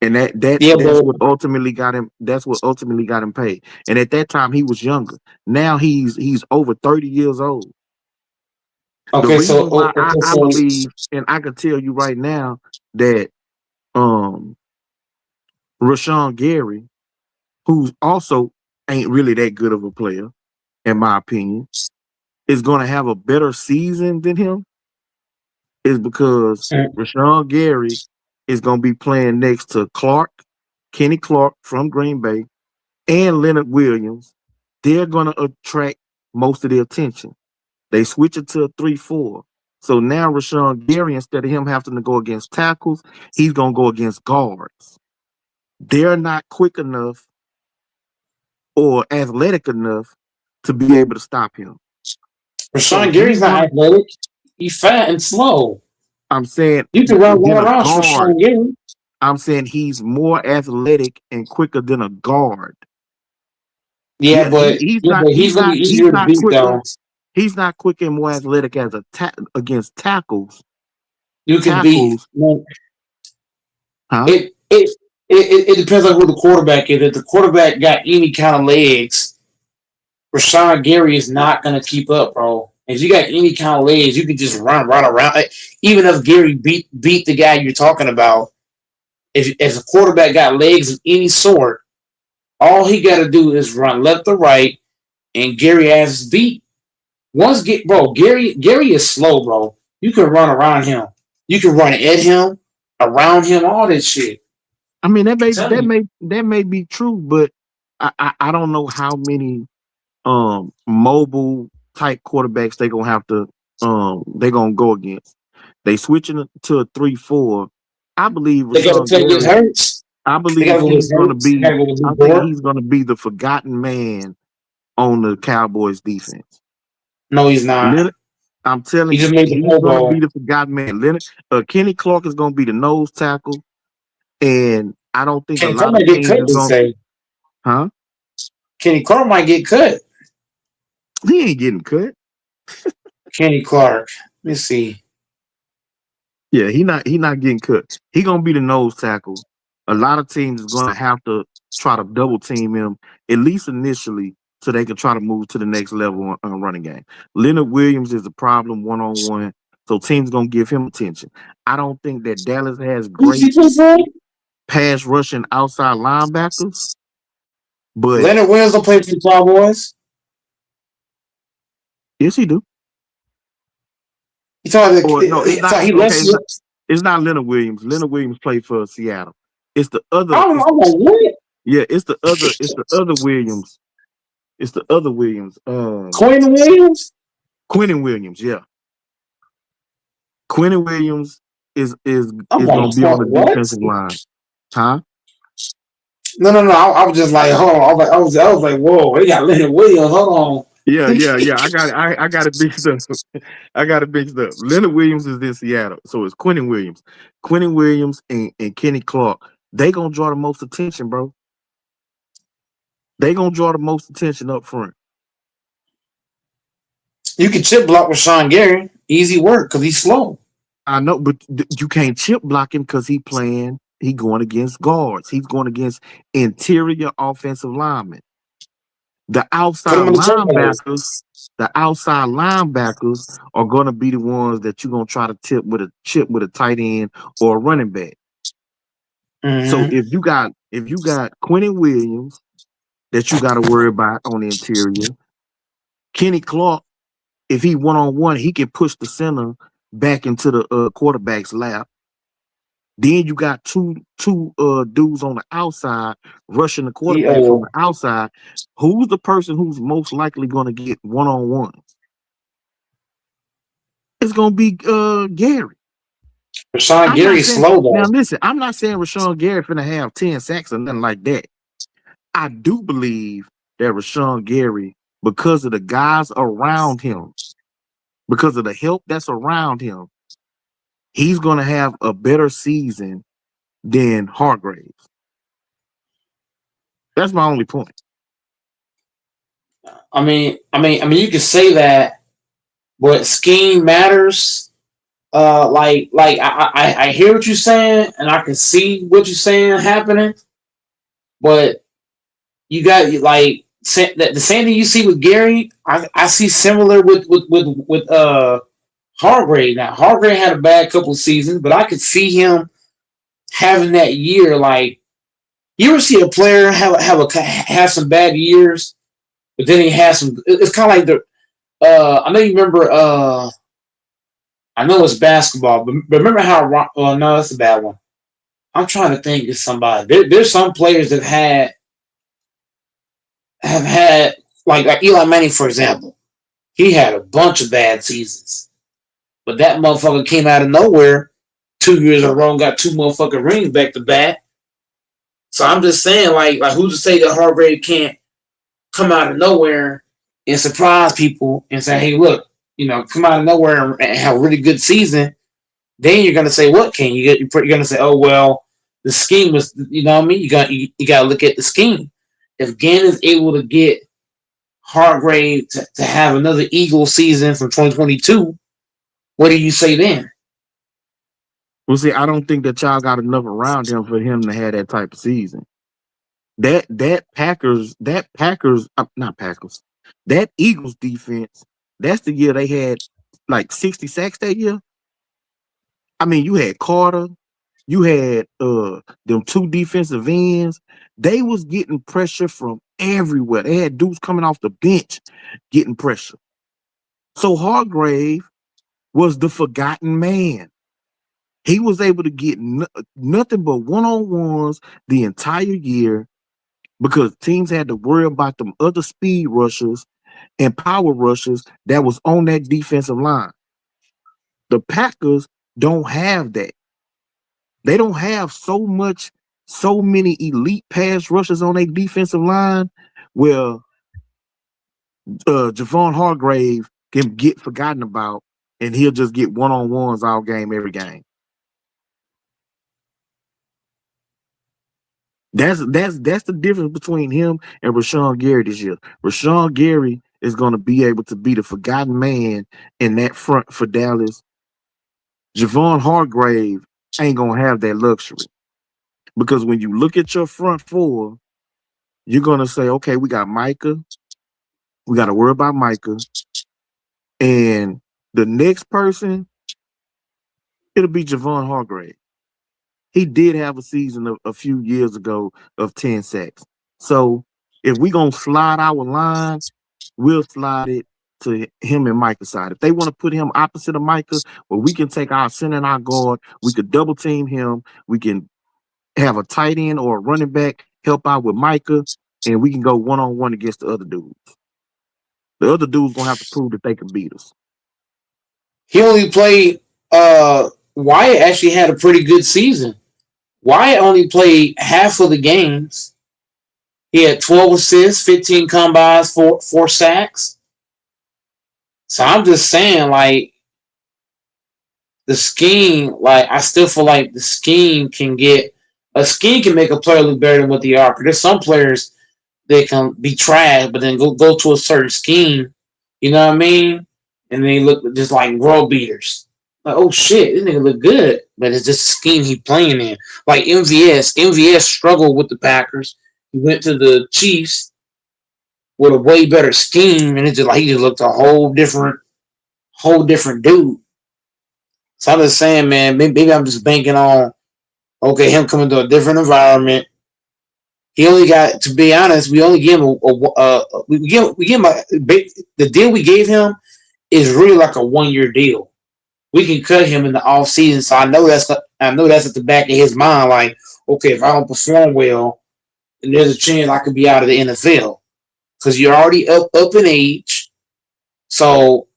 and Yeah, that's but what ultimately got him. That's what ultimately got him paid. And at that time, he was younger. Now he's over 30 years old. The okay. So reason why okay, I so believe, and I can tell you right now that um Rashawn Gary, who's also ain't really that good of a player, in my opinion, is going to have a better season than him, is because Rashawn Gary is going to be playing next to Kenny Clark from Green Bay, and Leonard Williams. They're going to attract most of the attention. They switch it to a 3-4. So now Rashawn Gary, instead of him having to go against tackles, he's going to go against guards. They're not quick enough or athletic enough to be able to stop him. So Rashawn Gary's he's not gonna. athletic. He's fat and slow. I'm saying You can run than one a around for guard. Rashawn Gary. I'm saying he's more athletic and quicker than a guard. Yeah, but He's yeah, not. but He's he's gonna be not. He's easier to not beat quicker. though. He's not quick and more athletic as against tackles. You can beat. Tackles, huh? It depends on who the quarterback is. If the quarterback got any kind of legs, Rashawn Gary is not gonna keep up, bro. If you got any kind of legs, you can just run around. Even if Gary beat the guy you're talking about, if a quarterback got legs of any sort, all he got to do is run left or right, and Gary has his beat. Gary is slow, bro. You can run around him. You can run at him, around him, all that shit. I mean that I'm telling you. may be true, but I don't know how many mobile type quarterbacks they're gonna go against. They switching it to a 3-4. I believe They got to Rashawn play against Gary. Hurts. I They got believe to go he's against gonna Hurts. They got to be. go against I think he's gonna be the forgotten man on the Cowboys defense. No, he's not. Leonard, I'm telling He just you, made the he's Pro gonna Bowl. be the forgotten man. Kenny Clark is gonna be the nose tackle, and I don't think a Kenny Clark lot of might get teams cut. is They gonna. say Huh? Kenny Clark might get cut. He ain't getting cut. Kenny Clark. Let me see. Yeah, he not getting cut. He gonna be the nose tackle. A lot of teams is gonna have to try to double team him, at least initially, so they can try to move to the next level on running game. Leonard Williams is a problem one-on-one, so teams gonna give him attention. I don't think that Dallas has Who's he great play for? pass rushing outside linebackers, but Leonard Williams don't play for the Cowboys. yes, he do. He thought Or no, it's not. he Okay, left. it's not Leonard Williams. Leonard Williams played for Seattle. It's the other. I'm like, what? Yeah, it's the other. It's the other Williams. It's the other Williams. Quinn Williams? Quinnen Williams, yeah. Quinnen Williams is I'm gonna like, be on the what? defensive line. Huh? No. I was just like, hold on. I was like, whoa, they got Leonard Williams. Hold on. Yeah. I got it mixed up. I got it mixed up. Leonard Williams is in Seattle. So it's Quinnen Williams. Quinnen Williams and Kenny Clark, they gonna draw the most attention, bro. They gonna draw the most attention up front. You can chip block with Rashawn Gary. Easy work because he's slow. I know, but you can't chip block him because he going against guards. He's going against interior offensive linemen. The outside linebackers are going to be the ones that you're going to try to chip with a tight end or a running back. Mm-hmm. So if you got Quinnen Williams that you got to worry about on the interior, Kenny Clark, if he one-on-one, he can push the center back into the quarterback's lap. Then you got two dudes on the outside rushing the quarterback from the outside. Who's the person who's most likely going to get one-on-ones? It's going to be Gary. Rashawn Gary's slow though. Now listen, I'm not saying Rashawn Gary finna have 10 sacks or nothing like that. I do believe that Rashawn Gary, because of the guys around him, because of the help that's around him, he's going to have a better season than Hargraves. That's my only point. I mean, you can say that, but scheme matters. I hear what you're saying, and I can see what you're saying happening, but you got the same thing you see with Gary. I see similar with Hargrave. Now Hargrave had a bad couple of seasons, but I could see him having that year. Like, you ever see a player have some bad years, but then he has some. It's kind of like I know you remember. I know it's basketball, but remember how? No, that's a bad one. I'm trying to think of somebody. There's some players that have had like Eli Manning, for example. He had a bunch of bad seasons, but that motherfucker came out of nowhere 2 years in a row and got 2 motherfucking rings back to back. So I'm just saying, like who's to say that Hargrave can't come out of nowhere and surprise people and say, hey, look, come out of nowhere and have a really good season. Then you're gonna say, what can you get? You're gonna say, oh well, the scheme was, you know what I mean? You got to look at the scheme. If Gann is able to get Hargrave to have another Eagle season from 2022, what do you say then? Well, see, I don't think that y'all got enough around him for him to have that type of season. That Eagles defense, that's the year they had like 60 sacks that year. I mean, you had Carter, you had them 2 defensive ends. They was getting pressure from everywhere. They had dudes coming off the bench getting pressure. So Hargrave was the forgotten man. He was able to get nothing but one-on-ones the entire year because teams had to worry about them other speed rushers and power rushers that was on that defensive line. The Packers don't have that. They don't have so many elite pass rushers on their defensive line where Javon Hargrave can get forgotten about and he'll just get one-on-ones all game, every game. That's the difference between him and Rashawn Gary this year. Rashawn Gary is going to be able to be the forgotten man in that front for Dallas. Javon Hargrave ain't going to have that luxury. Because when you look at your front four, you're going to say, okay, we got Micah. We got to worry about Micah. And the next person, it'll be Javon Hargrave. He did have a season a few years ago of 10 sacks. So if we're going to slide our lines, we'll slide it to him and Micah's side. If they want to put him opposite of Micah, well, we can take our center and our guard. We could double team him. We can have a tight end or a running back help out with Micah, and we can go one-on-one against the other dudes. The other dudes going to have to prove that they can beat us. He only played Wyatt actually had a pretty good season. Wyatt only played half of the games. He had 12 assists, 15 combines, 4 sacks. So I'm just saying, like, the scheme, like, I still feel like the scheme can make a player look better than what they are. Because there's some players that can be trash, but then go to a certain scheme, you know what I mean? And they look just like world beaters. Like, oh shit, this nigga look good, but it's just a scheme he playing in. Like MVS. MVS struggled with the Packers. He went to the Chiefs with a way better scheme, and he just looked a whole different dude. So I'm just saying, man, maybe I'm just banking on him coming to a different environment. He only got, to be honest, we only give him the deal we gave him is really like a 1-year deal. We can cut him in the off season, so I know that's at the back of his mind. Like, okay, if I don't perform well, then there's a chance I could be out of the NFL because you're already up in age. So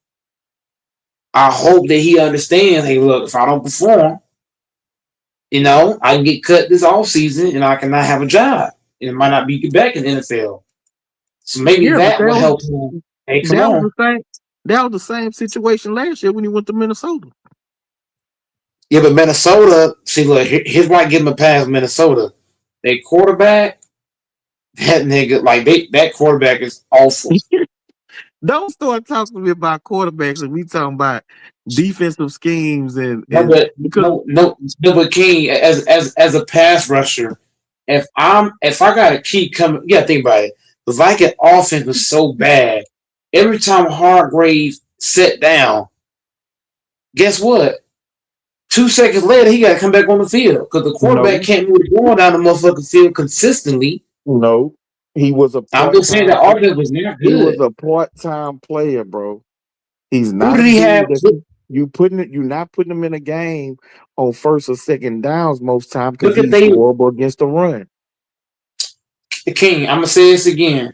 I hope that he understands. Hey, look, if I don't perform, I can get cut this off season, and I cannot have a job, and it might not be back in the NFL. So maybe that will help him. Hey, come on. That was the same situation last year when he went to Minnesota. Yeah, but Minnesota, see, look, here's why I give him a pass. Minnesota, they quarterback, that nigga, like that quarterback is awful. Don't start talking to me about quarterbacks and we talking about defensive schemes No, and but because but King, as a pass rusher, if I got a key coming, you gotta think about it. The Viking offense was so bad. Every time Hargrave sat down, guess what? 2 seconds later, he got to come back on the field because the quarterback no, can't move the ball down the motherfucking field consistently. no, he was a I'm just saying the part-time offense was not he was good. a part-time player, bro. He's Who not did a he have? dude that you're not putting him in a game on first or second downs most time because Look at he's they horrible against the run. King. I'm gonna say this again.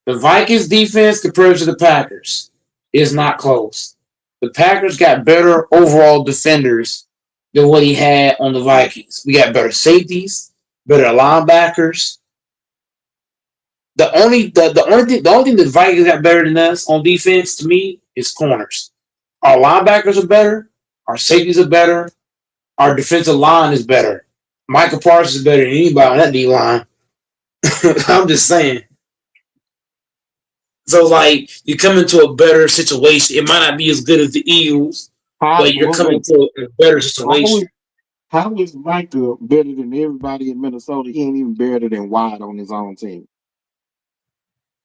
The Vikings defense compared to the Packers is not close. The Packers got better overall defenders than what he had on the Vikings. We got better safeties, better linebackers. The only thing the Vikings got better than us on defense to me is corners. Our linebackers are better, our safeties are better, our defensive line is better. Michael Parsons is better than anybody on that D line. I'm just saying. So, like, you come into a better situation. It might not be as good as the Eagles, but you're coming into a better situation. How is Micah better than everybody in Minnesota? He ain't even better than Wyatt on his own team.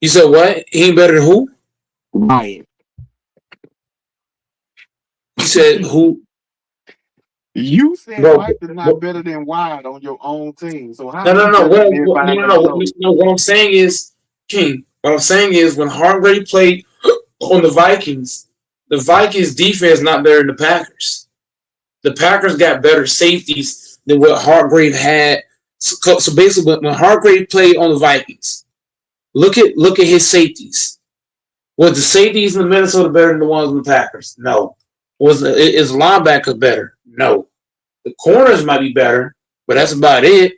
You said what? He ain't better than who? Wyatt. You said who? You said Bro, Micah's not better than Wyatt on your own team. So how no. better than everybody in Minnesota? No. What I'm saying is, King. What I'm saying is, when Hargrave played on the Vikings defense not better than the Packers. The Packers got better safeties than what Hargrave had. So basically, when Hargrave played on the Vikings, look at his safeties. Was the safeties in the Minnesota better than the ones in the Packers? No. Is linebacker better? No. The corners might be better, but that's about it.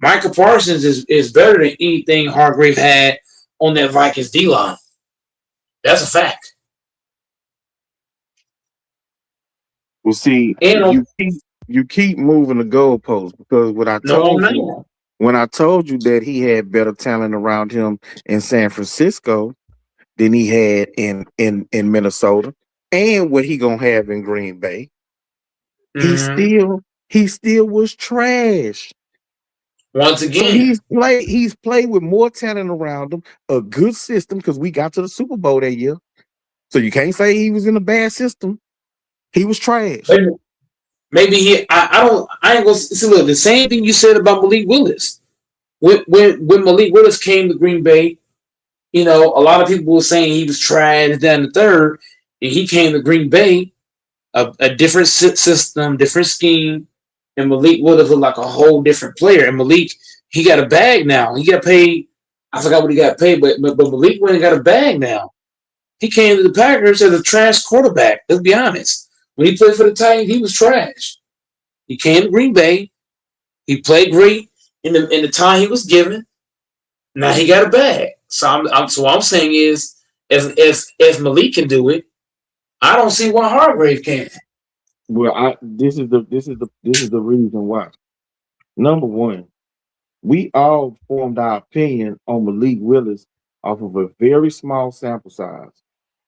Michael Parsons is better than anything Hargrave had on that Vikings D line. That's a fact. Well, see, you keep moving the goalposts because when I told you that he had better talent around him in San Francisco than he had in Minnesota, and what he gonna have in Green Bay, he still was trash. Once again, so he's played with more talent around him, a good system because we got to the Super Bowl that year. So you can't say he was in a bad system. He was trash. Maybe I ain't gonna see. Look, the same thing you said about Malik Willis. When Malik Willis came to Green Bay, a lot of people were saying he was trash. Then the third, and he came to Green Bay, a different system, different scheme, and Malik Willis looked like a whole different player. And Malik, he got a bag now. He got paid. I forgot what he got paid, but Malik went and got a bag now. He came to the Packers as a trash quarterback. Let's be honest. When he played for the Titans, he was trash. He came to Green Bay. He played great in the time he was given. Now he got a bag. So what I'm saying is, if Malik can do it, I don't see why Hargrave can't. Well, this is the reason why. Number one, we all formed our opinion on Malik Willis off of a very small sample size.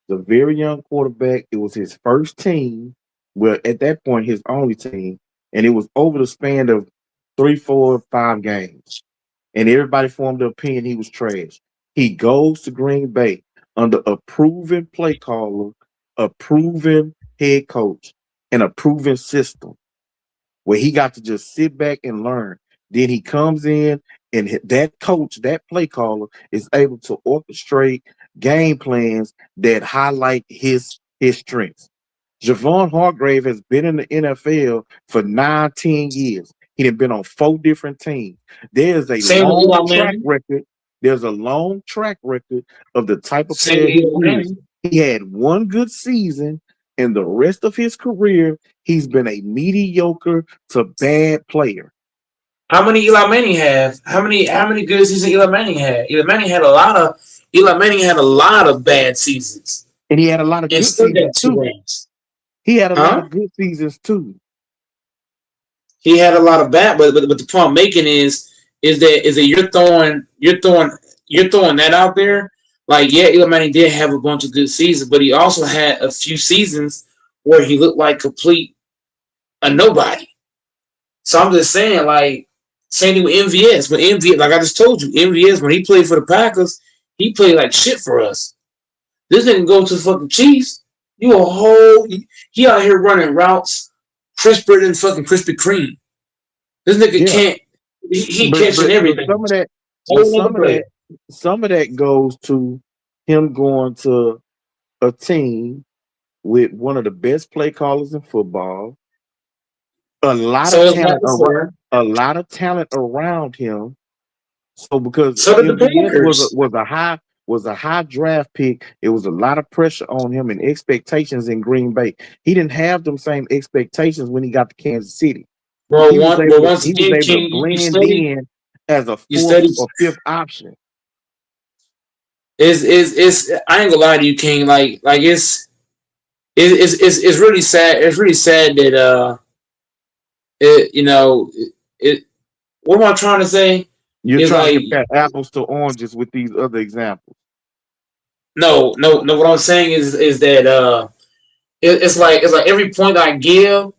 The very young quarterback. It was his first team. Well, at that point, his only team, and it was over the span of 3, 4, 5 games. And everybody formed the opinion he was trash. He goes to Green Bay under a proven play caller, a proven head coach, and a proven system where he got to just sit back and learn. Then he comes in, and that coach, that play caller, is able to orchestrate game plans that highlight his strengths. Javon Hargrave has been in the NFL for 9-10 years. He had been on 4 different teams. There's a long track record. There's a long track record of the type of player he is. He had one good season, and the rest of his career, he's been a mediocre to bad player. How many Eli Manning have? How many good seasons Eli Manning had? Eli Manning had a lot of bad seasons. And he had a lot of good seasons too. He had a lot of good seasons too. he had a lot of bat, but the point I'm making is that you're throwing that out there. Like, yeah, Eli Manning did have a bunch of good seasons, but he also had a few seasons where he looked like a nobody. So I'm just saying, like, same thing with MVS. When MVS, like I just told you, MVS, when he played for the Packers, he played like shit for us. This didn't go to the fucking Chiefs. He out here running routes crisper than fucking Krispy Kreme. This nigga can't. He catching everything. Some of that goes to him going to a team with one of the best play callers in football. A lot of talent around him. So because MVS was a high draft pick, it was a lot of pressure on him and expectations in Green Bay. He didn't have them same expectations when he got to Kansas City. Bro, he was able again, to blend in as a fourth or fifth option. Is I ain't gonna lie to you, King. Like it's really sad. It's really sad that what am I trying to say? You're trying to compare apples to oranges with these other examples. No. What I'm saying is that it's like every point I give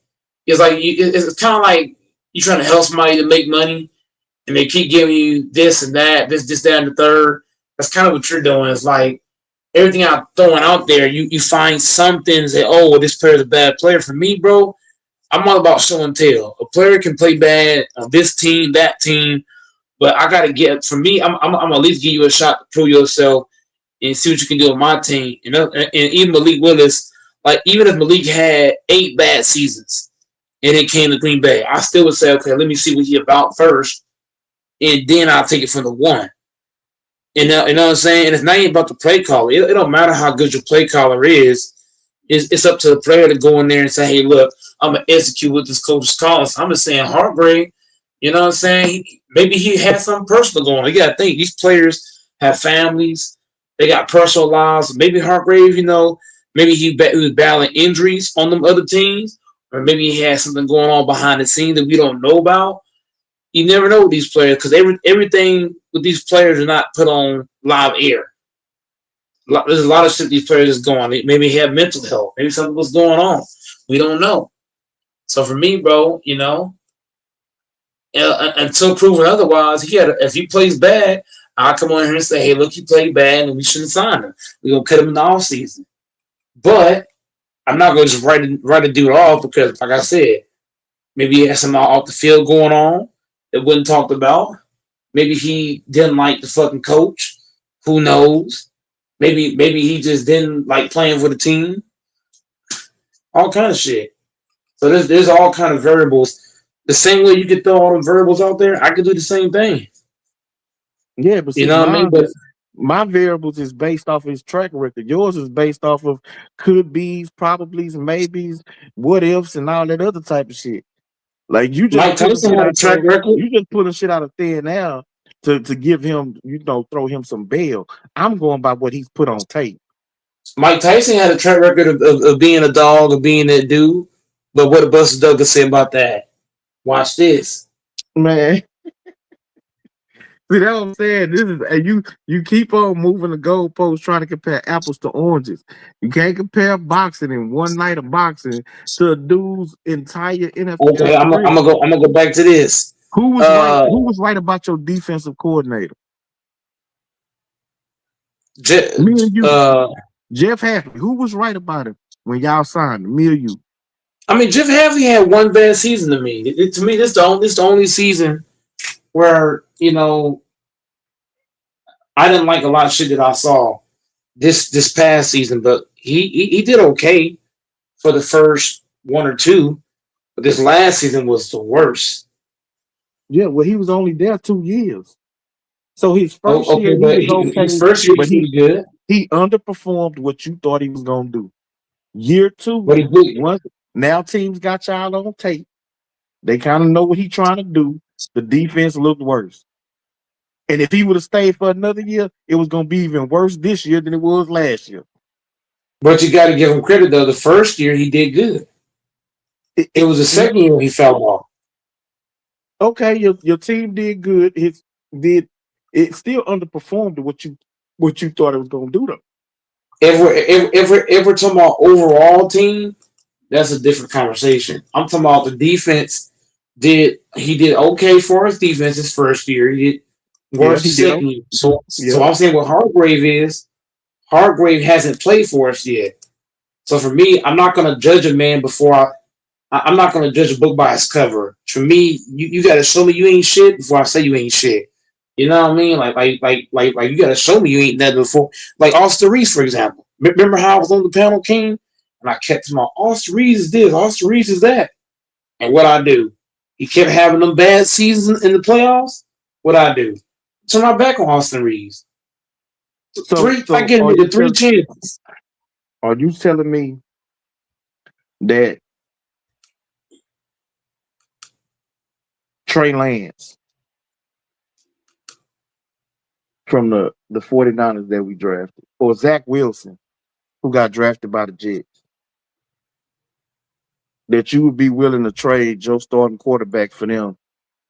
is like it's kind of like you trying to help somebody to make money, and they keep giving you this and that, this, that, and the third. That's kind of what you're doing. It's like everything I'm throwing out there, you find something and say, oh, well, this player's a bad player. For me, bro, I'm all about show and tell. A player can play bad on this team, that team, but I got to get, for me, I'm at least give you a shot to prove yourself and see what you can do with my team. And even Malik Willis, like even if Malik had 8 bad seasons and it came to Green Bay, I still would say, okay, let me see what he's about first, and then I'll take it from the one. You know what I'm saying? And it's not even about the play caller. It don't matter how good your play caller is. It's up to the player to go in there and say, hey, look, I'm going to execute what this coach is calling. So I'm just saying Hargrave, you know what I'm saying? Maybe he had something personal going on. You got to think, these players have families. They got personal lives. Maybe Hargrave, maybe he was battling injuries on them other teams, or maybe he had something going on behind the scenes that we don't know about. You never know with these players because everything with these players are not put on live air. There's a lot of shit these players is going on. Maybe he had mental health. Maybe something was going on. We don't know. So for me, bro, until proven otherwise, if he plays bad, I'll come on here and say, hey, look, he played bad and we shouldn't sign him. We're going to cut him in the offseason. But I'm not going to just write a dude off because, like I said, maybe he has something off the field going on that wasn't talked about. Maybe he didn't like the fucking coach. Who knows? Maybe he just didn't like playing for the team. All kind of shit. So there's all kind of variables. The same way you could throw all the variables out there, I could do the same thing. Yeah, but you know what I mean? But my variables is based off his track record. Yours is based off of could be's, probablys, maybes, what ifs, and all that other type of shit. Like you just track record. You just pulling shit out of thin air to give him, throw him some bail. I'm going by what he's put on tape. Mike Tyson had a track record of being a dog, of being that dude. But what did Buster Douglas say about that? Watch this, man. See, that's what I'm saying. This is, and you keep on moving the goalposts trying to compare apples to oranges. You can't compare boxing in one night of boxing to a dude's entire NFL. Okay, I'm gonna go back to this. Who was right about your defensive coordinator? Me and you. Jeff Hafley. Who was right about him when y'all signed him? Me or you? I mean, Jeff Hafley had one bad season to me. To me, this the only season where I didn't like a lot of shit that I saw this past season, but he did okay for the first one or two. But this last season was the worst. Yeah, well, he was only there 2 years, so his first year he was okay. His first year was pretty good. He underperformed what you thought he was gonna do. Year 2, but he did. Now teams got y'all on tape. They kind of know what he's trying to do. The defense looked worse. And if he would have stayed for another year, it was going to be even worse this year than it was last year. But you got to give him credit, though. The first year, he did good. It was the second year he fell off. Okay, your team did good. It still underperformed what you thought it was gonna do though. If we're talking about overall team, that's a different conversation. I'm talking about the defense. He did okay for his defense his first year? He did Yeah, worse he did. second year. So Yeah. I'm saying what Hargrave hasn't played for us yet. So for me, I'm not gonna judge a man I'm not gonna judge a book by its cover. For me, you gotta show me you ain't shit before I say you ain't shit. You know what I mean? Like you gotta show me you ain't that before. Like Austin Reeves, for example. Remember how I was on the panel, King, and I kept him on. Austin Reeves is this, Austin Reeves is that, and what I do? He kept having them bad seasons in the playoffs. What I do? Turn my back on Austin Reeves. So I get him into three chances. are you telling me that Trey Lance from the 49ers that we drafted, or Zach Wilson, who got drafted by the Jets, that you would be willing to trade your starting quarterback for them,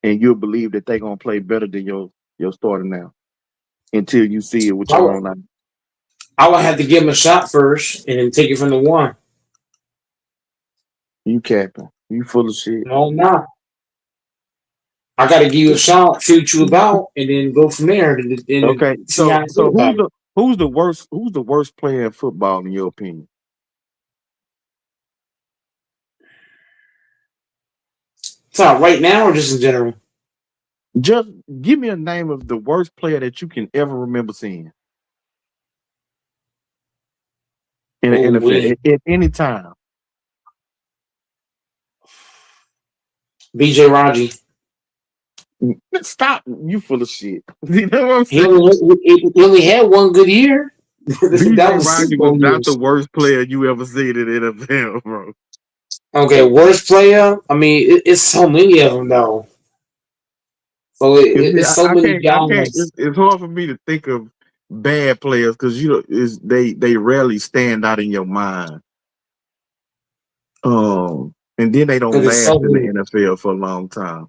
and you'll believe that they're gonna play better than your starter now until you see it with your own eyes? I would have to give him a shot first and then take it from the one. You capping. You full of shit. No, I'm not. I got to give you a shot, see what you about, and then go from there. And Okay, see how I feel about it. who's the worst player in football in your opinion? So right now or just in general? Just give me a name of the worst player that you can ever remember seeing in the NFL at any time. BJ Raji. Stop! You full of shit. You know what I'm He saying? only had one good year. BJ Raji was not the worst player you ever seen in the NFL, bro. Okay, worst player. I mean, it's so many of them though. So it's so many guys. It's hard for me to think of bad players because they rarely stand out in your mind. And then they don't last in the NFL for a long time.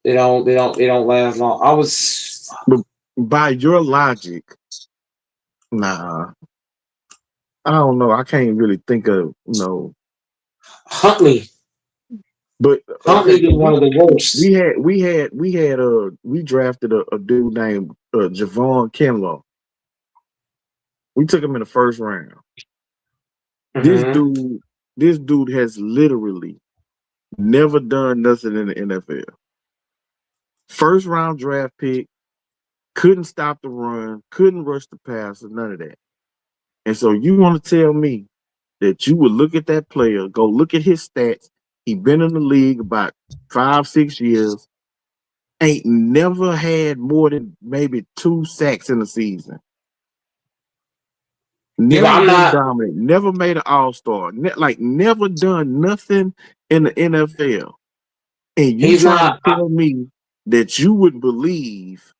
They don't last long. But by your logic, nah. I don't know. I can't really think of Huntley. But Huntley is one of the worst. We drafted a dude named Javon Kinlaw. We took him in the first round. Mm-hmm. This dude has literally never done nothing in the NFL. First round draft pick, couldn't stop the run, couldn't rush the passer, none of that. And so you want to tell me that you would look at that player, go look at his stats. He been in the league about 5-6 years, ain't never had more than maybe 2 sacks in a season. Never been dominant, never made an all-star, never done nothing in the NFL. And you trying to tell me that you would believe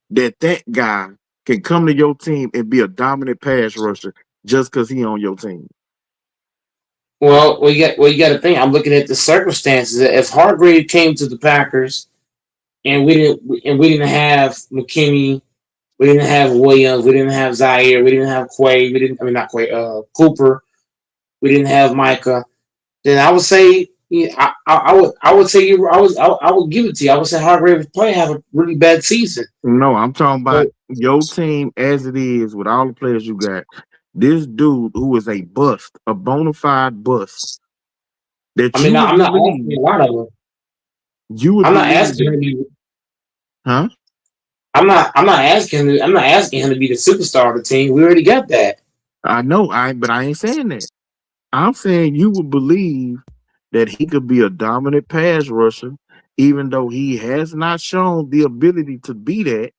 that guy can come to your team and be a dominant pass rusher just because he on your team? Well, you got to think. I'm looking at the circumstances. If Hargrave came to the Packers, and we didn't have McKinney, we didn't have Williams, we didn't have Zaire, we didn't have Quay, Cooper, we didn't have Micah, then I would say I would give it to you. I would say Hargrave would probably have a really bad season. No, I'm talking about your team as it is with all the players you got. This dude who is a bust, a bona fide bust. I'm not asking a lot of them. I'm not asking him to be. Huh? I'm not asking him to be the superstar of the team. We already got that. I know, but I ain't saying that. I'm saying you would believe that he could be a dominant pass rusher, even though he has not shown the ability to be that.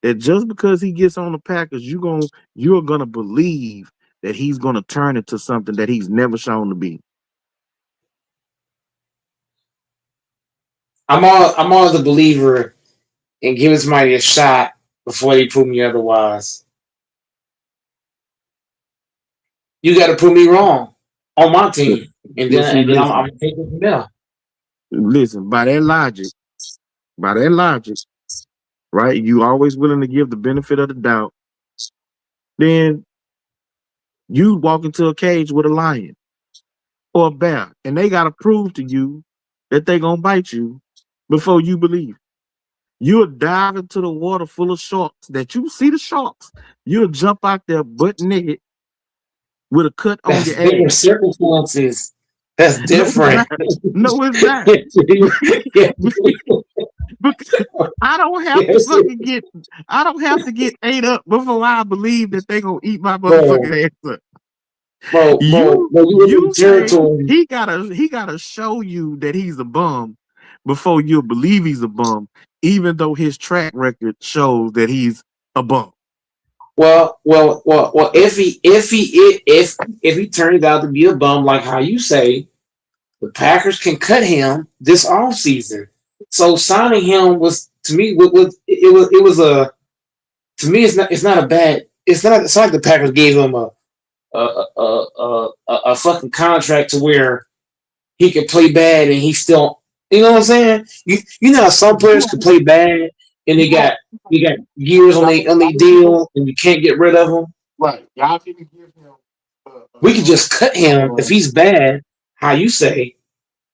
That just because he gets on the Packers, you're gonna believe that he's gonna turn into something that he's never shown to be. I'm all the believer in giving somebody a shot before they prove me otherwise. You got to prove me wrong on my team, and then I'm taking it from there. Listen, by that logic, right? You always willing to give the benefit of the doubt. Then you walk into a cage with a lion or a bear, and they gotta prove to you that they gonna bite you before you believe. You'll dive into the water full of sharks that you see the sharks. You'll jump out there butt naked with a cut on That's your different ass. circumstances. That's different. No, it's not. Because I don't have to Yes. fucking get. I don't have to get ate up before I believe that they gonna eat my Bro, motherfucking ass up. bro, You you in you the say territory. he gotta show you that he's a bum before you'll believe he's a bum, even though his track record shows that he's a bum. Well, if he turns out to be a bum, like how you say, the Packers can cut him this offseason. So signing him was, to me, it was a, to me, it's not a bad, it's not like the Packers gave him a fucking contract to where he could play bad and he still, you know what I'm saying? You know how some players could play bad and they got years on they deal and you can't get rid of them. Right. Y'all didn't give him. We could just cut him if he's bad. How you say?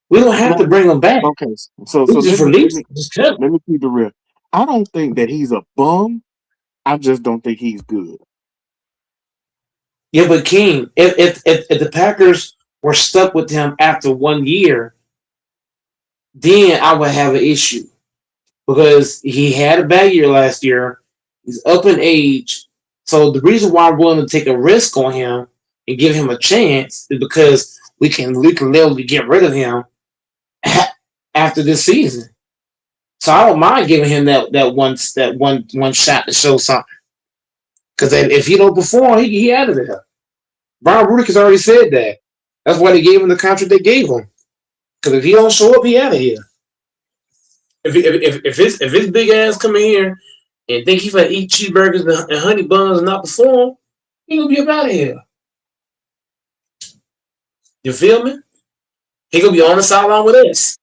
We don't have to bring him back. Okay, so We just release him. Just cut him. let me keep it real. I don't think that he's a bum. I just don't think he's good. Yeah, but King, if the Packers were stuck with him after 1 year, then I would have an issue because he had a bad year last year. He's up in age, so the reason why I'm willing to take a risk on him and give him a chance is because we can literally get rid of him after this season. So I don't mind giving him that one shot to show something. Because if he don't perform, he out of there. Brian Rudick has already said that. That's why they gave him the contract they gave him. Because if he don't show up, he out of here. If his big ass come in here and think he's gonna eat cheeseburgers and honey buns and not perform, he gonna be up out of here. You feel me? He gonna be on the sideline with us.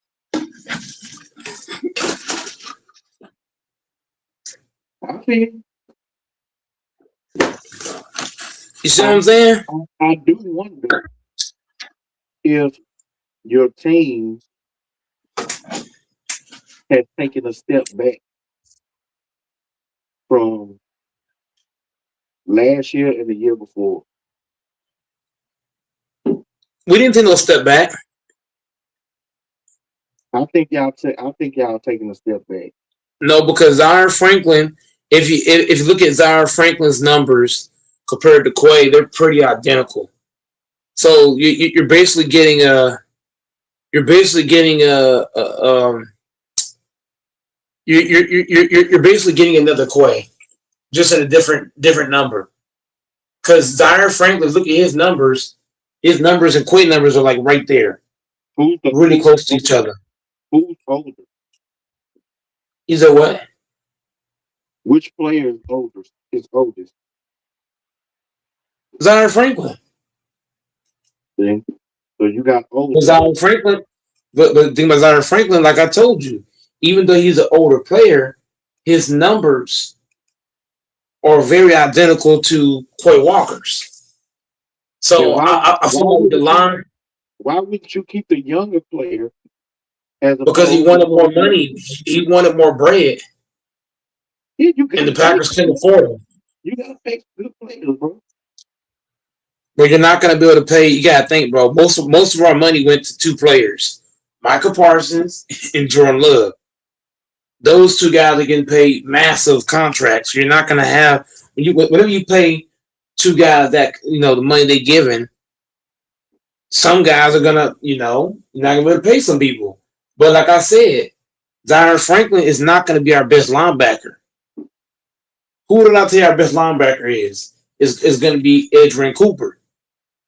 I think You see what I'm saying? I do wonder if your team has taken a step back from last year and the year before. We didn't take no step back. I think y'all taking a step back. No, because Zaire Franklin, if you look at Zaire Franklin's numbers compared to Quay, they're pretty identical. So you're basically getting you're basically getting another Quay, just at a different number. Because Zaire Franklin, look at his numbers and Quay numbers are like right there, really close to each other. Who's older? Is that what? Which player is older? Is oldest? Zaire Franklin. See? So you got older. Zaire Franklin, but the thing about Zaire Franklin, like I told you, even though he's an older player, his numbers are very identical to Quay Walker's. So I feel like the line. Why wouldn't you keep the younger player? Because he wanted more money. He wanted more bread. Yeah, and the Packers couldn't afford him. You gotta pay good players, bro. But you're not going to be able to pay. You got to think, bro. Most of our money went to two players, Micah Parsons and Jordan Love. Those two guys are getting paid massive contracts. You're not going to have whenever you pay two guys that the money they're giving. Some guys are gonna, you're not gonna be able to pay some people. But like I said, Zaire Franklin is not going to be our best linebacker. Who did I tell you our best linebacker is? Is going to be Adrian Cooper.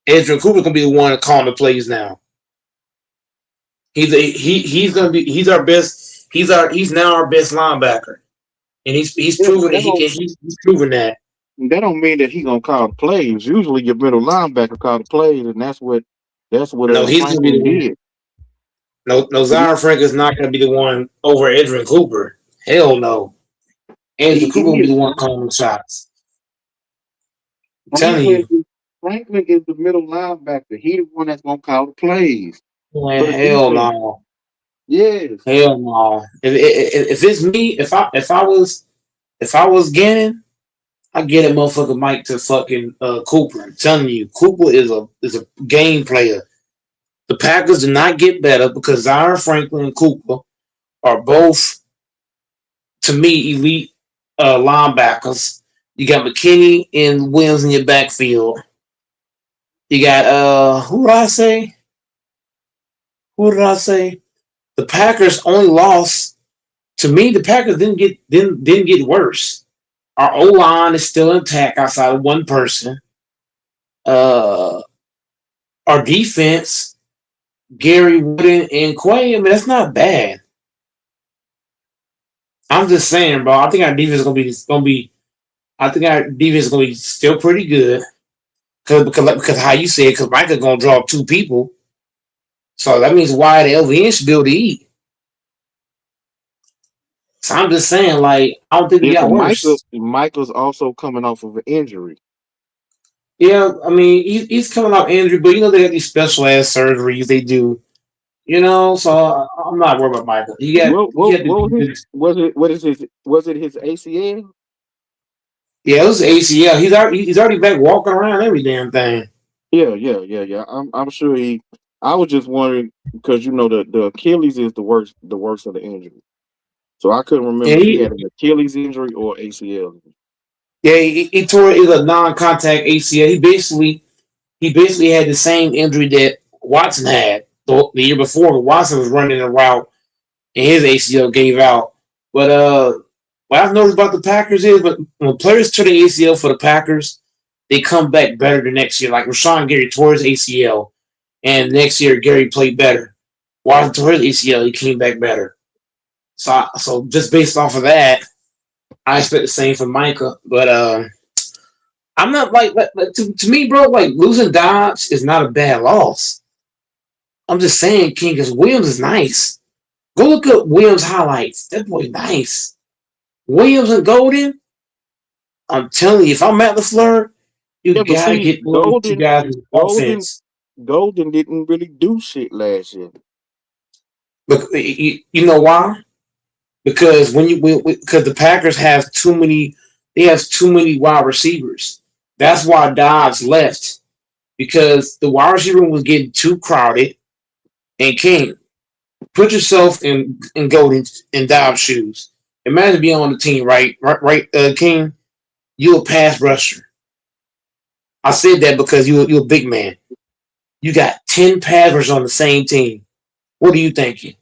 Adrian Cooper going to be the one calling the plays now. He's our best. He's now our best linebacker, and he's proven that he's proven that. That don't mean that he's gonna call the plays. Usually, your middle linebacker call the plays, and that's what. No, he's gonna be the one. No, Zion Franklin's not going to be the one over Adrian Cooper. Hell no. Adrian Cooper will be the one calling the shots. I'm telling you. Franklin is the middle linebacker. He the one that's gonna call the plays. Man, hell no. Yes. Hell no. If it's me, if I was Gannon, I get a motherfucker Mike to fucking Cooper. I'm telling you, Cooper is a game player. The Packers do not get better because Zion Franklin and Cooper are both, to me, elite linebackers. You got McKinney and Williams in your backfield. You got who did I say? Who did I say? The Packers only lost. To me, the Packers didn't get worse. Our O line is still intact outside of one person. Our defense, Gary Wooden and Quay, I mean, that's not bad. I'm just saying, bro. I think our defense is gonna be. I think our defense is gonna be still pretty good. Because how you said, because Micah's gonna draw two people, so that means why the LVN should be able to eat. So I'm just saying, like, I don't think we got worse. Michael's also coming off of an injury. Yeah, I mean, he's coming off injury, but you know they have these special ass surgeries they do. You know, so I'm not worried about Michael. Was it his ACL? Yeah, it was ACL. He's already back walking around every damn thing. Yeah. I'm sure he. I was just wondering because you know the Achilles is the worst of the injury. So I couldn't remember if he had an Achilles injury or ACL. Yeah, he tore it a non-contact ACL. He basically had the same injury that Watson had the year before. But Watson was running a route and his ACL gave out. But what I've noticed about the Packers is, but when players tear the ACL for the Packers, they come back better the next year. Like Rashawn Gary tore his ACL, and next year Gary played better. Watson tore his ACL, he came back better. So just based off of that, I expect the same from Micah. But I'm not like to me, bro. Like losing Dobbs is not a bad loss. I'm just saying, King, because Williams is nice. Go look up Williams highlights. That boy nice. Williams and Golden. I'm telling you, if I'm Matt LaFleur, you gotta get those two guys in offense. Golden didn't really do shit last year. But you know why? Because because the Packers have too many wide receivers. That's why Dobbs left. Because the wide receiver was getting too crowded. And King, put yourself in Golden in Dobbs' shoes. Imagine being on the team, right, King? You're a pass rusher. I said that because you're a big man. You got 10 pass rushers on the same team. What are you thinking?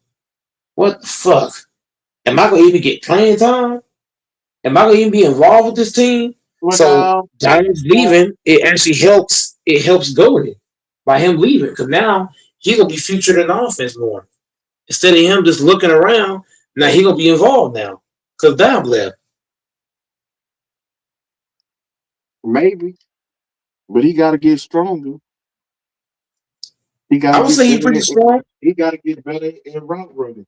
What the fuck? Am I going to even get playing time? Am I going to even be involved with this team? So Giants leaving, it actually helps. It helps Golden by him leaving because now he's going to be featured in the offense more. Instead of him just looking around, now he's going to be involved now because Dobbs left. Maybe. But he got to get stronger. I would say he's pretty strong. He got to get better in route running.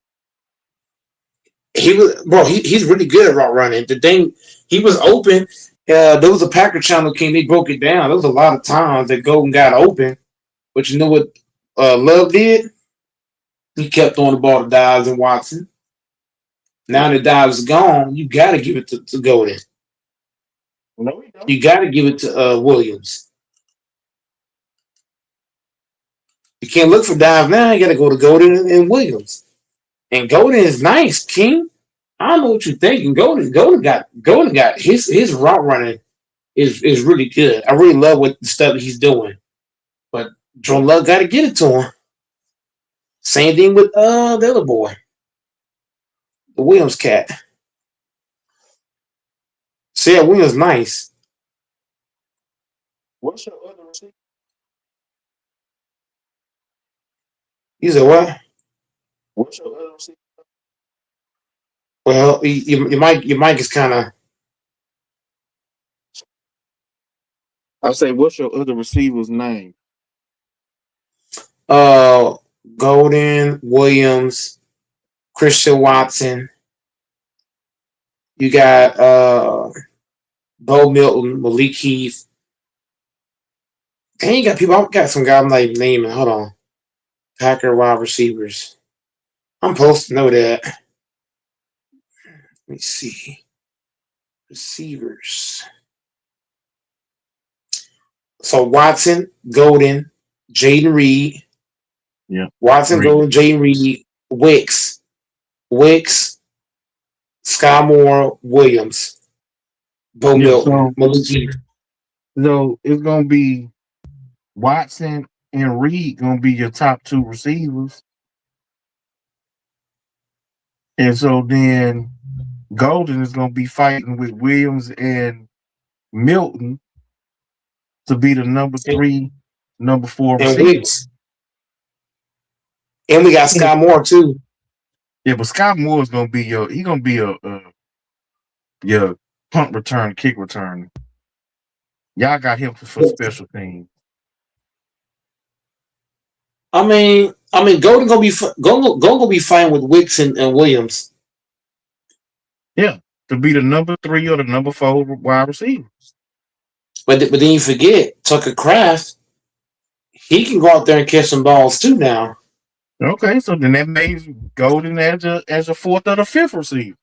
He's really good at route running. The thing, he was open. There was a Packer channel King. They broke it down. There was a lot of times that Golden got open, but you know what Love did? He kept throwing the ball to Dobbs and Watson. Now that Dobbs is gone, you got to give it to Golden. No, he don't. You got to give it to Williams. You can't look for Dobbs now. You got to go to Golden and Williams. And Golden is nice, King. I don't know what you're thinking. Golden got his route running is really good. I really love what the stuff he's doing. But Jordan Love got to get it to him. Same thing with the other boy, the Williams cat. See, yeah, Williams nice. What's your other receiver? You said what? What's your other receiver? Well, your mic is kind of. I say, what's your other receiver's name? Golden, Williams, Christian Watson. You got Bo Milton, Malik Heath. And you got people. I've got some guy I'm not even naming. Hold on. Packer wide receivers. I'm supposed to know that. Let me see. Receivers. So Watson, Golden, Jaden Reed. Yeah. Watson, Reed. Golden, Jaden Reed, Wicks, Sky Moore, Williams, Bo Yeah, Milton, Malik Heath. so it's gonna be Watson and Reed gonna be your top two receivers. And so then Golden is gonna be fighting with Williams and Milton to be the number 3, number 4 and receiver. Wicks. And we got Sky Moore too. Yeah, but Scott Moore is gonna be your punt return, kick return. Y'all got him for special teams. I mean, Golden gonna be fine with Wicks and Williams. Yeah, to be the number 3 or the number 4 wide receiver. But then you forget Tucker Kraft. He can go out there and catch some balls too now. Okay, so then that makes Golden as a 4th or the 5th receiver.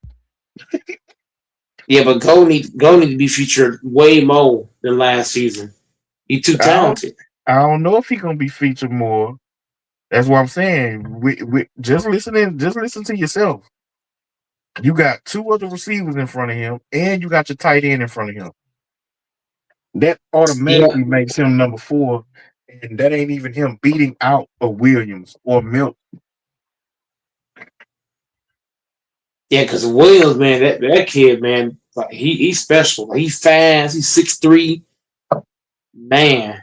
Yeah, but Golden need to be featured way more than last season. He's too talented. I don't know if he's gonna be featured more. That's what I'm saying. Just listen to yourself. You got 2 other receivers in front of him, and you got your tight end in front of him. That automatically makes him number 4, and that ain't even him beating out a Williams or Milton. Yeah, because Williams, man, that kid, man, like he's special. Like, he's fast. He's 6'3". Man.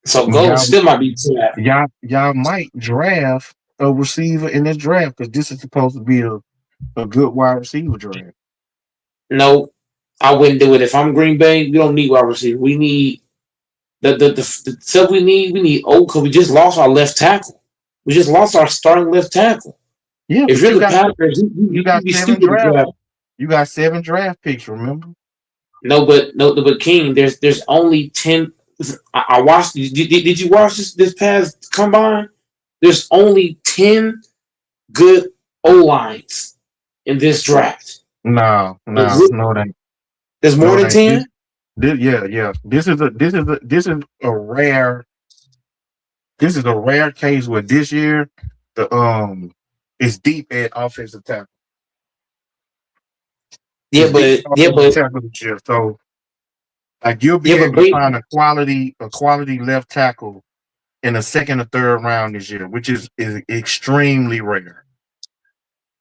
So Golden still might be too. Y'all might draft a receiver in this draft because this is supposed to be a good wide receiver draft. No, I wouldn't do it. If I'm Green Bay, we don't need wide receiver. We need the stuff we need. We need because we just lost our left tackle. We just lost our starting left tackle. Yeah, if you're the Packers, you got be 7 stupid to draft. You got 7 draft picks. Remember? No, but King, there's only 10. I watched. Did you watch this past combine? There's only 10 good O lines in this draft. No. There's more than 10. Yeah. This is a rare case where this year it's deep at offensive tackle. Yeah, but so like you'll be able to find a quality left tackle in the 2nd or 3rd round this year, which is extremely rare.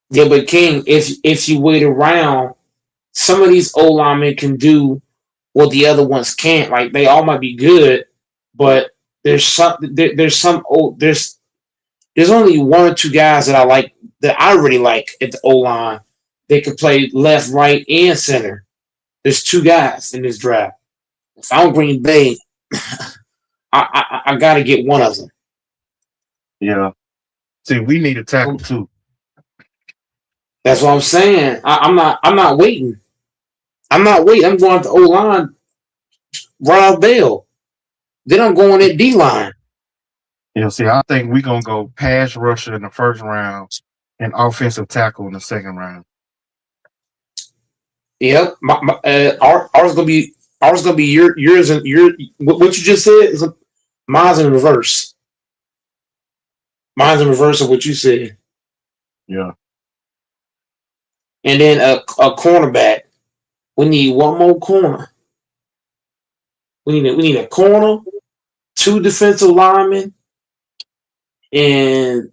Yeah, but King, if you wait around, some of these O linemen can do what the other ones can't. Like they all might be good, but there's only 1 or 2 guys that I really like at the O line. They can play left, right, and center. There's 2 guys in this draft. If I'm Green Bay, I got to get one of them. Yeah. See, we need a tackle too. That's what I'm saying. I'm not waiting. I'm going to the O line right off bail. Then I'm going at D line. Yeah. See, I think we're gonna go pass rusher in the 1st round and offensive tackle in the 2nd round. Yep. Ours gonna be yours and your what you just said is mine's in reverse. Mine's in reverse of what you said. Yeah. And then a cornerback. We need 1 more corner. We need a corner, 2 defensive linemen, and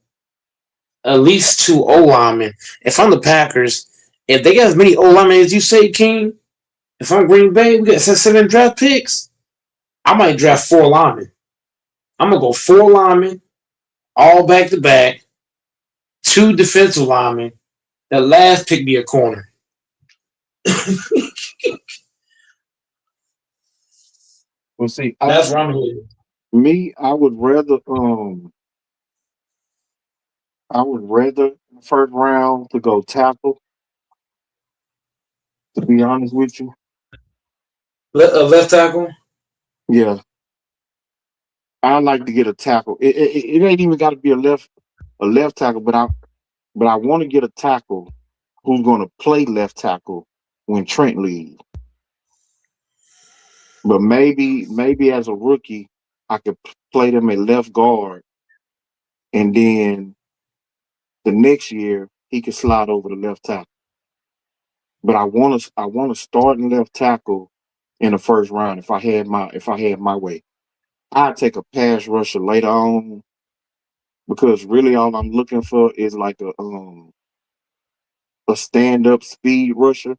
at least 2 O linemen. If I'm the Packers, if they got as many O linemen as you say, King, if I'm Green Bay, we got 7 draft picks. I might draft 4 linemen. I'm gonna go 4 linemen, all back to back, 2 defensive linemen. The last pick be a corner. Well, see, that's what I'm doing. Me, I would rather first round to go tackle, to be honest with you. Left tackle. Yeah. I like to get a tackle. It ain't even got to be a left tackle, but I want to get a tackle who's going to play left tackle when Trent leaves. But maybe as a rookie, I could play them at left guard, and then the next year he could slide over to left tackle. But I want to start in left tackle in the first round if I had my way. I'd take a pass rusher later on because really all I'm looking for is like a stand up speed rusher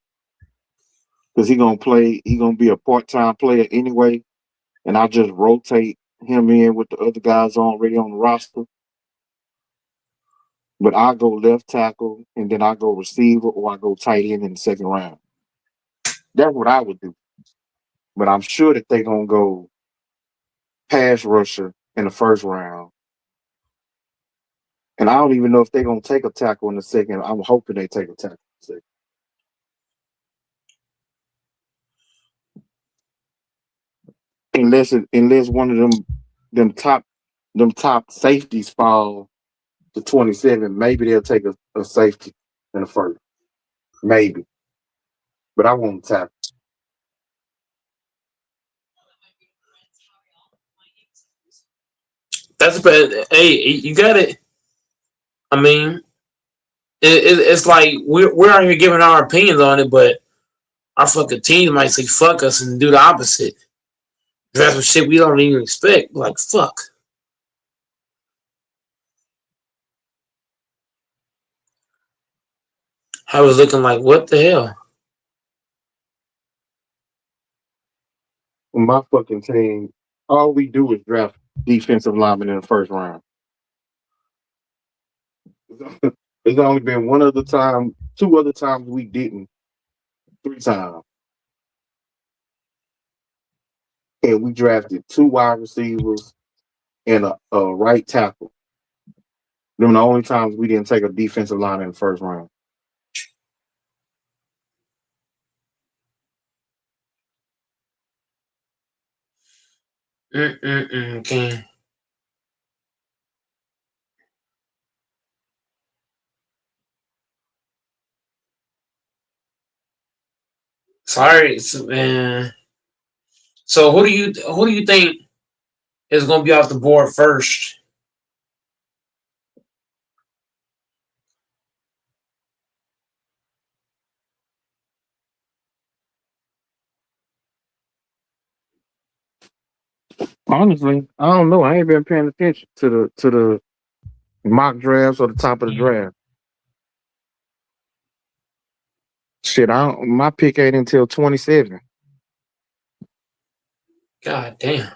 because he gonna be a part-time player anyway, and I just rotate him in with the other guys already on the roster. But I go left tackle and then I go receiver or I go tight end in the second round. That's what I would do. But I'm sure that they're gonna go pass rusher in the first round. And I don't even know if they're gonna take a tackle in the second. I'm hoping they take a tackle in the second. Unless one of them top safeties fall to 27, maybe they'll take a safety in the first. Maybe. But I won't tackle. That's bad. Hey, you got it. I mean, it's like we're out here giving our opinions on it, but our fucking team might say fuck us and do the opposite. That's some shit we don't even expect. Like fuck. I was looking like, what the hell? My fucking team, all we do is draft defensive linemen in the first round. There's only been one other time, two other times we didn't, three times. And we drafted two wide receivers and a right tackle. Them the only times we didn't take a defensive line in the first round. Okay. Sorry, man. So who do you think is gonna be off the board first? Honestly, I don't know. I ain't been paying attention to the mock drafts or the top of the draft. Shit, my pick ain't until 27. God damn.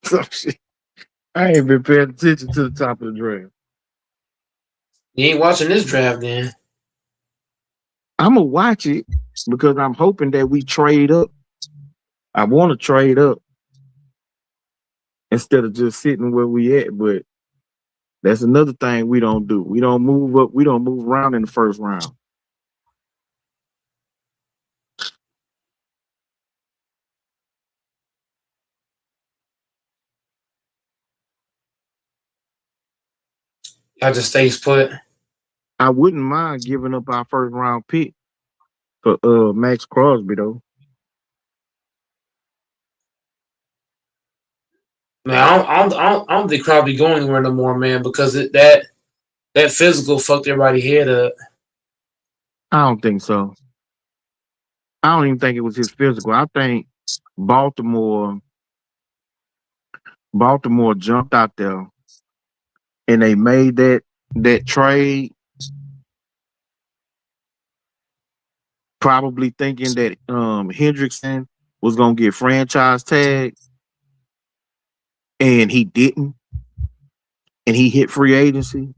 So shit, I ain't been paying attention to the top of the draft. You ain't watching this draft then. I'm gonna watch it because I'm hoping that we trade up. I want to trade up instead of just sitting where we at. But that's another thing we don't do. We don't move up. We don't move around in the first round. I just stays put. I wouldn't mind giving up our first round pick for Max Crosby though. Man, I don't think Crosby going anywhere no more, man, because that physical fucked everybody head up. I don't think so. I don't even think it was his physical. I think Baltimore jumped out there and they made that trade, probably thinking that Hendrickson was gonna get franchise tag, and he didn't, and he hit free agency,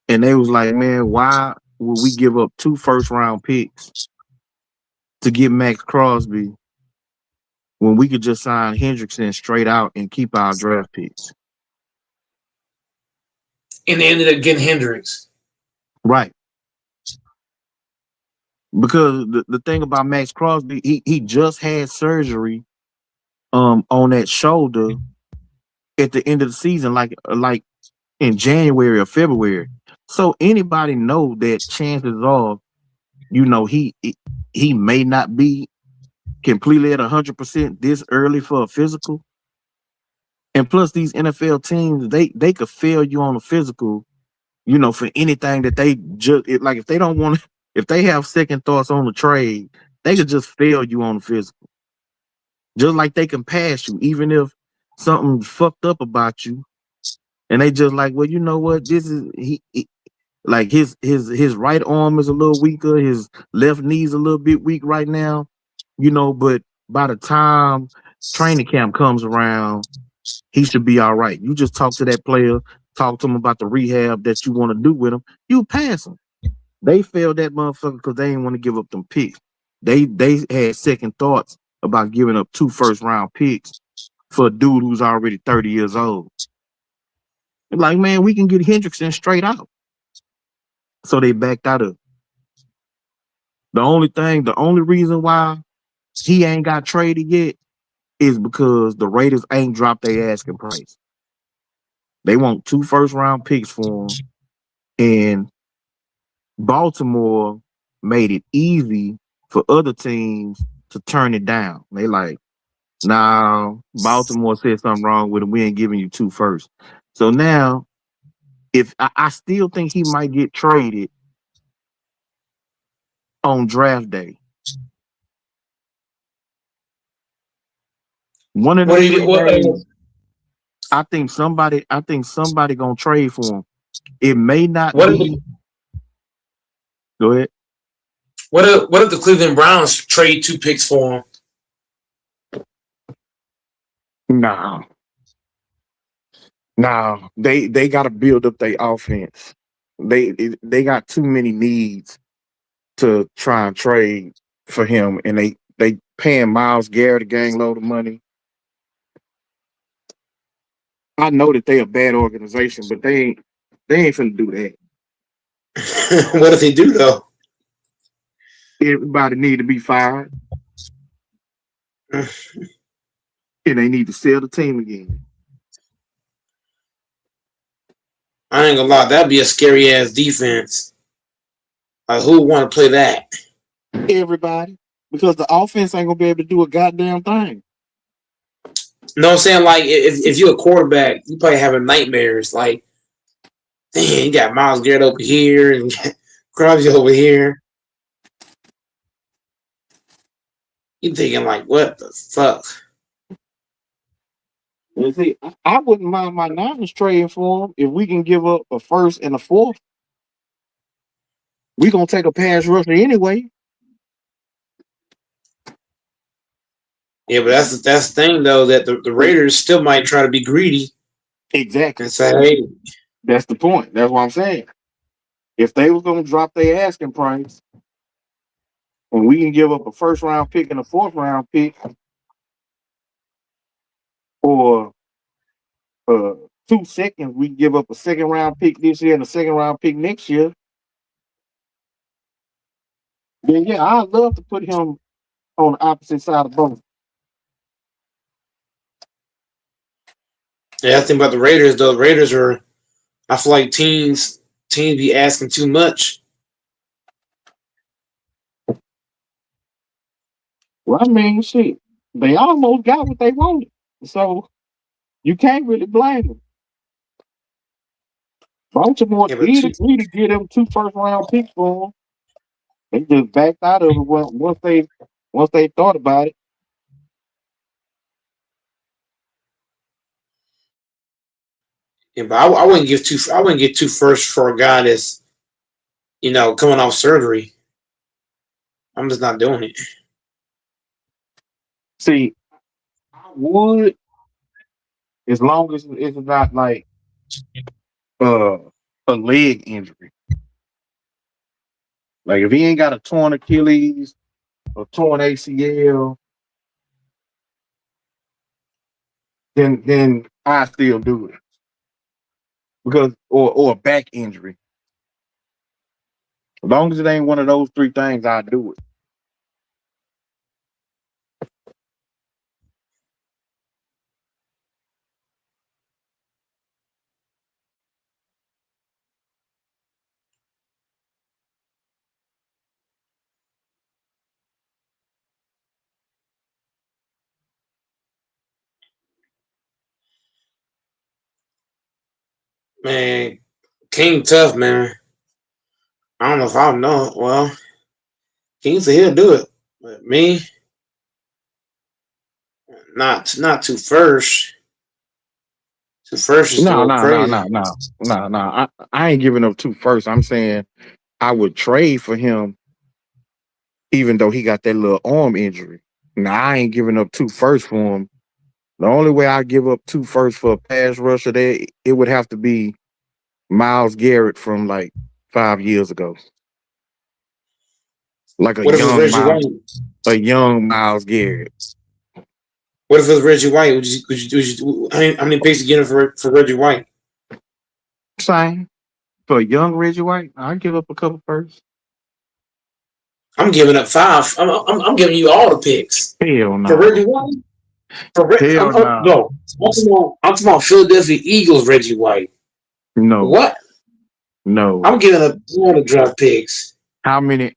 and they was like, man, why would we give up 2 first round picks to get Max Crosby when we could just sign Hendrickson straight out and keep our draft picks. And they ended up getting Hendricks. Right. Because the thing about Max Crosby, he just had surgery on that shoulder at the end of the season, like in January or February. So anybody know that chances are, he may not be completely at 100% this early for a physical. And plus, these NFL teams, they could fail you on a physical, for anything that they just like. If they don't want to, if they have second thoughts on the trade, they could just fail you on the physical. Just like they can pass you, even if something fucked up about you, and they just like, well, you know what? This is he like his right arm is a little weaker, his left knee's a little bit weak right now, but by the time training camp comes around, he should be all right. You just talk to that player, talk to him about the rehab that you want to do with him, you pass him. They failed that motherfucker because they didn't want to give up them picks. They had second thoughts about giving up 2 first-round picks for a dude who's already 30 years old. Like, man, we can get Hendrickson straight out. So they backed out of it. The only reason why he ain't got traded yet is because the Raiders ain't dropped their asking price. They want 2 first-round picks for him, and Baltimore made it easy for other teams to turn it down. They like, nah, Baltimore said something wrong with him. We ain't giving you 2 first. So now, if I still think he might get traded on draft day. One of those 3 days, I think somebody gonna trade for him. It may not be. Go ahead. What if the Cleveland Browns trade 2 picks for him? No, they got to build up their offense. They got too many needs to try and trade for him, and they paying Myles Garrett a gang load of money. I know that they a bad organization, but they ain't finna do that. What if they do though? Everybody need to be fired, and they need to sell the team again. I ain't gonna lie, that'd be a scary ass defense. Like, who would want to play that? Everybody, because the offense ain't gonna be able to do a goddamn thing. You know what I'm saying? Like, if you're a quarterback, you probably having nightmares. Like, dang, you got Myles Garrett over here and Crosby over here. You thinking like, what the fuck? You see, I wouldn't mind my Niners trading for him if we can give up a first and a fourth. We gonna take a pass rusher anyway. Yeah, but that's the thing though, that the Raiders still might try to be greedy. Exactly. And say, hey, that's the point. That's what I'm saying. If they was gonna drop their asking price, and we can give up a first round pick and a 4th round pick, or 2 seconds, we give up a 2nd round pick this year and a 2nd round pick next year. Then yeah, I'd love to put him on the opposite side of the boat. Yeah, I think about the Raiders though. The Raiders are, I feel like teams be asking too much. Well, I mean, shit, they almost got what they wanted, so you can't really blame them. Baltimore needed to get them 2 first round picks for them. They just backed out of it once they thought about it. Yeah, but I wouldn't give 2. I wouldn't get 2 first for a guy that's, coming off surgery. I'm just not doing it. See, I would, as long as it's not like a leg injury. Like if he ain't got a torn Achilles or torn ACL, then I still do it because or a back injury. As long as it ain't one of those three things, I do it. Man, King tough, man. I don't know if I know. Well, King said he'll do it. But me, not too first. Two first is a No, little no, no, crazy. no, no, no, no. I ain't giving up 2 firsts. I'm saying I would trade for him, even though he got that little arm injury. Now I ain't giving up 2 firsts for him. The only way I give up 2 firsts for a pass rusher, there it would have to be Myles Garrett from like 5 years ago, like What if it's Reggie White? a young Myles Garrett. What if it's Reggie White? How many picks you getting for Reggie White? Same for a young Reggie White, I'd give up a couple firsts. I'm giving up 5. I'm giving you all the picks. Hell no. For Reggie White? Hell no. No. I'm talking about Philadelphia Eagles Reggie White. No. What? No. I'm giving up all the draft picks. How many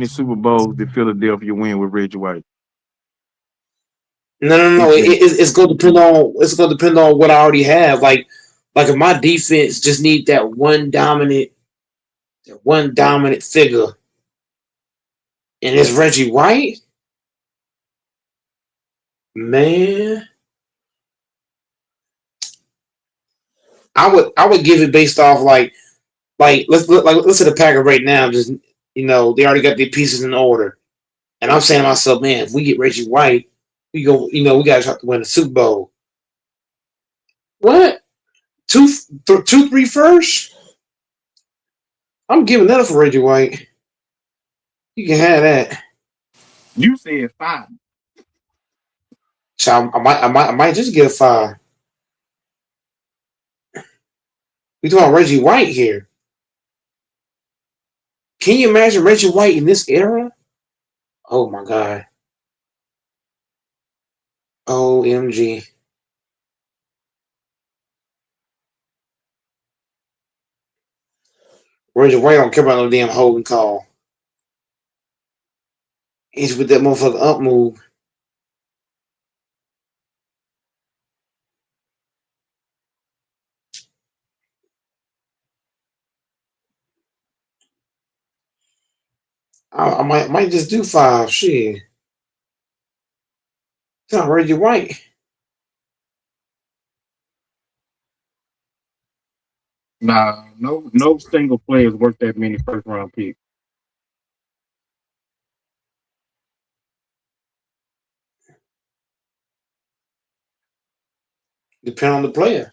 Super Bowls did Philadelphia win with Reggie White? No. It's gonna depend on what I already have. Like if my defense just need that one dominant figure, and it's Reggie White, man. I would give it based off like let's say the Packers right now. Just they already got their pieces in order, and I'm saying to myself, man, if we get Reggie White, we go. We got to try to win the Super Bowl. What? 3 first? I'm giving that up for Reggie White. You can have that. You said 5. So I might just get a 5. We talking about Reggie White here. Can you imagine Reggie White in this era? Oh my God. OMG. Reggie White don't care about no damn holding call. He's with that motherfucker up move. I might just do 5. Shit. It's not Reggie White. Nah, no single player is worth that many first round picks. Depend on the player.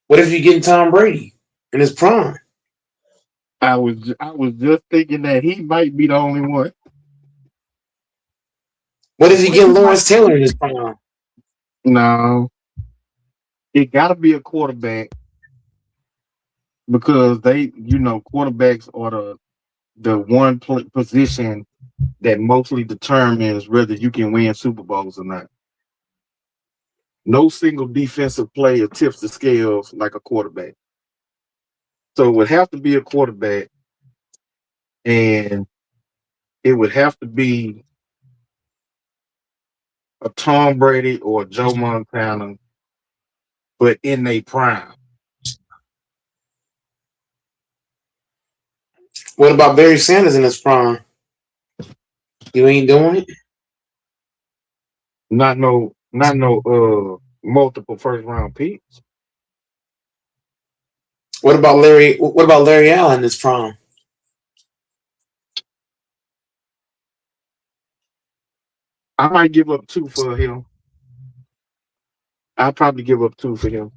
What if you're getting Tom Brady in his prime? I was just thinking that he might be the only one. What if you get Lawrence Taylor in his prime? No, it got to be a quarterback because quarterbacks are the one position that mostly determines whether you can win Super Bowls or not. No single defensive player tips the scales like a quarterback. So it would have to be a quarterback, and it would have to be a Tom Brady or a Joe Montana, but in their prime. What about Barry Sanders in his prime? You ain't doing it? Not no multiple first round picks. What about Larry Allen in his prime? I might give up 2 for him. I'll probably give up 2 for him.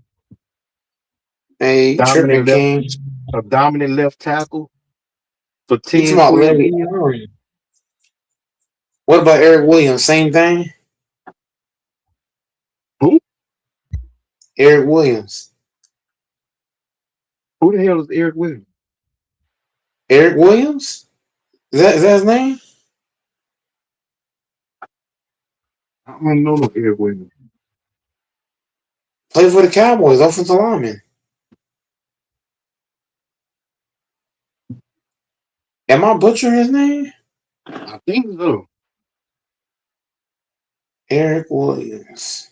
Hey, tripping King. A dominant left tackle for 10 about 12 Larry years. Allen. What about Eric Williams? Same thing? Who? Eric Williams. Who the hell is Eric Williams? Eric Williams? Is that his name? I don't know no Eric Williams. Played for the Cowboys, offensive lineman. Am I butchering his name? I think so. Eric Williams.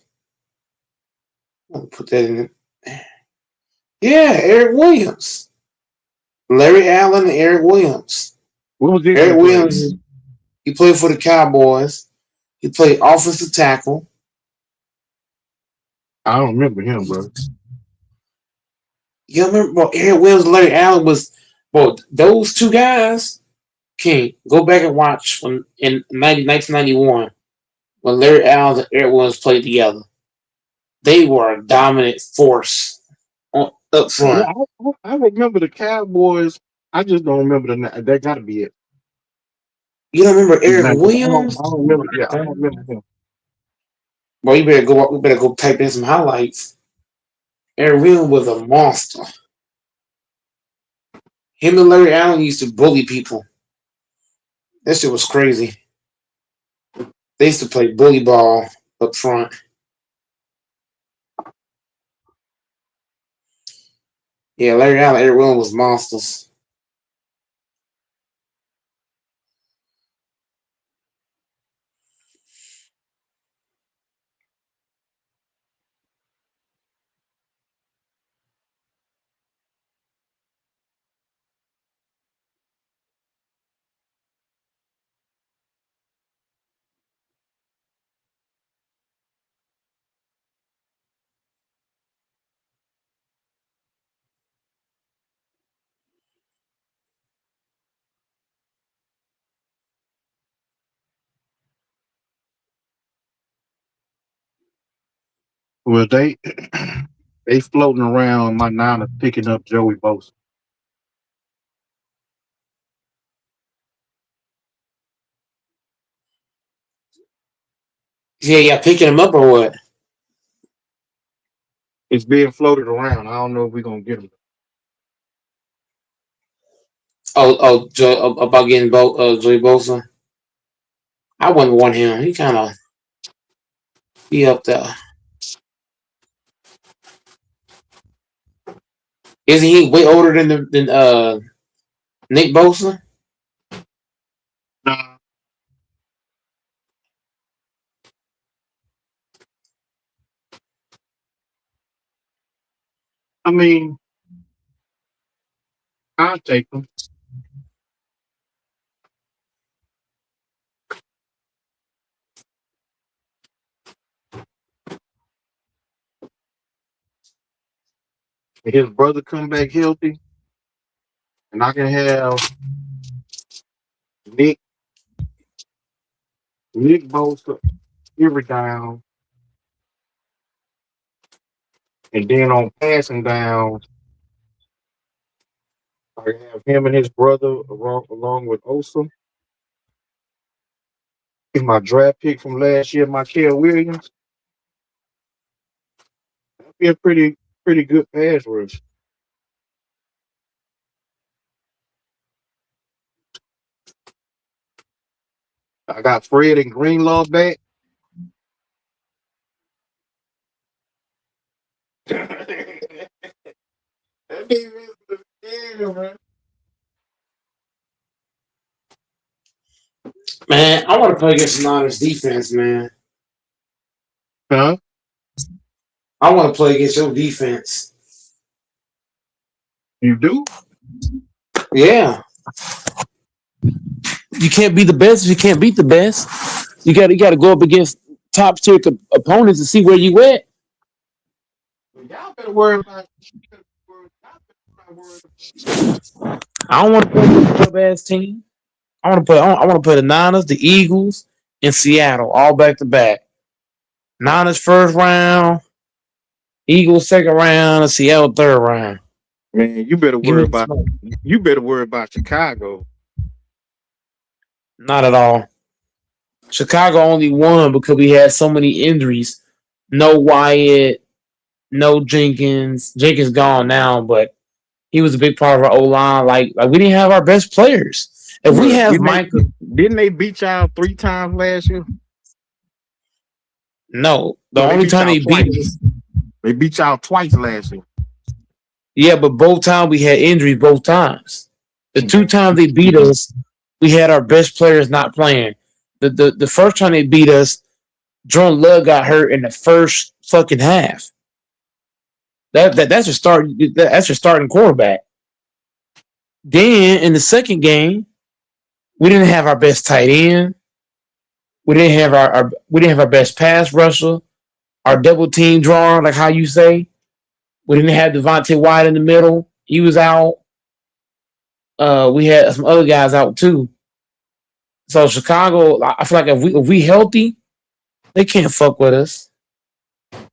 I'll put that in. Yeah, Eric Williams. Larry Allen and Eric Williams. What was this? Eric Williams, he played for the Cowboys. He played offensive tackle. I don't remember him, bro. You remember, bro, Eric Williams and Larry Allen was, bro, those two guys, King, go back and watch in 1991 when Larry Allen and Eric Williams played together. They were a dominant force up front. Yeah, I remember the Cowboys. I just don't remember the name. That got to be it. You don't remember Eric Williams? Williams? I don't remember. Yeah, I don't remember him. Well, you better go type in some highlights. Eric Williams was a monster. Him and Larry Allen used to bully people. That shit was crazy. They used to play bully ball up front. Yeah, Larry Allen, Eric Williams was monsters. Well, they floating around my Niners picking up Joey Bosa. Yeah, picking him up or what? It's being floated around. I don't know if we're gonna get him. About getting Joey Bosa. I wouldn't want him. He kind of be up there. Isn't he way older than Nick Bosa? Nah. I mean, I'll take him. If his brother come back healthy, and I can have Nick Bosa every down, and then on passing down, I can have him and his brother along with Osa. Is my draft pick from last year, Michael Williams. That'd be a pretty good pass rush. I got Fred and Greenlaw back. Man, I want to play against the Niners defense, man. Huh? I want to play against your defense. You do? Yeah. You can't be the best if you can't beat the best. You got to go up against top tier opponents and see where you at. Y'all better worry about. I don't want to play with a club ass team. I want to play the Niners, the Eagles, and Seattle all back to back. Niners first round, Eagles second round, and Seattle third round. Man, you better worry about Chicago. Not at all. Chicago only won because we had so many injuries. No Wyatt, no Jenkins. Jenkins gone now, but he was a big part of our O line. Like we didn't have our best players. If we have Michael, Didn't they beat y'all 3 times last year? no, the No, they only beat time y'all they beat twice. us, They beat y'all twice last year. yeah, but both times we had injuries. Both times, the 2 times they beat us, we had our best players not playing. The first time they beat us, Jordan Love got hurt in the first fucking half. That's your start. That's your starting quarterback. Then in the second game, we didn't have our best tight end. We didn't have our best pass rusher. Our double team drawer, like how you say. We didn't have Devontae White in the middle. He was out. We had some other guys out too. So Chicago, I feel like if we healthy, they can't fuck with us.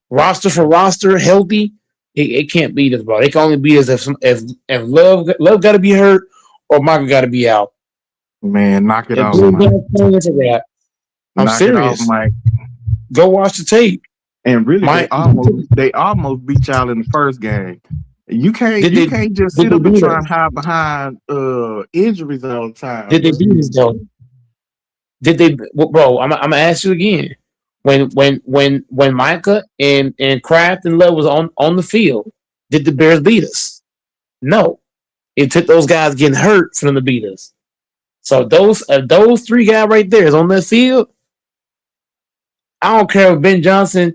Roster for roster, healthy, it can't beat us, bro. They can only beat us if Love got to be hurt or Michael got to be out. Man, knock it If off, Blue Mike. Jays playing, it's a wrap. I'm Knock it off, serious. Mike. Go watch the tape. And really, Mike, they almost beat y'all in the first game. You can't just did sit they up and beat try us? and hide behind injuries all the time. Did they bro. beat us though? Did they, bro? I'm gonna ask you again. When Micah and Kraft and Love was on the field, did the Bears beat us? No. It took those guys getting hurt for them to beat us. So those 3 guys right there is on that field. I don't care if Ben Johnson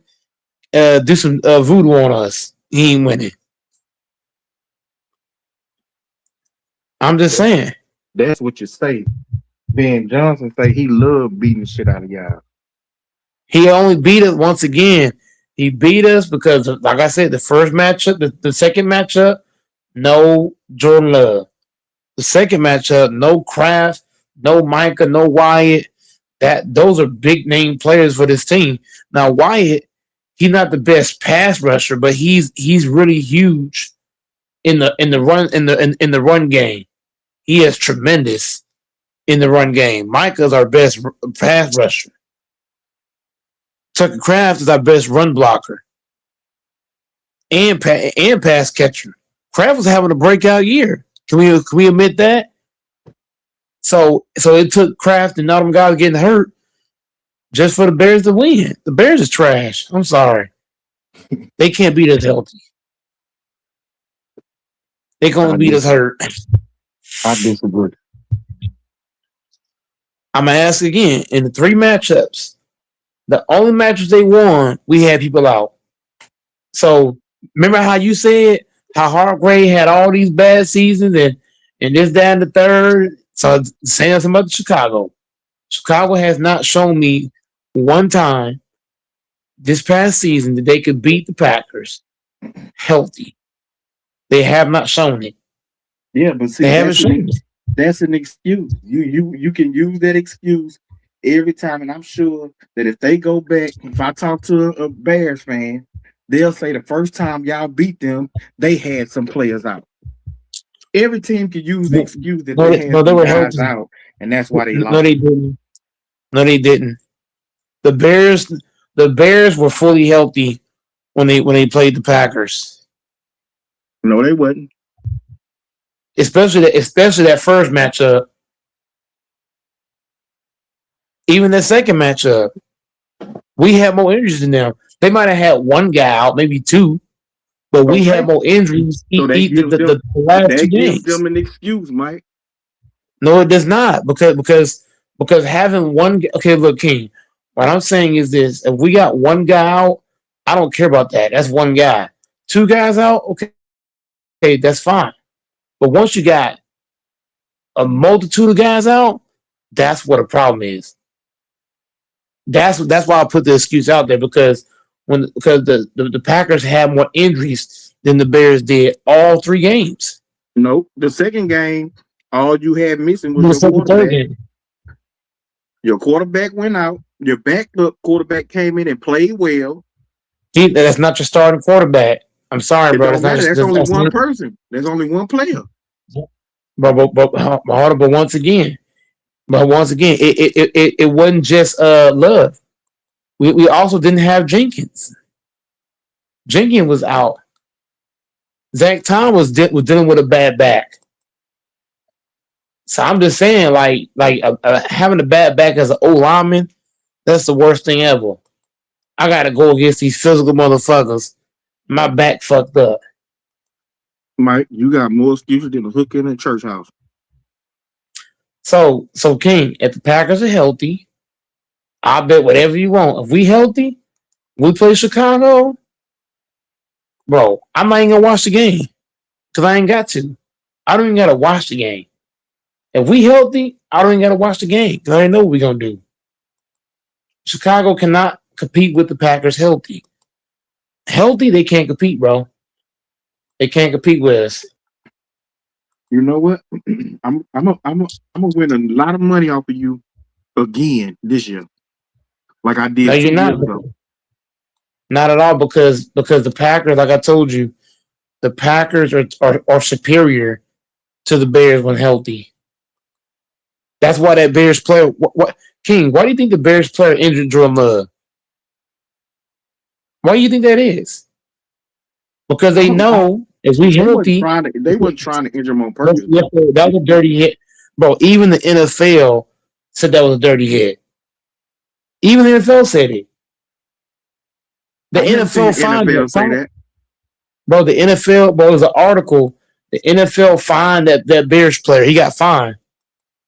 do some voodoo on us. He ain't winning. I'm just saying. That's what you say. Ben Johnson say he loved beating the shit out of y'all. He only beat us once again. He beat us because, like I said, the first matchup, the second matchup, no Jordan Love. The second matchup, no Kraft, no Micah, no Wyatt. Those are big name players for this team. Now Wyatt, he's not the best pass rusher, but he's really huge in the run game. He is tremendous in the run game. Micah's our best pass rusher. Tucker Kraft is our best run blocker and pass catcher. Kraft was having a breakout year. Can we admit that? So it took Kraft and all them guys getting hurt just for the Bears to win. The Bears is trash. I'm sorry. They can't beat us healthy. They can only beat us hurt. I disagree. I'm gonna ask again. In the 3 matchups, the only matches they won, we had people out. So remember how you said how Hargrave had all these bad seasons and this, that, and the third. So saying something about Chicago. Chicago has not shown me one time this past season that they could beat the Packers healthy. They have not shown it. Yeah, but see, They haven't shown it. that's an excuse. You can use that excuse every time, and I'm sure that if they go back, if I talk to a Bears fan, they'll say the first time y'all beat them, they had some players out. Every team can use the excuse that they had some guys out, and that's why they lost. No, they didn't. No, they didn't. The Bears were fully healthy when they played the Packers. No, they wasn't. Especially that first matchup. Even the second matchup, we had more injuries than them. They might have had 1 guy out, maybe 2, but we had more injuries. So they give the last 2 games. them an excuse, Mike. No, it does not, because having one. Okay, look, King. What I'm saying is this: if we got 1 guy out, I don't care about that. That's 1 guy. 2 guys out, okay, that's fine. But once you got a multitude of guys out, that's what a problem is. That's why I put the excuse out there because the Packers had more injuries than the Bears did all 3 games. Nope. The second game, all you had missing was your quarterback. Your quarterback went out. Your backup quarterback came in and played well. That's not your starting quarterback. I'm sorry, bro. That's only one person. There's only 1 player. But once again, it wasn't just Love. We also didn't have Jenkins. Jenkins was out. Zach Tom was dealing with a bad back. So I'm just saying, having a bad back as an O lineman, that's the worst thing ever. I gotta go against these physical motherfuckers. My back fucked up. Mike, you got more excuses than a hook in a church house. So King, if the Packers are healthy, I'll bet whatever you want. If we healthy, we play Chicago, bro, I'm not even gonna watch the game because I ain't got to. I don't even gotta watch the game. If we healthy, I don't even gotta watch the game because I know what we're gonna do. Chicago cannot compete with the Packers healthy. Healthy, they can't compete, bro. They can't compete with us. You know what? I'm gonna win a lot of money off of you again this year, like I did No, 2 you're not. years ago. Not at all, because the Packers, like I told you, the Packers are superior to the Bears when healthy. That's why that Bears player, what King? Why do you think the Bears player injured Jordan Love? Why do you think that is? Because they know if we healthy, they weren't trying to injure him on purpose. that was a dirty hit, bro. Even the NFL said that was a dirty hit. Even the NFL said it. The NFL fined it. Bro, the NFL, bro, there's an article. The NFL fined that Bears player. He got fined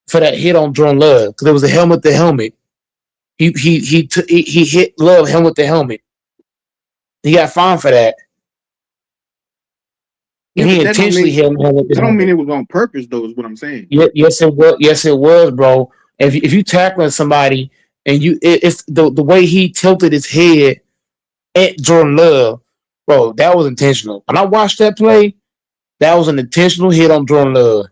for that hit on Jordan Love because it was a helmet to helmet. He hit Love helmet to helmet. He got fined for that. Yeah, he intentionally hit him helmet to I don't helmet. mean it was on purpose, though. Is what I'm saying. Yes, it was. Yes, it was, bro. If you tackling somebody and it's the way he tilted his head at Jordan Love, bro, that was intentional. When I watched that play, that was an intentional hit on Jordan Love.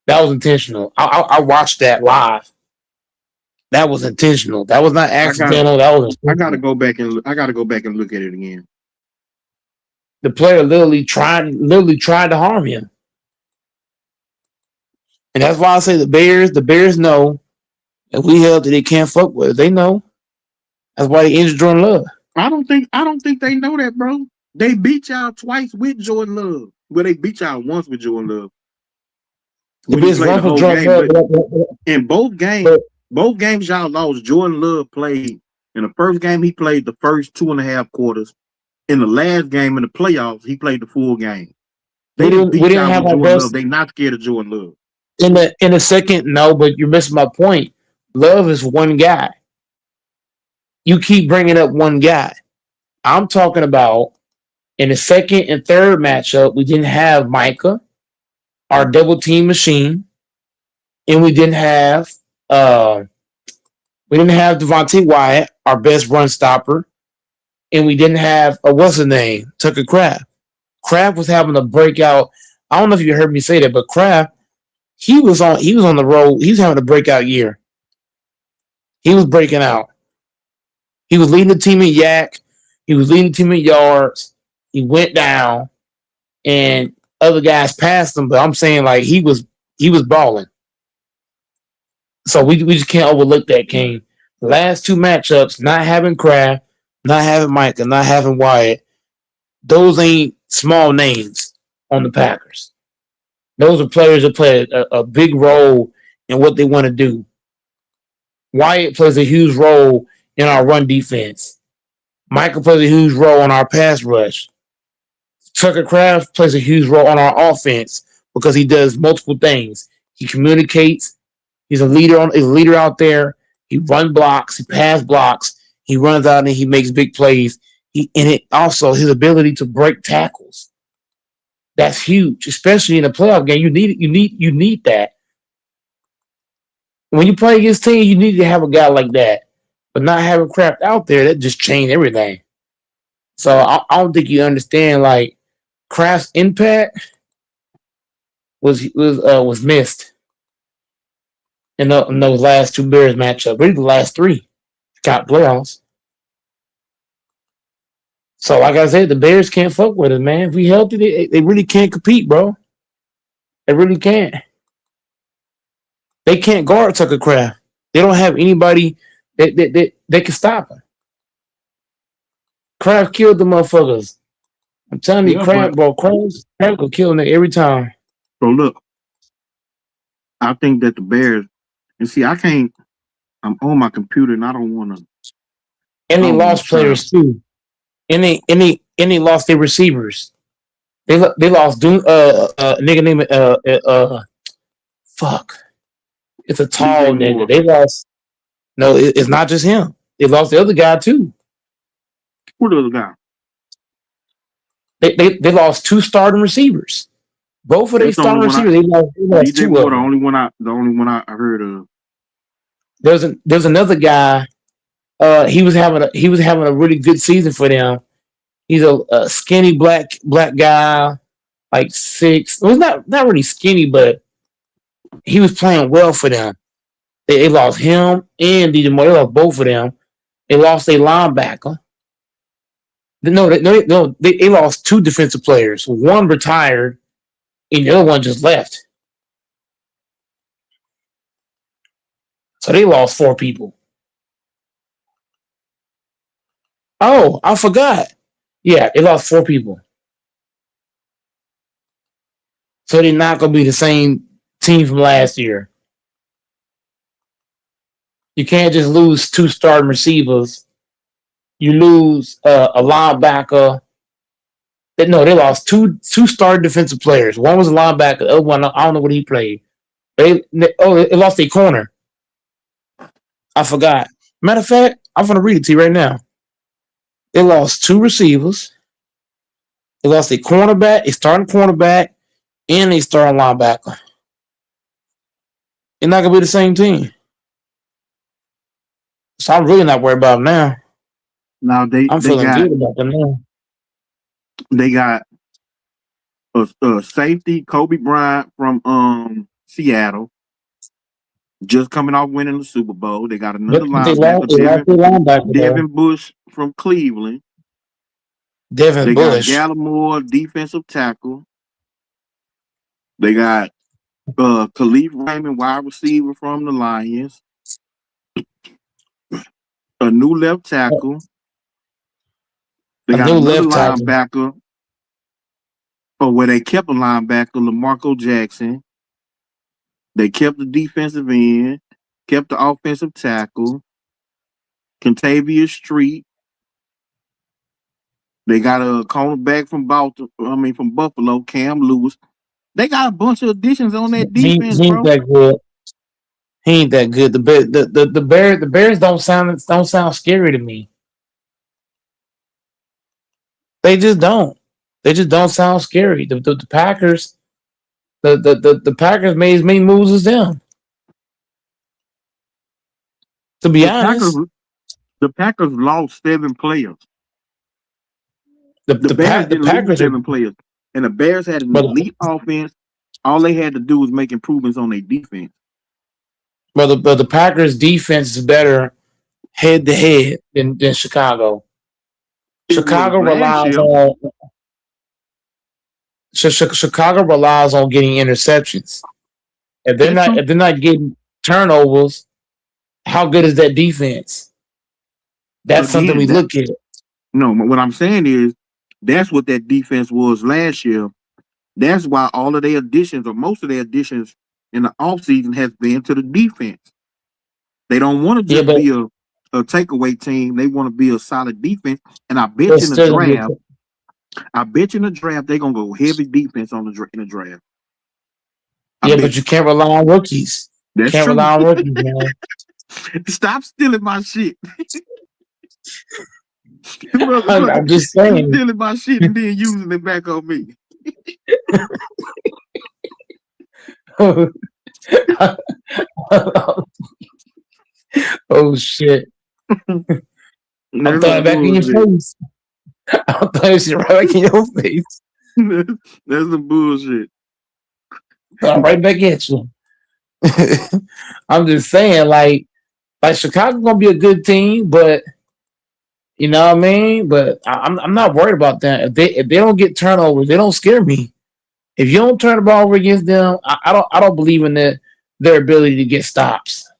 That was intentional. I watched that live. That was intentional. That was not accidental. I gotta go back and look at it again. The player literally tried to harm him. And that's why I say the Bears know if we healthy, they can't fuck with us. They know. That's why they injured Jordan Love. I don't think they know that, bro. They beat y'all twice with Jordan Love. Well, they beat y'all once with Jordan Love. When he played the whole game, in both games y'all lost. Jordan Love played in the first game. He played the first 2.5 quarters. In the last game in the playoffs, he played the full game. They didn't beat y'all with Jordan Love. They not scared of Jordan Love. In the second, no, but you're missing my point. Love is one guy. You keep bringing up one guy. I'm talking about in the second and third matchup, we didn't have Micah, our double team machine, and we didn't have Devontae Wyatt, our best run stopper, and we didn't have what's his name, Tucker Kraft. Kraft was having a breakout. I don't know if you heard me say that, but Kraft, he was on the road. He was having a breakout year. He was breaking out. He was leading the team in yak. He was leading the team in yards. He went down, and other guys passed him. But I'm saying like he was balling. So we just can't overlook that, King. The last two matchups, not having Kraft, not having Micah, not having Wyatt, those ain't small names on the Packers. Those are players that play a big role in what they want to do. Wyatt plays a huge role in our run defense. Micah plays a huge role on our pass rush. Tucker Kraft plays a huge role on our offense because he does multiple things. He communicates. He's a leader out there. He run blocks. He pass blocks. He runs out and he makes big plays. Also his ability to break tackles. That's huge, especially in a playoff game. You need that. When you play against teams, you need to have a guy like that. But not having Kraft out there, that just changed everything. So I don't think you understand. Like Kraft's impact was missed in those last two Bears matchups. Really, the last three got playoffs. So like I said, the Bears can't fuck with us, man. If we healthy, they really can't compete, bro. They really can't. They can't guard Tucker Kraft. They don't have anybody that can stop him. Kraft killed the motherfuckers. I'm telling you, Yeah, Kraft, but bro, Kraft will kill them every time. so look, I think that the Bears and see I can't I'm on my computer and I don't wanna And they lost try to players too. And they lost their receivers. They lost nigga named fuck. It's a tall DJ nigga. Moore. They lost. No, it's not just him. They lost the other guy too. Who the other guy? They lost two starting receivers. Both of their That's the only starting one I receivers. They lost DJ two Moore, of them. the only one I heard of. There's another guy. He was having a really good season for them. He's a skinny black guy, like 6. Well, not really skinny, but he was playing well for them. They lost him and DJ Moore. They lost both of them. They lost a linebacker. They lost two defensive players. One retired, and the other one just left. So they lost 4 people. Oh, I forgot. Yeah, they lost 4 people. So they're not going to be the same team from last year. You can't just lose 2 starting receivers. You lose a linebacker. They lost two starting defensive players. One was a linebacker. The other one, I don't know what he played. They lost a corner. I forgot. Matter of fact, I'm going to read it to you right now. They lost 2 receivers. They lost a cornerback, a starting cornerback, and a starting linebacker. They're not going to be the same team. So I'm really not worried about them now. Now I'm feeling good about them now. They got a safety, Kobe Bryant from Seattle, just coming off winning the Super Bowl. They got another linebacker, Devin Bush from Cleveland. Devin Bush. Got Gallimore, defensive tackle. They got Khalif Raymond, wide receiver from the Lions. A new left tackle. They got another linebacker. Where they kept a linebacker, LaMarco Jackson. They kept the defensive end, kept the offensive tackle, Contavious Street. They got a cornerback from Buffalo, Cam Lewis. They got a bunch of additions on that defense, he bro. That good. He ain't that good. The Bears don't sound scary to me. They just don't. They just don't sound scary. The Packers, the Packers made as many moves as them. To be honest, the Packers lost 7 players. The Bears didn't Packers lose 7 players, and the Bears had an elite offense. All they had to do was make improvements on their defense. But the Packers' defense is better head to head than Chicago. Chicago relies on getting interceptions. If they're not getting turnovers, how good is that defense? That's something we look at. No, what I'm saying is that's what that defense was last year. That's why all of their additions, or most of their additions in the offseason, has been to the defense. They don't want to just be a takeaway team. They want to be a solid defense. And I bet in the draft, they're gonna go heavy defense in the draft. But you can't rely on rookies. That's can't true. rely on rookies, man. Stop stealing my shit. I'm just saying. Stealing my shit and then using it back on me. Oh shit! I'm throwing it back in your face. I'm throwing shit right back in your face. That's some bullshit. Right back at you. I'm just saying, like Chicago's gonna be a good team, but you know what I mean. But I'm not worried about that. If they don't get turnovers, they don't scare me. If you don't turn the ball over against them, I don't believe in their ability to get stops.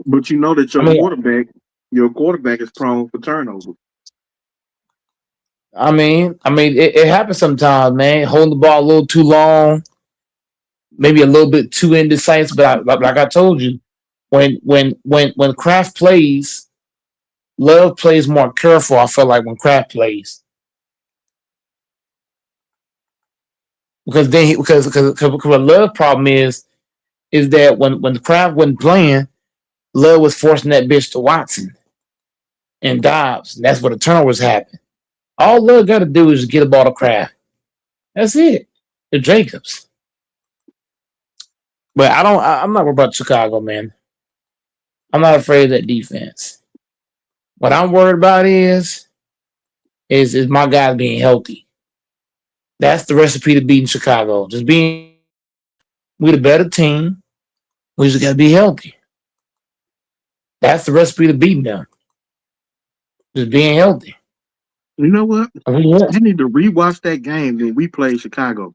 But you know that your quarterback Your quarterback is prone for turnover. It happens sometimes, man. Holding the ball a little too long, maybe a little bit too indecisive. But like I told you, when Kraft plays, Love plays more careful. I feel like when Kraft plays, because what Love problem is that when Kraft wasn't playing, Love was forcing that bitch to Watson and Dobbs, and that's where the turnovers happen. All Love got to do is get a ball to Kraft. That's it. The Jacobs. But I'm not worried about Chicago, man. I'm not afraid of that defense. What I'm worried about is my guys being healthy. That's the recipe to beating Chicago. Just being we the better team. We just gotta be healthy. That's the recipe to beating them. Just being healthy. You know what? I mean, I need to rewatch that game when we played Chicago.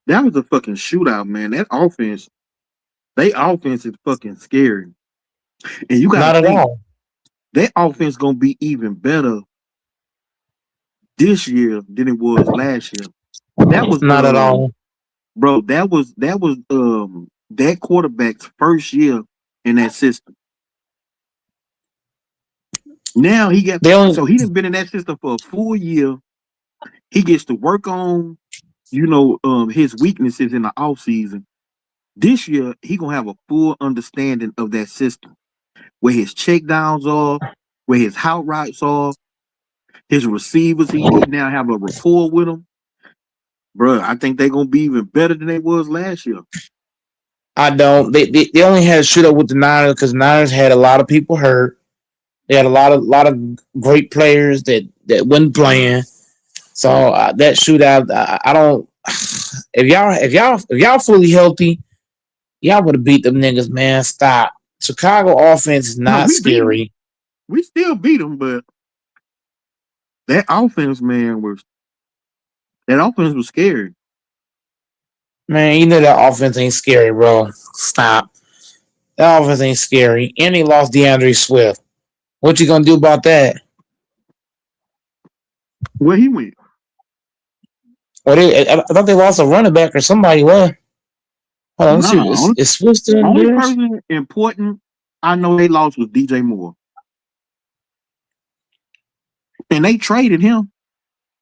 That was a fucking shootout, man. That offense, they offense is fucking scary. And you not gotta at think all. that offense gonna be even better this year than it was last year. That was Not at all. bro, that was that quarterback's first year in that system. Now he got so he done been in that system for a full year. He gets to work on, his weaknesses in the off season. This year, he gonna have a full understanding of that system, where his check downs are, where his out routes are, his receivers. He now have a rapport with them, bro. I think they're gonna be even better than they was last year. I don't. They only had a shootout with the Niners because Niners had a lot of people hurt. They had a lot of great players that wasn't playing. So that shootout, I don't. If y'all fully healthy, y'all would have beat them niggas, man. Stop. Chicago offense is not scary. We still beat them, but that offense, man, was scary. Man, you know that offense ain't scary, bro. Stop. That offense ain't scary. And they lost DeAndre Swift. What you gonna do about that? Where he went? Well, I thought they lost a running back or somebody. What? Hold on, let's see. Is Swift still only there? person important I know they lost was DJ Moore, and they traded him.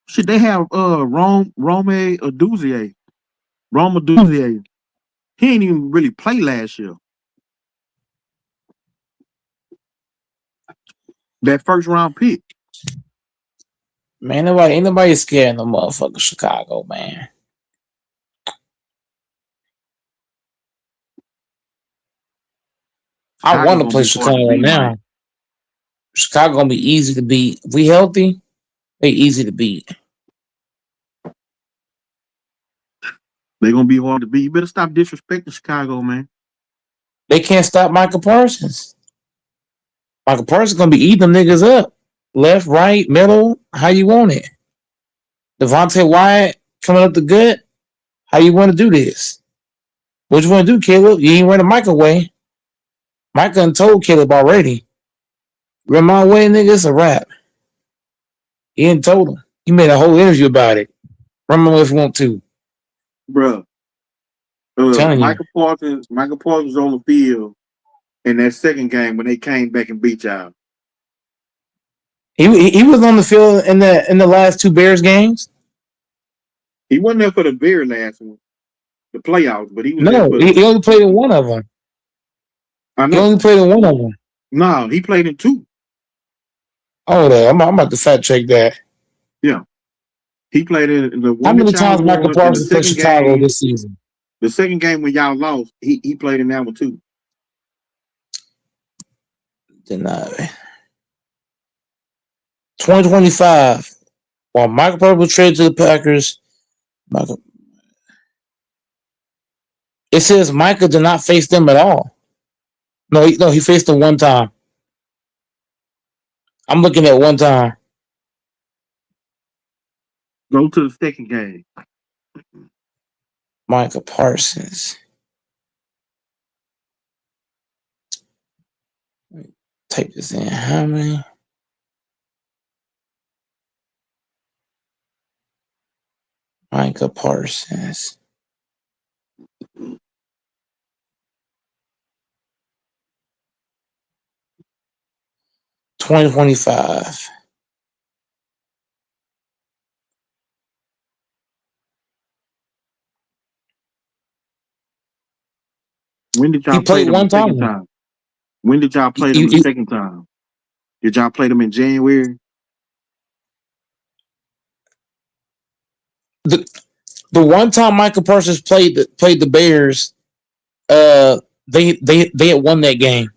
Should they have Rome Aduzier? Rome Aduzier. He ain't even really play last year. That first round pick. Man, ain't nobody scared no motherfucking Chicago, man. I want to play Chicago now. Chicago gonna be easy to beat. If we healthy, they easy to beat. They're gonna be hard to beat. You better stop disrespecting Chicago, man. They can't stop Michael Parsons. Michael Parsons gonna be eating them niggas up. Left, right, middle, how you want it. Devontae Wyatt coming up the gut. How you want to do this? What you want to do, Caleb? You ain't running Mike away. Mike done told Caleb already. Run my way, nigga, it's a wrap. He ain't told him. He made a whole interview about it. Run my way if you want to. Bruh. Michael Parsons was on the field in that second game when they came back and beat y'all. He was on the field in the last two Bears games. He wasn't there for the very last one, the playoffs, but he was No, there for he only played in one of them. I know. He only played in one of them. No, he played in two. Oh, I'm about to fact check that. Yeah. He played in the one. How many times Michael Parsons played Chicago this season? The second game when y'all lost, he played in that one too. Deny. 2025. While Michael Parsons was traded to the Packers, it says Michael did not face them at all. No, he faced them one time. I'm looking at one time. Go to the second game. Michael Parsons. Type this in. How many? Micah Parsons. $20.25. When did He y'all play played them one the second time. time? When did y'all play them the second time? Did y'all play them in January? The one time Michael Parsons played the Bears, they had won that game.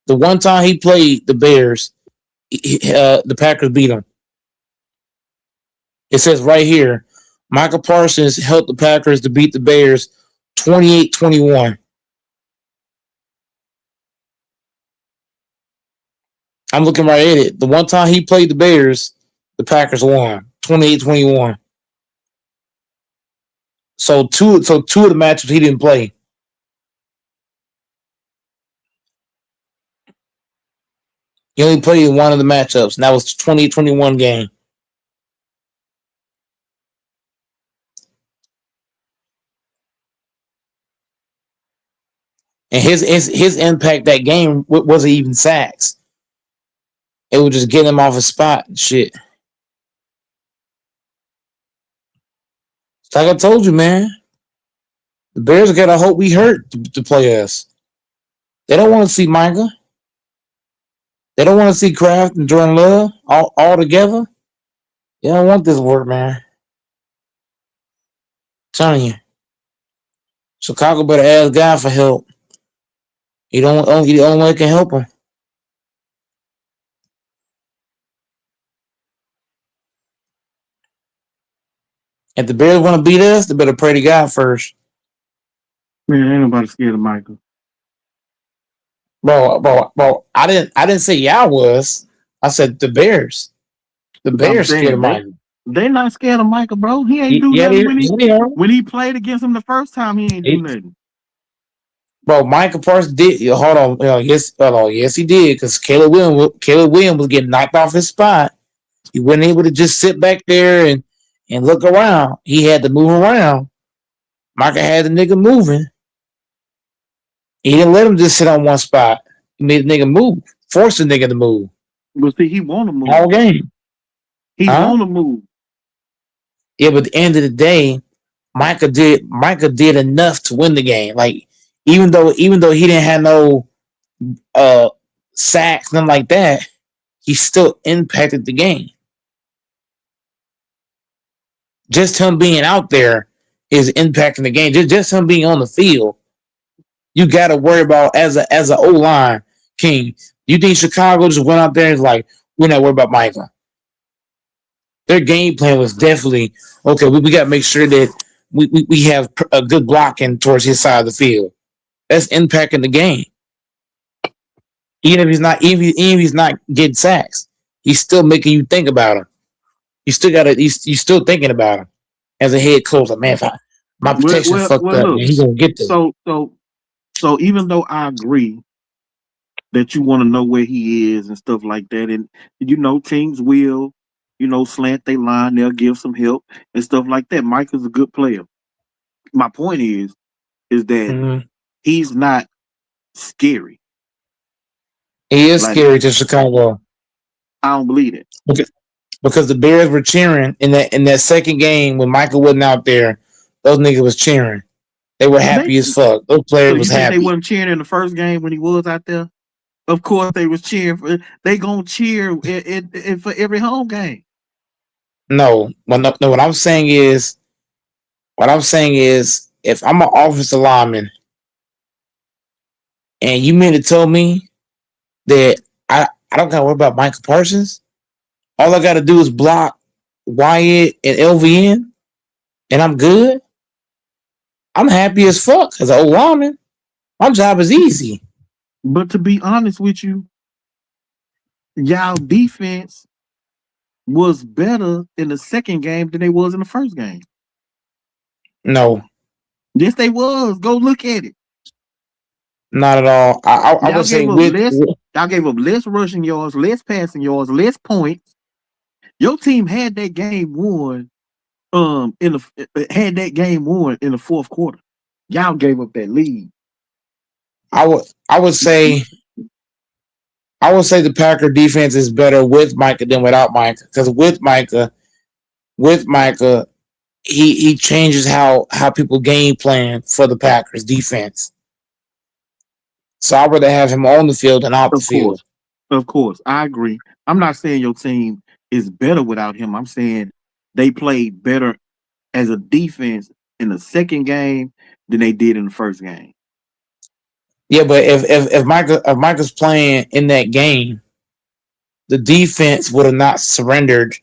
The one time he played the Bears, the Packers beat them. It says right here, Michael Parsons helped the Packers to beat the Bears 28-21. I'm looking right at it. The one time he played the Bears, the Packers won 28-21. So two of the matches he didn't play. He only played in one of the matchups, and that was 2021 game. And his impact that game wasn't even sacks. It was just getting him off his spot and shit. Like I told you, man, the Bears gotta hope we hurt to play us. They don't want to see Micah. They don't want to see Kraft and Jordan Love all together. They don't want this work, man. I'm telling you, Chicago better ask God for help. He the only way that can help him. If the Bears want to beat us, they better pray to God first. Man, ain't nobody scared of Michael. Bro, I didn't say y'all was. I said the Bears. The Bears scared of Michael. They not scared of Michael, bro. He ain't do nothing when he played against him the first time. He ain't do nothing. Bro, Michael Parsons did. Hold on. Yes, he did. Because Caleb Williams was getting knocked off his spot. He wasn't able to just sit back there and look around. He had to move around. Michael had the nigga moving. He didn't let him just sit on one spot. He made the nigga move. Forced the nigga to move. But see, he want to move. All game. He want to move. Yeah, but at the end of the day, Michael did enough to win the game. Like, even though he didn't have no sacks, nothing like that, he still impacted the game. Just him being out there is impacting the game. Just him being on the field, you got to worry about as an O-line king. You think Chicago just went out there and was like, we're not worried about Michael? Their game plan was definitely, okay, we got to make sure that we have a good blocking towards his side of the field. That's impacting the game. Even if he's not getting sacks, he's still making you think about him. You still thinking about him as a head coach. Like, man, if my protection fucked up, man, he's gonna get there. So even though I agree that you want to know where he is and stuff like that, and teams will, slant their line, they'll give some help and stuff like that. Michael's a good player. My point is that he's not scary. He is scary to Chicago. I don't believe it. Because the Bears were cheering in that second game when Michael wasn't out there. Those niggas was cheering. They were happy as fuck. Those players was happy. They wasn't cheering in the first game when he was out there. Of course, they was cheering. They gonna cheer for every home game. No. What I'm saying is, if I'm an offensive lineman, and you mean to tell me that I don't gotta worry about Michael Parsons? All I gotta do is block Wyatt and LVN, and I'm good. I'm happy as fuck as an old lineman. My job is easy. But to be honest with you, y'all defense was better in the second game than they was in the first game. No. Yes, they was. Go look at it. Not at all. I Y'all would say gave up y'all gave up less rushing yards, less passing yards, less points. Your team had that game won. Had that game won in the fourth quarter. Y'all gave up that lead. I would say the Packer defense is better with Micah than without Micah. Because with Micah, he changes how people game plan for the Packers defense. So I would rather have him on the field than off the field. Of course, I agree. I'm not saying your team is better without him. I'm saying they played better as a defense in the second game than they did in the first game. Yeah, but if Micah's playing in that game, the defense would have not surrendered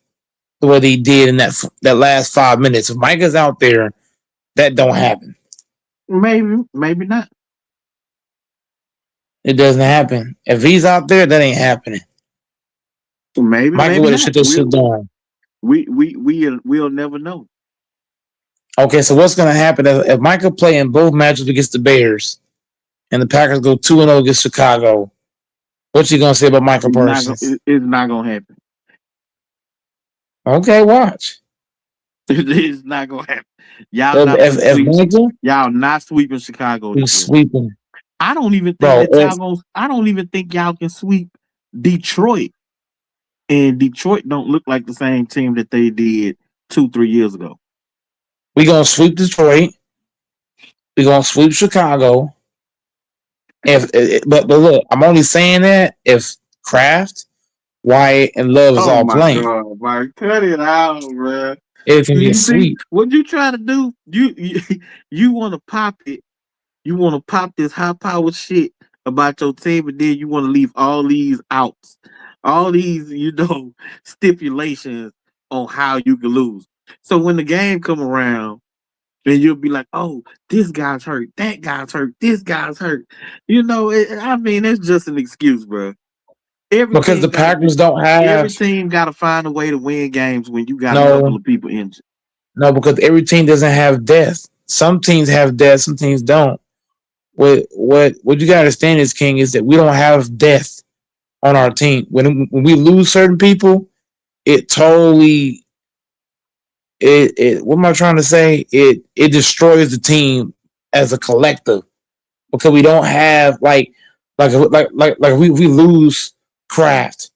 the way they did in that last 5 minutes. If Micah's out there, that don't happen. Maybe not. It doesn't happen. If he's out there, that ain't happening. Maybe Micah would have shut this shit down. We'll never know. Okay, so what's gonna happen if Micah play in both matches against the Bears and the Packers go 2-0 against Chicago? What you gonna say about Micah Parsons? It's not gonna happen. Okay, watch. It's not gonna happen. Y'all not sweeping Chicago. We're sweeping. I don't even think I don't even think y'all can sweep Detroit. And Detroit don't look like the same team that they did 2-3 years ago. We're gonna sweep Detroit. We're gonna sweep Chicago. But look, I'm only saying that if Kraft, Wyatt, and Love is all playing. God, Mike, cut it out, man. It can be a sweep. What you try to do? You want to pop it. You want to pop this high-powered shit about your team, and then you want to leave all these outs, all these, stipulations on how you can lose. So when the game come around, then you'll be like, oh, this guy's hurt, that guy's hurt, this guy's hurt. It's just an excuse, bro. Because the Packers don't have... Every team got to find a way to win games when you got a couple of people injured. No, because every team doesn't have depth. Some teams have depth, some teams don't. What you got to understand is, King, is that we don't have depth on our team. When we lose certain people, it totally... what am I trying to say? It destroys the team as a collective because we don't have like we lose Kraft.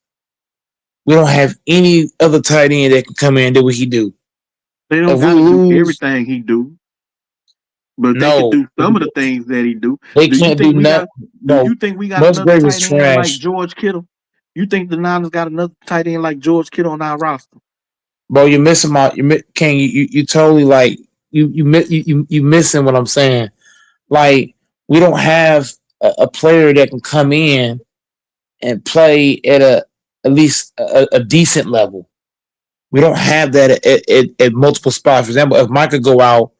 We don't have any other tight end that can come in and do what he do. They don't got to do everything he do, but they can do some of the things that he do. They can't do nothing. Do you think we got another tight end like George Kittle? You think the Niners got another tight end like George Kittle on our roster? Bro, you're missing King. You totally like you missing what I'm saying. Like, we don't have a player that can come in and play at at least a decent level. We don't have that at multiple spots. For example, if Micah go out,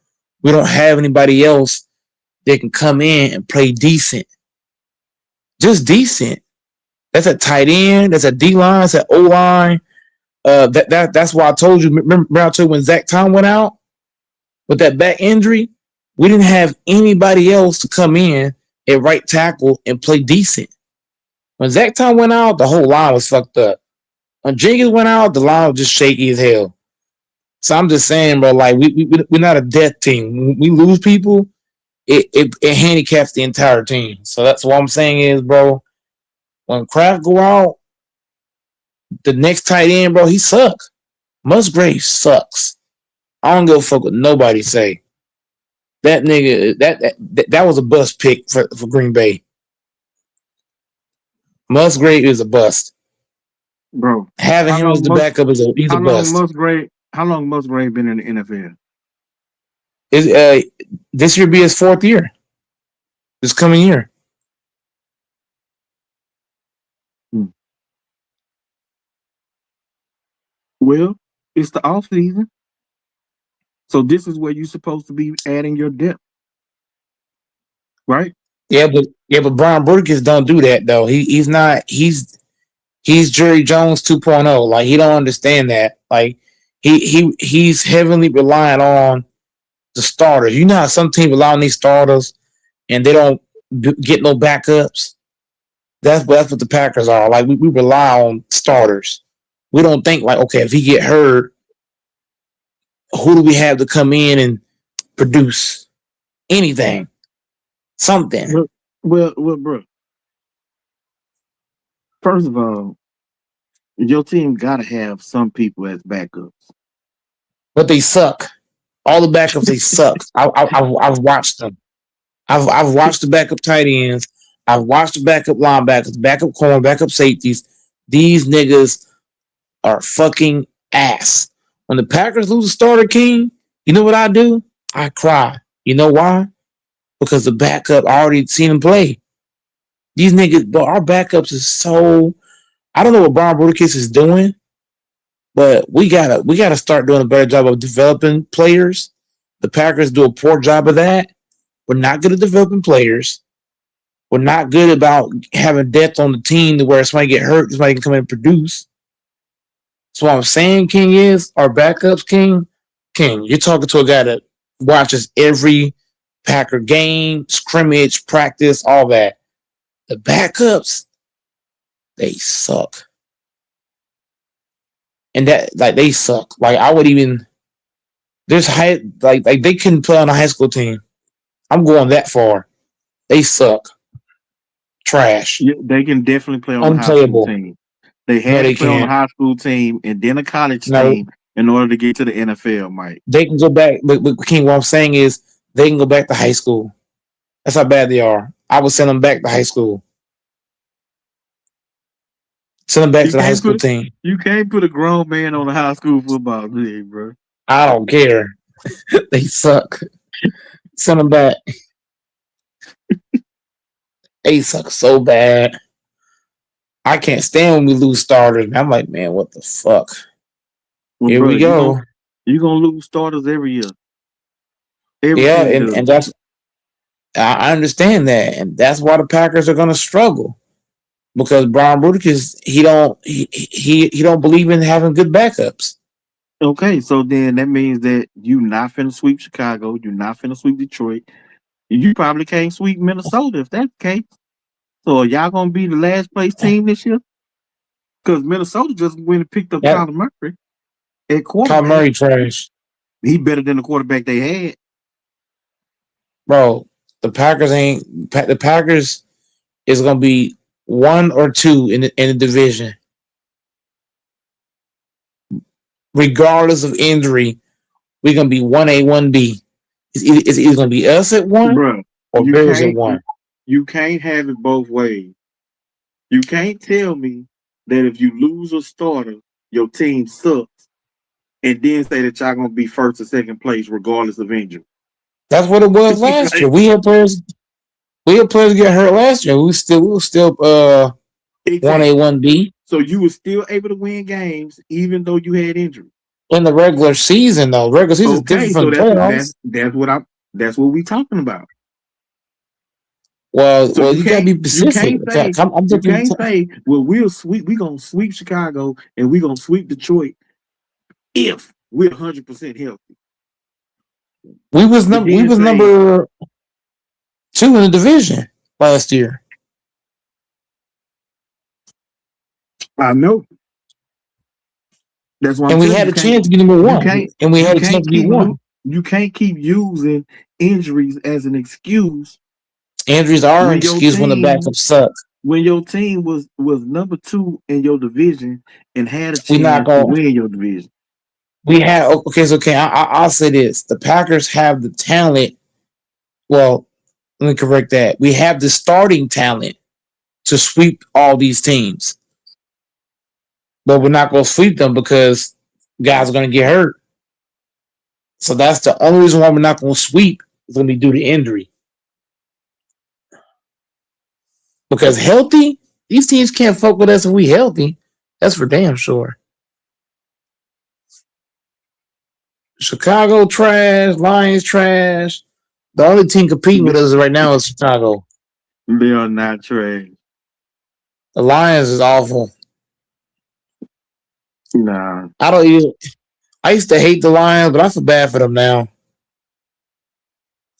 we don't have anybody else that can come in and play decent. Just decent. That's a tight end. That's a D line. That's an O line. That's why I told you. Remember I told you when Zach Tom went out with that back injury, we didn't have anybody else to come in at right tackle and play decent. When Zach Tom went out, the whole line was fucked up. When Jenkins went out, the line was just shaky as hell. So I'm just saying, bro, like we're not a death team. When we lose people, it handicaps the entire team. So that's what I'm saying is, bro, when Kraft go out, the next tight end, bro, he sucks. Musgrave sucks. I don't give a fuck what nobody say. That nigga, that was a bust pick for Green Bay. Musgrave is a bust. Bro. Having him as the backup he's a bust. How long Musgrave been in the NFL? This year be his fourth year. This coming year. Well, it's the off season, so this is where you're supposed to be adding your depth, right? Yeah, but Brian Burkins don't do that though. He's not. He's Jerry Jones 2.0. Like, he don't understand that. Like, he's heavily relying on the starters. You know how some teams rely on these starters and they don't get no backups. That's what the Packers are. Like we rely on starters. We don't think like, okay, if he get hurt, who do we have to come in and produce anything, something? Well, bro. First of all, your team got to have some people as backups. But they suck. All the backups they suck. I've watched them. I've watched the backup tight ends. I've watched the backup linebackers, backup corner, backup safeties. These niggas are fucking ass. When the Packers lose a starter, King, you know what I do? I cry. You know why? Because the backup, I already seen him play. These niggas, but our backups is so. I don't know what Brian Gutekunst is doing, but we gotta start doing a better job of developing players. The Packers do a poor job of that. We're not good at developing players. We're not good about having depth on the team to where somebody get hurt, somebody can come in and produce. So what I'm saying, King, is our backups, King, you're talking to a guy that watches every Packer game, scrimmage, practice, all that. The backups, they suck. And that, like, they suck. Like, I would even, there's like they couldn't play on a high school team. I'm going that far. They suck. Trash. Yeah, they can definitely play on a high school team. They had to play on a high school team and then a college team in order to get to the NFL, Mike. They can go back, but King, what I'm saying is they can go back to high school. That's how bad they are. I would send them back to high school. Send them back to the high school team. You can't put a grown man on a high school football team, bro. I don't care. They suck. Send them back. They suck so bad. I can't stand when we lose starters. I'm like, man, what the fuck? Well, Here bro, we go. You're going to lose starters every year. And that's, I understand that. And that's why the Packers are going to struggle. Because Brian Gutekunst, he don't believe in having good backups. Okay, so then that means that you're not finna sweep Chicago. You're not finna sweep Detroit. You probably can't sweep Minnesota if that's the case. So are y'all gonna be the last place team this year? Because Minnesota just went and picked up Kyler Murray at quarterback. Kyler Murray trash. He better than the quarterback they had. Bro, the Packers is gonna be 1 or 2 in the division. Regardless of injury, we're gonna be 1A, 1B. It's either gonna be us at 1 or Bears at 1. You can't have it both ways. You can't tell me that if you lose a starter, your team sucks, and then say that y'all gonna be first or second place regardless of injury. That's what it was last year. We had players get hurt last year. We were still 1A, 1B. So you were still able to win games even though you had injury. In the regular season, though. Regular season is different from the playoffs. That's what we talking about. Well, you gotta be specific. You can't say, well, we're gonna sweep Chicago and we're gonna sweep Detroit if we're 100% healthy. We was number 2 in the division last year. I know. That's why. And we had a chance to be number 1. And we had a chance to be 1. You can't keep using injuries as an excuse. Injuries are an excuse when the backup sucks. When your team was number 2 in your division and had a chance to win your division. We had I'll say this: the Packers have the talent. Well, let me correct that. We have the starting talent to sweep all these teams, but we're not going to sweep them because guys are going to get hurt. So that's the only reason why we're not going to sweep. Is going to be due to injury. Because healthy, these teams can't fuck with us if we healthy. That's for damn sure. Chicago trash, Lions trash. The only team competing with us right now is Chicago. They are not trash. The Lions is awful. Nah. I used to hate the Lions, but I feel bad for them now.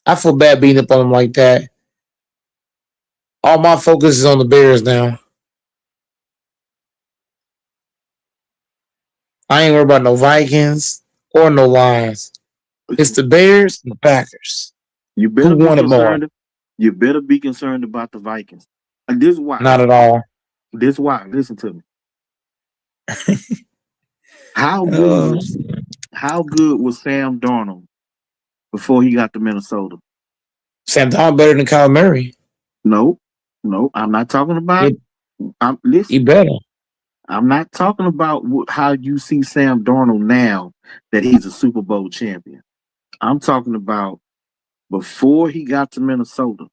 I feel bad beating up on them like that. All my focus is on the Bears now. I ain't worried about no Vikings or no Lions. It's the Bears and the Packers. You Who better be won it more? concerned. You better be concerned about the Vikings. And this is why. Not at all. This is why. Listen to me. How Uh, good? How good was Sam Darnold before he got to Minnesota? Sam Darnold better than Kyle Murray. No, I'm not talking about. I'm He listen. better. I'm not talking about how you see Sam Darnold now that he's a Super Bowl champion. I'm talking about before he got to Minnesota.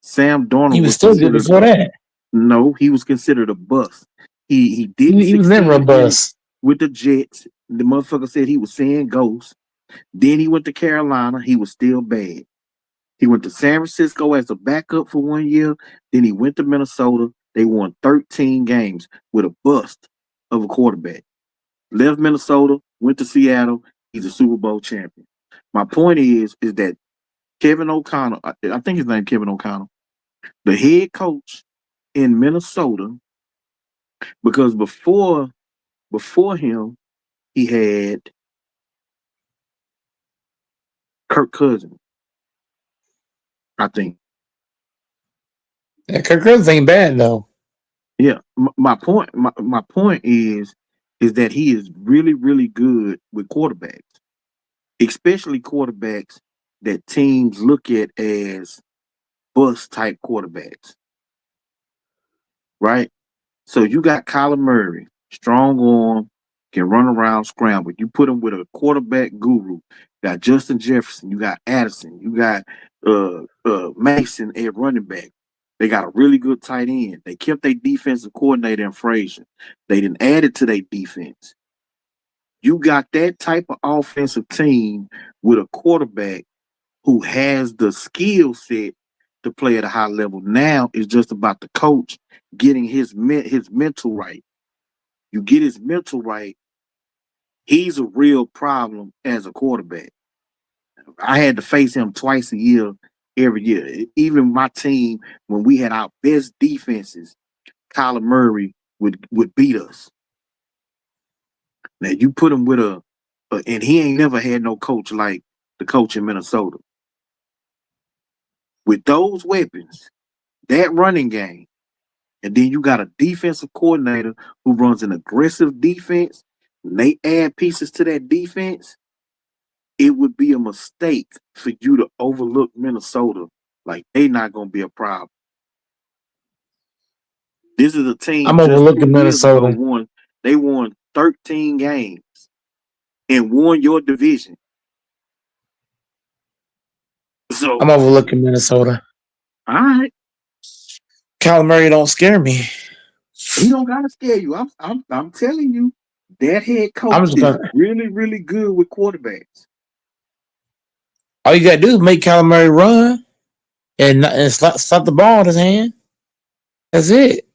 Sam Darnold He was still good considered before that. No, he was considered a bust. He didn't He was succeed never a bust. with the Jets. The motherfucker said he was seeing ghosts. Then he went to Carolina. He was still bad. He went to San Francisco as a backup for 1 year. Then he went to Minnesota. They won 13 games with a bust of a quarterback. Left Minnesota, went to Seattle. He's a Super Bowl champion. My point is that Kevin O'Connell, I think his name is Kevin O'Connell, the head coach in Minnesota, because before him, he had Kirk Cousins, I think. Yeah, Kirk Cousins ain't bad though. Yeah, my point is that he is really, really good with quarterbacks, especially quarterbacks that teams look at as bust type quarterbacks, right? So you got Kyler Murray, strong arm, can run around, scramble. You put him with a quarterback guru. You got Justin Jefferson, you got Addison, you got Mason at running back. They got a really good tight end. They kept their defensive coordinator in Frazier. They didn't add it to their defense. You got that type of offensive team with a quarterback who has the skill set to play at a high level. Now it's just about the coach getting his mental right. You get his mental right, he's a real problem as a quarterback. I had to face him twice a year, every year. Even my team, when we had our best defenses, Kyler Murray would beat us. Now you put him with and he ain't never had no coach like the coach in Minnesota. With those weapons, that running game, and then you got a defensive coordinator who runs an aggressive defense, and they add pieces to that defense, it would be a mistake for you to overlook Minnesota like they not going to be a problem. This is a team I'm overlooking Minnesota. They won 13 games and won your division. So I'm overlooking Minnesota. All right. Kyler Murray don't scare me. He don't gotta scare you. I'm telling you, that head coach is really, really good with quarterbacks. All you gotta do is make Kyler Murray run and slap the ball in his hand. That's it.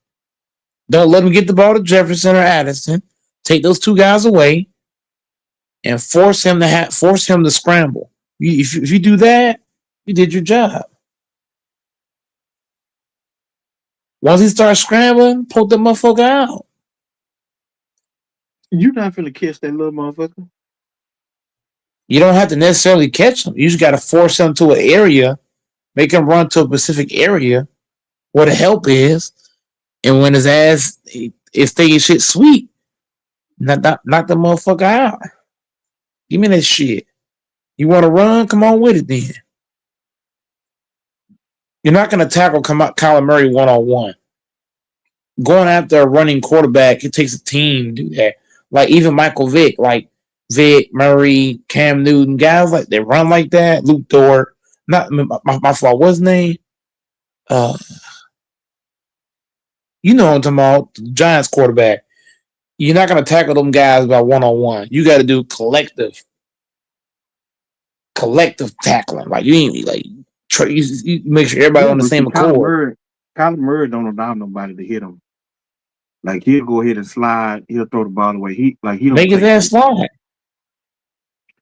Don't let him get the ball to Jefferson or Addison. Take those two guys away and force him to scramble. If you do that, you did your job. Once he starts scrambling, poke that motherfucker out. You're not finna catch that little motherfucker. You don't have to necessarily catch him. You just got to force him to an area, make him run to a specific area where the help is, and when his ass is thinking shit sweet, knock the motherfucker out. Give me that shit. You want to run? Come on with it then. You're not going to tackle Kyler Murray one-on-one. Going after a running quarterback, it takes a team to do that. Like even Michael Vick, like Vick, Murray, Cam Newton, guys like they run like that. Luke Dort, not my fault. What's his name? You know what I'm talking about, the Giants quarterback. You're not going to tackle them guys by one-on-one. You got to do collective tackling. Like you ain't like you make sure everybody on the same accord. Kyler Murray don't allow nobody to hit him. Like he'll go ahead and slide. He'll throw the ball away. He don't make his ass slide.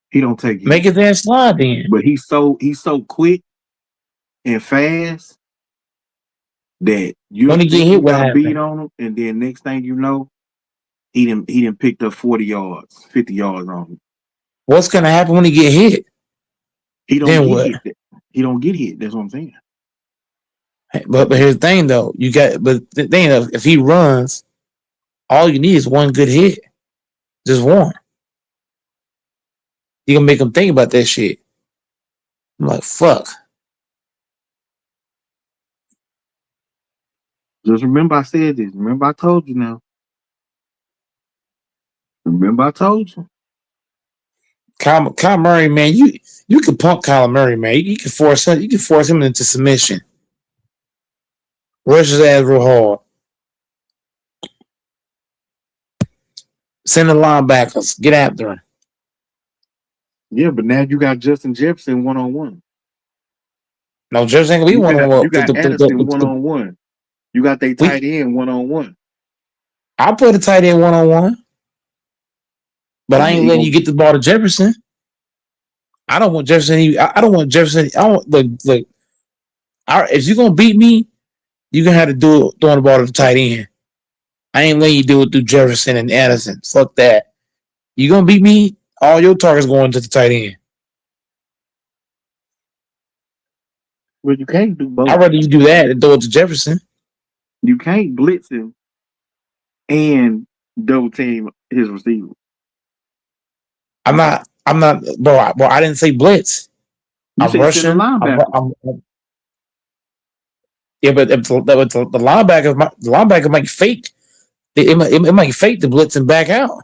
He don't take it. Make his ass slide then. But he's so quick and fast that you When he think get you hit, what got beat happened? on him, and then next thing you know, he didn't picked up 40 yards, 50 yards on him. What's gonna happen when he get hit? He don't Then get what? hit. He don't get hit. That's what I'm saying. But here's the thing though, but the thing if he runs, all you need is one good hit, just one. You gonna make him think about that shit. I'm like, fuck. Just remember I said this. Remember I told you now. Remember I told you. Kyle Murray, man, you can punk Kyle Murray, man. You can force him into submission. Rush his ass real hard. Send the linebackers. Get after him. Yeah, but now you got Justin Jefferson 1-on-1. No, Jefferson ain't gonna be You 1-on-1. got Addison 1-on-1. You got they tight end 1-on-1. I'll put a tight end 1-on-1. But I ain't letting you get the ball to Jefferson. I don't want Jefferson. I don't want Jefferson. I don't look. If you're gonna beat me, you're gonna have to do it throwing the ball to the tight end. I ain't letting you do it through Jefferson and Addison. Fuck that. You gonna beat me? All your targets going to the tight end. Well, you can't do both. I'd rather you do that than throw it to Jefferson. You can't blitz him and double team his receiver. I'm not, bro. I didn't say blitz. I'm rushing. Yeah, but if the linebacker might fake. It might fake the blitz and back out.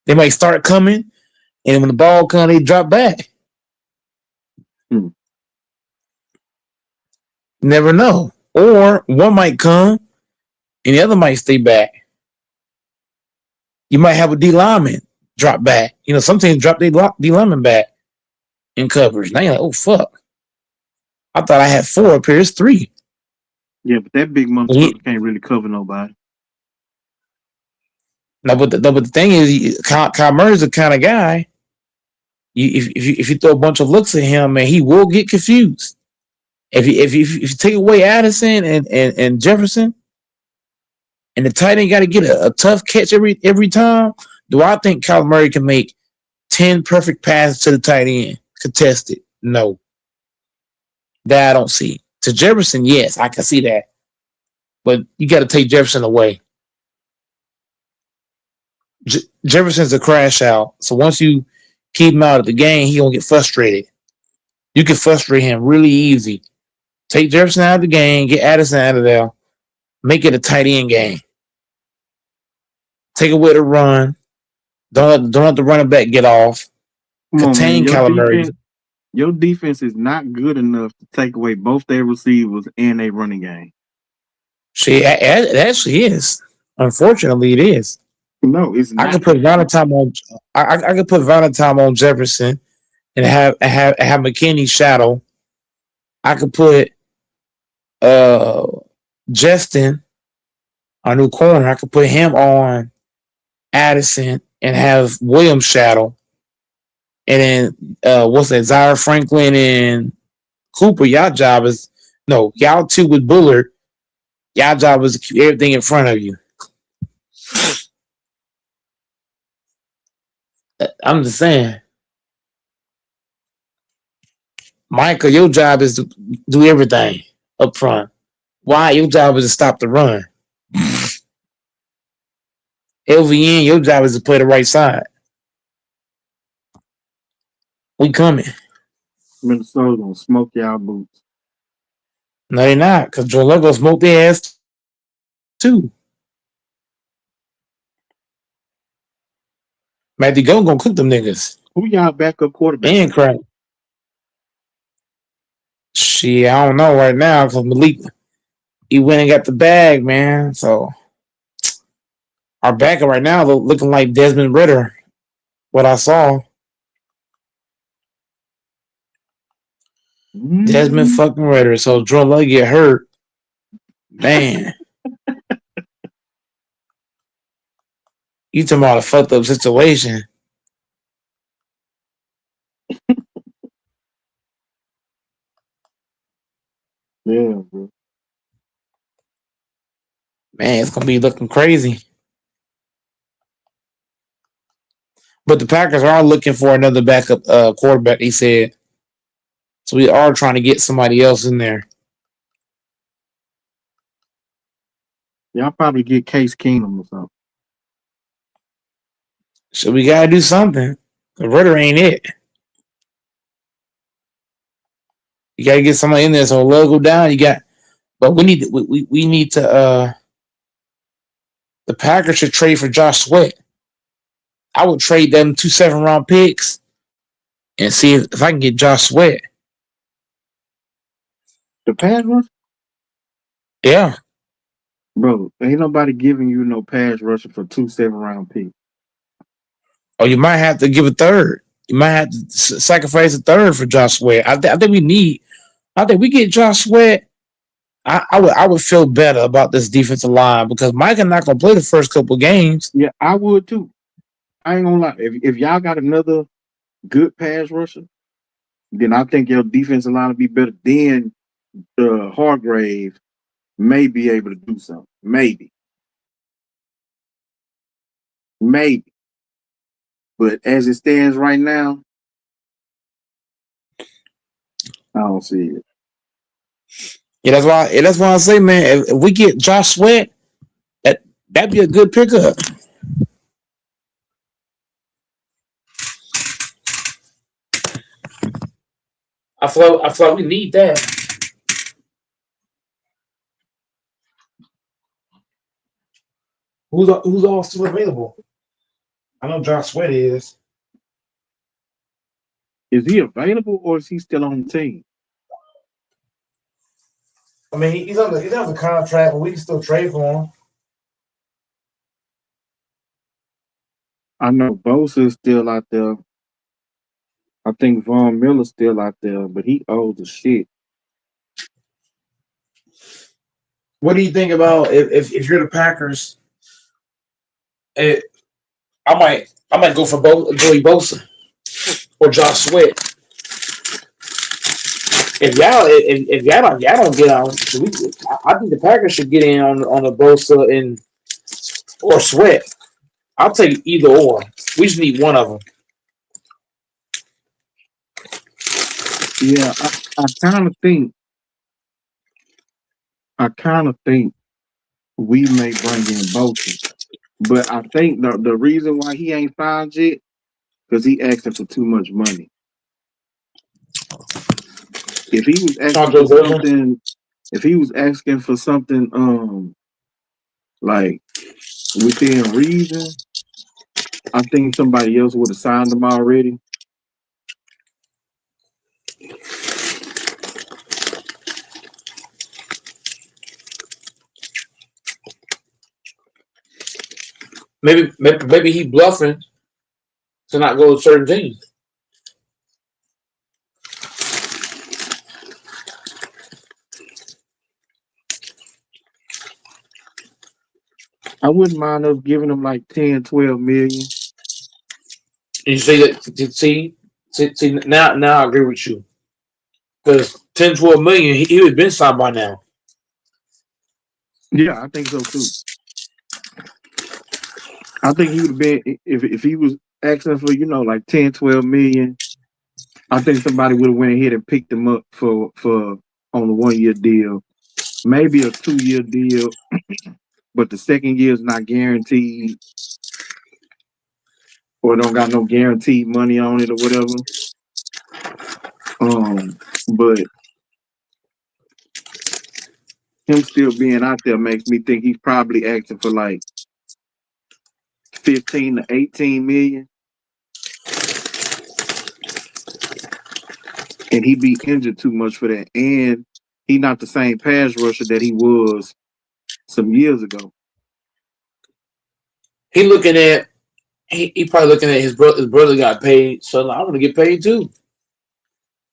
They might start coming, and when the ball comes, they drop back. Never know. Or one might come, and the other might stay back. You might have a D lineman drop back. You know, some teams drop their D lineman back in coverage. Now you're like, oh fuck! I thought I had 4 up here. It's 3. Yeah, but that big motherfucker can't really cover nobody. No, but the thing is, Kyle Murray's the kind of guy. If you throw a bunch of looks at him, man, he will get confused. If you take away Addison and Jefferson, and the tight end got to get a tough catch every time, do I think Kyle Murray can make 10 perfect passes to the tight end contested? No, that I don't see. To Jefferson, yes, I can see that, but you got to take Jefferson away. Jefferson's a crash out, so once you keep him out of the game, he gonna get frustrated. You can frustrate him really easy. Take Jefferson out of the game, get Addison out of there, make it a tight end game. Take away the run. Don't let the running back get off. Contain Kyle Murray. Your defense is not good enough to take away both their receivers and their running game. It actually is. Unfortunately, it is. No, it's not. I could put Valentine on. I could put Valentine on Jefferson, and have McKinney shadow. I could put Justin, our new corner. I could put him on Addison and have Williams shadow, and then what's that? Zaire Franklin and Cooper. Y'all job is y'all two with Bullard. Y'all job is to keep everything in front of you. I'm just saying. Michael, your job is to do everything up front. Why? Your job is to stop the run. LVN, your job is to play the right side. We coming. Minnesota gonna smoke y'all boots. No, they're not, because Joe Luggo smoked their ass too. Matthew Golden gonna cook them niggas. Who y'all backup quarterback? And crack. Shit, I don't know right now because Malik, he went and got the bag, man. So our backup right now looking like Desmond Ritter. What I saw. Desmond fucking Ritter. So Joe Luggo get hurt. Man. You talking about a fucked up situation. Yeah, bro. Man, it's gonna be looking crazy. But the Packers are looking for another backup quarterback. He said so. We are trying to get somebody else in there. Y'all probably get Case Keenum or something. So we gotta do something. The Ritter ain't it. You gotta get somebody in there. So Love go down. But we need to. The Packers should trade for Josh Sweat. I would trade them 2 7-round picks and see if I can get Josh Sweat. The pass rush? Yeah. Bro, ain't nobody giving you no pass rusher for 2 7-round picks. Or you might have to give a third. You might have to sacrifice a third for Josh Sweat. I think we get Josh Sweat. I would feel better about this defensive line because Micah not gonna play the first couple games. Yeah, I would too. I ain't gonna lie. If y'all got another good pass rusher, then I think your defensive line will be better. Then Hargrave may be able to do something. Maybe. But as it stands right now, I don't see it. Yeah, that's why I say, man, if we get Josh Sweat, that'd be a good pickup. I feel like we need that. Who's all still available? I know Josh Sweat is. Is he available or is he still on the team? I mean, he's on the contract, but we can still trade for him. I know Bosa is still out there. I think Von Miller's still out there, but he old as shit. What do you think about if you're the Packers? I might go for Joey Bosa or Josh Sweat. If y'all don't get on, I think the Packers should get in on the Bosa or Sweat. I'll take either or. We just need one of them. Yeah, I kind of think we may bring in Bosa, but I think the reason why he ain't signed yet because he asking for too much money. If he was asking for something, like within reason, I think somebody else would have signed him already. Maybe he bluffing to not go to certain teams. I wouldn't mind us giving him like 10, 12 million. You see that? See now I agree with you because 10, 12 million he would have been signed by now. Yeah, I think so too. I think he would have been if he was asking for like 10, 12 million. I think somebody would have went ahead and picked him up for on a 1-year deal, maybe a 2-year deal, but the second year is not guaranteed or don't got no guaranteed money on it or whatever. But him still being out there makes me think he's probably asking for like 15 to 18 million. And he be injured too much for that. And he not the same pass rusher that he was some years ago. He probably looking at his brother got paid, so I want to get paid too.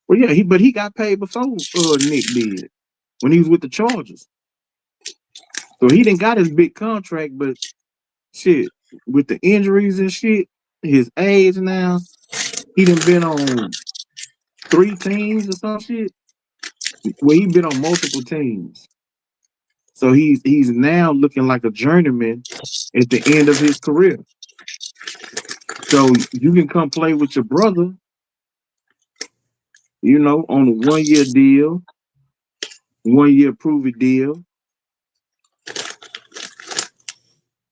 Well, yeah, he got paid before Nick did when he was with the Chargers. So he didn't got his big contract, but shit, with the injuries and shit, his age now, he done been on 3 teams or some shit. Well, he's been on multiple teams. So he's now looking like a journeyman at the end of his career. So you can come play with your brother, you know, on a 1-year deal, 1-year prove it deal,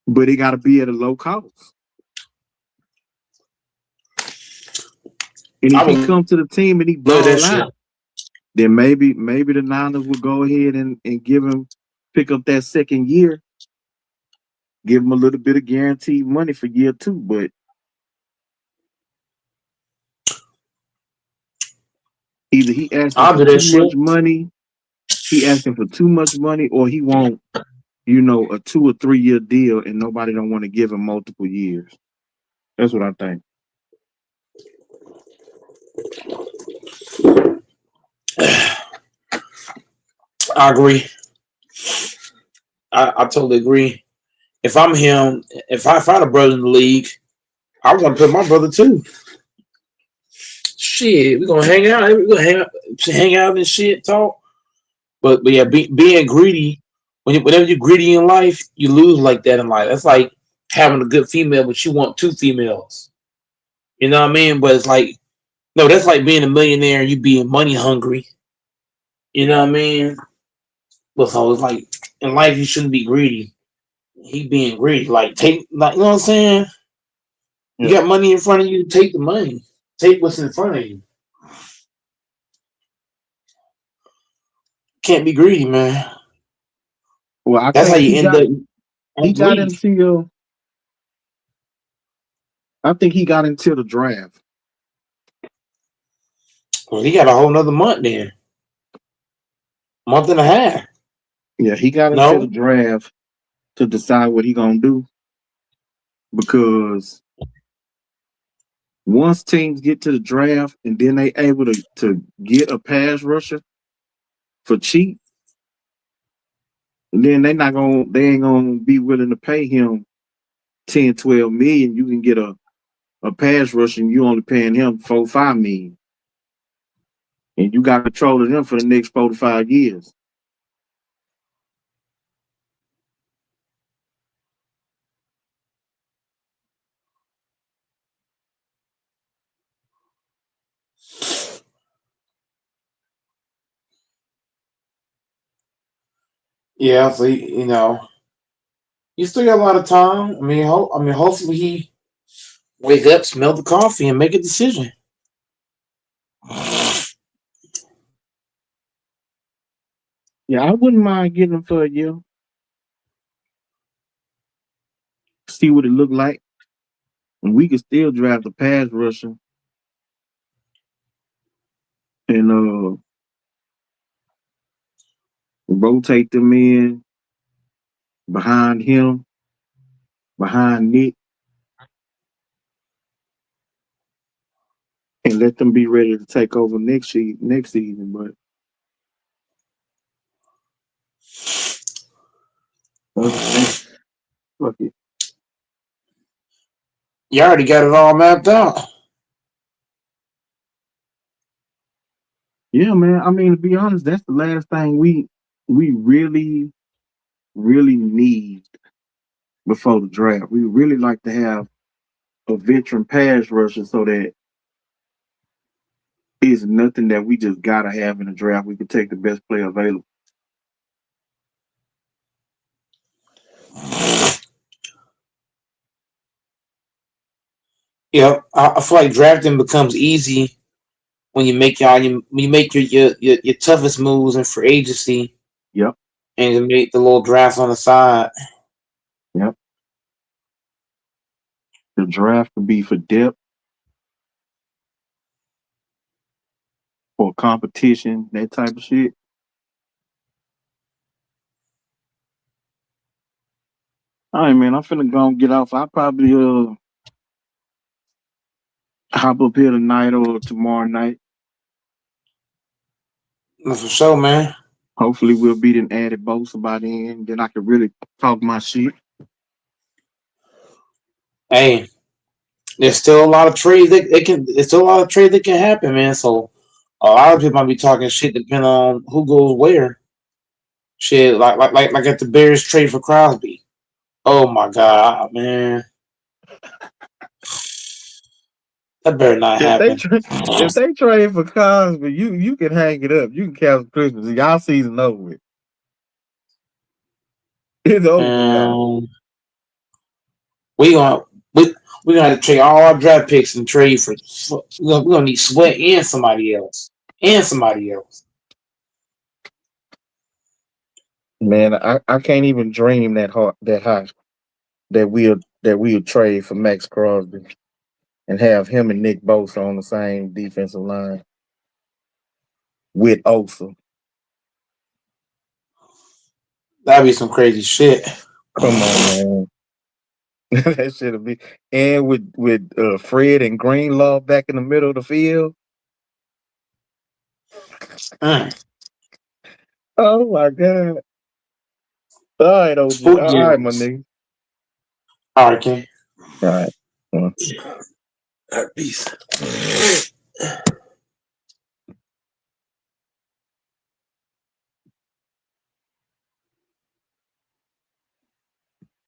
but it got to be at a low cost. And if he come to the team and he ball out, then maybe the Niners will go ahead and pick up that second year, give him a little bit of guaranteed money for year 2. But either he asking for too much money, or he want, you know, a 2 or 3 year deal, and nobody don't want to give him multiple years. That's what I think. I agree. I totally agree. If I'm him, if I find a brother in the league, I want to put my brother too. Shit, we're gonna hang out. We're gonna hang out and shit, talk. But yeah, being greedy. Whenever you're greedy in life, you lose like that in life. That's like having a good female, but you want 2 females. You know what I mean? But it's like, no, that's like being a millionaire and you being money hungry. You know what I mean? But so it's like in life you shouldn't be greedy. He being greedy, like you know what I'm saying? You got money in front of you, take the money. Take what's in front of you. Can't be greedy, man. Well, that's how you end up. He got until I think he got until the draft. Well, he got a whole nother month then. Month and a half. Yeah, he got until the draft to decide what he gonna do. Because once teams get to the draft and then they able to get a pass rusher for cheap, then they ain't gonna be willing to pay him 10, 12 million. You can get a pass rusher and you only paying him 4, 5 million. And you got control of them for the next 4 to 5 years. Yeah, so you know, you still got a lot of time. I mean, hopefully he wake up, smell the coffee, and make a decision. Yeah, I wouldn't mind getting him for a year. See what it look like. And we could still draft a pass rusher. And rotate them in behind him, behind Nick. And let them be ready to take over next season. But fuck it. You already got it all mapped out. Yeah, man. I mean, to be honest, that's the last thing we really, really need before the draft. We really like to have a veteran pass rusher so that it's nothing that we just gotta have in the draft. We can take the best player available. Yeah, I feel like drafting becomes easy when you make your toughest moves in free agency. Yep. And you make the little drafts on the side. Yep. The draft could be for depth, for competition, that type of shit. All right, man. I'm finna go and get off. I'll probably hop up here tonight or tomorrow night. That's for sure, man. Hopefully we'll beat an added Bosa by then. Then I can really talk my shit. Hey, there's still a lot of trades that can happen, man. So A lot of people might be talking shit depending on who goes where. Shit, like at the Bears trade for Crosby. Oh my god, man. That better not happen. If they trade for Cosby, you can hang it up. You can cancel Christmas. Y'all season over with. It's over with, y'all. We gonna have to trade all our draft picks and trade for. We're gonna need Sweat and somebody else. Man, I can't even dream that high that we'll trade for Max Crosby and have him and Nick Bosa on the same defensive line with Osa. That'd be some crazy shit. Come on, man. That should be. And with Fred and Greenlaw back in the middle of the field. Oh my god. All right, OG. All right, my nigga. All right, King. All right. Peace.